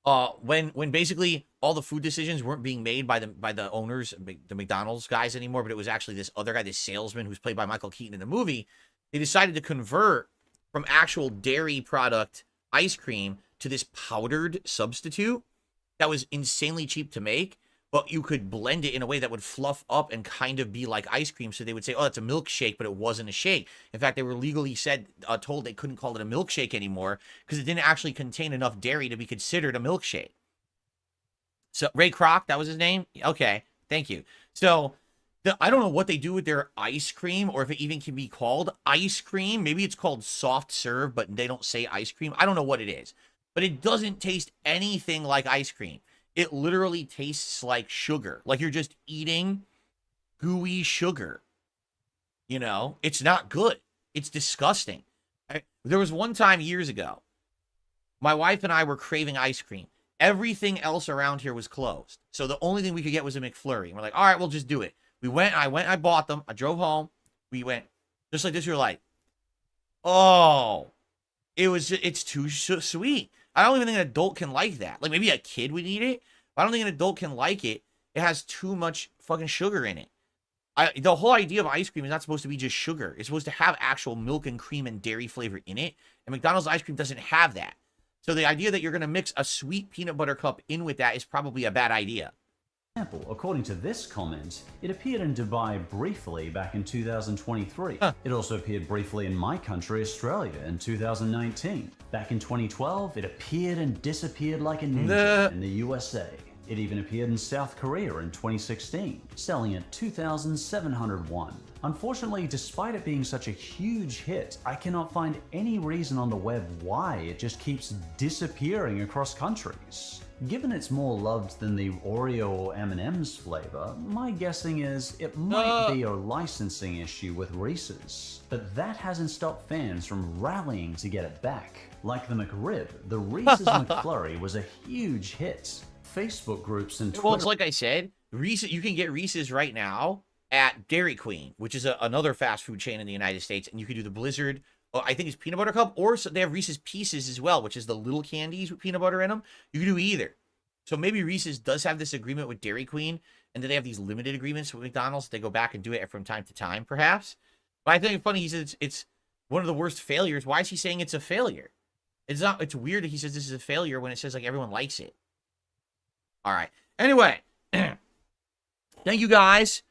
when basically all the food decisions weren't being made by the owners, the McDonald's guys anymore, but it was actually this other guy, this salesman who's played by Michael Keaton in the movie, they decided to convert from actual dairy product ice cream to this powdered substitute that was insanely cheap to make, but you could blend it in a way that would fluff up and kind of be like ice cream. So they would say, oh, it's a milkshake, but it wasn't a shake. In fact, they were legally told they couldn't call it a milkshake anymore because it didn't actually contain enough dairy to be considered a milkshake. So Ray Kroc, that was his name? Okay, thank you. So I don't know what they do with their ice cream or if it even can be called ice cream. Maybe it's called soft serve, but they don't say ice cream. I don't know what it is, but it doesn't taste anything like ice cream. It literally tastes like sugar, like you're just eating gooey sugar. You know, it's not good. It's disgusting. There was one time years ago, my wife and I were craving ice cream. Everything else around here was closed. So the only thing we could get was a McFlurry. And we're like, all right, we'll just do it. I bought them. I drove home. We went just like this. We were like, oh, it's too sweet. I don't even think an adult can like that. Like maybe a kid would eat it, but I don't think an adult can like it. It has too much fucking sugar in it. The whole idea of ice cream is not supposed to be just sugar. It's supposed to have actual milk and cream and dairy flavor in it. And McDonald's ice cream doesn't have that. So the idea that you're going to mix a sweet peanut butter cup in with that is probably a bad idea. example, according to this comment, it appeared in Dubai briefly back in 2023. It also appeared briefly in my country, Australia, in 2019. Back in 2012, it appeared and disappeared like a ninja in the USA. It even appeared in South Korea in 2016, selling at 2,701. Unfortunately, despite it being such a huge hit, I cannot find any reason on the web why it just keeps disappearing across countries. Given it's more loved than the Oreo or M&M's flavor, my guessing is it might be a licensing issue with Reese's. But that hasn't stopped fans from rallying to get it back. Like the McRib, the Reese's McFlurry was a huge hit. Facebook groups and Twitter... Well, it's like I said, Reese's, you can get Reese's right now at Dairy Queen, which is another fast food chain in the United States, and you can do the Blizzard, I think it's peanut butter cup, or they have Reese's Pieces as well, which is the little candies with peanut butter in them. You can do either. So maybe Reese's does have this agreement with Dairy Queen, and then they have these limited agreements with McDonald's. They go back and do it from time to time, perhaps. But I think it's funny, he says it's one of the worst failures. Why is he saying it's a failure? It's weird that he says this is a failure when it says like everyone likes it. All right. Anyway, thank you guys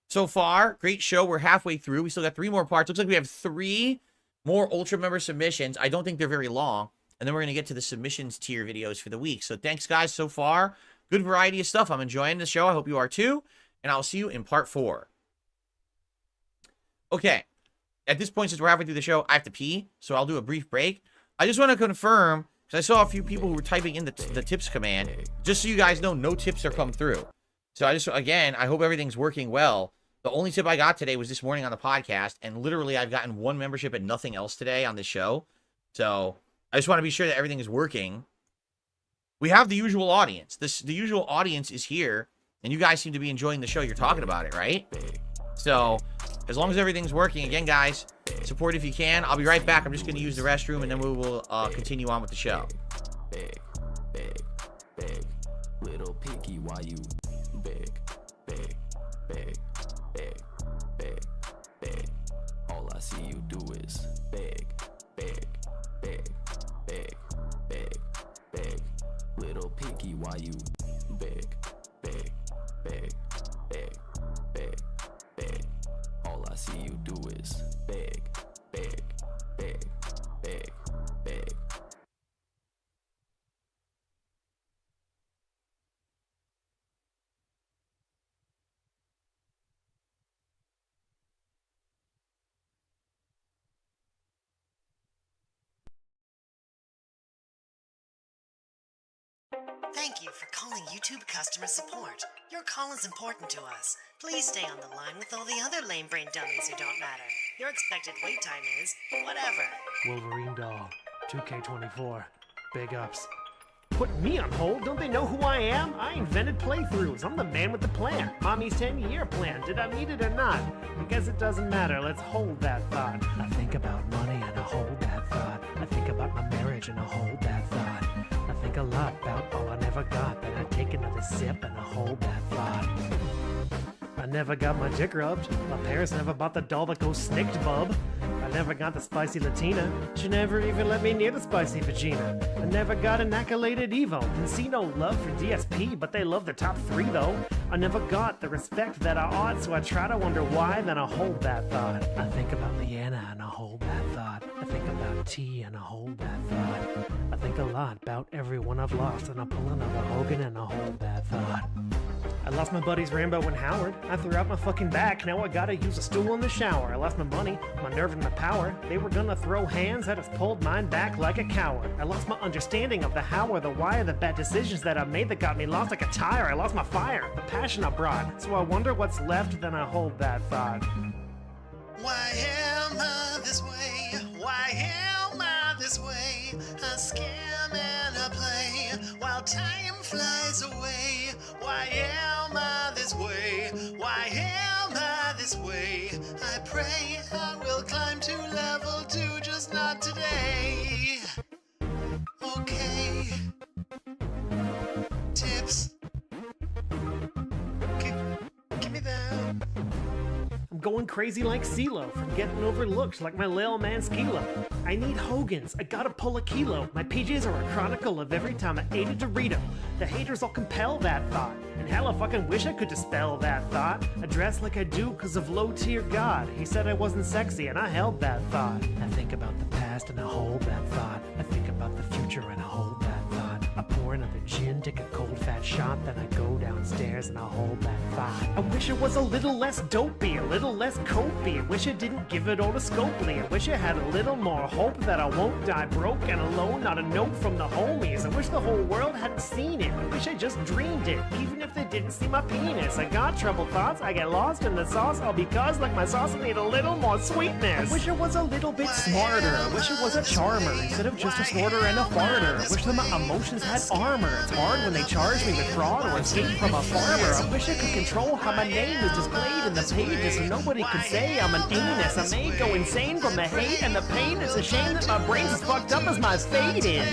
so far. Great show. We're halfway through. We still got 3 more parts. Looks like we have 3 more Ultra member submissions. I don't think they're very long. And then we're going to get to the submissions tier videos for the week. So thanks, guys, so far. Good variety of stuff. I'm enjoying the show. I hope you are too. And I'll see you in part 4. Okay. At this point, since we're halfway through the show, I have to pee. So I'll do a brief break. I just want to confirm, because I saw a few people who were typing in the tips command. Just so you guys know, no tips are come through. So again, I hope everything's working well. The only tip I got today was this morning on the podcast. And literally, I've gotten 1 membership and nothing else today on this show. So I just want to be sure that everything is working. We have the usual audience. The usual audience is here. And you guys seem to be enjoying the show. You're talking about it, right? So as long as everything's working, again, guys, support if you can. I'll be right back. I'm just going to use the restroom, and then we will continue on with the show. Big, little picky, why you big. All I see you do is big. Little picky, why you big. All I see you do is big. Thank you for calling YouTube customer support. Your call is important to us. Please stay on the line with all the other lame brain dummies who don't matter. Your expected wait time is whatever. Wolverine doll, 2K24, big ups. Put me on hold? Don't they know who I am? I invented playthroughs. I'm the man with the plan. Mommy's 10-year plan. Did I need it or not? I guess it doesn't matter. Let's hold that thought. I think about money and I hold that thought. I think about my marriage and I hold that thought. I think a lot about all I never got. Then I take another sip and I hold that thought. I never got my dick rubbed. My parents never bought the doll that goes snicked, bub. I never got the spicy Latina. She never even let me near the spicy vagina. I never got an accoladed Evo. Can see no love for DSP, but they love the top 3 though. I never got the respect that I ought, so I try to wonder why, then I hold that thought. I think about Leanna and I hold that thought. I think about T and I hold that thought. I think a lot about everyone I've lost, and I pull another Hogan and I hold that thought. I lost my buddies Rambo and Howard. I threw out my fucking back, now I gotta use a stool in the shower. I lost my money, my nerve and my power. They were gonna throw hands, I just pulled mine back like a coward. I lost my understanding of the how or the why of the bad decisions that I made that got me lost like a tire. I lost my fire, the passion I brought. So I wonder what's left, then I hold that thought. Why am I this way? Why am I this way? A scam and a play while time flies away. Why am I this way? Why am I this way? I pray I will climb to level 2, just not today. Okay. Tips. Give me that. I'm going crazy like CeeLo from getting overlooked like my lil man Skilo. I need Hogan's, I gotta pull a kilo. My pages are a chronicle of every time I ate a Dorito. The haters all compel that thought. And hell, I fucking wish I could dispel that thought. I dress like I do cause of low-tier God. He said I wasn't sexy and I held that thought. I think about the past and I hold that thought. I think about the future and I hold that thought. I pour another gin, take a cold fat shot, then I go downstairs and I hold that thought. I wish it was a little less dopey, a little less copey. I wish it didn't give it all to Scopely. I wish it had a little more hope that I won't die broke and alone. Not a note from the homies. I wish the whole world hadn't seen it. I wish I just dreamed it, even if they didn't see my penis. I got troubled thoughts, I get lost in the sauce, all because like my sauce I need a little more sweetness. I wish it was a little bit smarter. I wish it was a charmer instead of just a snorter and a farter. I wish that my emotions had armor. It's hard when they charge me with fraud or escape from a farmer. I wish I could control how my name is displayed in the pages so nobody could say I'm an anus. I may go insane from the hate and the pain. It's a shame that my brain's as fucked up as my fate is.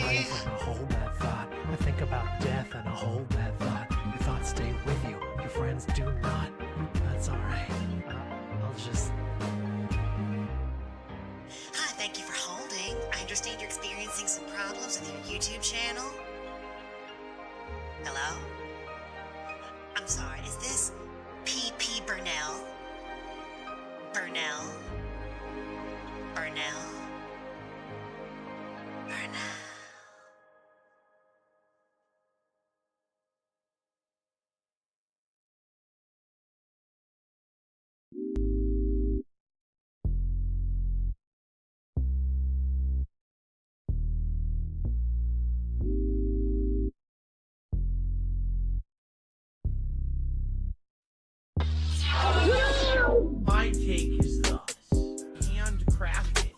Life and I hold that thought. I think about death and I hold that thought. Your thoughts stay with you, your friends do not. That's alright. I'll just... Hi, thank you for holding. I understand you're experiencing some problems with your YouTube channel. Hello? I'm sorry, is this P.P. Burnell? Burnell? Burnell? Burnell? My take is thus. Handcrafted.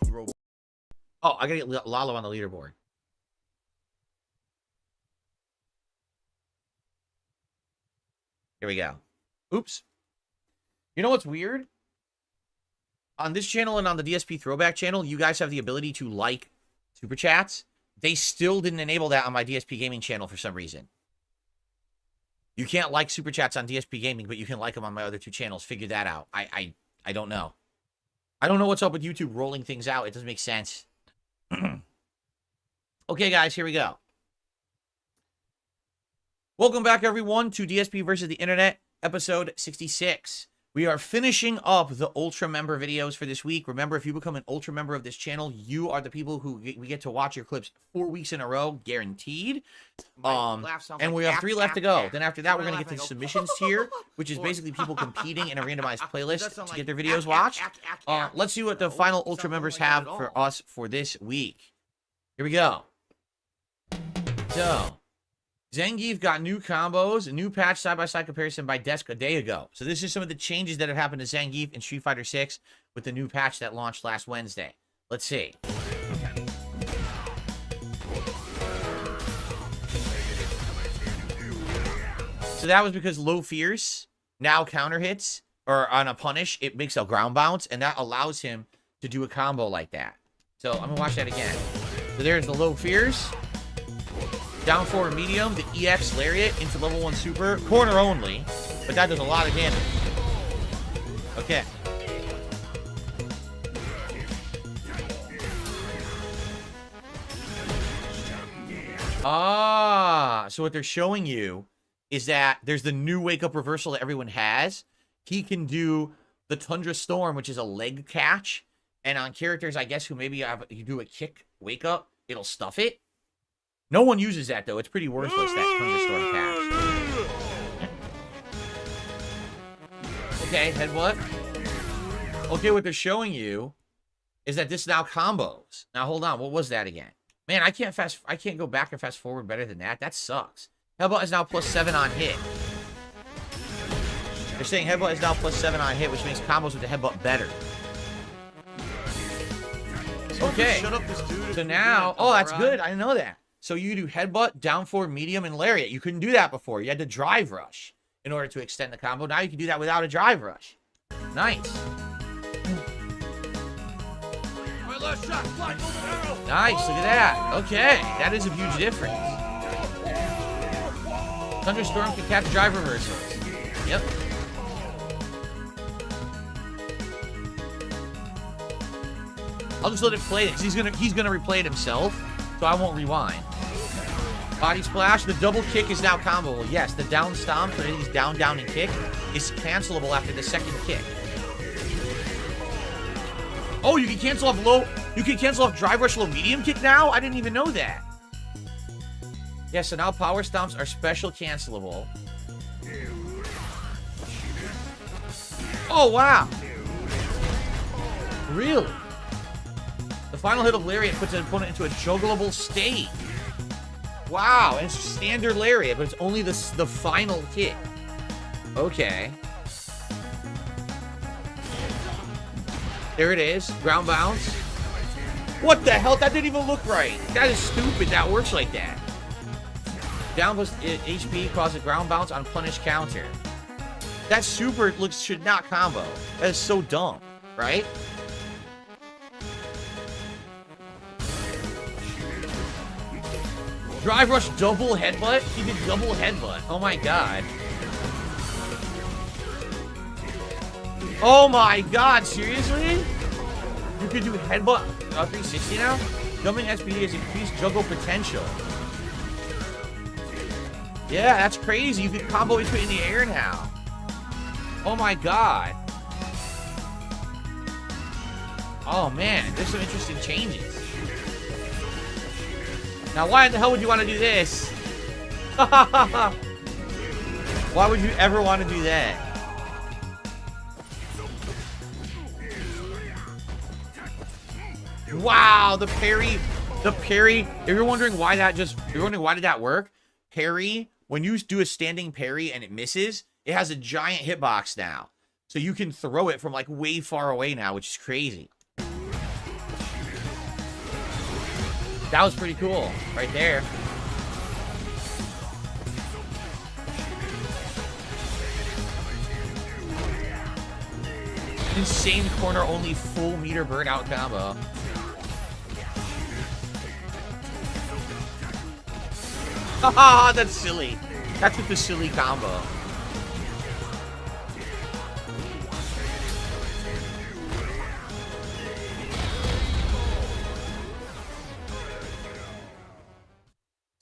Oh, I gotta get Lalo on the leaderboard. Here we go. Oops. You know what's weird? On this channel and on the DSP Throwback channel, you guys have the ability to like Super Chats. They still didn't enable that on my DSP Gaming channel for some reason. You can't like Super Chats on DSP Gaming, but you can like them on my other two channels. Figure that out. I don't know. I don't know what's up with YouTube rolling things out. It doesn't make sense. Okay, guys, here we go. Welcome back, everyone, to DSP versus the Internet, episode 66. We are finishing up the Ultra member videos for this week. Remember, if you become an Ultra member of this channel, you are the people who we get to watch your clips 4 weeks in a row, guaranteed. And we have 3 left to go. Then after that, we're going to get to the submissions tier, which is basically people competing in a randomized playlist to get their videos watched. Let's see what the final Ultra members have for us for this week. Here we go. So, Zangief got new combos, a new patch side-by-side comparison by Desk a day ago. So this is some of the changes that have happened to Zangief in Street Fighter 6 with the new patch that launched last Wednesday. Let's see. So that was because low fierce now counter hits, or on a punish, it makes a ground bounce, and that allows him to do a combo like that. So I'm going to watch that again. So there's the low fierce. Down forward medium, the EX Lariat into level 1 super. Corner only, but that does a lot of damage. Okay. Ah, so what they're showing you is that there's the new wake up reversal that everyone has. He can do the Tundra Storm, which is a leg catch. And on characters, I guess, who maybe you do a kick wake up, it'll stuff it. No one uses that, though. It's pretty worthless, that Thunderstorm catch. Okay, headbutt. Okay, what they're showing you is that this now combos. Now, hold on. What was that again? Man, I can't go back and fast forward better than that. That sucks. Headbutt is now +7 on hit. They're saying headbutt is now +7 on hit, which makes combos with the headbutt better. Okay. So now, oh, that's good. I didn't know that. So you do headbutt, down forward, medium, and lariat. You couldn't do that before. You had to drive rush in order to extend the combo. Now you can do that without a drive rush. Nice. Nice, look at that. Okay, that is a huge difference. Thunderstorm can catch drive reversals. Yep. I'll just let it play it, because he's gonna replay it himself, so I won't rewind. Body splash. The double kick is now comboable. Yes, the down stomp, so he's down, down, and kick, is cancelable after the second kick. Oh, you can cancel off low. You can cancel off drive rush low medium kick now? I didn't even know that. Yeah, so now power stomps are special cancelable. Oh, wow. Really? The final hit of Lariat puts an opponent into a juggleable state. Wow, and it's standard Lariat, but it's only the final hit. Okay. There it is. Ground bounce. What the hell? That didn't even look right. That is stupid. That works like that. Down plus HP causes a ground bounce on punish counter. That super should not combo. That is so dumb, right? Drive rush double headbutt? He did double headbutt. Oh my god. Oh my god, seriously? You could do headbutt 360 now? Jumping SPD has increased juggle potential. Yeah, that's crazy. You can combo between in the air now. Oh my god. Oh man, there's some interesting changes. Now, why in the hell would you want to do this? Why would you ever want to do that? Wow, the parry. If you're wondering why that why did that work? Parry, when you do a standing parry and it misses, it has a giant hitbox now. So you can throw it from like way far away now, which is crazy. That was pretty cool, right there. Insane corner only full meter burnout combo. Haha, that's silly. That's with the silly combo.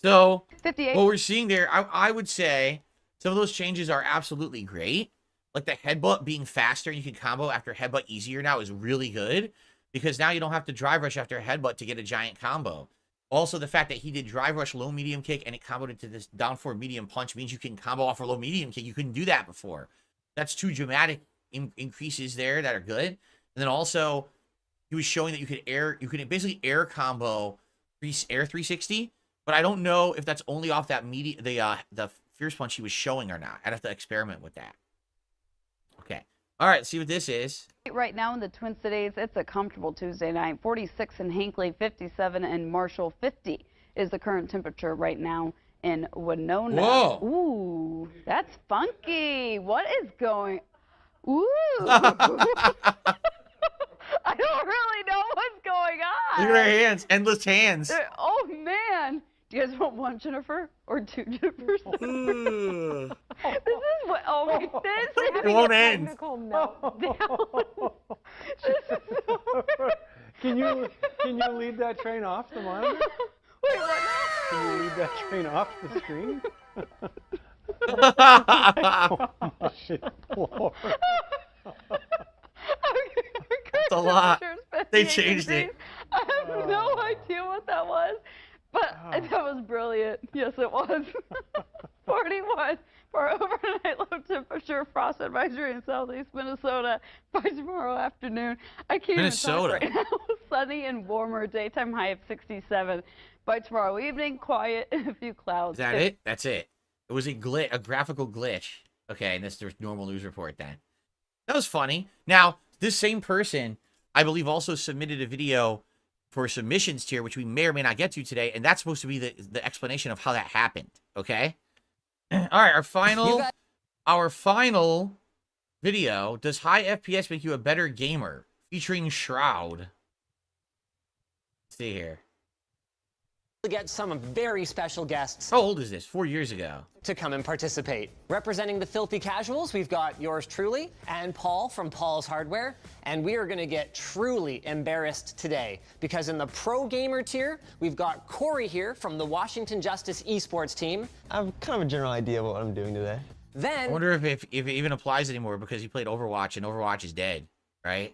So, 58. What we're seeing there, I would say some of those changes are absolutely great. Like the headbutt being faster, you can combo after headbutt easier now is really good. Because now you don't have to drive rush after a headbutt to get a giant combo. Also, the fact that he did drive rush low medium kick and it comboed into this down forward medium punch means you can combo off a low medium kick. You couldn't do that before. That's two dramatic increases there that are good. And then also, he was showing that you could basically air combo air 360. But I don't know if that's only off that the fierce punch he was showing or not. I'd have to experiment with that. Okay. All right, see what this is. Right now in the Twin Cities, it's a comfortable Tuesday night. 46 in Hinckley, 57 in Marshall, 50 is the current temperature right now in Winona. Whoa. Ooh, that's funky. What is going... Ooh. I don't really know what's going on. Look at her hands. Endless hands. Oh, man. Do you guys want one Jennifer or two Jennifers? This is what... Oh, my... This It won't end. Can you lead that train off the monitor? Wait, what now? Can you lead that train off the screen? Oh, shit, floor. That's a lot. They changed it. I have no idea what that was, but that was brilliant. Yes, it was. 41 for overnight low temperature frost advisory in southeast Minnesota by tomorrow afternoon. I can't Minnesota. even talk right now. Sunny and warmer, daytime high of 67. By tomorrow evening, quiet and a few clouds. Is that it? That's it. It was a graphical glitch. Okay, and this is normal news report then. That was funny. Now, this same person, I believe, also submitted a video for submissions tier, which we may or may not get to today, and that's supposed to be the explanation of how that happened. Okay? All right, our final video. Does high FPS make you a better gamer? Featuring Shroud. Let's see here. To get some very special guests. How old is this? 4 years ago. To come and participate. Representing the Filthy Casuals, we've got yours truly and Paul from Paul's Hardware. And we are going to get truly embarrassed today because in the pro gamer tier, we've got Corey here from the Washington Justice esports team. I have kind of a general idea of what I'm doing today. Then I wonder if it even applies anymore because he played Overwatch and Overwatch is dead, right?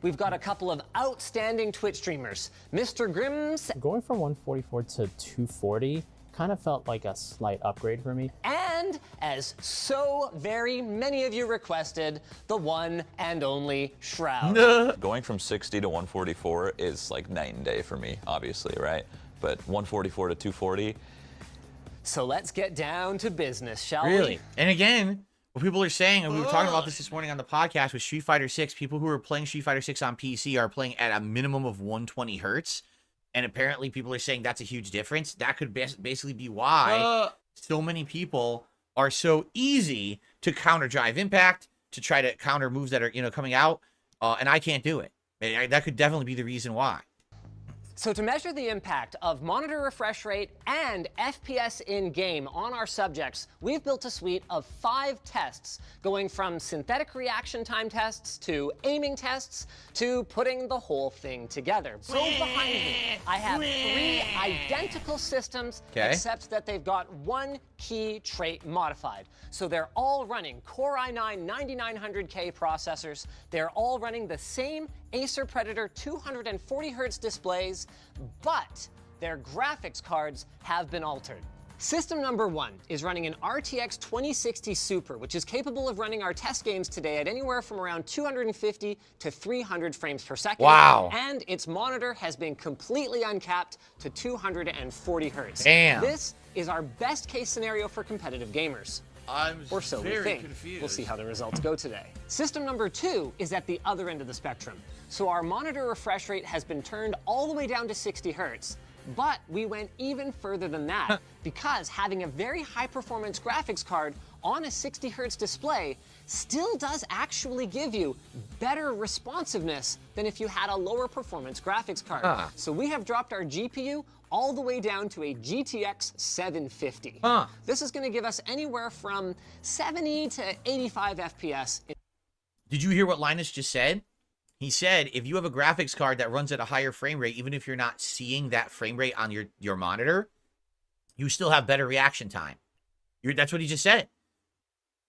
We've got a couple of outstanding Twitch streamers. Mr. Grims. Going from 144 to 240 kind of felt like a slight upgrade for me. And as so very many of you requested, the one and only Shroud. Going from 60 to 144 is like night and day for me, obviously, right? But 144 to 240. So let's get down to business, shall we? Really? And again, what people are saying, and we were talking about this morning on the podcast with Street Fighter 6, people who are playing Street Fighter 6 on PC are playing at a minimum of 120 hertz. And apparently people are saying that's a huge difference. That could basically be why so many people are so easy to counter Drive Impact, to try to counter moves that are, coming out. And I can't do it. That could definitely be the reason why. So to measure the impact of monitor refresh rate and FPS in-game on our subjects, we've built a suite of 5 tests, going from synthetic reaction time tests to aiming tests to putting the whole thing together. So behind me, I have 3 identical systems, except that they've got one key trait modified. So they're all running Core i9 9900K processors. They're all running the same Acer Predator 240 Hz displays, but their graphics cards have been altered. System number 1 is running an RTX 2060 Super, which is capable of running our test games today at anywhere from around 250 to 300 frames per second. Wow. And its monitor has been completely uncapped to 240 Hz. Damn. This is our best case scenario for competitive gamers. Or so we think. Confused. We'll see how the results go today. System number 2 is at the other end of the spectrum. So our monitor refresh rate has been turned all the way down to 60 Hz. But we went even further than that because having a very high performance graphics card on a 60 Hz display still does actually give you better responsiveness than if you had a lower performance graphics card. So we have dropped our GPU all the way down to a GTX 750. This is going to give us anywhere from 70 to 85 FPS. Did you hear what Linus just said? He said, if you have a graphics card that runs at a higher frame rate, even if you're not seeing that frame rate on your monitor, you still have better reaction time. That's what he just said.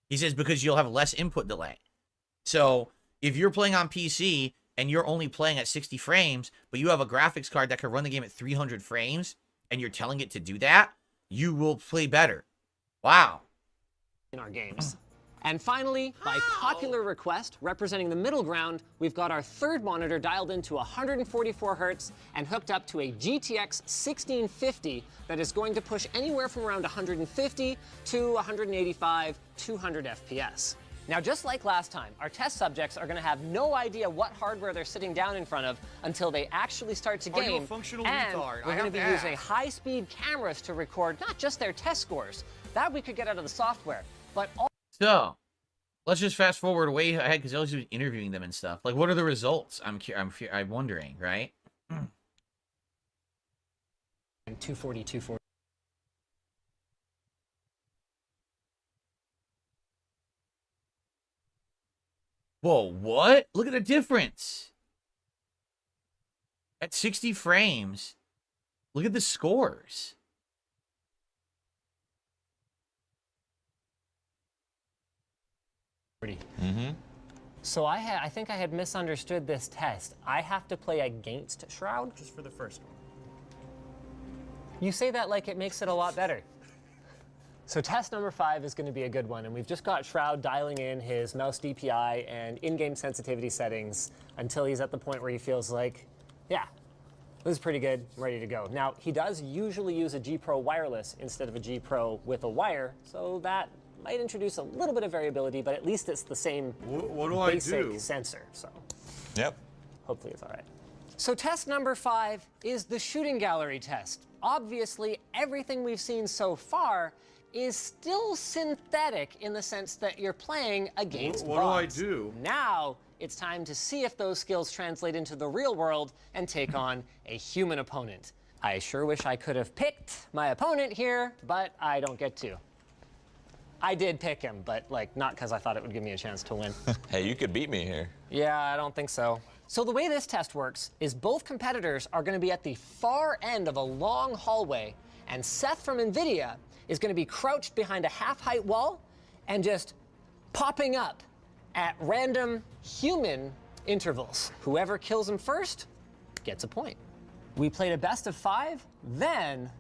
He says because you'll have less input delay. So if you're playing on PC and you're only playing at 60 frames, but you have a graphics card that can run the game at 300 frames, and you're telling it to do that, you will play better. Wow. In our games. And finally, by popular request, representing the middle ground, we've got our third monitor dialed into 144 Hz and hooked up to a GTX 1650 that is going to push anywhere from around 150 to 185, 200 FPS. Now, just like last time, our test subjects are going to have no idea what hardware they're sitting down in front of until they actually start to game. Are you a functional and retard? we're going to be using high-speed cameras to record not just their test scores, that we could get out of the software, but all. So, let's just fast forward way ahead because Ellie's been interviewing them and stuff. Like, what are the results? I'm wondering, right? 240, 240. Whoa, what? Look at the difference. At 60 frames, look at the scores. So I think I had misunderstood this test. I have to play against Shroud? Just for the first one. You say that like it makes it a lot better. So test number 5 is going to be a good one, and we've just got Shroud dialing in his mouse DPI and in-game sensitivity settings until he's at the point where he feels like, yeah, this is pretty good, I'm ready to go. Now, he does usually use a G Pro wireless instead of a G Pro with a wire, so that might introduce a little bit of variability, but at least it's the same basic sensor. So, yep. Hopefully it's all right. So test number 5 is the shooting gallery test. Obviously, everything we've seen so far is still synthetic in the sense that you're playing against bots. What do I do? Now, it's time to see if those skills translate into the real world and take on a human opponent. I sure wish I could have picked my opponent here, but I don't get to. I did pick him, but like not because I thought it would give me a chance to win. Hey, you could beat me here. Yeah, I don't think so. So the way this test works is both competitors are going to be at the far end of a long hallway, and Seth from NVIDIA is going to be crouched behind a half-height wall and just popping up at random human intervals. Whoever kills him first gets a point. We played a best of 5, then...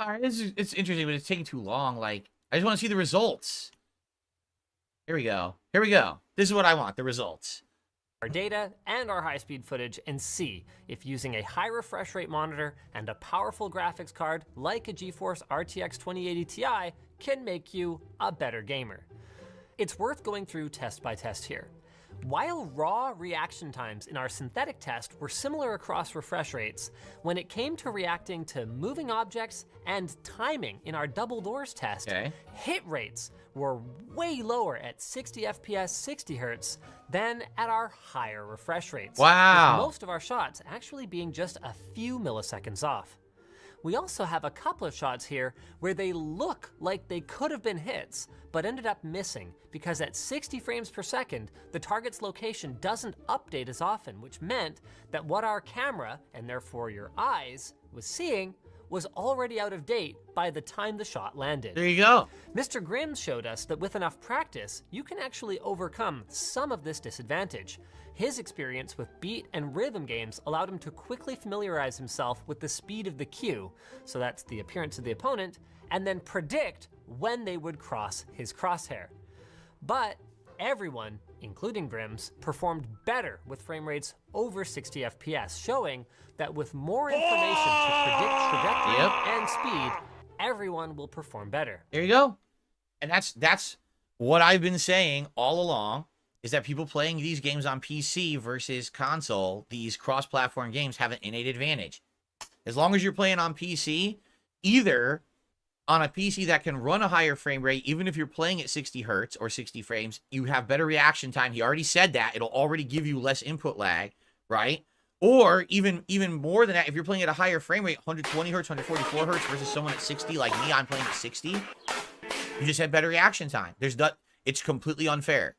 All right, it's interesting, but it's taking too long. Like, I just want to see the results. Here we go. Here we go. This is what I want, the results. Our data and our high-speed footage and see if using a high refresh rate monitor and a powerful graphics card like a GeForce RTX 2080 Ti can make you a better gamer. It's worth going through test by test here. While raw reaction times in our synthetic test were similar across refresh rates, when it came to reacting to moving objects and timing in our double doors test, hit rates were way lower at 60 FPS 60 Hz than at our higher refresh rates. Wow. With most of our shots actually being just a few milliseconds off. We also have a couple of shots here where they look like they could have been hits, but ended up missing because at 60 frames per second, the target's location doesn't update as often, which meant that what our camera, and therefore your eyes, was seeing was already out of date by the time the shot landed. There you go. Mr. Grimm showed us that with enough practice, you can actually overcome some of this disadvantage. His experience with beat and rhythm games allowed him to quickly familiarize himself with the speed of the cue, so that's the appearance of the opponent, and then predict when they would cross his crosshair. But everyone, including Grimm's, performed better with frame rates over 60 FPS, showing that with more information to predict trajectory and speed, everyone will perform better. There you go. And that's what I've been saying all along, is that people playing these games on PC versus console, these cross-platform games have an innate advantage. As long as you're playing on PC, either on a PC that can run a higher frame rate, even if you're playing at 60 Hertz or 60 frames, you have better reaction time. He already said that. It'll already give you less input lag, right? Or even more than that, if you're playing at a higher frame rate, 120 Hertz, 144 Hertz versus someone at 60 like me, I'm playing at 60, you just have better reaction time. It's completely unfair.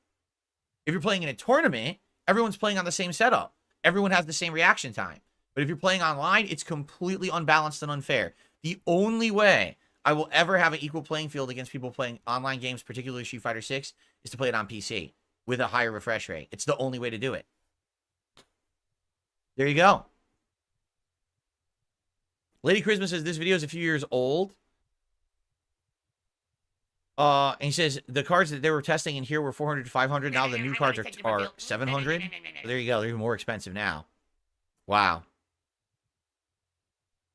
If you're playing in a tournament, everyone's playing on the same setup. Everyone has the same reaction time. But if you're playing online, it's completely unbalanced and unfair. The only way I will ever have an equal playing field against people playing online games, particularly Street Fighter 6, is to play it on PC with a higher refresh rate. It's the only way to do it. There you go. Lady Christmas says this video is a few years old. And he says the cards that they were testing in here were 400 to 500. Now the new cards are 700. There you go. They're even more expensive now. Wow.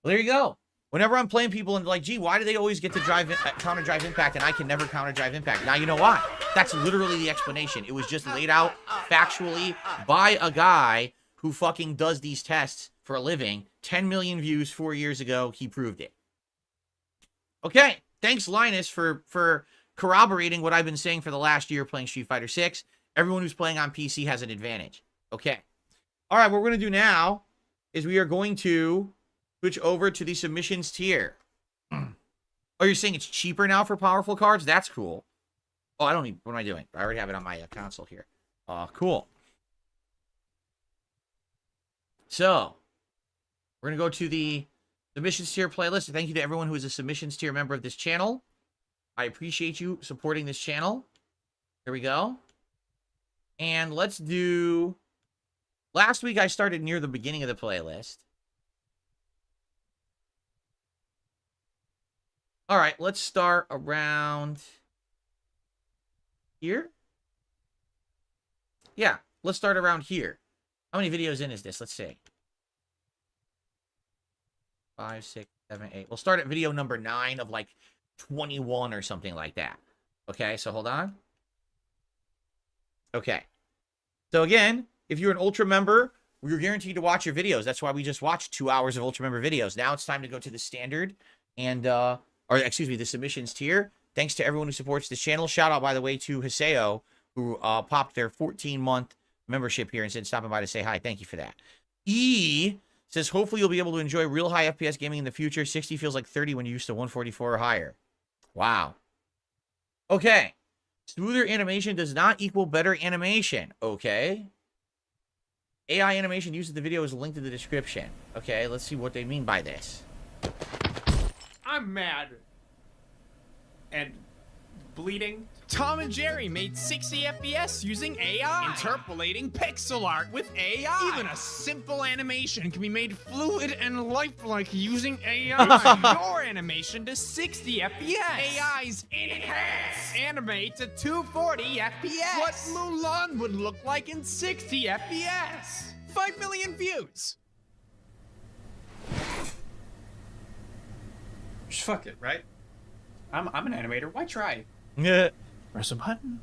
Well, there you go. Whenever I'm playing people and like, gee, why do they always get to counter drive impact and I can never counter drive impact? Now you know why. That's literally the explanation. It was just laid out factually by a guy who fucking does these tests for a living. 10 million views 4 years ago. He proved it. Okay. Thanks, Linus, for corroborating what I've been saying for the last year playing Street Fighter 6. Everyone who's playing on PC has an advantage. Okay. All right, what we're going to do now is we are going to switch over to the submissions tier. Oh, you're saying it's cheaper now for powerful cards? That's cool. Oh, I don't need... What am I doing? I already have it on my console here. Cool. So, we're going to go to the submissions tier playlist. Thank you to everyone who is a submissions tier member of this channel. I appreciate you supporting this channel. Here we go. And let's do... Last week I started near the beginning of the playlist. All right, let's start around here. Yeah, let's start around here. How many videos in is this? Let's see. 5, 6, 7, 8. We'll start at video number 9 of like 21 or something like that. Okay, so hold on. Okay. So again, if you're an Ultra member, we're guaranteed to watch your videos. That's why we just watched 2 hours of Ultra member videos. Now it's time to go to the standard and, or excuse me, the submissions tier. Thanks to everyone who supports this channel. Shout out, by the way, to Haseo, who popped their 14-month membership here and said stopping by to say hi. Thank you for that. Says, hopefully you'll be able to enjoy real high FPS gaming in the future. 60 feels like 30 when you're used to 144 or higher. Wow. Okay. Smoother animation does not equal better animation. Okay. AI animation used in the video is linked in the description. Okay, let's see what they mean by this. I'm mad. And bleeding. Tom and Jerry made 60 FPS using AI. Interpolating pixel art with AI. Even a simple animation can be made fluid and lifelike using AI. Your animation to 60 FPS. AI's enhance animate to 240 FPS. What Mulan would look like in 60 FPS. 5 million views. Just fuck it, right? I'm an animator. Why try? Yeah. Press a button.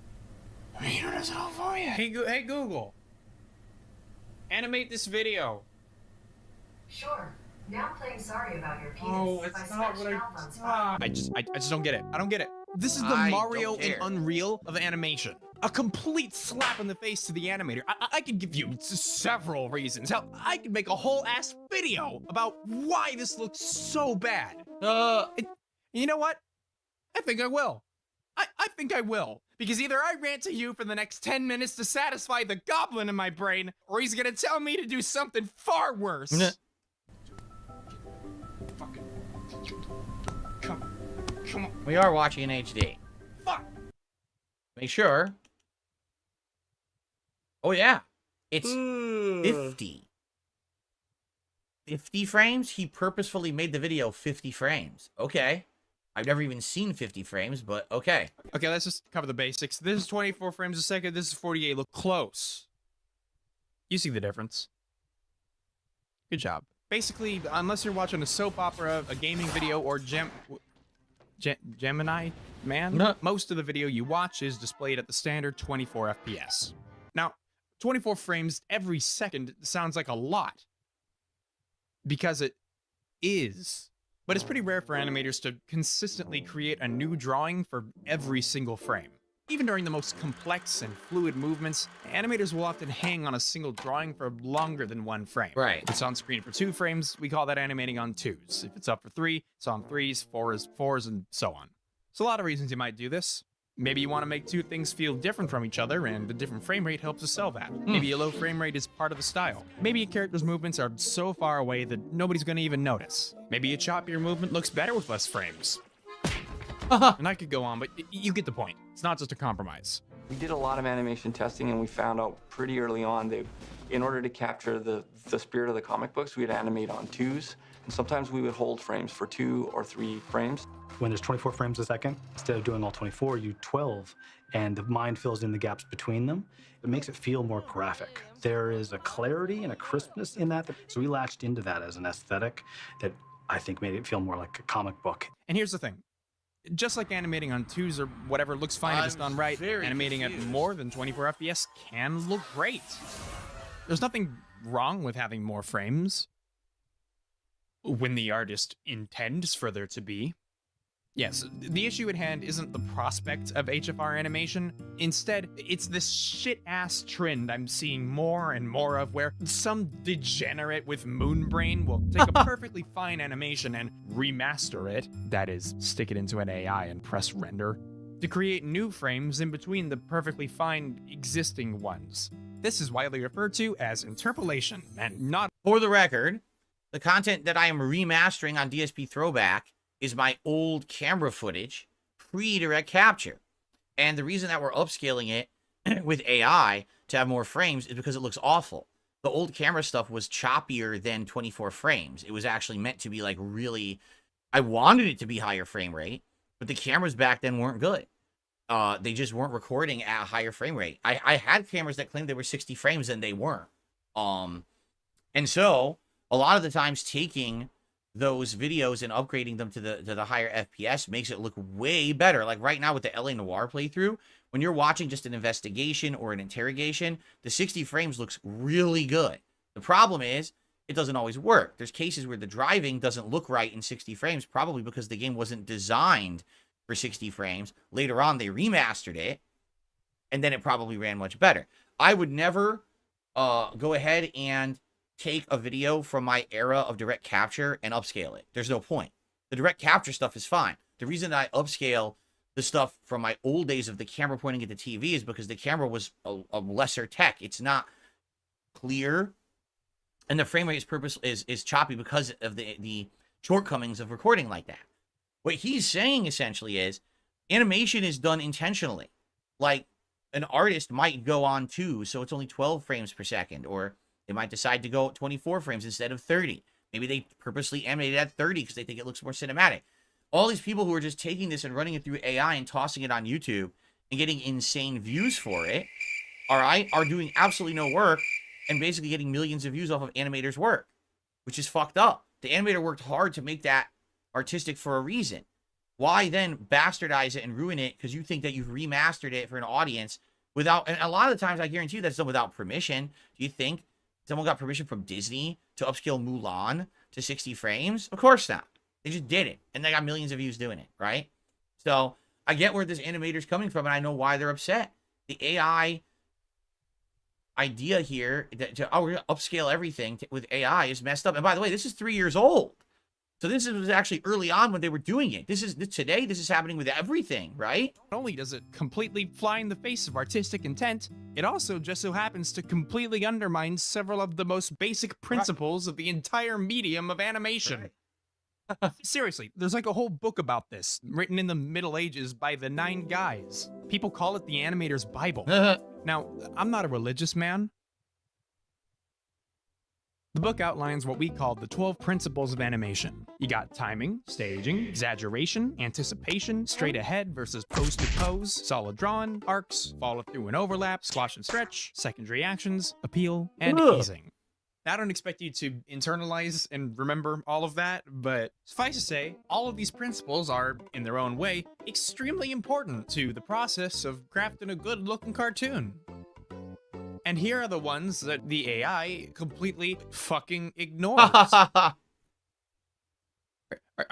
He does it all for you. Hey Google. Animate this video. Sure. Now playing Sorry About Your Penis. Oh, it's not what I just don't get it. I don't get it. This is the I Mario don't care. and Unreal of animation. A complete slap in the face to the animator. I could give you several reasons. Hell, I could make a whole ass video about why this looks so bad. You know what? I think I will. I think I will. Because either I rant to you for the next 10 minutes to satisfy the goblin in my brain, or he's gonna tell me to do something far worse. Come on. We are watching in HD. Fuck. Make sure. Oh, yeah. It's 50. 50 frames? He purposefully made the video 50 frames. Okay. I've never even seen 50 frames, but okay. Okay, let's just cover the basics. This is 24 frames a second. This is 48. Look close. You see the difference. Good job. Basically, unless you're watching a soap opera, a gaming video, or Gemini Man, most of the video you watch is displayed at the standard 24 FPS. Now, 24 frames every second sounds like a lot. Because it is. But it's pretty rare for animators to consistently create a new drawing for every single frame. Even during the most complex and fluid movements, animators will often hang on a single drawing for longer than one frame. Right. If it's on screen for 2 frames, we call that animating on 2s. If it's up for 3, it's on 3s, 4s, and so on. There's a lot of reasons you might do this. Maybe you want to make 2 things feel different from each other, and a different frame rate helps to sell that. Maybe a low frame rate is part of the style. Maybe a character's movements are so far away that nobody's going to even notice. Maybe a choppier movement looks better with less frames. And I could go on, but you get the point. It's not just a compromise. We did a lot of animation testing, and we found out pretty early on that in order to capture the spirit of the comic books, we'd animate on 2s, and sometimes we would hold frames for 2 or 3 frames. When there's 24 frames a second, instead of doing all 24, you 12, and the mind fills in the gaps between them. It makes it feel more graphic. There is a clarity and a crispness in that. So we latched into that as an aesthetic that I think made it feel more like a comic book. And here's the thing. Just like animating on 2s or whatever looks fine if it's done right, animating at more than 24 FPS can look great. There's nothing wrong with having more frames when the artist intends for there to be. Yes, the issue at hand isn't the prospect of HFR animation. Instead, it's this shit-ass trend I'm seeing more and more of where some degenerate with Moonbrain will take a perfectly fine animation and remaster it, that is, stick it into an AI and press render, to create new frames in between the perfectly fine existing ones. This is widely referred to as interpolation, and not— For the record, the content that I am remastering on DSP Throwback is my old camera footage pre-direct capture. And the reason that we're upscaling it with AI to have more frames is because it looks awful. The old camera stuff was choppier than 24 frames. It was actually meant to be like really, I wanted it to be higher frame rate, but the cameras back then weren't good. They just weren't recording at a higher frame rate. I had cameras that claimed they were 60 frames and they weren't. And so a lot of the times taking those videos and upgrading them to the higher FPS makes it look way better. Like right now with the LA Noire playthrough, when you're watching just an investigation or an interrogation, the 60 frames looks really good. The problem is it doesn't always work. There's cases where the driving doesn't look right in 60 frames, probably because the game wasn't designed for 60 frames. Later on, they remastered it, and then it probably ran much better. I would never go ahead and take a video from my era of direct capture and upscale it. There's no point. The direct capture stuff is fine. The reason that I upscale the stuff from my old days of the camera pointing at the TV is because the camera was a lesser tech. It's not clear, and the frame rate is choppy because of the shortcomings of recording like that. What he's saying essentially is animation is done intentionally. Like an artist might go on 2, so it's only 12 frames per second, or they might decide to go at 24 frames instead of 30. Maybe they purposely animated at 30 because they think it looks more cinematic. All these people who are just taking this and running it through AI and tossing it on YouTube and getting insane views for it, all right, are doing absolutely no work and basically getting millions of views off of animators' work, which is fucked up. The animator worked hard to make that artistic for a reason. Why then bastardize it and ruin it because you think that you've remastered it for an audience without, and a lot of the times I guarantee you that's done without permission. Do you think someone got permission from Disney to upscale Mulan to 60 frames? Of course not. They just did it, and they got millions of views doing it, right? So I get where this animator's coming from, and I know why they're upset. The AI idea here that we're going to upscale everything with AI is messed up. And by the way, this is 3 years old. So this was actually early on when they were doing it. This is happening with everything, right? Not only does it completely fly in the face of artistic intent, it also just so happens to completely undermine several of the most basic principles of the entire medium of animation. Right. Seriously, there's like a whole book about this, written in the Middle Ages by the 9 guys. People call it the animator's Bible. Now, I'm not a religious man. The book outlines what we call the 12 principles of animation. You got timing, staging, exaggeration, anticipation, straight ahead versus pose to pose, solid drawn, arcs, follow through and overlap, squash and stretch, secondary actions, appeal, and easing. I don't expect you to internalize and remember all of that, but suffice to say, all of these principles are, in their own way, extremely important to the process of crafting a good-looking cartoon. And here are the ones that the AI completely fucking ignores. Are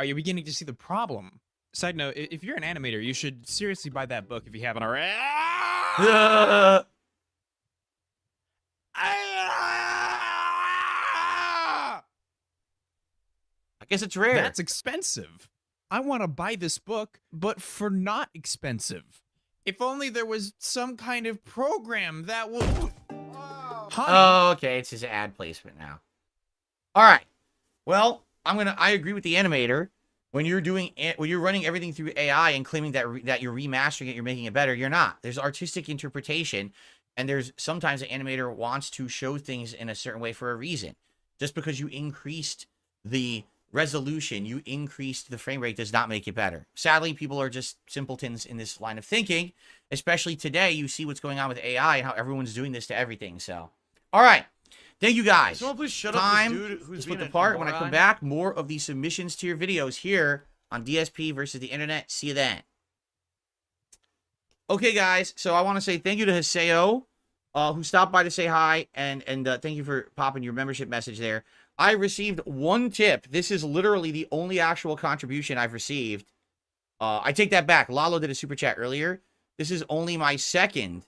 you beginning to see the problem? Side note, if you're an animator, you should seriously buy that book if you haven't already. I guess it's rare. That's expensive. I want to buy this book, but for not expensive. If only there was some kind of program that would... Oh, okay, it's his ad placement now. All right. Well, I agree with the animator. When you're running everything through AI and claiming that you're remastering it, you're making it better, you're not. There's artistic interpretation, and there's sometimes an animator wants to show things in a certain way for a reason. Just because you increased the resolution, you increased the frame rate, does not make it better. Sadly, people are just simpletons in this line of thinking, especially today. You see what's going on with AI and how everyone's doing this to everything. So, all right. Thank you guys. Someone please shut Time up this dude who's to split being apart. a When I come moron. back, more of these submissions to your videos here on DSP versus the internet. See you then. Okay, guys. So I want to say thank you to Haseo, who stopped by to say hi, and thank you for popping your membership message there. I received 1 tip. This is literally the only actual contribution I've received. I take that back. Lalo did a super chat earlier. This is only my second.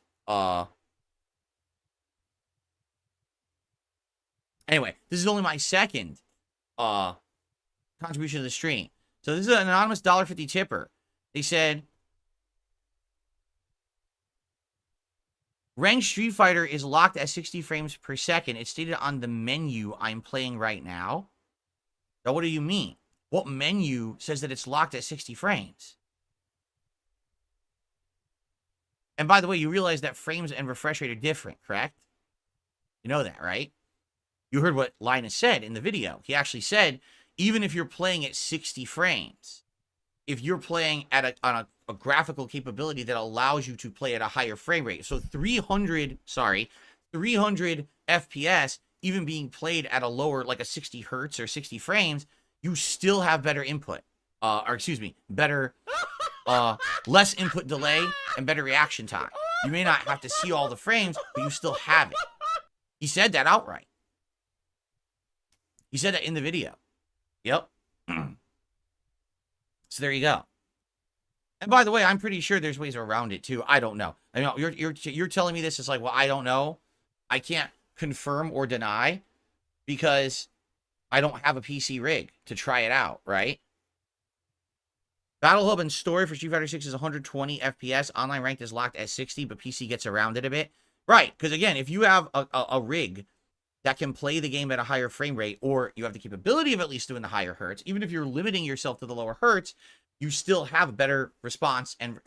Anyway, this is only my second contribution to the stream. So this is an anonymous $1.50 tipper. They said, Ranked Street Fighter is locked at 60 frames per second. It's stated on the menu I'm playing right now. Now, what do you mean? What menu says that it's locked at 60 frames? And by the way, you realize that frames and refresh rate are different, correct? You know that, right? You heard what Linus said in the video. He actually said, even if you're playing at 60 frames, if you're playing at on a graphical capability that allows you to play at a higher frame rate. So 300 FPS, even being played at a lower, like a 60 hertz or 60 frames, you still have better input. Less input delay and better reaction time. You may not have to see all the frames, but you still have it. He said that outright. He said that in the video. Yep. So there you go. And by the way, I'm pretty sure there's ways around it too. I don't know. I mean, you're telling me this is like, well, I don't know. I can't confirm or deny. because I don't have a PC rig to try it out, right? Battle Hub and story for Street Fighter 6 is 120 FPS. Online ranked is locked at 60, but PC gets around it a bit. Right, because again, if you have a rig that can play the game at a higher frame rate, or you have the capability of at least doing the higher hertz, even if you're limiting yourself to the lower hertz, you still have a better response and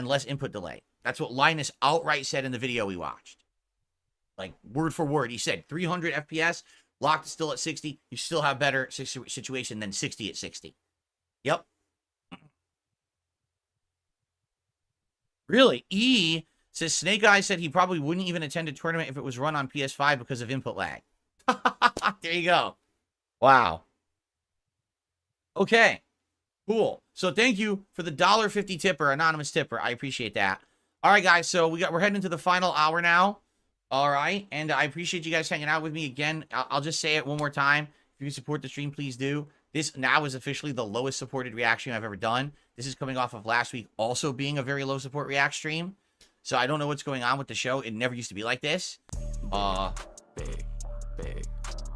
less input delay. That's what Linus outright said in the video we watched. Like, word for word, he said 300 FPS, locked still at 60, you still have better situation than 60 at 60. Yep. Really? E says Snake Eyes said he probably wouldn't even attend a tournament if it was run on PS5 because of input lag. There you go. Wow. Okay. Cool. So thank you for the $1.50 tipper, anonymous tipper. I appreciate that. All right, guys. So we're heading into the final hour now. All right. And I appreciate you guys hanging out with me again. I'll just say it one more time. If you can support the stream, please do. This now is officially the lowest supported reaction I've ever done. This is coming off of last week also being a very low support react stream. So I don't know what's going on with the show. It never used to be like this. Big.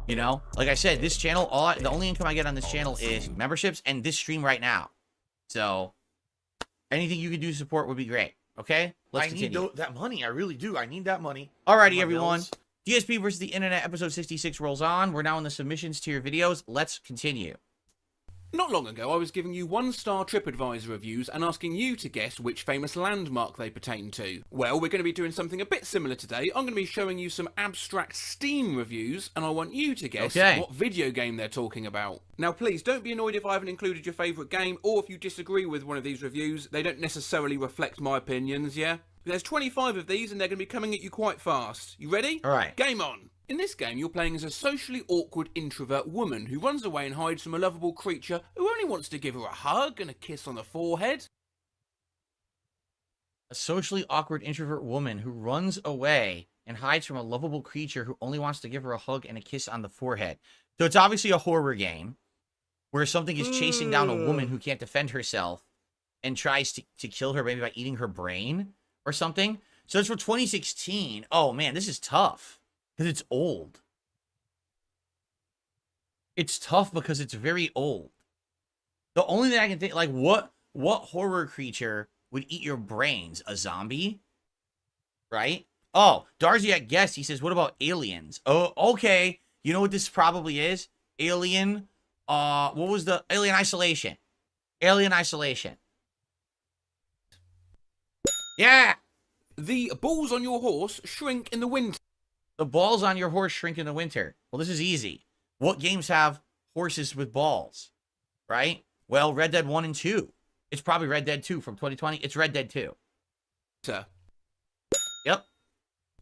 You know, like I said, this channel, the only income I get on this channel is memberships and this stream right now. So anything you can do to support would be great. Okay? Let's continue. I need that money. I really do. I need that money. Alrighty, everyone. DSP versus the Internet episode 66 rolls on. We're now in the submissions to your videos. Let's continue. Not long ago, I was giving you 1-star TripAdvisor reviews and asking you to guess which famous landmark they pertain to. Well, we're going to be doing something a bit similar today. I'm going to be showing you some abstract Steam reviews, and I want you to guess what video game they're talking about. Now, please, don't be annoyed if I haven't included your favourite game, or if you disagree with one of these reviews. They don't necessarily reflect my opinions, yeah? There's 25 of these, and they're going to be coming at you quite fast. You ready? All right. Game on! In this game, you're playing as a socially awkward introvert woman who runs away and hides from a lovable creature who only wants to give her a hug and a kiss on the forehead. A socially awkward introvert woman who runs away and hides from a lovable creature who only wants to give her a hug and a kiss on the forehead. So it's obviously a horror game where something is chasing down a woman who can't defend herself and tries to kill her maybe by eating her brain or something. So it's for 2016. Oh, man, this is tough. Because it's old. It's tough because it's very old. The only thing I can think, like, what horror creature would eat your brains? A zombie? Right? Oh, Darziak guessed. He says, what about aliens? Oh, okay. You know what this probably is? Alien, what was the? Alien Isolation. Alien Isolation. Yeah! The balls on your horse shrink in the winter. The balls on your horse shrink in the winter. Well, this is easy. What games have horses with balls? Right? Well, Red Dead 1 and 2. It's probably Red Dead 2 from 2020. It's Red Dead 2. Yep.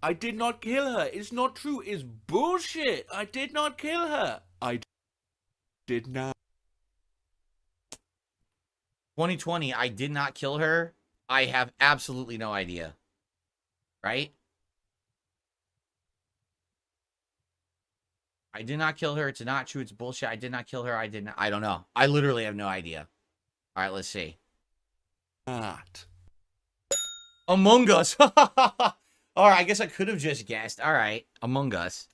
I did not kill her. It's not true. It's bullshit. I did not kill her. I did not. 2020, I did not kill her. I have absolutely no idea. Right? I did not kill her. It's not true. It's bullshit. I did not kill her. I don't know. I literally have no idea. All right, let's see. Among Us. All right, I guess I could have just guessed. All right, Among Us.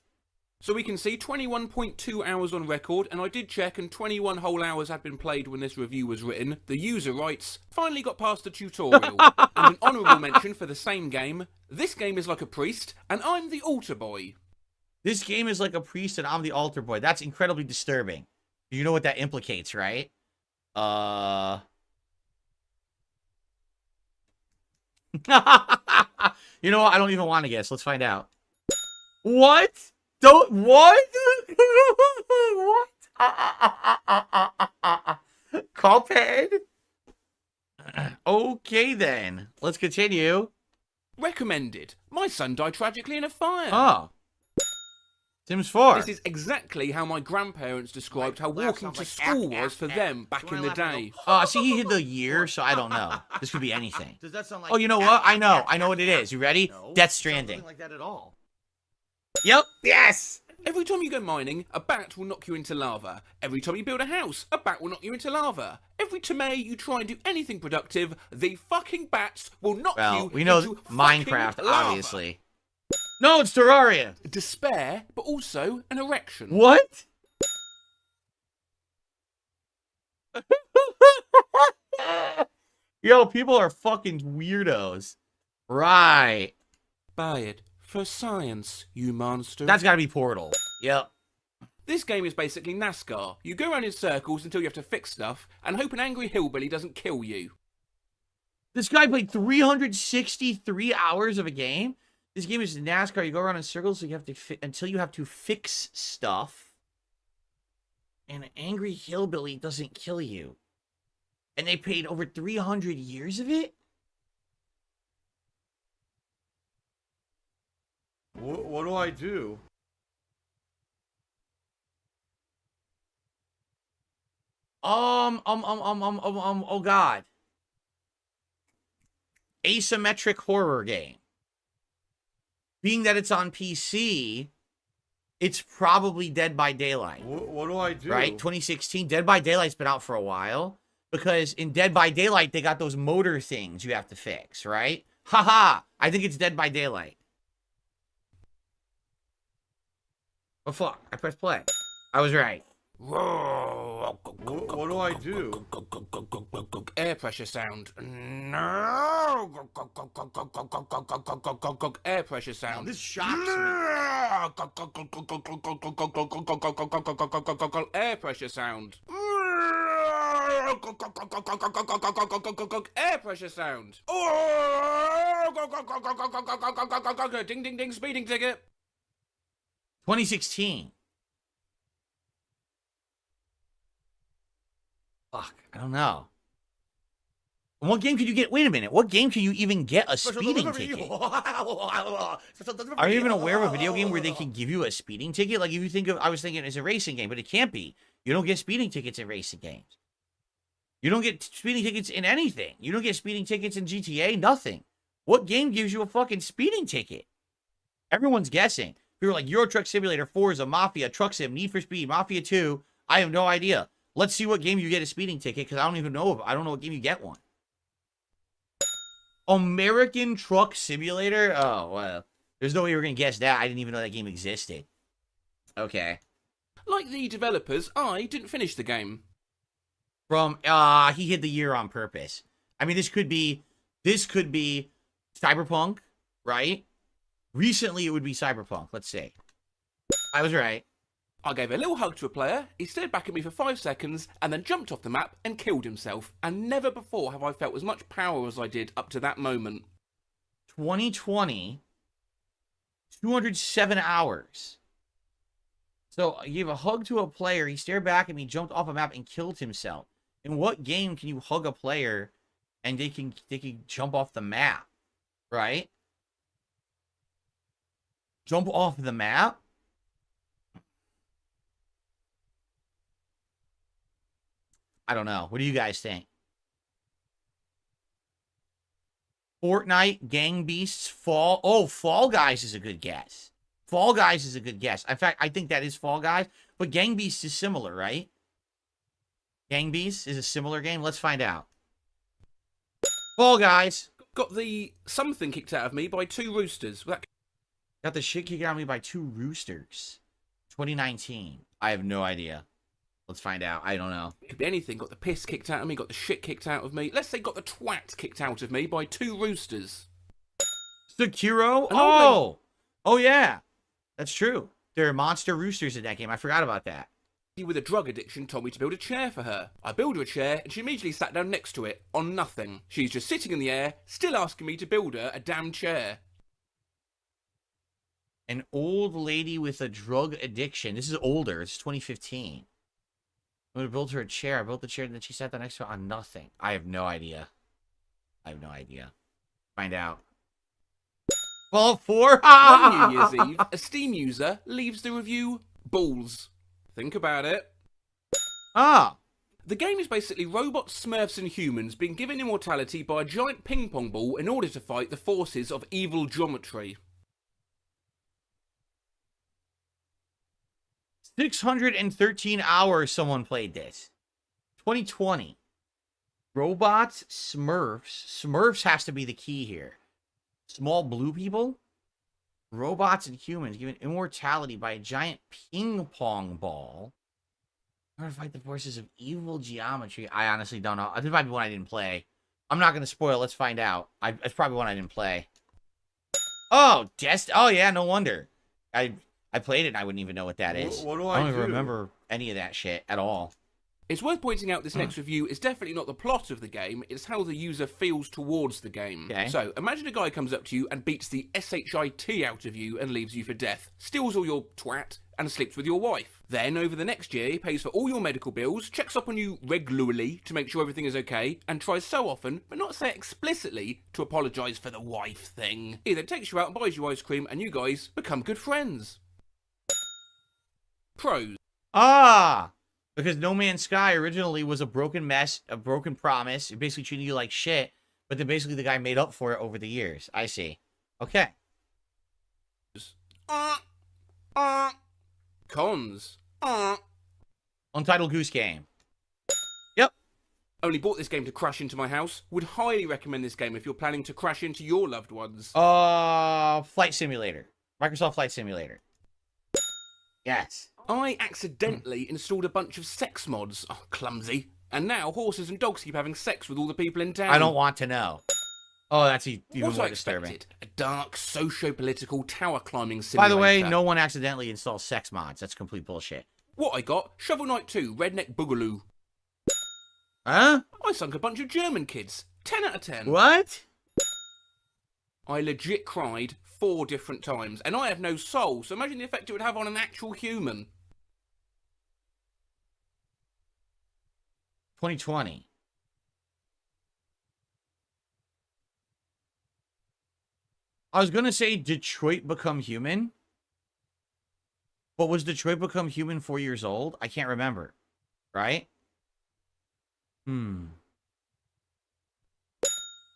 So we can see 21.2 hours on record, and I did check, and 21 whole hours had been played when this review was written. The user writes, finally got past the tutorial. And an honourable mention for the same game. This game is like a priest, and I'm the altar boy. This game is like a priest and I'm the altar boy. That's incredibly disturbing. You know what that implicates, right? You know what? I don't even want to guess. Let's find out. What? What? Cuphead? Okay, then. Let's continue. Recommended. My son died tragically in a fire. Oh. Sims 4. This is exactly how my grandparents described how walking to school was for them back in the day. See, he hit the year, so I don't know. This could be anything. Does that sound like? Oh, you know what? I know what it is. You ready? No, Death Stranding. Nothing like that at all. Yep. Yes. Every time you go mining, a bat will knock you into lava. Every time you build a house, a bat will knock you into lava. Every time you try and do anything productive, the fucking bats will knock you into we know Minecraft, lava. obviously. No, it's Terraria. Despair, but also an erection. What? Yo, people are fucking weirdos. Right. Buy it for science, you monster. That's gotta be Portal. Yep. This game is basically NASCAR. You go around in circles until you have to fix stuff and hope an angry hillbilly doesn't kill you. This guy played 363 hours of a game. This game is NASCAR. You go around in circles so you have to until you have to fix stuff. And an angry hillbilly doesn't kill you. And they played over 300 years of it? What do I do? Oh God. Asymmetric horror game. Being that it's on PC, it's probably Dead by Daylight. What do I do? Right? 2016. Dead by Daylight's been out for a while. Because in Dead by Daylight, they got those motor things you have to fix, right? Haha! I think it's Dead by Daylight. Oh, fuck. I pressed play. I was right. What do I do? Air pressure sound. No. Air pressure sound. This shocks me. Air pressure sound. Air pressure sound. Ding ding ding, speeding ticket. 2016. Fuck, I don't know. What game can you get? Wait a minute. What game can you even get a speeding ticket? Are you even aware of a video game where they can give you a speeding ticket? Like, if you think of, I was thinking it's a racing game, but it can't be. You don't get speeding tickets in racing games. You don't get speeding tickets in anything. You don't get speeding tickets in GTA, nothing. What game gives you a fucking speeding ticket? Everyone's guessing. People are like, Euro Truck Simulator, Forza, Mafia, Truck Sim, Need for Speed, Mafia 2. I have no idea. Let's see what game you get a speeding ticket, because I don't even know. I don't know what game you get one. American Truck Simulator? Oh, well. There's no way we're going to guess that. I didn't even know that game existed. Okay. Like the developers, I didn't finish the game. From, he hid the year on purpose. I mean, this could be Cyberpunk, right? Recently, it would be Cyberpunk. Let's see. I was right. I gave a little hug to a player, he stared back at me for 5 seconds, and then jumped off the map and killed himself. And never before have I felt as much power as I did up to that moment. 2020, 207 hours. So, I gave a hug to a player, he stared back at me, jumped off a map, and killed himself. In what game can you hug a player and they can jump off the map? Right? Jump off the map? I don't know. What do you guys think? Fortnite, Gang Beasts, Fall. Oh, Fall Guys is a good guess. Fall Guys is a good guess. In fact, I think that is Fall Guys. But Gang Beasts is similar, right? Gang Beasts is a similar game. Let's find out. Fall Guys. Got the something kicked out of me by 2 roosters. Got the shit kicked out of me by 2 roosters. 2019. I have no idea. Let's find out. I don't know. Could be anything. Got the piss kicked out of me, got the shit kicked out of me. Let's say got the twat kicked out of me by 2 roosters. Sekiro? Oh! Oh, yeah. That's true. There are monster roosters in that game. I forgot about that. With a drug addiction told me to build a chair for her. I built her a chair and she immediately sat down next to it, on nothing. She's just sitting in the air, still asking me to build her a damn chair. An old lady with a drug addiction. This is older. It's 2015. I'm going to build her a chair. I built the chair and then she sat down next to it on nothing. I have no idea. I have no idea. Find out. Fallout 4? One New Year's Eve, a Steam user leaves the review balls. Think about it. Ah. The game is basically robots, smurfs and humans being given immortality by a giant ping pong ball in order to fight the forces of evil geometry. 613 hours someone played this. 2020. Robots, Smurfs. Smurfs has to be the key here. Small blue people? Robots and humans given immortality by a giant ping pong ball. In order to fight the forces of evil geometry. I honestly don't know. This might be one I didn't play. I'm not going to spoil. Let's find out. It's probably one I didn't play. Oh, oh yeah, no wonder. I played it and I wouldn't even know what that is. What do I don't I even do? remember any of that shit at all. It's worth pointing out this next review is definitely not the plot of the game, it's how the user feels towards the game. Okay. So, imagine a guy comes up to you and beats the SHIT out of you and leaves you for death, steals all your twat, and sleeps with your wife. Then, over the next year, he pays for all your medical bills, checks up on you regularly to make sure everything is okay, and tries so often, but not say explicitly, to apologise for the wife thing. He then takes you out and buys you ice cream, and you guys become good friends. Pros. Ah! Because No Man's Sky originally was a broken mess, a broken promise, basically treating you like shit, but then basically the guy made up for it over the years. I see. Okay. Cons. Untitled Goose Game. Yep. Only bought this game to crash into my house. Would highly recommend this game if you're planning to crash into your loved ones. Flight Simulator. Microsoft Flight Simulator. Yes. I accidentally installed a bunch of sex mods. Oh, clumsy. And now horses and dogs keep having sex with all the people in town. I don't want to know. Oh, that's even What more I disturbing. expected? A dark, socio-political tower climbing By simulator. the way, no one accidentally installs sex mods. That's complete bullshit. What I got? Shovel Knight 2, Redneck Boogaloo. Huh? I sunk a bunch of German kids. 10 out of 10. What? I legit cried 4 different times. And I have no soul, so imagine the effect it would have on an actual human. 2020. I was going to say Detroit Become Human. But was Detroit Become Human 4 years old? I can't remember. Right?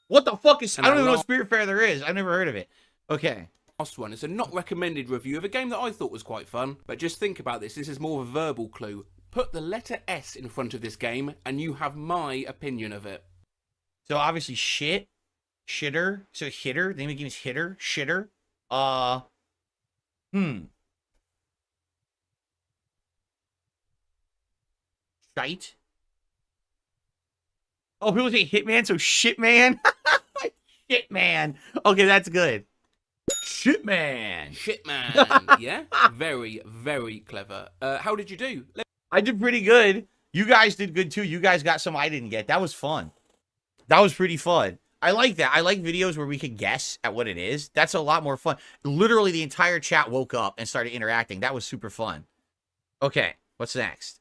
What the fuck is... I don't even know what Spiritfarer there is. I've never heard of it. Okay. Last one is a not recommended review of a game that I thought was quite fun. But just think about this. This is more of a verbal clue. Put the letter S in front of this game, and you have my opinion of it. So obviously shit. Shitter. So hitter. The name of the game is Hitter. Shitter. Shite. Oh, people say Hitman, so Shitman? Shitman. Okay, that's good. Shitman. Shitman. Yeah? Very, very clever. How did you do? I did pretty good. You guys did good too. You guys got some I didn't get. That was fun. That was pretty fun. I like that. I like videos where we can guess at what it is. That's a lot more fun. Literally, the entire chat woke up and started interacting. That was super fun. Okay, what's next?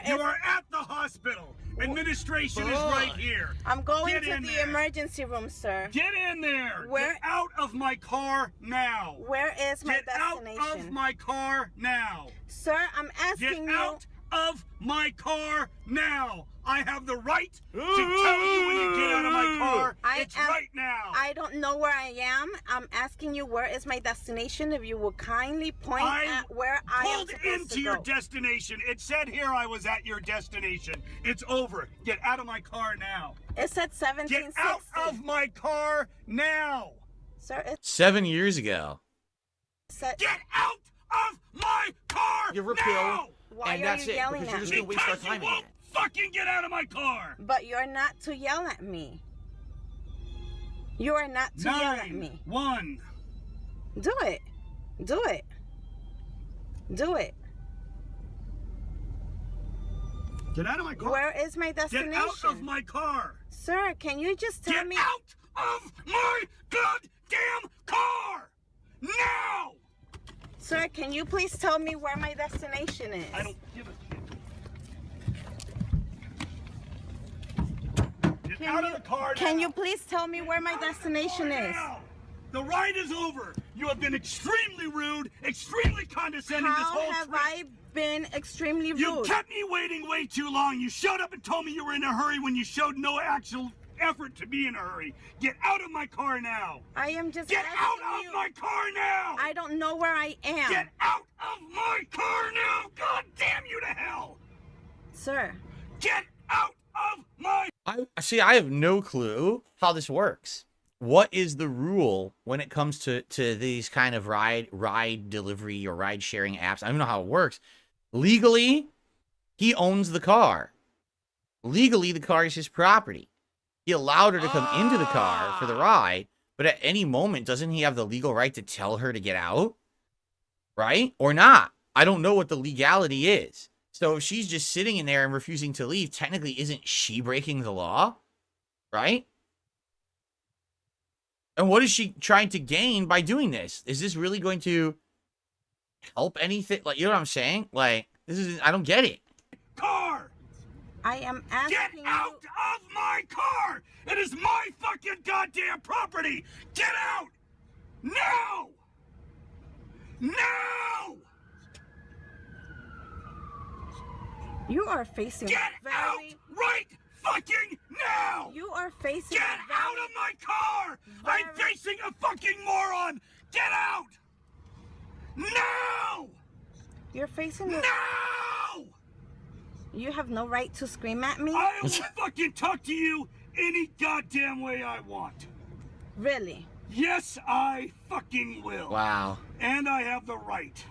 You are at the hospital. Administration is right here. I'm going Get to in the there. emergency room, sir. Get in there. Where? Get out of my car now. Where is my Get destination? out of my car now. Sir, I'm asking Get you. out of my car now. I have the right to tell you when you get out of my car. It's right now. I don't know where I am. I'm asking you where is my destination. If you will kindly point at where I am pulled supposed into to your go. destination. It said here I was at your destination. It's over. Get out of my car now. It said 1760. Get out of my car now. Sir, it 7 years ago. said... Get out of my car You're now. Why are you yelling at me? Because you won't fucking get out of my car. But you're not to yell at me. You are not to yell at me. 9-1. Do it. Do it. Do it. Get out of my car. Where is my destination? Get out of my car. Sir, can you just tell me? Get out of my goddamn car now. Sir, can you please tell me where my destination is? I don't give a shit. Get out of the car now. Can you please tell me where my destination is? Now. The ride is over. You have been extremely rude, extremely condescending this whole How have trip. I been extremely rude? You kept me waiting way too long. You showed up and told me you were in a hurry when you showed no actual effort to be in a hurry. Get out of my car now. I am just Get asking out of you. my car now. I don't know where I am. Get out of my car now. God damn you to hell. Sir. Get out of my... I have no clue how this works. what is the rule when it comes to these kind of ride delivery or ride sharing apps? I don't know how it works. Legally, he owns the car. Legally, the car is his property. He allowed her to come into the car for the ride, but at any moment, doesn't he have the legal right to tell her to get out? Right? Or not? I don't know what the legality is. So if she's just sitting in there and refusing to leave, technically isn't she breaking the law? Right? And what is she trying to gain by doing this? Is this really going to help anything? Like, you know what I'm saying? Like, this is, I don't get it. Car! I am asking Get out of my car! It is my fucking goddamn property! Get out! Now! Now! You are facing Get out right fucking now! You are facing Get out of my car! I'm facing a fucking moron! Get out! Now! You're facing No! You have no right to scream at me. I will fucking talk to you any goddamn way I want. Really? Yes, I fucking will. Wow. And I have the right.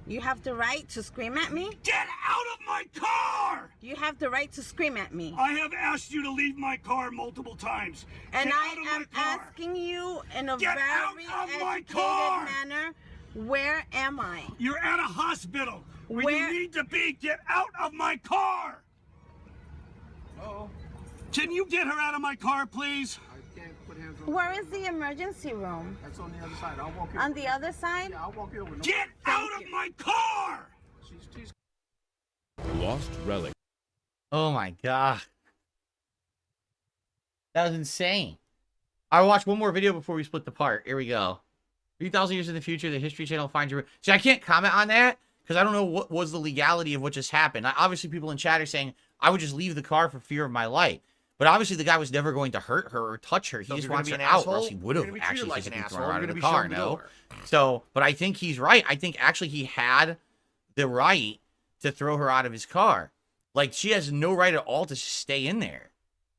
You have the right to scream at me? Get out of my car! You have the right to scream at me. I have asked you to leave my car multiple times. And Get I out of am my car. asking you in a Get out very of my educated car! manner, where am I? You're at a hospital where Where- you need to be. Get out of my car! Uh-oh. Can you get her out of my car, please? I can't put hands on Where is the emergency room? That's on the other side. I'll walk you On the other side? Yeah, I'll walk you over. Get out of my car! She's Lost relic. Oh my god. That was insane. I watched one more video before we split the part. Here we go. 3,000 years in the future, the History Channel finds your... See, I can't comment on that because I don't know what was the legality of what just happened. Obviously, people in chat are saying, I would just leave the car for fear of my life. But obviously, the guy was never going to hurt her or touch her. He So if just you're wants her gonna be an out, or asshole, else he would have you're gonna be treated actually like an physically asshole. thrown her out You're of the gonna car, be shown the no? door. So, but I think he's right. I think actually he had the right to throw her out of his car. Like, she has no right at all to stay in there,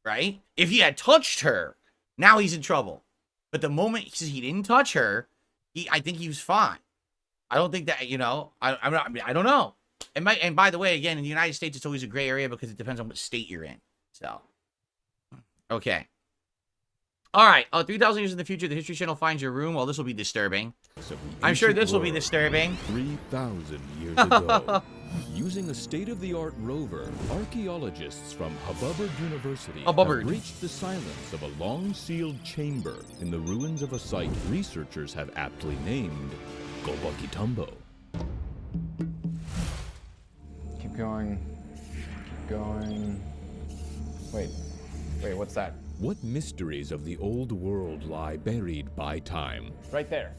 right? If he had touched her, now he's in trouble. But the moment he didn't touch her, I think he was fine. I don't think that, you know, I don't know. And by the way, again, in the United States, it's always a gray area because it depends on what state you're in. So, okay. All right. 3,000 years in the future, the History Channel finds your room. Well, this will be disturbing. I'm sure this will be disturbing. 3,000 years ago, using a state-of-the-art rover, archaeologists from Hubbard University have reached the silence of a long-sealed chamber in the ruins of a site researchers have aptly named Gobokitumbo. Keep going. Keep going. Wait, what's that? What mysteries of the old world lie buried by time? Right there.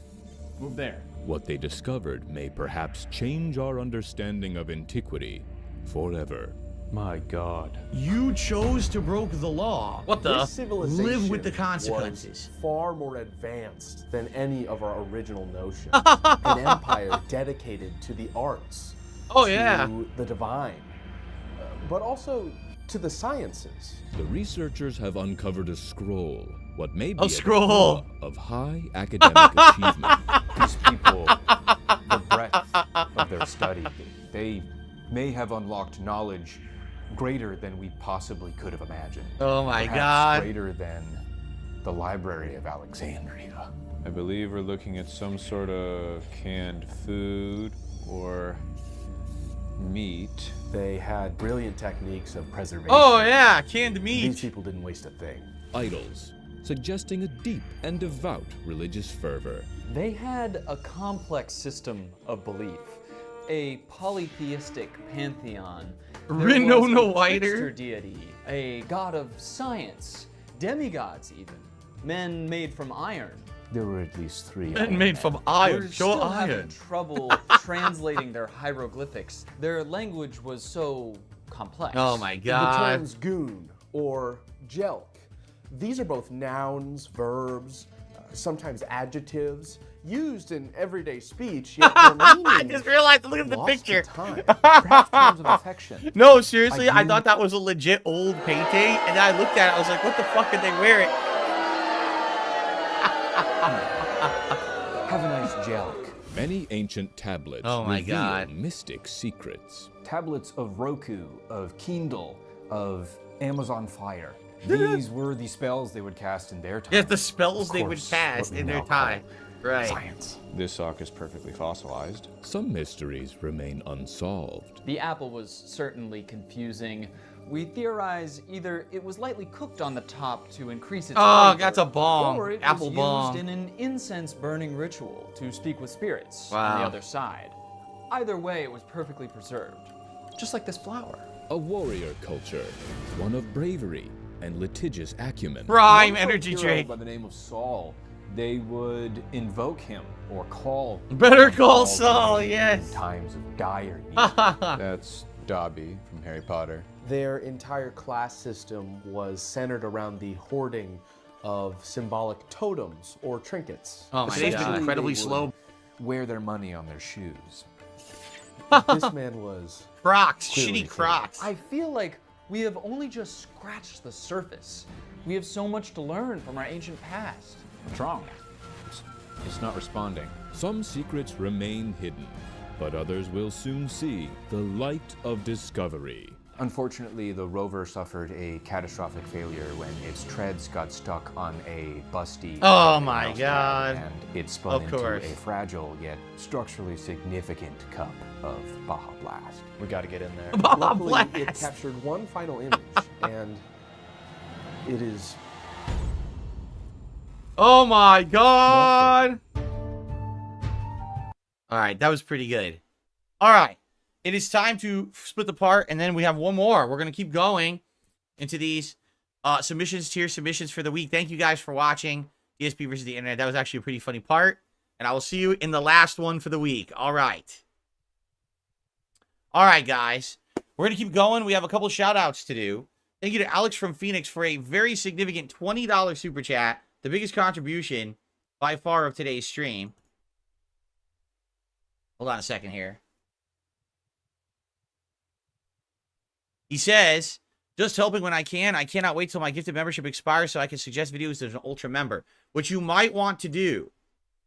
Move there. What they discovered may perhaps change our understanding of antiquity forever. My God. You chose to break the law. What the? This civilization Live with the consequences. was far more advanced than any of our original notions. An empire dedicated to the arts. Oh, yeah. To the divine. But also to the sciences. The researchers have uncovered a scroll. What may be a scroll of high academic achievement. These people, the breadth of their study, they may have unlocked knowledge greater than we possibly could have imagined. Oh my Perhaps God. Greater than the Library of Alexandria. I believe we're looking at some sort of canned food or meat. They had brilliant techniques of preservation. Oh yeah, canned meat. These people didn't waste a thing. Idols, suggesting a deep and devout religious fervor. They had a complex system of belief, a polytheistic pantheon. There was a trickster deity, a god of science, demigods even, men made from iron. There were at least 3. Men made from iron. We're Show still iron. having trouble translating their hieroglyphics. Their language was so complex. Oh my The God. terms goon or jelk. These are both nouns, verbs, sometimes adjectives, used in everyday speech, yet their meaning I just realized, look at the lost to picture. time. Perhaps terms of affection. No, seriously, I do- thought that was a legit old painting, and then I looked at it, I was like, what the fuck did they wear it? Have a nice jelk. Many ancient tablets Oh my reveal God. mystic secrets. Tablets of Roku, of Kindle, of Amazon Fire. These were the spells they would cast in their time. Yes, the spells they would Of course, cast what we in their now call time. Right. Science. This sock is perfectly fossilized. Some mysteries remain unsolved. The apple was certainly confusing. We theorize either it was lightly cooked on the top to increase its flavor, that's a bomb. or it Apple was bomb. used in an incense-burning ritual to speak with spirits on Wow. the other side. Either way, it was perfectly preserved, just like this flower. A warrior culture, one of bravery and litigious acumen. Prime One folk energy hero drink. by the name of Saul. They would invoke him or call. Better call him Saul, in yes. times of dire need. That's Dobby from Harry Potter. Their entire class system was centered around the hoarding of symbolic totems or trinkets. Oh my Essentially, God. Incredibly they would slow. Wear their money on their shoes. This man was Crocs, clearly shitty Crocs. I feel like we have only just scratched the surface. We have so much to learn from our ancient past. What's wrong? It's not responding. Some secrets remain hidden, but others will soon see the light of discovery. Unfortunately, the rover suffered a catastrophic failure when its treads got stuck on a busty. Oh my God. And it spun Of into course. a fragile yet structurally significant cup of Baja Blast. We got to get in there. Luckily, it captured one final image, and it is. Oh my God. All right, that was pretty good. All right, it is time to split the part, and then we have one more. We're going to keep going into these submissions, tier submissions for the week. Thank you guys for watching DSP versus the Internet. That was actually a pretty funny part, and I will see you in the last one for the week. All right. All right, guys. We're going to keep going. We have a couple shout-outs to do. Thank you to Alex from Phoenix for a very significant $20 super chat. The biggest contribution by far of today's stream. Hold on a second here. He says, just helping when I can. I cannot wait till my gifted membership expires so I can suggest videos as an ultra member. What you might want to do,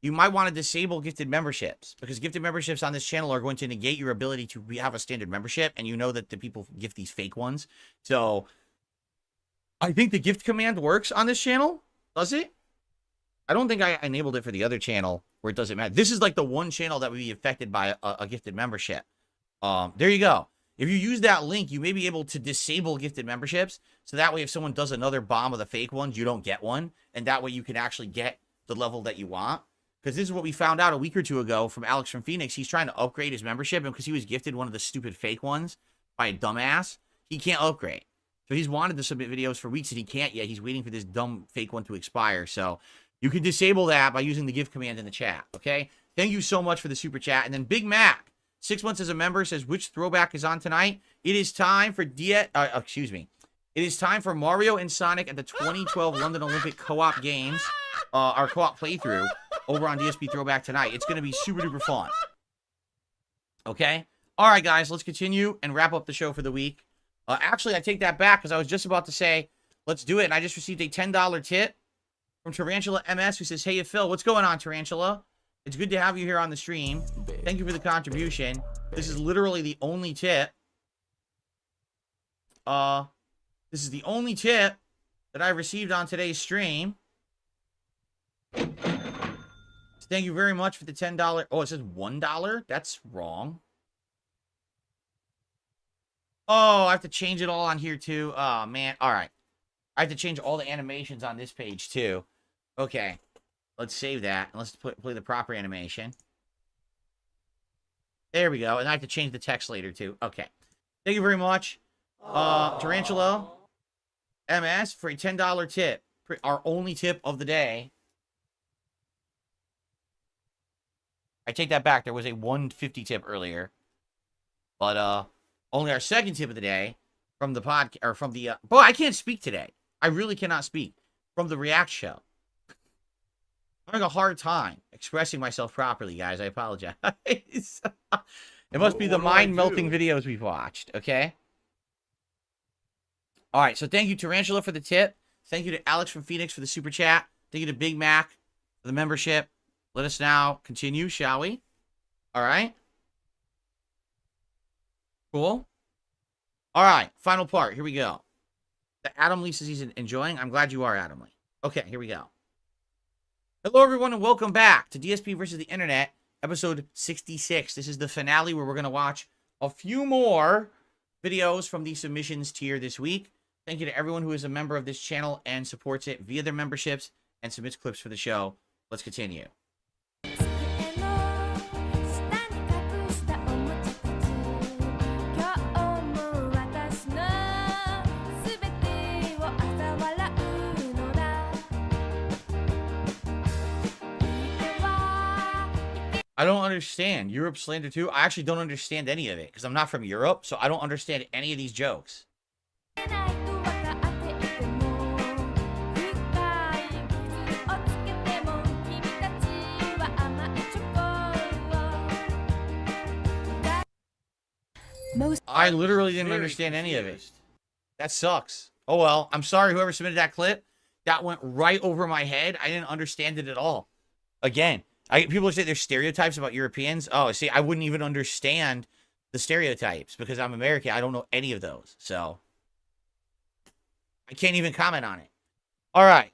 you might want to disable gifted memberships, because gifted memberships on this channel are going to negate your ability to have a standard membership, and you know that the people gift these fake ones. So I think the gift command works on this channel. Does it? I don't think I enabled it for the other channel where it doesn't matter. This is like the one channel that would be affected by a gifted membership. There you go. If you use that link, you may be able to disable gifted memberships. So that way, if someone does another bomb of the fake ones, you don't get one. And that way you can actually get the level that you want. Because this is what we found out a week or two ago from Alex from Phoenix. He's trying to upgrade his membership, and because he was gifted one of the stupid fake ones by a dumbass, he can't upgrade. So he's wanted to submit videos for weeks and he can't yet. He's waiting for this dumb fake one to expire. So you can disable that by using the gift command in the chat, okay? Thank you so much for the super chat. And then Big Mac, 6 months as a member, says, which throwback is on tonight? It is time for It is time for Mario and Sonic at the 2012 London Olympic Co-op Games, our co-op playthrough over on DSP Throwback tonight. It's going to be super duper fun. Okay? All right, guys, let's continue and wrap up the show for the week. Actually, I take that back because I was just about to say, let's do it. And I just received a $10 tip from Tarantula MS, who says, hey, Phil, what's going on, Tarantula? It's good to have you here on the stream. Thank you for the contribution. This is literally the only tip. This is the only tip that I received on today's stream. So thank you very much for the $10. Oh, it says $1? That's wrong. Oh, I have to change it all on here too. Oh, man. All right. I have to change all the animations on this page too. Okay. Let's save that. And let's play the proper animation. There we go. And I have to change the text later too. Okay. Thank you very much, Tarantula MS, for a $10 tip. Our only tip of the day. I take that back. There was a $1.50 tip earlier. But, only our second tip of the day from the podcast, or from the, boy, I can't speak today. I really cannot speak. From the React show. I'm having a hard time expressing myself properly, guys. I apologize. It must be the mind-melting videos we've watched, okay? All right, so thank you, Tarantula, for the tip. Thank you to Alex from Phoenix for the super chat. Thank you to Big Mac for for the membership. Let us now continue, shall we? All right. Cool. All right, final part. Here we go. The Adam Lee says he's enjoying. I'm glad you are, Adam Lee. Okay, here we go. Hello, everyone, and welcome back to DSP versus the Internet, episode 66. This is the finale where we're going to watch a few more videos from the submissions tier this week. Thank you to everyone who is a member of this channel and supports it via their memberships and submits clips for the show. Let's continue. I don't understand. Europe slander too? I actually don't understand any of it because I'm not from Europe, so I don't understand any of these jokes. I literally didn't understand any of it. That sucks. Oh well, I'm sorry whoever submitted that clip. That went right over my head. I didn't understand it at all. Again, people say there's stereotypes about Europeans. Oh, see, I wouldn't even understand the stereotypes because I'm American. I don't know any of those. So I can't even comment on it. All right.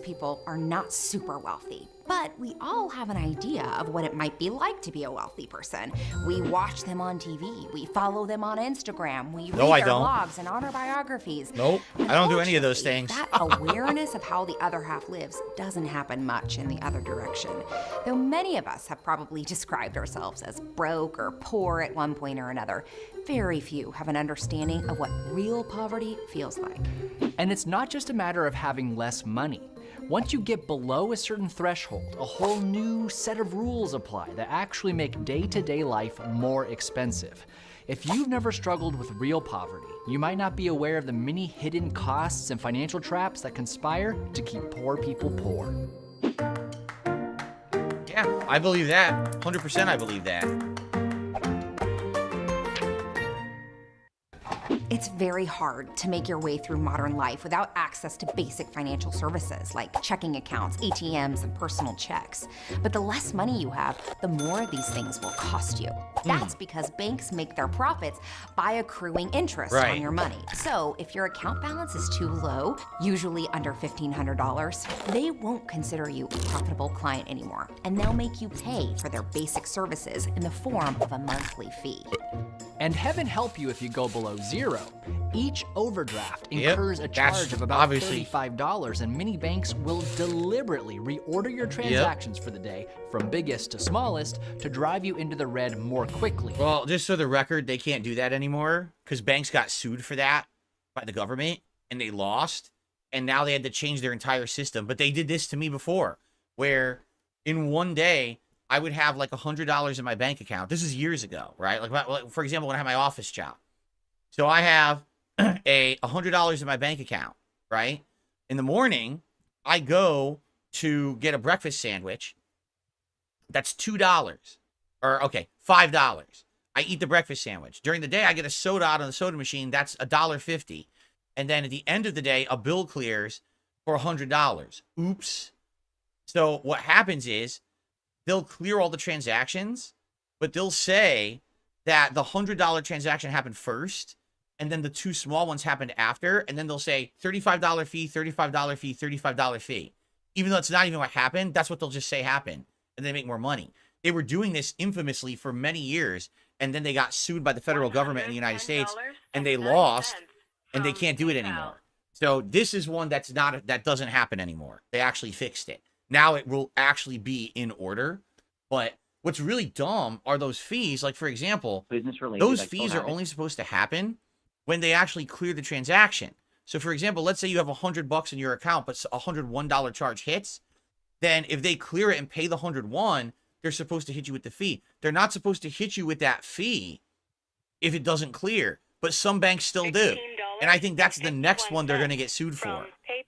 People are not super wealthy, but we all have an idea of what it might be like to be a wealthy person. We watch them on TV. We follow them on Instagram. We read their blogs and honor biographies. Nope, I don't do any of those things. That awareness of how the other half lives doesn't happen much in the other direction. Though many of us have probably described ourselves as broke or poor at one point or another, very few have an understanding of what real poverty feels like. And it's not just a matter of having less money. Once you get below a certain threshold, a whole new set of rules apply that actually make day-to-day life more expensive. If you've never struggled with real poverty, you might not be aware of the many hidden costs and financial traps that conspire to keep poor people poor. Yeah, I believe that. 100% I believe that. It's very hard to make your way through modern life without access to basic financial services like checking accounts, ATMs, and personal checks. But the less money you have, the more these things will cost you. That's because banks make their profits by accruing interest on your money. So if your account balance is too low, usually under $1,500, they won't consider you a profitable client anymore, and they'll make you pay for their basic services in the form of a monthly fee. And heaven help you if you go below zero. Each overdraft incurs a charge of about $35, and many banks will deliberately reorder your transactions for the day from biggest to smallest to drive you into the red more quickly. Well, just for the record, they can't do that anymore because banks got sued for that by the government and they lost, and now they had to change their entire system. But they did this to me before, where in one day I would have like $100 in my bank account. This is years ago, right? Like for example, when I had my office job. So I have $100 in my bank account, right? In the morning, I go to get a breakfast sandwich. That's $2. Or, okay, $5. I eat the breakfast sandwich. During the day, I get a soda out of the soda machine. That's $1.50. And then at the end of the day, a bill clears for $100. Oops. So what happens is they'll clear all the transactions, but they'll say that the $100 transaction happened first, and then the two small ones happened after, and then they'll say $35 fee, $35 fee, $35 fee. Even though it's not even what happened, that's what they'll just say happened, and they make more money. They were doing this infamously for many years, and then they got sued by the federal government in the United States, and they lost, and they can't do it anymore. So this is one that doesn't happen anymore. They actually fixed it. Now it will actually be in order, but what's really dumb are those fees. Like, for example, those fees are only supposed to happen when they actually clear the transaction. So, for example, let's say you have $100 in your account, but a $101 charge hits. Then if they clear it and pay the $101, they're supposed to hit you with the fee. They're not supposed to hit you with that fee if it doesn't clear, but some banks still do. And I think that's the next one they're going to get sued for.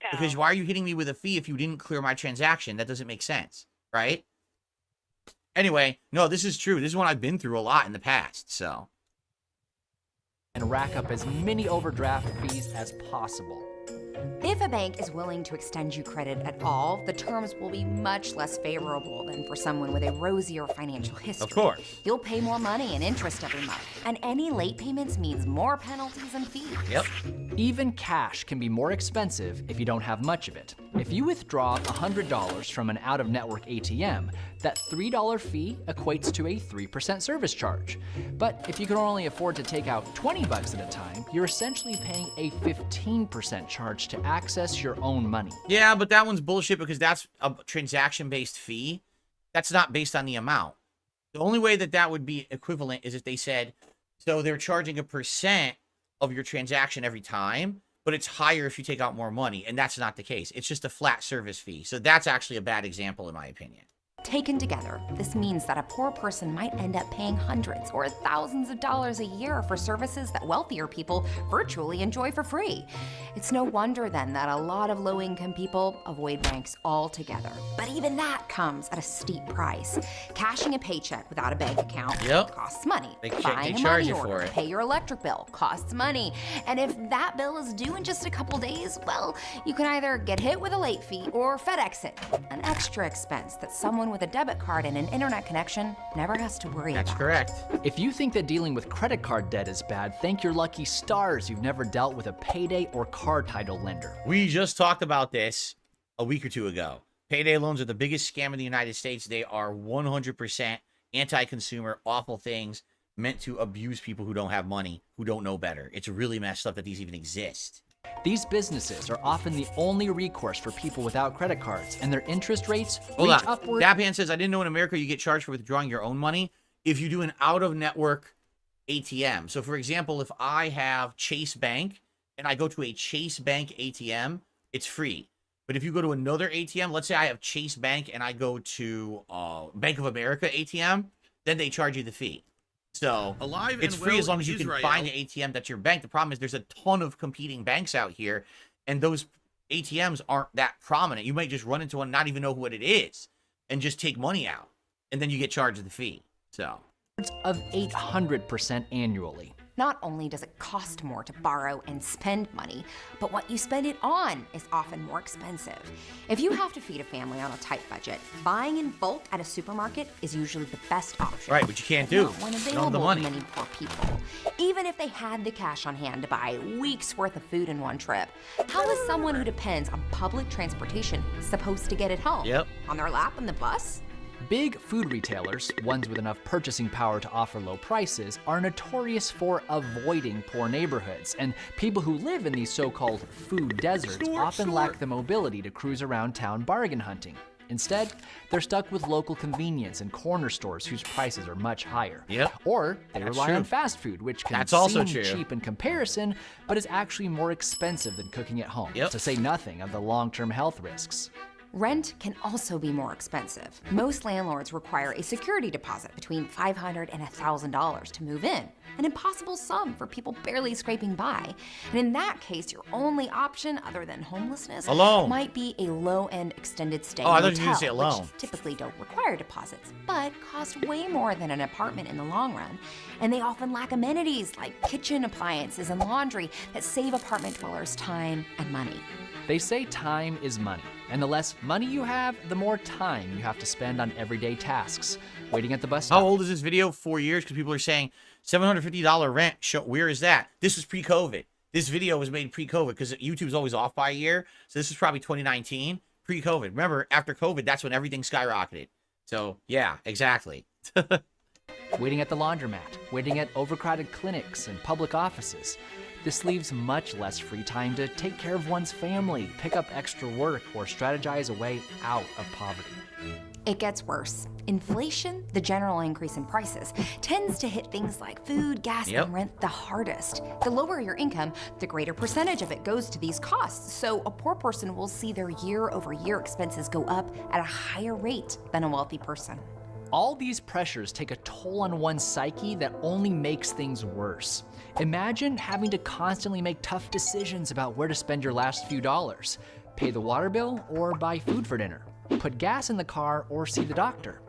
Because why are you hitting me with a fee if you didn't clear my transaction? That doesn't make sense, right? Anyway, no, this is true. This is one I've been through a lot in the past, so. And rack up as many overdraft fees as possible. If a bank is willing to extend you credit at all, the terms will be much less favorable than for someone with a rosier financial history. Of course. You'll pay more money in interest every month, and any late payments means more penalties and fees. Yep. Even cash can be more expensive if you don't have much of it. If you withdraw $100 from an out-of-network ATM, that $3 fee equates to a 3% service charge. But if you can only afford to take out $20 at a time, you're essentially paying a 15% charge to access your own money. Yeah, but that one's bullshit because that's a transaction-based fee. That's not based on the amount. The only way that that would be equivalent is if they said, so they're charging a percent of your transaction every time, but it's higher if you take out more money, and that's not the case. It's just a flat service fee. So that's actually a bad example in my opinion. Taken together, this means that a poor person might end up paying hundreds or thousands of dollars a year for services that wealthier people virtually enjoy for free. It's no wonder then that a lot of low-income people avoid banks altogether. But even that comes at a steep price. Cashing a paycheck without a bank account costs money. Buying a money order to pay your electric bill costs money. And if that bill is due in just a couple days, well, you can either get hit with a late fee or FedEx it, an extra expense that someone with a debit card and an internet connection never has to worry about. That's correct. If you think that dealing with credit card debt is bad, thank your lucky stars you've never dealt with a payday or car title lender. We just talked about this a week or two ago. Payday loans are the biggest scam in the United States. They are 100% anti-consumer, awful things meant to abuse people who don't have money, who don't know better. It's really messed up that these even exist. These businesses are often the only recourse for people without credit cards, and their interest rates Hold reach on. upward. Daphne says, I didn't know in America you get charged for withdrawing your own money if you do an out-of-network ATM. So, for example, if I have Chase Bank and I go to a Chase Bank ATM, it's free. But if you go to another ATM, let's say I have Chase Bank and I go to Bank of America ATM, then they charge you the fee. So it's free as long as you can find an ATM that's your bank. The problem is there's a ton of competing banks out here, and those ATMs aren't that prominent. You might just run into one, not even know what it is, and just take money out, and then you get charged the fee. So of 800% annually. Not only does it cost more to borrow and spend money, but what you spend it on is often more expensive. If you have to feed a family on a tight budget, buying in bulk at a supermarket is usually the best option. Right, which you can't do. Not one You don't have the available money. to many poor people. Even if they had the cash on hand to buy weeks worth of food in one trip, how is someone who depends on public transportation supposed to get it home? Yep. On their lap on the bus? Big food retailers, ones with enough purchasing power to offer low prices, are notorious for avoiding poor neighborhoods, and people who live in these so-called food deserts often lack the mobility to cruise around town bargain hunting. Instead, they're stuck with local convenience and corner stores whose prices are much higher. Yep. Or they That's rely true. on fast food, which can That's also seem true. cheap in comparison, but is actually more expensive than cooking at home, Yep. to say nothing of the long-term health risks. Rent can also be more expensive. Most landlords require a security deposit between $500 and $1,000 to move in, an impossible sum for people barely scraping by. And in that case, your only option other than homelessness Alone. might be a low-end extended stay Oh, I thought you were hotel, gonna say alone. which typically don't require deposits, but cost way more than an apartment in the long run. And they often lack amenities like kitchen appliances and laundry that save apartment dwellers time and money. They say time is money, and the less money you have, the more time you have to spend on everyday tasks. Waiting at the bus stop. How old is this video? 4 years? Because people are saying $750 rent. Where is that? This was pre-COVID. This video was made pre-COVID because YouTube's always off by a year. So this is probably 2019, pre-COVID. Remember, after COVID, that's when everything skyrocketed. So yeah, exactly. Waiting at the laundromat, waiting at overcrowded clinics and public offices. This leaves much less free time to take care of one's family, pick up extra work, or strategize a way out of poverty. It gets worse. Inflation, the general increase in prices, tends to hit things like food, gas, Yep. and rent the hardest. The lower your income, the greater percentage of it goes to these costs. So a poor person will see their year-over-year expenses go up at a higher rate than a wealthy person. All these pressures take a toll on one's psyche that only makes things worse. Imagine having to constantly make tough decisions about where to spend your last few dollars. Pay the water bill or buy food for dinner. Put gas in the car or see the doctor.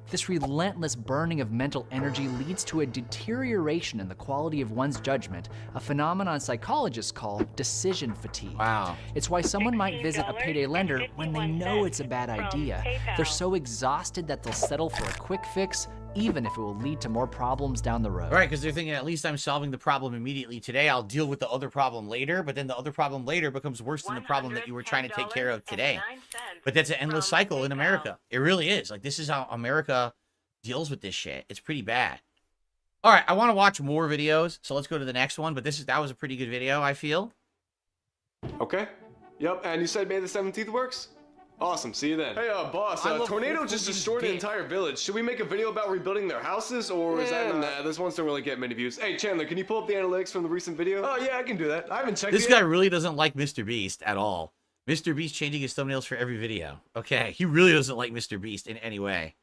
This relentless burning of mental energy leads to a deterioration in the quality of one's judgment, a phenomenon psychologists call decision fatigue. Wow. It's why someone might visit a payday lender when they know it's a bad idea. They're so exhausted that they'll settle for a quick fix, even if it will lead to more problems down the road. Right, because they're thinking, at least I'm solving the problem immediately today. I'll deal with the other problem later, but then the other problem later becomes worse than the problem that you were trying to take care of today. But that's an endless cycle in America. It really is. Like, this is how America deals with this shit. It's pretty bad. All right, I want to watch more videos, so let's go to the next one. But that was a pretty good video, I feel. Okay. Yep, and you said May the 17th works? Awesome, see you then. Hey, boss, tornado just destroyed the entire village. Should we make a video about rebuilding their houses, or is that... Nah, those ones don't really get many views. Hey, Chandler, can you pull up the analytics from the recent video? Oh, yeah, I can do that. I haven't checked it yet. This guy really doesn't like Mr. Beast at all. Mr. Beast changing his thumbnails for every video. Okay, he really doesn't like Mr. Beast in any way.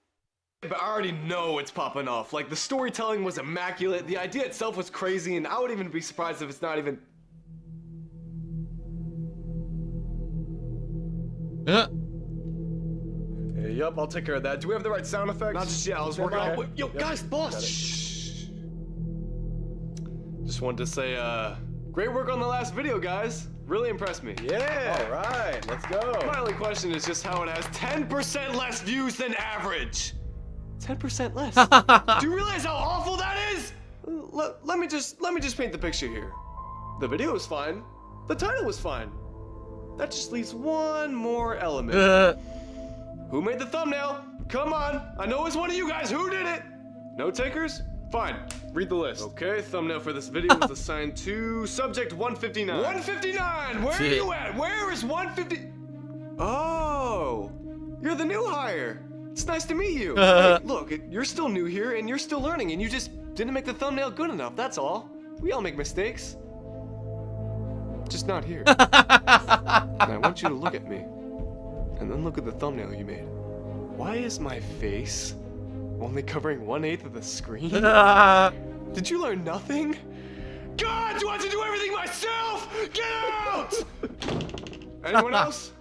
But I already know it's popping off. Like, the storytelling was immaculate, the idea itself was crazy, and I would even be surprised if it's not even... Hey, yup, I'll take care of that. Do we have the right sound effects? Not just yet, I was working on... Yo, guys, boss! Shh. Just wanted to say, great work on the last video, guys. Really impressed me. Yeah! Alright, let's go. My only question is just how it has 10% less views than average. 10% less. Do you realize how awful that is? Let me just paint the picture here. The video was fine. The title was fine. That just leaves one more element. Who made the thumbnail? Come on. I know it's one of you guys. Who did it? No takers? Fine. Read the list. Okay, thumbnail for this video was assigned to subject 159. 159! Where are you at? Where is 150? Oh, you're the new hire. It's nice to meet you. Hey, look, you're still new here and you're still learning and you just didn't make the thumbnail good enough, that's all. We all make mistakes. Just not here. And I want you to look at me and then look at the thumbnail you made. Why is my face only covering 1/8 of the screen? Did you learn nothing? God, do I have to do everything myself? Get out! Anyone else?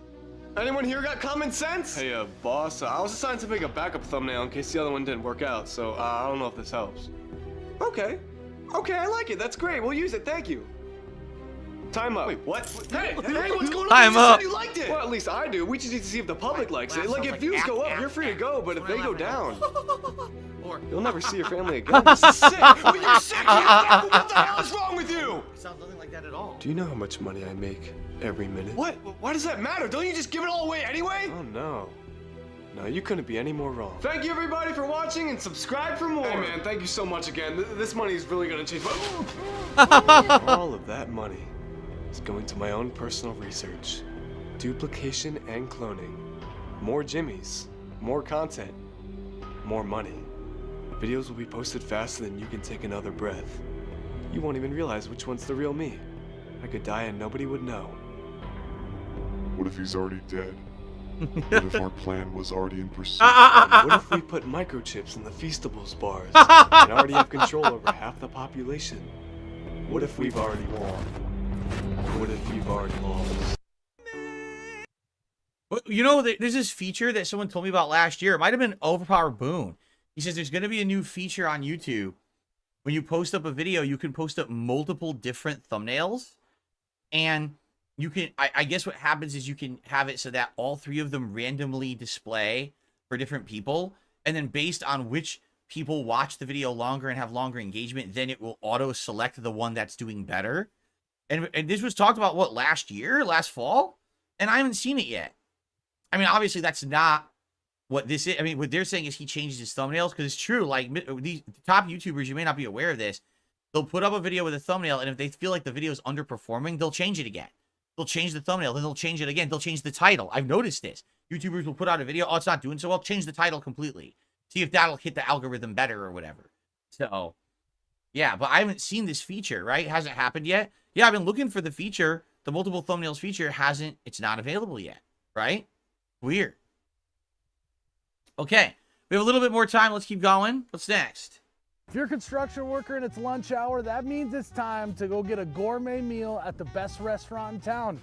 Anyone here got common sense? Hey, boss, I was assigned to make a backup thumbnail in case the other one didn't work out, so I don't know if this helps. Okay. Okay, I like it. That's great. We'll use it. Thank you. Time up. Wait, what? Hey, what's going on? Time up. You liked it. Well, at least I do. We just need to see if the public likes it. Like, if views go up, you're free to go, but if they go down, you'll never see your family again. This is sick. Well, you're sick. What the hell is wrong with you? It sounds nothing like that at all. Do you know how much money I make every minute? What? Why does that matter? Don't you just give it all away anyway? Oh, no. No, you couldn't be any more wrong. Thank you, everybody, for watching, and subscribe for more. Hey, man, thank you so much again. This money is really going to change my... All of that money is going to my own personal research. Duplication and cloning. More Jimmys. More content. More money. Videos will be posted faster than you can take another breath. You won't even realize which one's the real me. I could die and nobody would know. What if he's already dead? What if our plan was already in pursuit? What if we put microchips in the Feastables bars and already have control over half the population? What if we've already won? What if you've already lost? You know, there's this feature that someone told me about last year. It might have been Overpower Boone. He says there's going to be a new feature on YouTube. When you post up a video, you can post up multiple different thumbnails. And you can, I guess what happens is you can have it so that all three of them randomly display for different people. And then based on which people watch the video longer and have longer engagement, then it will auto-select the one that's doing better. And this was talked about, what, last fall? And I haven't seen it yet. I mean, obviously, that's not what this is. I mean, what they're saying is he changes his thumbnails, because it's true. Like, these top YouTubers, you may not be aware of this. They'll put up a video with a thumbnail, and if they feel like the video is underperforming, they'll change it again. They'll change the thumbnail, then they'll change it again. They'll change the title. I've noticed this. YouTubers will put out a video. Oh, it's not doing so well. Change the title completely. See if that'll hit the algorithm better or whatever. So, yeah, but I haven't seen this feature, right? It hasn't happened yet. Yeah, I've been looking for the feature. The multiple thumbnails feature it's not available yet, right? Weird. Okay, we have a little bit more time. Let's keep going. What's next? If you're a construction worker and it's lunch hour, that means it's time to go get a gourmet meal at the best restaurant in town.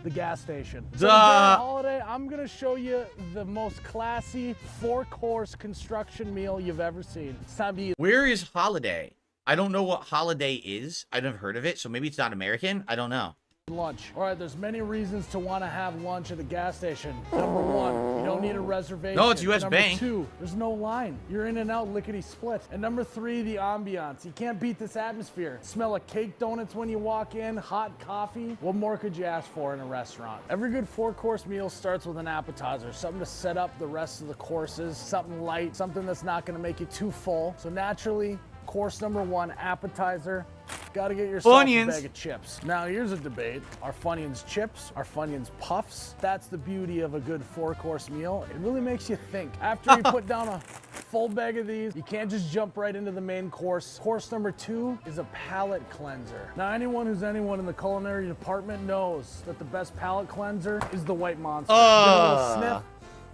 the gas station. Duh. So today at Holiday, I'm gonna show you the most classy 4-course construction meal you've ever seen. It's time to eat. Where is Holiday? I don't know what Holiday is. I've never heard of it, so maybe it's not American. I don't know. Lunch. All right, there's many reasons to want to have lunch at a gas station. Number 1, you don't need a reservation. No, it's US Number Bank. 2, there's no line. You're in and out lickety split. And number 3, the ambiance. You can't beat this atmosphere. Smell of cake donuts when you walk in, hot coffee. What more could you ask for in a restaurant? Every good 4-course meal starts with an appetizer, something to set up the rest of the courses, something light, something that's not going to make you too full. So naturally, course number 1, appetizer. Gotta get yourself a bag of chips. Now here's a debate. Are Funyuns chips? Are Funyuns puffs? That's the beauty of a good 4-course meal. It really makes you think. After you put down a full bag of these, you can't just jump right into the main course. Course number 2 is a palate cleanser. Now anyone who's anyone in the culinary department knows that the best palate cleanser is the White Monster. Give it a little sniff.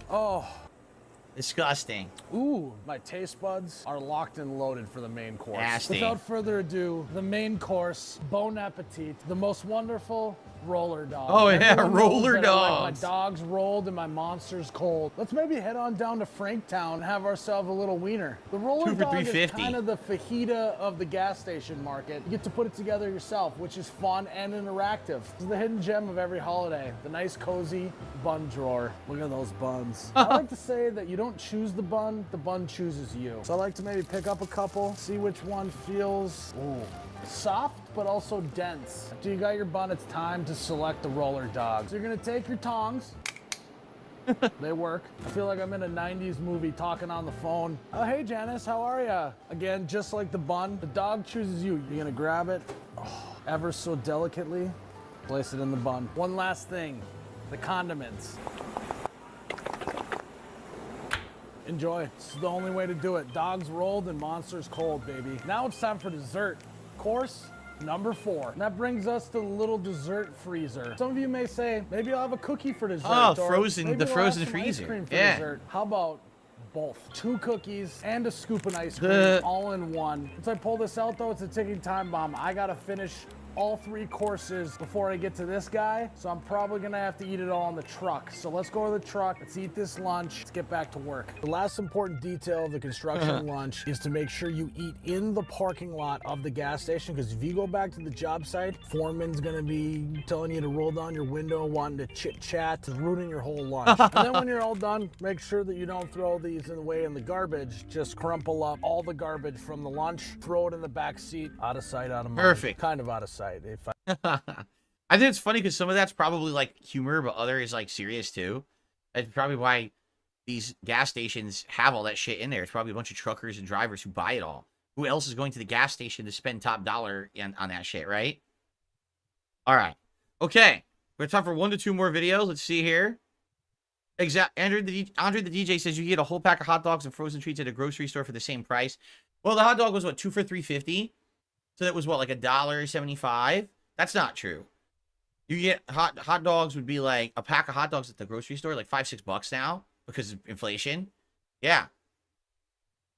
Oh. Disgusting. Ooh, my taste buds are locked and loaded for the main course. Nasty. Without further ado, the main course, bon appetit, the most wonderful roller dog. Oh yeah, Everyone knows roller that I like dogs. my dogs rolled and my monsters cold. Let's maybe head on down to Franktown and have ourselves a little wiener. The roller 2 for dog is $3.50. kind of the fajita of the gas station market. You get to put it together yourself, which is fun and interactive. This is the hidden gem of every holiday, the nice cozy bun drawer. Look at those buns. I like to say that you don't choose the bun chooses you. So I like to maybe pick up a couple, see which one feels soft but also dense. After you got your bun, it's time to select the roller dog. So you're gonna take your tongs. They work. I feel like I'm in a 90s movie talking on the phone. Oh, hey Janice, how are ya? Again, just like the bun, the dog chooses you. You're gonna grab it ever so delicately, place it in the bun. One last thing, the condiments. Enjoy. It's the only way to do it. Dogs rolled and monsters cold, baby. Now it's time for dessert. Course number 4. And that brings us to the little dessert freezer. Some of you may say, maybe I'll have a cookie for dessert. Oh, or frozen, maybe the I'll frozen have some freezer. Ice cream for Yeah. dessert. How about both? 2 cookies and a scoop of ice cream all in one. Once I pull this out though, it's a ticking time bomb. I gotta finish all 3 courses before I get to this guy, so I'm probably gonna have to eat it all on the truck. So let's go to the truck, let's eat this lunch, let's get back to work. The last important detail of the construction lunch is to make sure you eat in the parking lot of the gas station, because if you go back to the job site, foreman's gonna be telling you to roll down your window, wanting to chit chat, ruining your whole lunch. And then when you're all done, make sure that you don't throw these in the garbage. Just crumple up all the garbage from the lunch, throw it in the back seat, out of sight, out of mind. Perfect. Kind of out of sight. I think it's funny because some of that's probably like humor, but other is like serious too. That's probably why these gas stations have all that shit in there. It's probably a bunch of truckers and drivers who buy it all. Who else is going to the gas station to spend top dollar on that shit, right? All right. Okay. We have time for 1 to 2 more videos. Let's see here. Andre the DJ says you get a whole pack of hot dogs and frozen treats at a grocery store for the same price. Well, the hot dog was what, 2 for $3.50? So that was what, like $1.75? That's not true. You get hot dogs would be like a pack of hot dogs at the grocery store, like $5-6 now because of inflation. Yeah.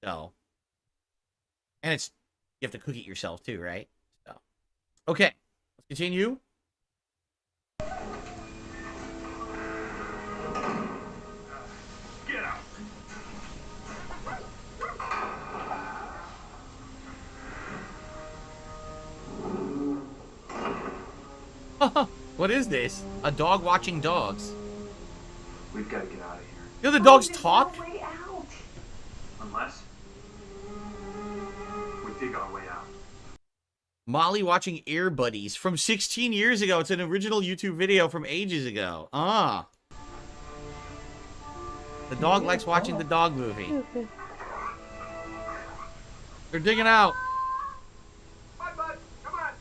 So, and it's, you have to cook it yourself too, right? So, okay, let's continue. Get out. What is this? A dog watching dogs. We've got to get out of here. You know the dogs talk? Unless we dig our way out. Molly watching Air Buddies from 16 years ago. It's an original YouTube video from ages ago. Ah. The dog likes watching the dog movie. They're digging out. Bud, bud, come on.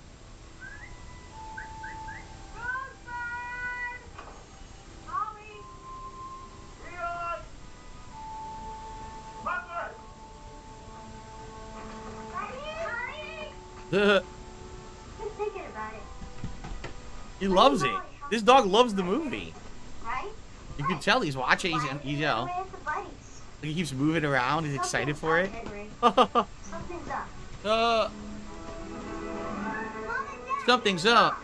He loves it. This dog loves the movie. You can tell he's watching. He's you know, he keeps moving around. He's excited for it. Something's up.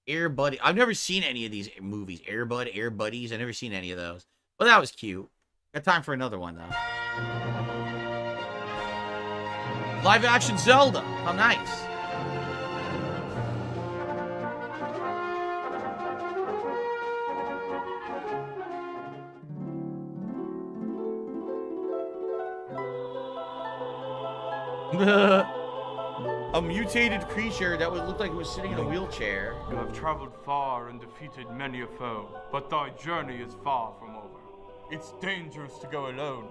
Air Buddy. I've never seen any of these movies. Air Bud, Air Buddies. I've never seen any of those. But that was cute. Got time for another one, though. Live action Zelda. How nice. A mutated creature that would look like it was sitting in a wheelchair. You have traveled far and defeated many a foe, but thy journey is far from over. It's dangerous to go alone.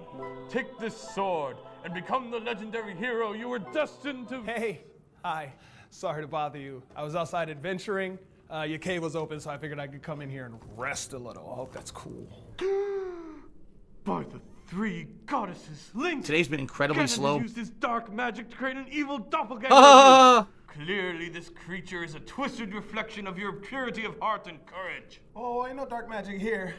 Take this sword and become the legendary hero you were destined to. Hey, hi. Sorry to bother you. I was outside adventuring. Your cave was open, so I figured I could come in here and rest a little. I hope that's cool. By the three goddesses, Link. Today's been incredibly Ganon slow. Used his dark magic to create an evil doppelganger. Clearly, this creature is a twisted reflection of your purity of heart and courage. Oh, ain't no dark magic here.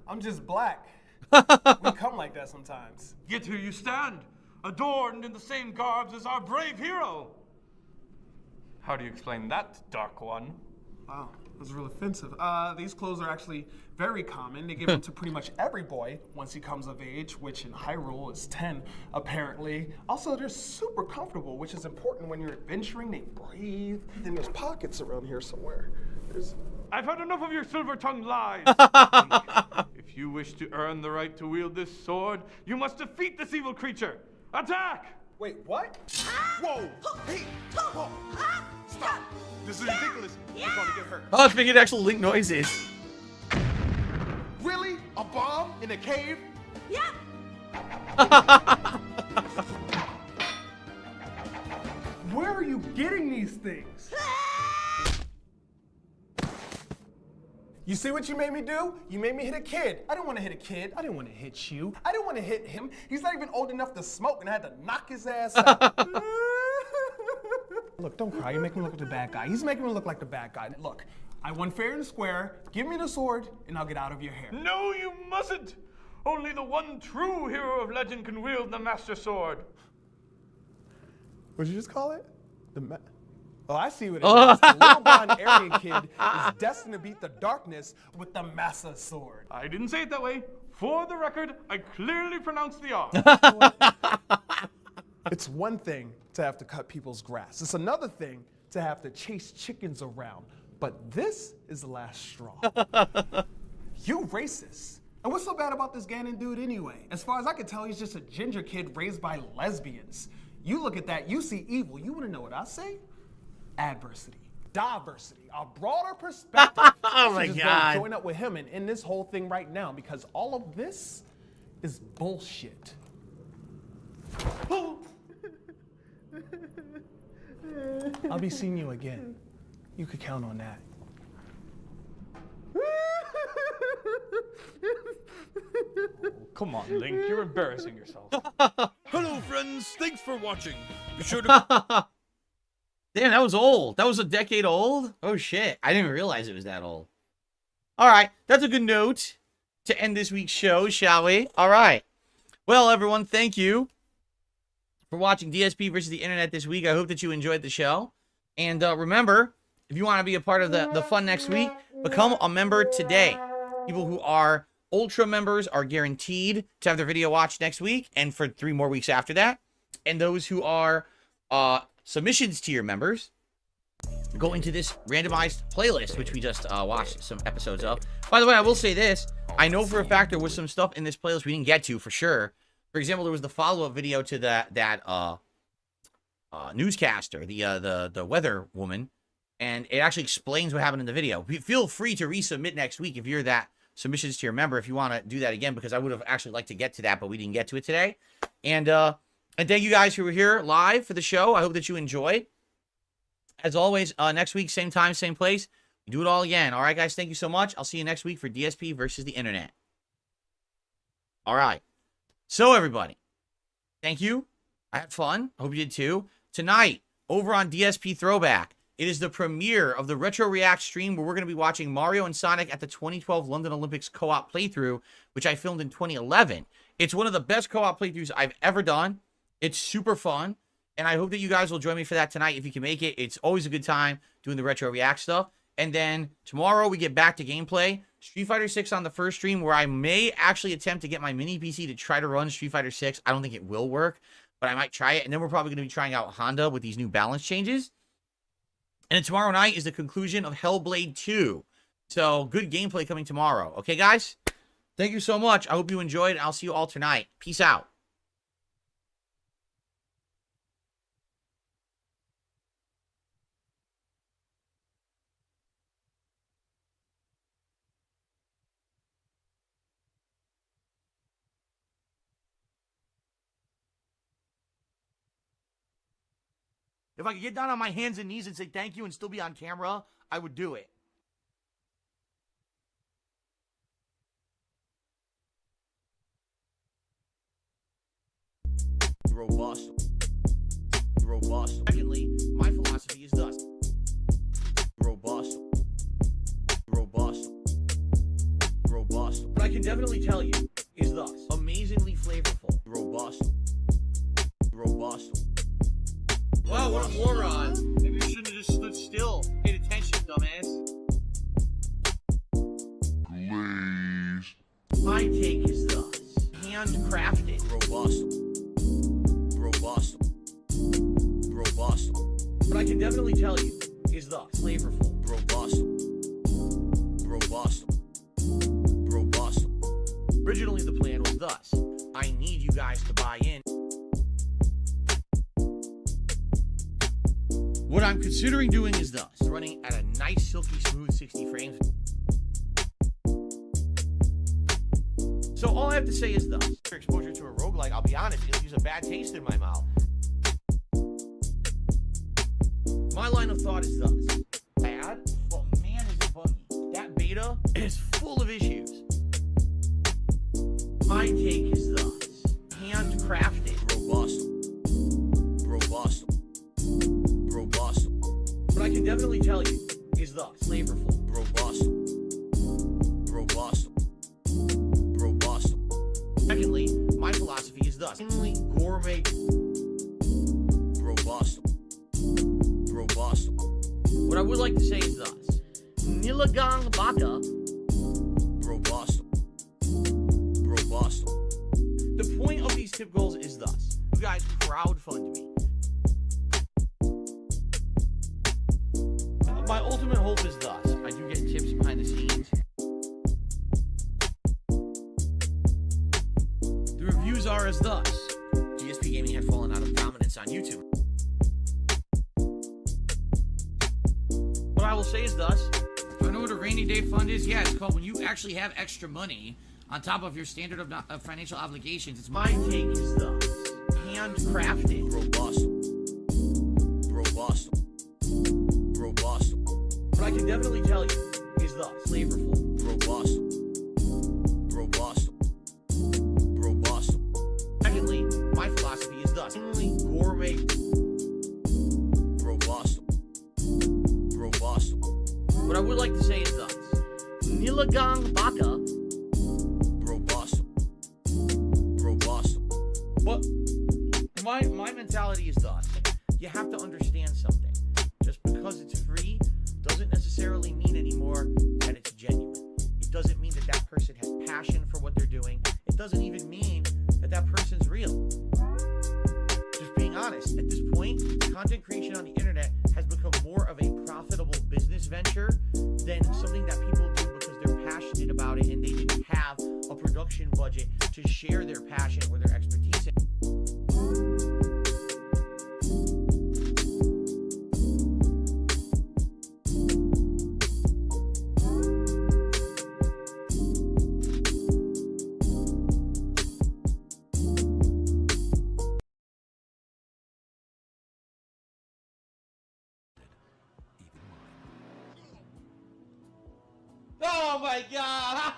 I'm just black. We come like that sometimes. Yet here you stand, adorned in the same garbs as our brave hero. How do you explain that, Dark One? Wow, that's real offensive. These clothes are actually very common. They give them to pretty much every boy once he comes of age, which in Hyrule is 10, apparently. Also, they're super comfortable, which is important when you're adventuring. They breathe. Then there's pockets around here somewhere. I've had enough of your silver-tongued lies. If you wish to earn the right to wield this sword, you must defeat this evil creature. Attack! Wait, what? Whoa! Hey! Whoa! Stop! This is ridiculous. You're gonna get hurt. Oh, it's making actual Link noises. Really? A bomb in a cave? Yeah. Where are you getting these things? You see what you made me do? You made me hit a kid. I didn't want to hit a kid. I didn't want to hit you. I didn't want to hit him. He's not even old enough to smoke, and I had to knock his ass out. Look, don't cry. You make me look like the bad guy. He's making me look like the bad guy. Look, I won fair and square. Give me the sword, and I'll get out of your hair. No, you mustn't. Only the one true hero of legend can wield the Master Sword. What'd you just call it? Oh, I see what it is. The little blonde Aryan kid is destined to beat the darkness with the Master Sword. I didn't say it that way. For the record, I clearly pronounced the R. It's one thing to have to cut people's grass. It's another thing to have to chase chickens around. But this is the last straw. You racist. And what's so bad about this Ganon dude anyway? As far as I can tell, he's just a ginger kid raised by lesbians. You look at that, you see evil. You want to know what I say? Adversity, diversity, a broader perspective. Oh my God. Join up with him and end this whole thing right now because all of this is bullshit. I'll be seeing you again. You could count on that. Come on, Link, you're embarrassing yourself. Hello, friends. Thanks for watching. Be sure to... Damn, that was old. That was a decade old? Oh, shit. I didn't realize it was that old. All right. That's a good note to end this week's show, shall we? All right. Well, everyone, thank you for watching DSP versus the Internet this week. I hope that you enjoyed the show. And remember, if you want to be a part of the fun next week, become a member today. People who are Ultra members are guaranteed to have their video watched next week and for 3 more weeks after that. And those who are submissions tier members go into this randomized playlist, which we just watched some episodes of. By the way, I will say this. I know for a fact there was some stuff in this playlist we didn't get to for sure. For example, there was the follow-up video to that newscaster, the weather woman, and it actually explains what happened in the video. Feel free to resubmit next week if you're that submissions tier member, if you want to do that again, because I would have actually liked to get to that, but we didn't get to it today. And thank you guys who were here live for the show. I hope that you enjoyed. As always, next week, same time, same place. We do it all again. All right, guys, thank you so much. I'll see you next week for DSP versus the Internet. All right. So, everybody, thank you. I had fun. I hope you did too. Tonight, over on DSP Throwback, it is the premiere of the Retro React stream where we're going to be watching Mario and Sonic at the 2012 London Olympics co-op playthrough, which I filmed in 2011. It's one of the best co-op playthroughs I've ever done. It's super fun, and I hope that you guys will join me for that tonight if you can make it. It's always a good time doing the Retro React stuff. And then tomorrow we get back to gameplay. Street Fighter 6 on the first stream, where I may actually attempt to get my mini PC to try to run Street Fighter 6. I don't think it will work, but I might try it. And then we're probably going to be trying out Honda with these new balance changes. And then tomorrow night is the conclusion of Hellblade 2. So good gameplay coming tomorrow. Okay, guys? Thank you so much. I hope you enjoyed. I'll see you all tonight. Peace out. If I could get down on my hands and knees and say thank you and still be on camera, I would do it. Robust. Robust. Secondly, my philosophy is thus. Robust. Robust. Robust. What I can definitely tell you is thus. Amazingly flavorful. Robust. Robust. Wow, what a moron. Maybe you shouldn't have just stood still. Paid attention, dumbass. Please. My take is thus. Handcrafted. Robust. Robust. Robust. What I can definitely tell you is thus. Flavorful. Robust. Robust. Robust. Originally the plan was thus. I need you guys to buy in. What I'm considering doing is thus. Running at a nice, silky, smooth 60 frames. So all I have to say is thus. Exposure to a roguelike, I'll be honest, it leaves a bad taste in my mouth. My line of thought is thus. Bad, but man is it buggy. That beta is full of issues. My take is thus. Handcrafted. Robust. Robust. Robust. What I can definitely tell you is thus. Flavorful. Robust. Robust. Robust. Secondly, my philosophy is thus. Gourmet. Robust. Robust. What I would like to say is thus. Nilagang Baka. Robust. Robust. The point of these tip goals is thus. You guys crowdfund me. My ultimate hope is thus. I do get tips behind the scenes. The reviews are as thus. GSP Gaming had fallen out of dominance on YouTube. What I will say is thus. Do I know what a rainy day fund is? Yeah, it's called when you actually have extra money on top of your standard of financial obligations. It's my take is thus. Handcrafted. Robust. Robust. Robust. What I can definitely tell you is thus. Flavorful. Robust. Robust. Robust. Secondly, my philosophy is thus. Gourmet. Robust. Robust. What I would like to say is thus. Nilagang Baka. Robust. Robust. But my mentality is thus. You have to understand something. Just because it's free doesn't necessarily mean anymore that it's genuine. It doesn't mean that that person has passion for what they're doing. It doesn't even mean that that person's real. Just being honest, at this point, content creation on the internet has become more of a profitable business venture than something that people do because they're passionate about it and they didn't have a production budget to share their passion or their expertise in. Oh my god!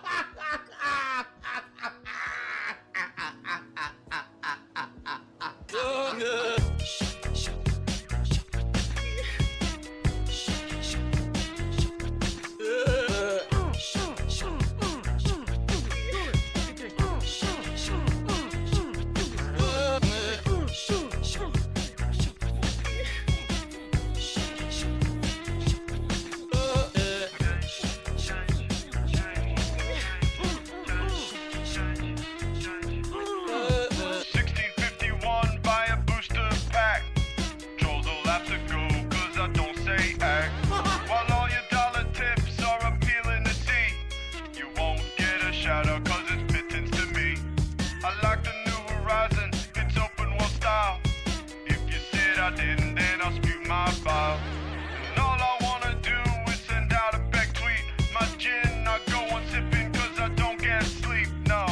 and then I'll spew my file. And all I wanna do is send out a back tweet. My gin, I go on sipping cause I don't get sleep, no.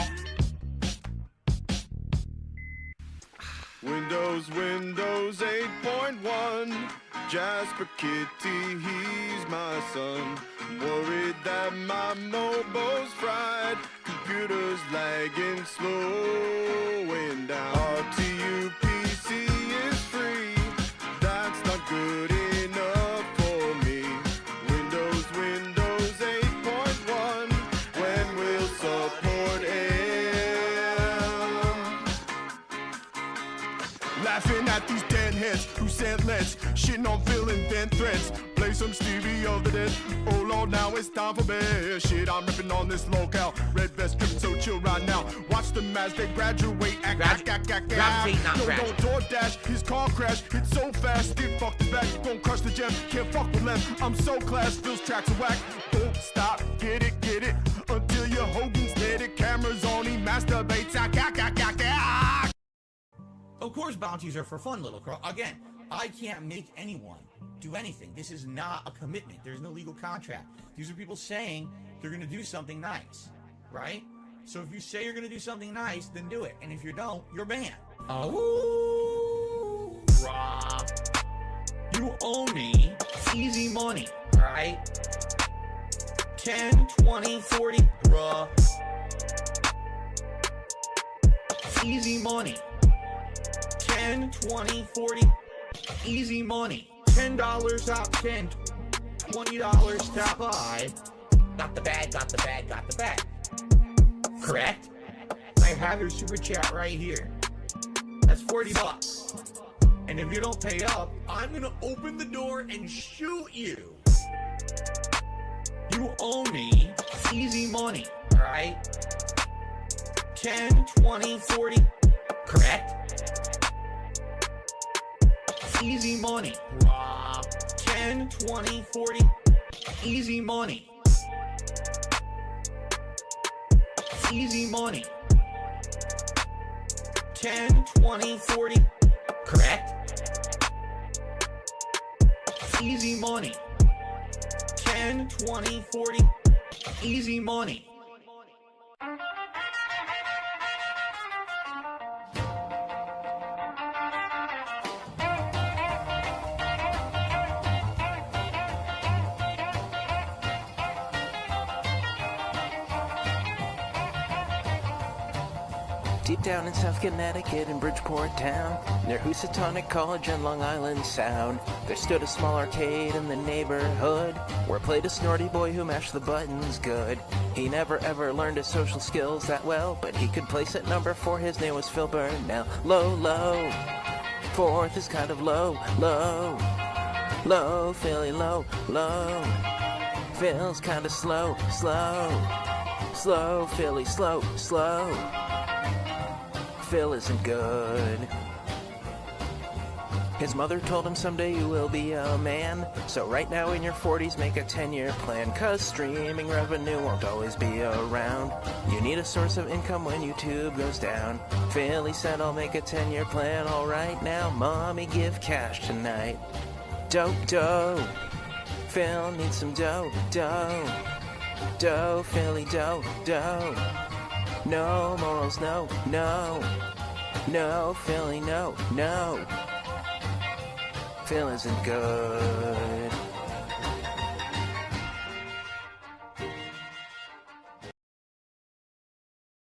Windows 8.1. Jasper Kitty, he's my son. Worried that my mobile's fried. Computers lagging, slowing down. RTU PC is free. That's not good enough for me. Windows 8.1. When will support end? Laughing at these deadheads who sent let's shitting on Phil and vent threats. Play some Stevie of the Dead. Oh Lord, now it's time for bed. Shit, I'm ripping on this locale. Red vest dripping so chill right now. Watch them as they graduate. Gravitate, not no, graduate. don't DoorDash. His car crash. Hit so fast. Get fucked the back. Gon' crush the gem. Can't fuck with left. I'm so class. Phil's tracks are whack. Don't stop. Get it. Until your Hogan's dead. It cameras on. He masturbates. Of course, bounties are for fun, little crow. Again, I can't make anyone do anything. This is not a commitment. There's no legal contract. These are people saying they're going to do something nice, right? So if you say you're going to do something nice, then do it. And if you don't, you're banned. Oh, Rob. You owe me easy money, all right? 10, 20, 40, bruh. Easy money. 10, 20, 40, easy money. $10 top 10, $20 top 5. Got the bag. Correct? I have your super chat right here. That's $40. And if you don't pay up, I'm gonna open the door and shoot you. You owe me easy money, alright? 10, 20, 40, correct? Easy money. 10, 20, 40. Easy money. Easy money. 10, 20, 40. Correct? Easy money. 10, 20, 40. Easy money. Deep down in South Connecticut in Bridgeport town, near Housatonic College and Long Island Sound, there stood a small arcade in the neighborhood, where played a snorty boy who mashed the buttons good. He never ever learned his social skills that well, but he could place at number 4, his name was Phil Burnell. Low, fourth is kind of low, Philly, low, Phil's kinda slow, Philly, slow. Phil isn't good. His mother told him someday you will be a man. So right now in your 40s make a 10-year plan, cause streaming revenue won't always be around. You need a source of income when YouTube goes down. Philly said I'll make a 10-year plan. Alright now, mommy give cash tonight. Dough. Phil needs some dough. Philly dough. No morals, no, Philly, no. Phil isn't good.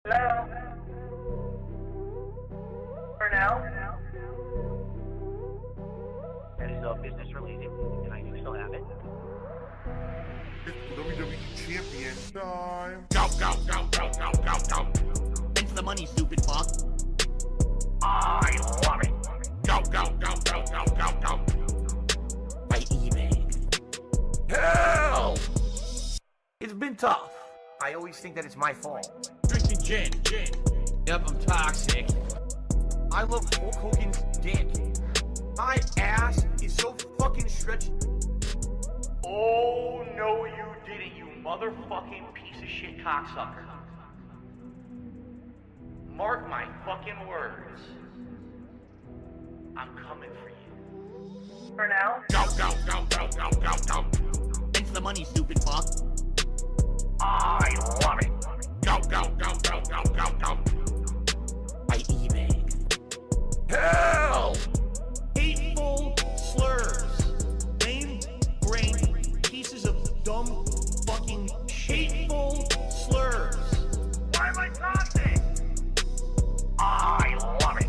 Hello? Burnell? That is a business related, and I do still have it. WWE Champion time. Go. Thanks for the money, stupid fuck. I love it. Go. By eBay. Hell! It's been tough. I always think that it's my fault. Drinking gin. Yep, I'm toxic. I love Hulk Hogan's dick. My ass is so fucking stretched. Oh, no, you didn't, you motherfucking piece of shit cocksucker. Mark my fucking words. I'm coming for you. For now? Go, go, go, go, go, go, go. Thanks for the money, stupid fuck. I love it. Go, go, go, go, go, go, go. By eBay. Hell! Hateful slurs. Lame-brained pieces of dumb fucking hateful slurs. Why am I talking? I love it.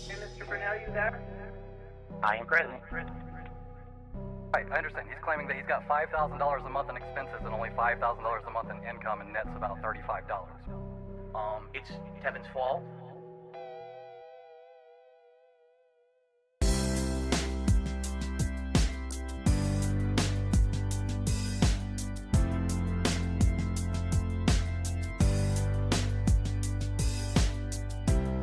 Hey, Mr. Brunel, you there? I am present. Right, I understand. He's claiming that he's got $5,000 a month in expenses and only $5,000 a month in income, and net's about $35. It's Kevin's fault.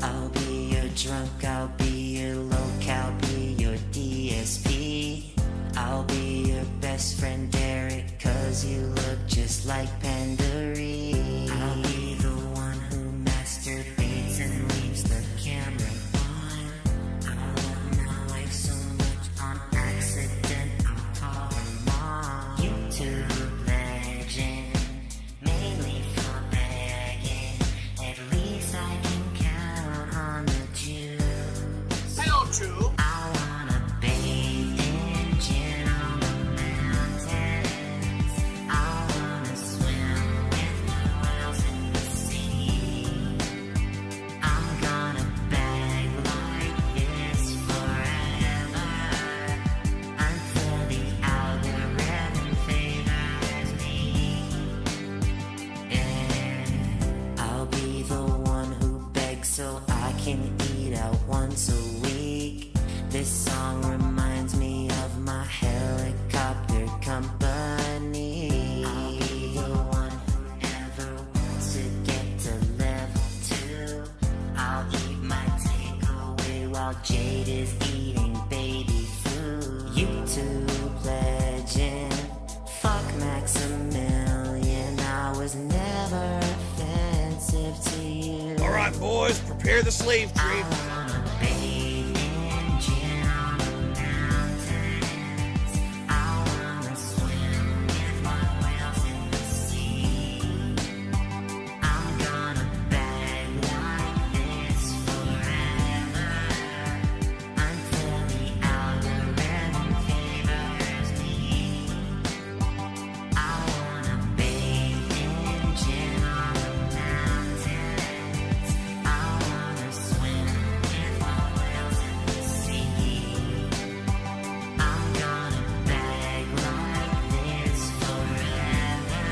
I'll be your drunk, I'll be your local, be your DSP. I'll be your best friend Derek, cause you look just like Pandora. I'll be the one who masturbates and leaves the camera on. I love my wife so much on accident, I'll call her mom. YouTube legend, mainly for begging. At least I can count on the Jews. Hello, Jew. I wanna bathe in gin on the mountains. I wanna swim with the whales in the sea. I'm gonna beg like this forever until the algorithm favors me. Yeah. I'll be the one who begs so I can eat out once a week. This song reminds me of my helicopter company. I'll be the one who never wants to get to level 2. I'll eat my takeaway while Jade is eating baby food. YouTube legend, fuck Maximilian. I was never offensive to you. All right, boys, prepare the slave trade. Bathe in gin on the mountains. I wanna swim with my whales in the sea. I'm gonna beg like this forever until the algorithm favors me. I wanna bathe in gin on the mountains. I wanna swim with my whales in the sea. I'm gonna beg like this forever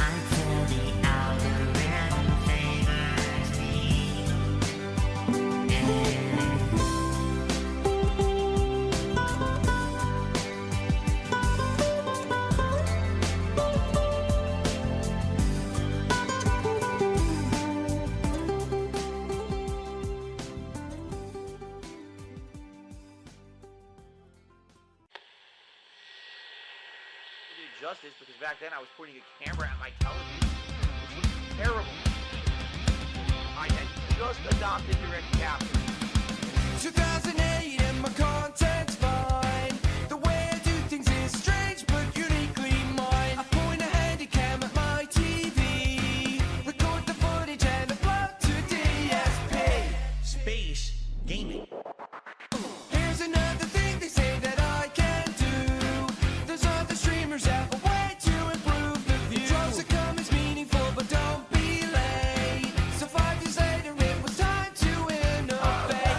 until the algorithm favors me. Yeah. Justice, because back then I was pointing a camera at my television, which was terrible. I had just adopted direct capture. 2008 and my content's fine. The way I do things is strange but uniquely mine. I point a handycam at my TV, record the footage and upload to DSP. Space gaming. Here's another thing they say that I can do. There's other streamers out a way to improve the view. Drops of comments meaningful but don't be late. So 5 years later it was time to innovate.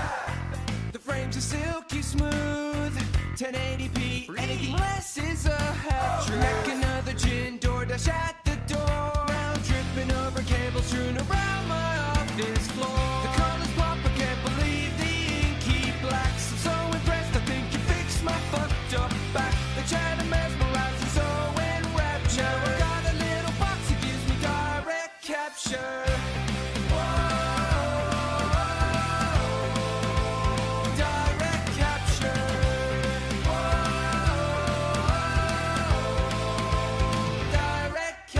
The frames are silky smooth, 1080p. Anything less is a half truth. Make another gin, DoorDash at the door. Round tripping over cables strewn around my office floor. The colors pop, I can't believe the inky blacks. I'm so impressed, I think you fixed my fucked up back. The chat and mesmerizing, so enraptured. Now I got a little box that gives me direct capture. Direct capture. Direct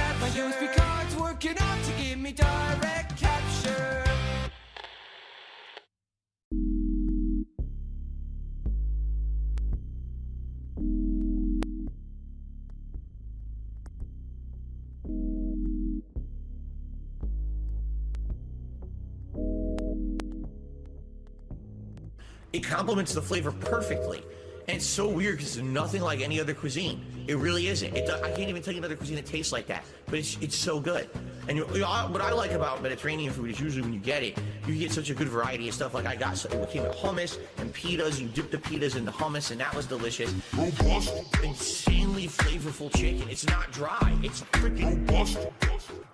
It complements the flavor perfectly. And it's so weird because it's nothing like any other cuisine. It really isn't. I can't even tell you another cuisine that tastes like that, but it's so good. And what I like about Mediterranean food is usually when you get it, you get such a good variety of stuff. Like I got it came with hummus and pitas. You dip the pitas in the hummus, and that was delicious. Robust, insanely flavorful chicken. It's not dry. It's freaking robust.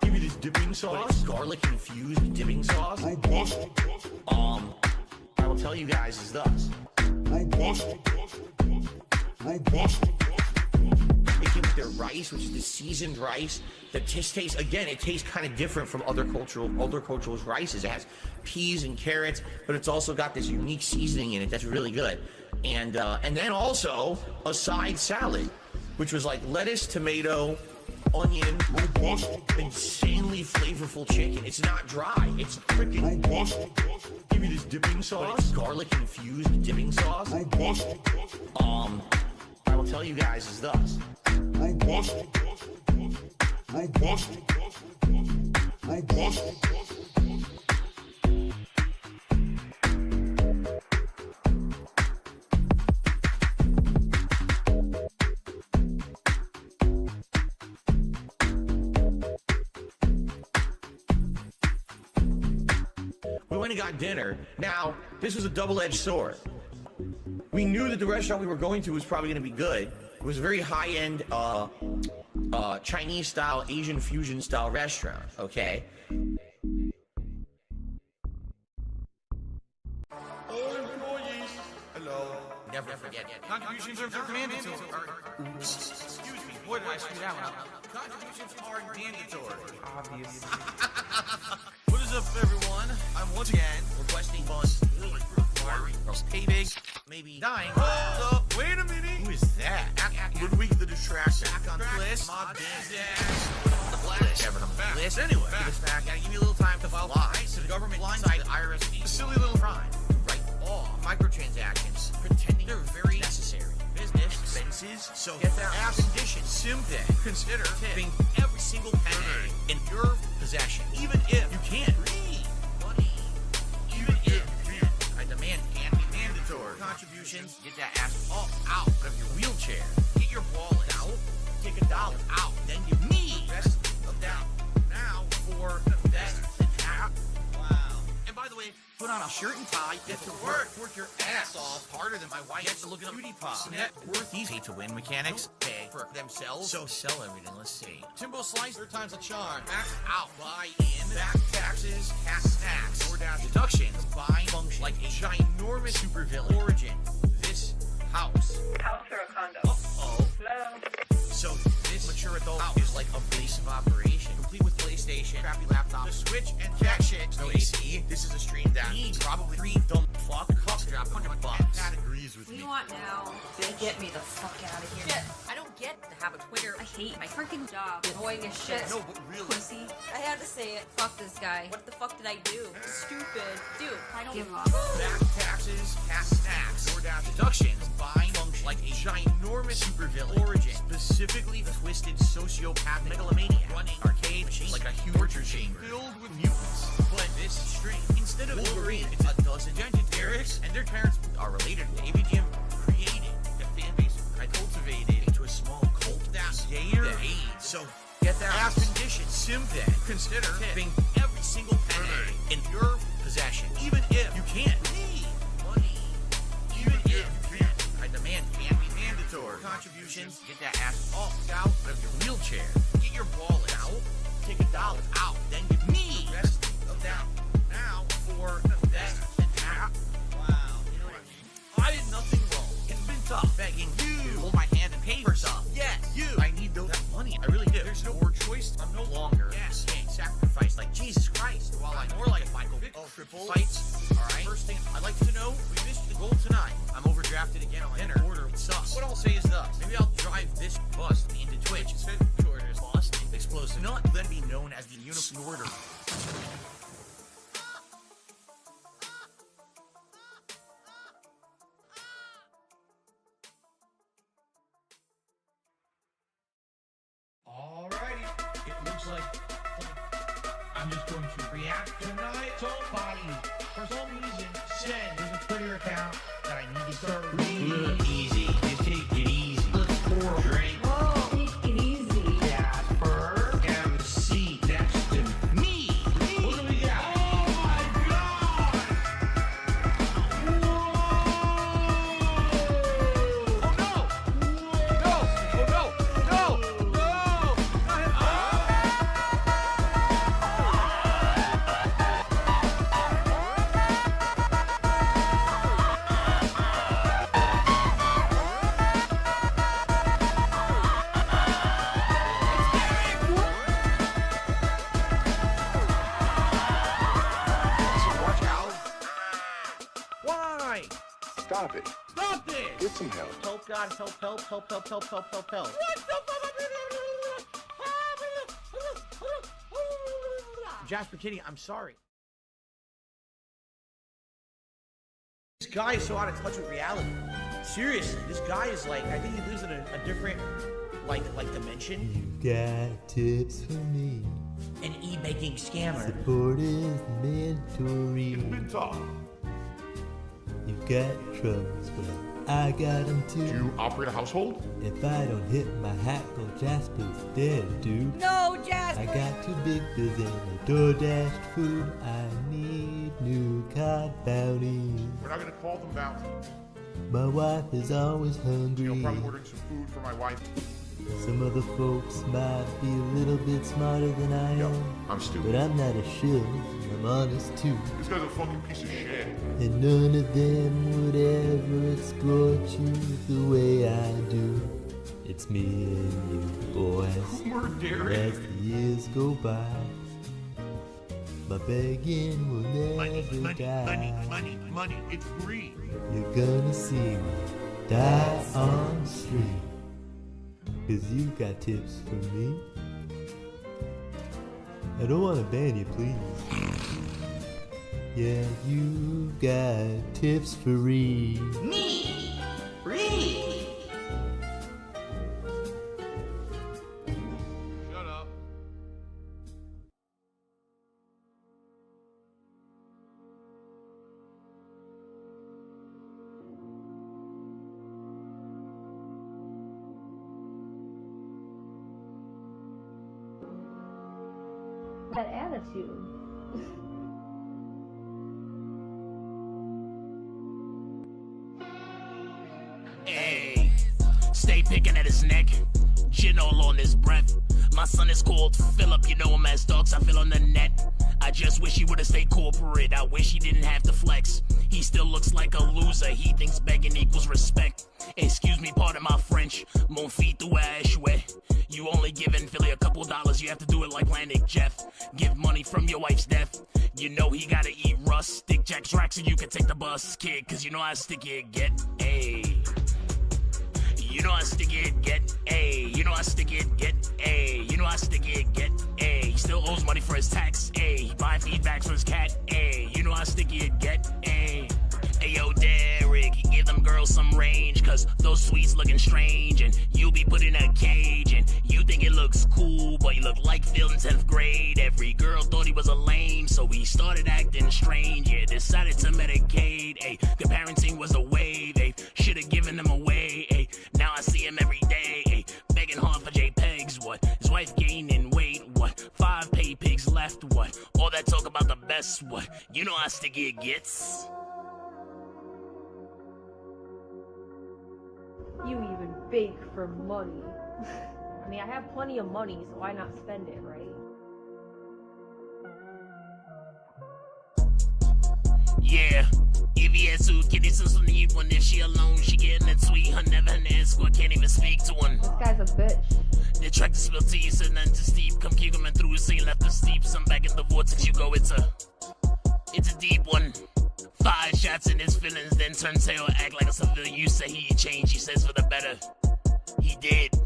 Give you this dipping sauce, garlic infused dipping sauce. Robust. I will tell you guys is thus. Robust. Robust. It came with their rice, which is the seasoned rice. The tastes, again, it tastes kind of different from other cultures' rices. It has peas and carrots, but it's also got this unique seasoning in it that's really good. And then also a side salad, which was like lettuce, tomato, onion, robust, insanely flavorful chicken. It's not dry. It's freaking robust. Give you this dipping sauce, garlic infused dipping sauce. Robust. I will tell you guys is thus. Robust. Robust. Robust. We went and got dinner. Now, this was a double-edged sword. We knew that the restaurant we were going to was probably going to be good. It was a very high-end Chinese-style, Asian fusion-style restaurant, okay? All employees, hello. Never forget. Contributions are mandatory. Excuse me, boy, did I screw that one up. Contributions are mandatory. Obvious. What is up, everyone? I'm once again requesting funds. Hey, big. Maybe dying. Hold up, wait a minute. Who is that? Ludwig the Distraction. Back on the list. My List. Anyway, get us back. Gotta give you a little time to file lies. So the government blindsided the IRS. A silly little crime. Right off. Microtransactions. Pretending they're very necessary. Business expenses. So get that ass condition. Simply consider tipping every single penny in your possession. Even if you can't read money. Even if you can't. I demand can be mandatory. Contributions. Get that ass up out of your wheelchair. Get your wallet out. Take $1 out. Then give me the rest of that. Now for the best attack. Wow. And by the way, put on a shirt and tie. Get to work. Work your ass off harder than my wife. Get to look at a beauty pop. Net worth these pay-to-win mechanics. Pay for themselves. So sell everything. Let's see. Timbo Slice. 3 times a charm. Max out. Buy in. Back taxes. Cash snacks. DoorDash deductions. Buy function like a ginormous supervillain. Origin. This house. House or a condo? Uh-oh. Hello? So this mature adult house is like a base of operation, complete with PlayStation, crappy laptop, the Switch, and cat shit. No AC. This is a stream that needs probably 3 dumb fuck cups drop $100. That agrees with What do me. you want now? Get me the fuck out of here. Shit, I don't get to have a Twitter. I hate my freaking job. Annoying as shit. No, but really. Pussy. I had to say it. Fuck this guy. What the fuck did I do? Stupid. Dude, I don't give up. Back taxes, cat snacks, DoorDash deductions, buying function like a ginormous supervillain. Origin, specifically twisted sociopath megalomaniac, running arcade machine like a huge torture chamber filled with mutants. But this stream, instead of Wolverine, it's a dozen Derricks and their parents are related. David Jim created the fan base I cultivated into a small cult that's gayer than AIDS. So get that ass condition. Simply consider tipping every single penny in your possession, even if you can't read money. Even if you can't. I demand can be mandatory. Contributions. Get that ass up out of your wheelchair. Get your wallet out. Take $1 out. Then give me the rest of that. Now for the best attack. Wow. You know what I mean? I did nothing wrong. It's been tough begging you to hold my hand and pay for stuff. Yes, you. I need that money. I really do. There's no more choice. I'm no longer being sacrificed like Jesus Christ. While I'm more like Michael Vick. Triple fights. All right. First thing I'd like to know, we missed the goal tonight. I'm overdrafted again on dinner. Order sucks. What I'll say is thus. Maybe I'll drive this bus into Twitch instead of orders bus. Explosive. Not then be known as the Uniform Order. Alrighty. It looks like I'm just going to react tonight. Somebody, for some reason, said there's a Twitter account that I need to start reading. Easy. Just take it easy. Let's pour a drink. Whoa, take it easy. Jasper MC next to me. What do we got? Oh my God! Whoa! Oh no! No! Oh no! No! No! Watch out! Why? Stop it. Stop this! Get some help. Help, God, help, help, help, help, help, help, help, help. Jasper Kitty, I'm sorry. This guy is so out of touch with reality. Seriously, this guy is like, I think he lives in a different, like dimension. You got tips for me. An e-making scammer. Supportive mentoring. It's been tough. You've got troubles, but I got them too. Do you operate a household? If I don't hit my hackle, Jasper's dead, dude. No, Jasper! I got 2 big bills and a DoorDashed food. I need new cod bounties. We're not gonna call them bounty. My wife is always hungry. I'm probably ordering some food for my wife. Some other folks might be a little bit smarter than I am. I'm stupid. But I'm not a shill. I'm honest too. This guy's a fucking piece of shit. And none of them would ever exploit you the way I do. It's me and you, boys. We're Derek. As the years go by, my begging will never die. Money, it's greed. You're gonna see me die on the street. 'Cause you got tips for me. I don't wanna ban you, please. Yeah, you got tips for Reed. Me! Reed! Shut up. That attitude. Hey, stay picking at his neck, gin all on his breath. My son is called Philip, you know him as Dogs I feel on the net. I just wish he would've stayed corporate, I wish he didn't have to flex. He still looks like a loser, he thinks begging equals respect. Excuse me, pardon my French, mon fils tu es chouette. You only giving Philly a couple dollars, you have to do it like Landing Jeff. Give money from your wife's death, you know he gotta eat rust. Stick Jack's rack so you can take the bus, kid, cause you know how sticky it get, ayy. You know how sticky it get, ayy. You know how sticky it get, ayy. You know how sticky it get, ayy. He still owes money for his tax, ayy. He buying feedbacks for his cat, ayy. You know how sticky it get, ayy. Ayo, Derek, you give them girls some range, cause those sweets looking strange, and you be put in a cage, and you think it looks cool, but you look like Phil in 10th grade. Every girl thought he was a lame, so he started acting strange, yeah, decided to Medicaid, ayy. The parenting was a wave, ayy. Should've given him away, ayy. Now I see him every day, ayy. Begging hard for JPEGs, what? His wife gaining weight, what? 5 pay pigs left, what? All that talk about the best, what? You know how sticky it gets. You even bake for money. I mean, I have plenty of money, so why not spend it, right? Yeah, if he has to, can he still need one? If she alone, she getting it sweet. Her never an escort, can't even speak to one. This guy's a bitch. The track to spill tea, said nothing too steep. Come keep coming through, so you left the steep. Some back in the vortex, you go, it's a deep one. 5 shots in his feelings, then turn tail, act like a civilian. You say he changed, he says for the better. He did.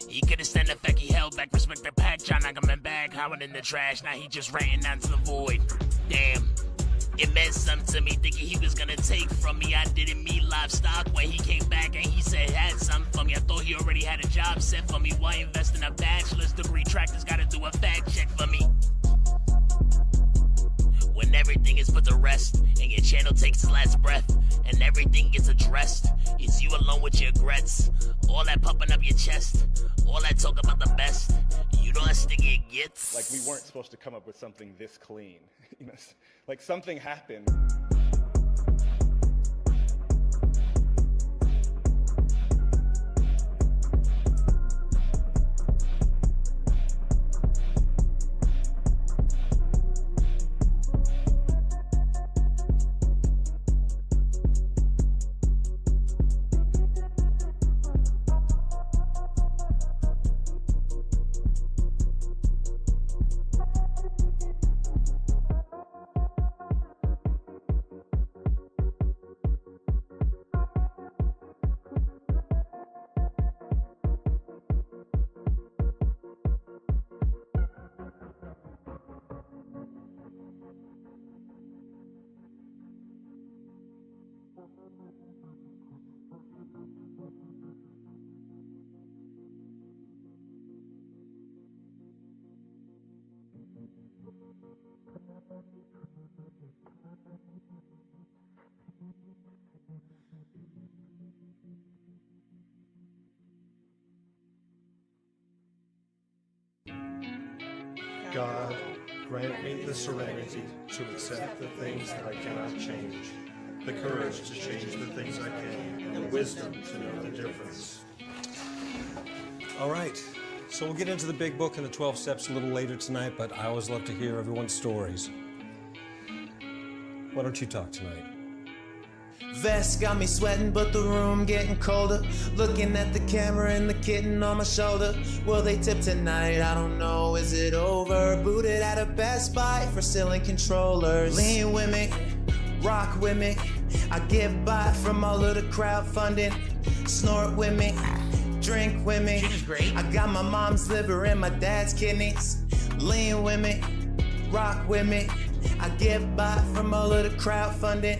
He couldn't stand the fact he held back, respect the pack, John not coming back, howling in the trash. Now he just ranting out to the void. Damn. It meant something to me, thinking he was gonna take from me. I didn't meet livestock when he came back and he said had something for me. I thought he already had a job set for me. Why invest in a bachelor's degree? Tractor's gotta do a fact check for me. When when everything is put to rest, and your channel takes its last breath, and everything gets addressed. It's you alone with your regrets, all that pumping up your chest, all that talk about the best. You know how sticky it gets. Like, we weren't supposed to come up with something this clean. You know, like something happened. God, grant me the serenity to accept the things that I cannot change, the courage to change the things I can, and the wisdom to know the difference. All right, so we'll get into the big book and the 12 steps a little later tonight, but I always love to hear everyone's stories. Why don't you talk tonight? Vest got me sweating, but the room getting colder. Looking at the camera and the kitten on my shoulder. Will they tip tonight? I don't know, is it over? Booted at a Best Buy for stealing controllers. Lean with me, rock with me. I get by from all of the crowdfunding. Snort with me, drink with me. I got my mom's liver and my dad's kidneys. Lean with me, rock with me. I get by from all of the crowdfunding.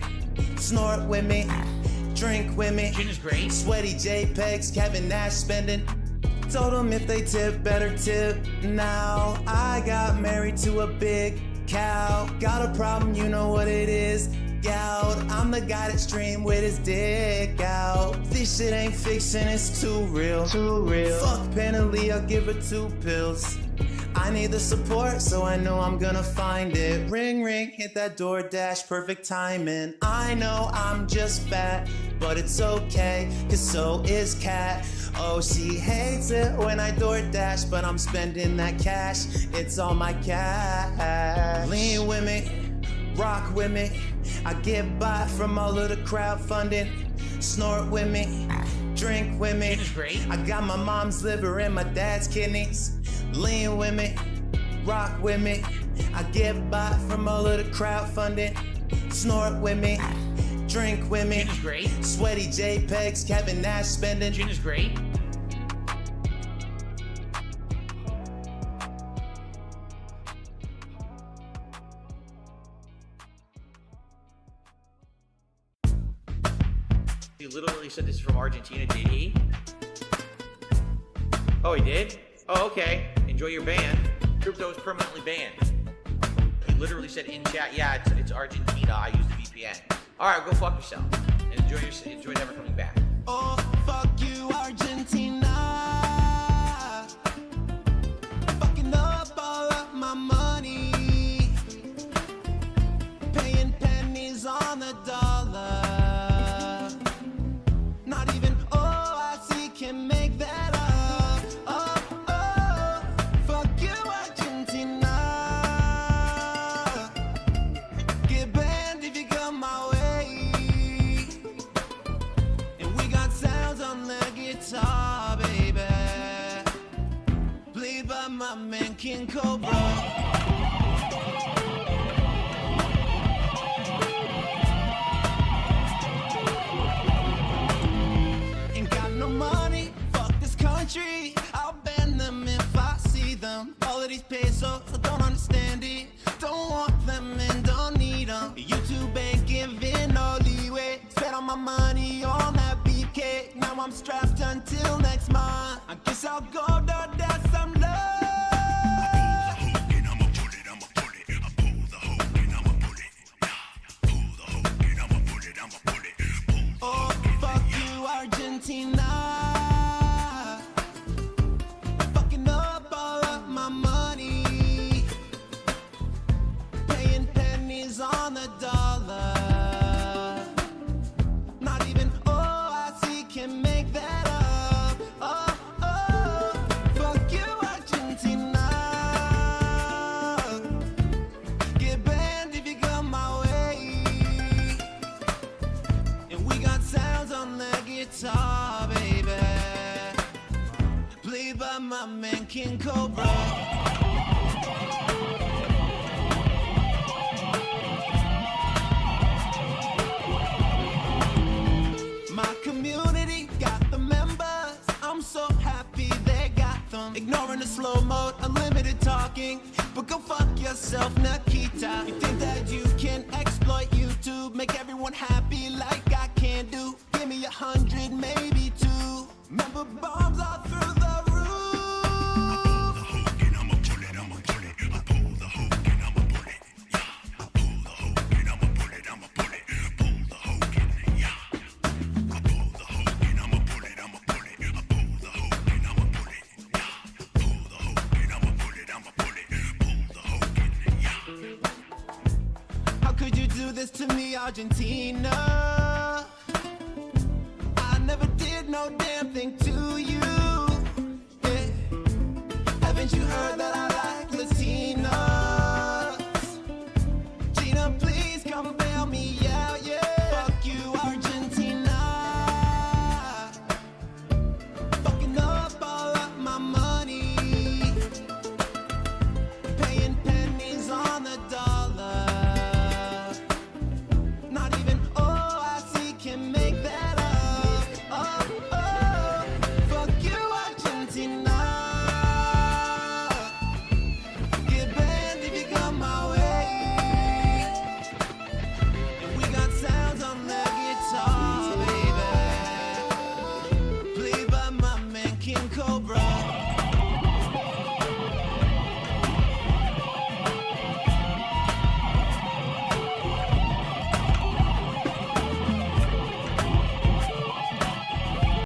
Snort with me, drink with me. Gin is great. Sweaty JPEGs, Kevin Nash spending. Told them if they tip, better tip now. I got married to a big cow. Got a problem, you know what it is. Gout. I'm the guy that stream with his dick out. This shit ain't fiction, it's too real. Too real. Fuck Penalty, I'll give her 2 pills. I need the support, so I know I'm gonna find it. Ring, ring, hit that DoorDash, perfect timing. I know I'm just fat, but it's okay, cause so is Kat. Oh, she hates it when I DoorDash, but I'm spending that cash. It's all my cash. Lean with me, rock with me. I get by from all of the crowdfunding. Snort with me, drink with me. I got my mom's liver and my dad's kidneys. Lean with me, rock with me. I get by from all of the crowdfunding. Snort with me, drink with me. Sweaty JPEGs, Kevin Nash spending. Gin is great. He literally said this is from Argentina, did he? Oh, he did? Oh, okay. Enjoy your ban. Crypto is permanently banned. He literally said in chat, yeah, it's Argentina. I use the VPN. All right, go fuck yourself. And enjoy never coming back. Oh, fuck you, Argentina. Fucking up all of my money. Paying pennies on the dollar. Not even OIC can make that up. Oh, oh, fuck you, Argentina. Get banned if you come my way. And we got sounds on the guitar, baby. Played by my man King Cobra. Country, I'll ban them if I see them. All of these pesos, I don't understand it. Don't want them and don't need them. YouTube ain't giving no leeway. Spent all my money on that beefcake. Now I'm strapped until next month. I guess I'll go DoorDash some love. on the guitar, baby. Played by my man King Cobra. My community got the members. I'm so happy they got them. Ignoring the slow mode, unlimited talking. But go fuck yourself, Nikita. You think that you can exploit YouTube, make everyone happy like I can do? Give me 100, maybe 2. Remember bombs all through the roof. How could you do this to me, Argentina?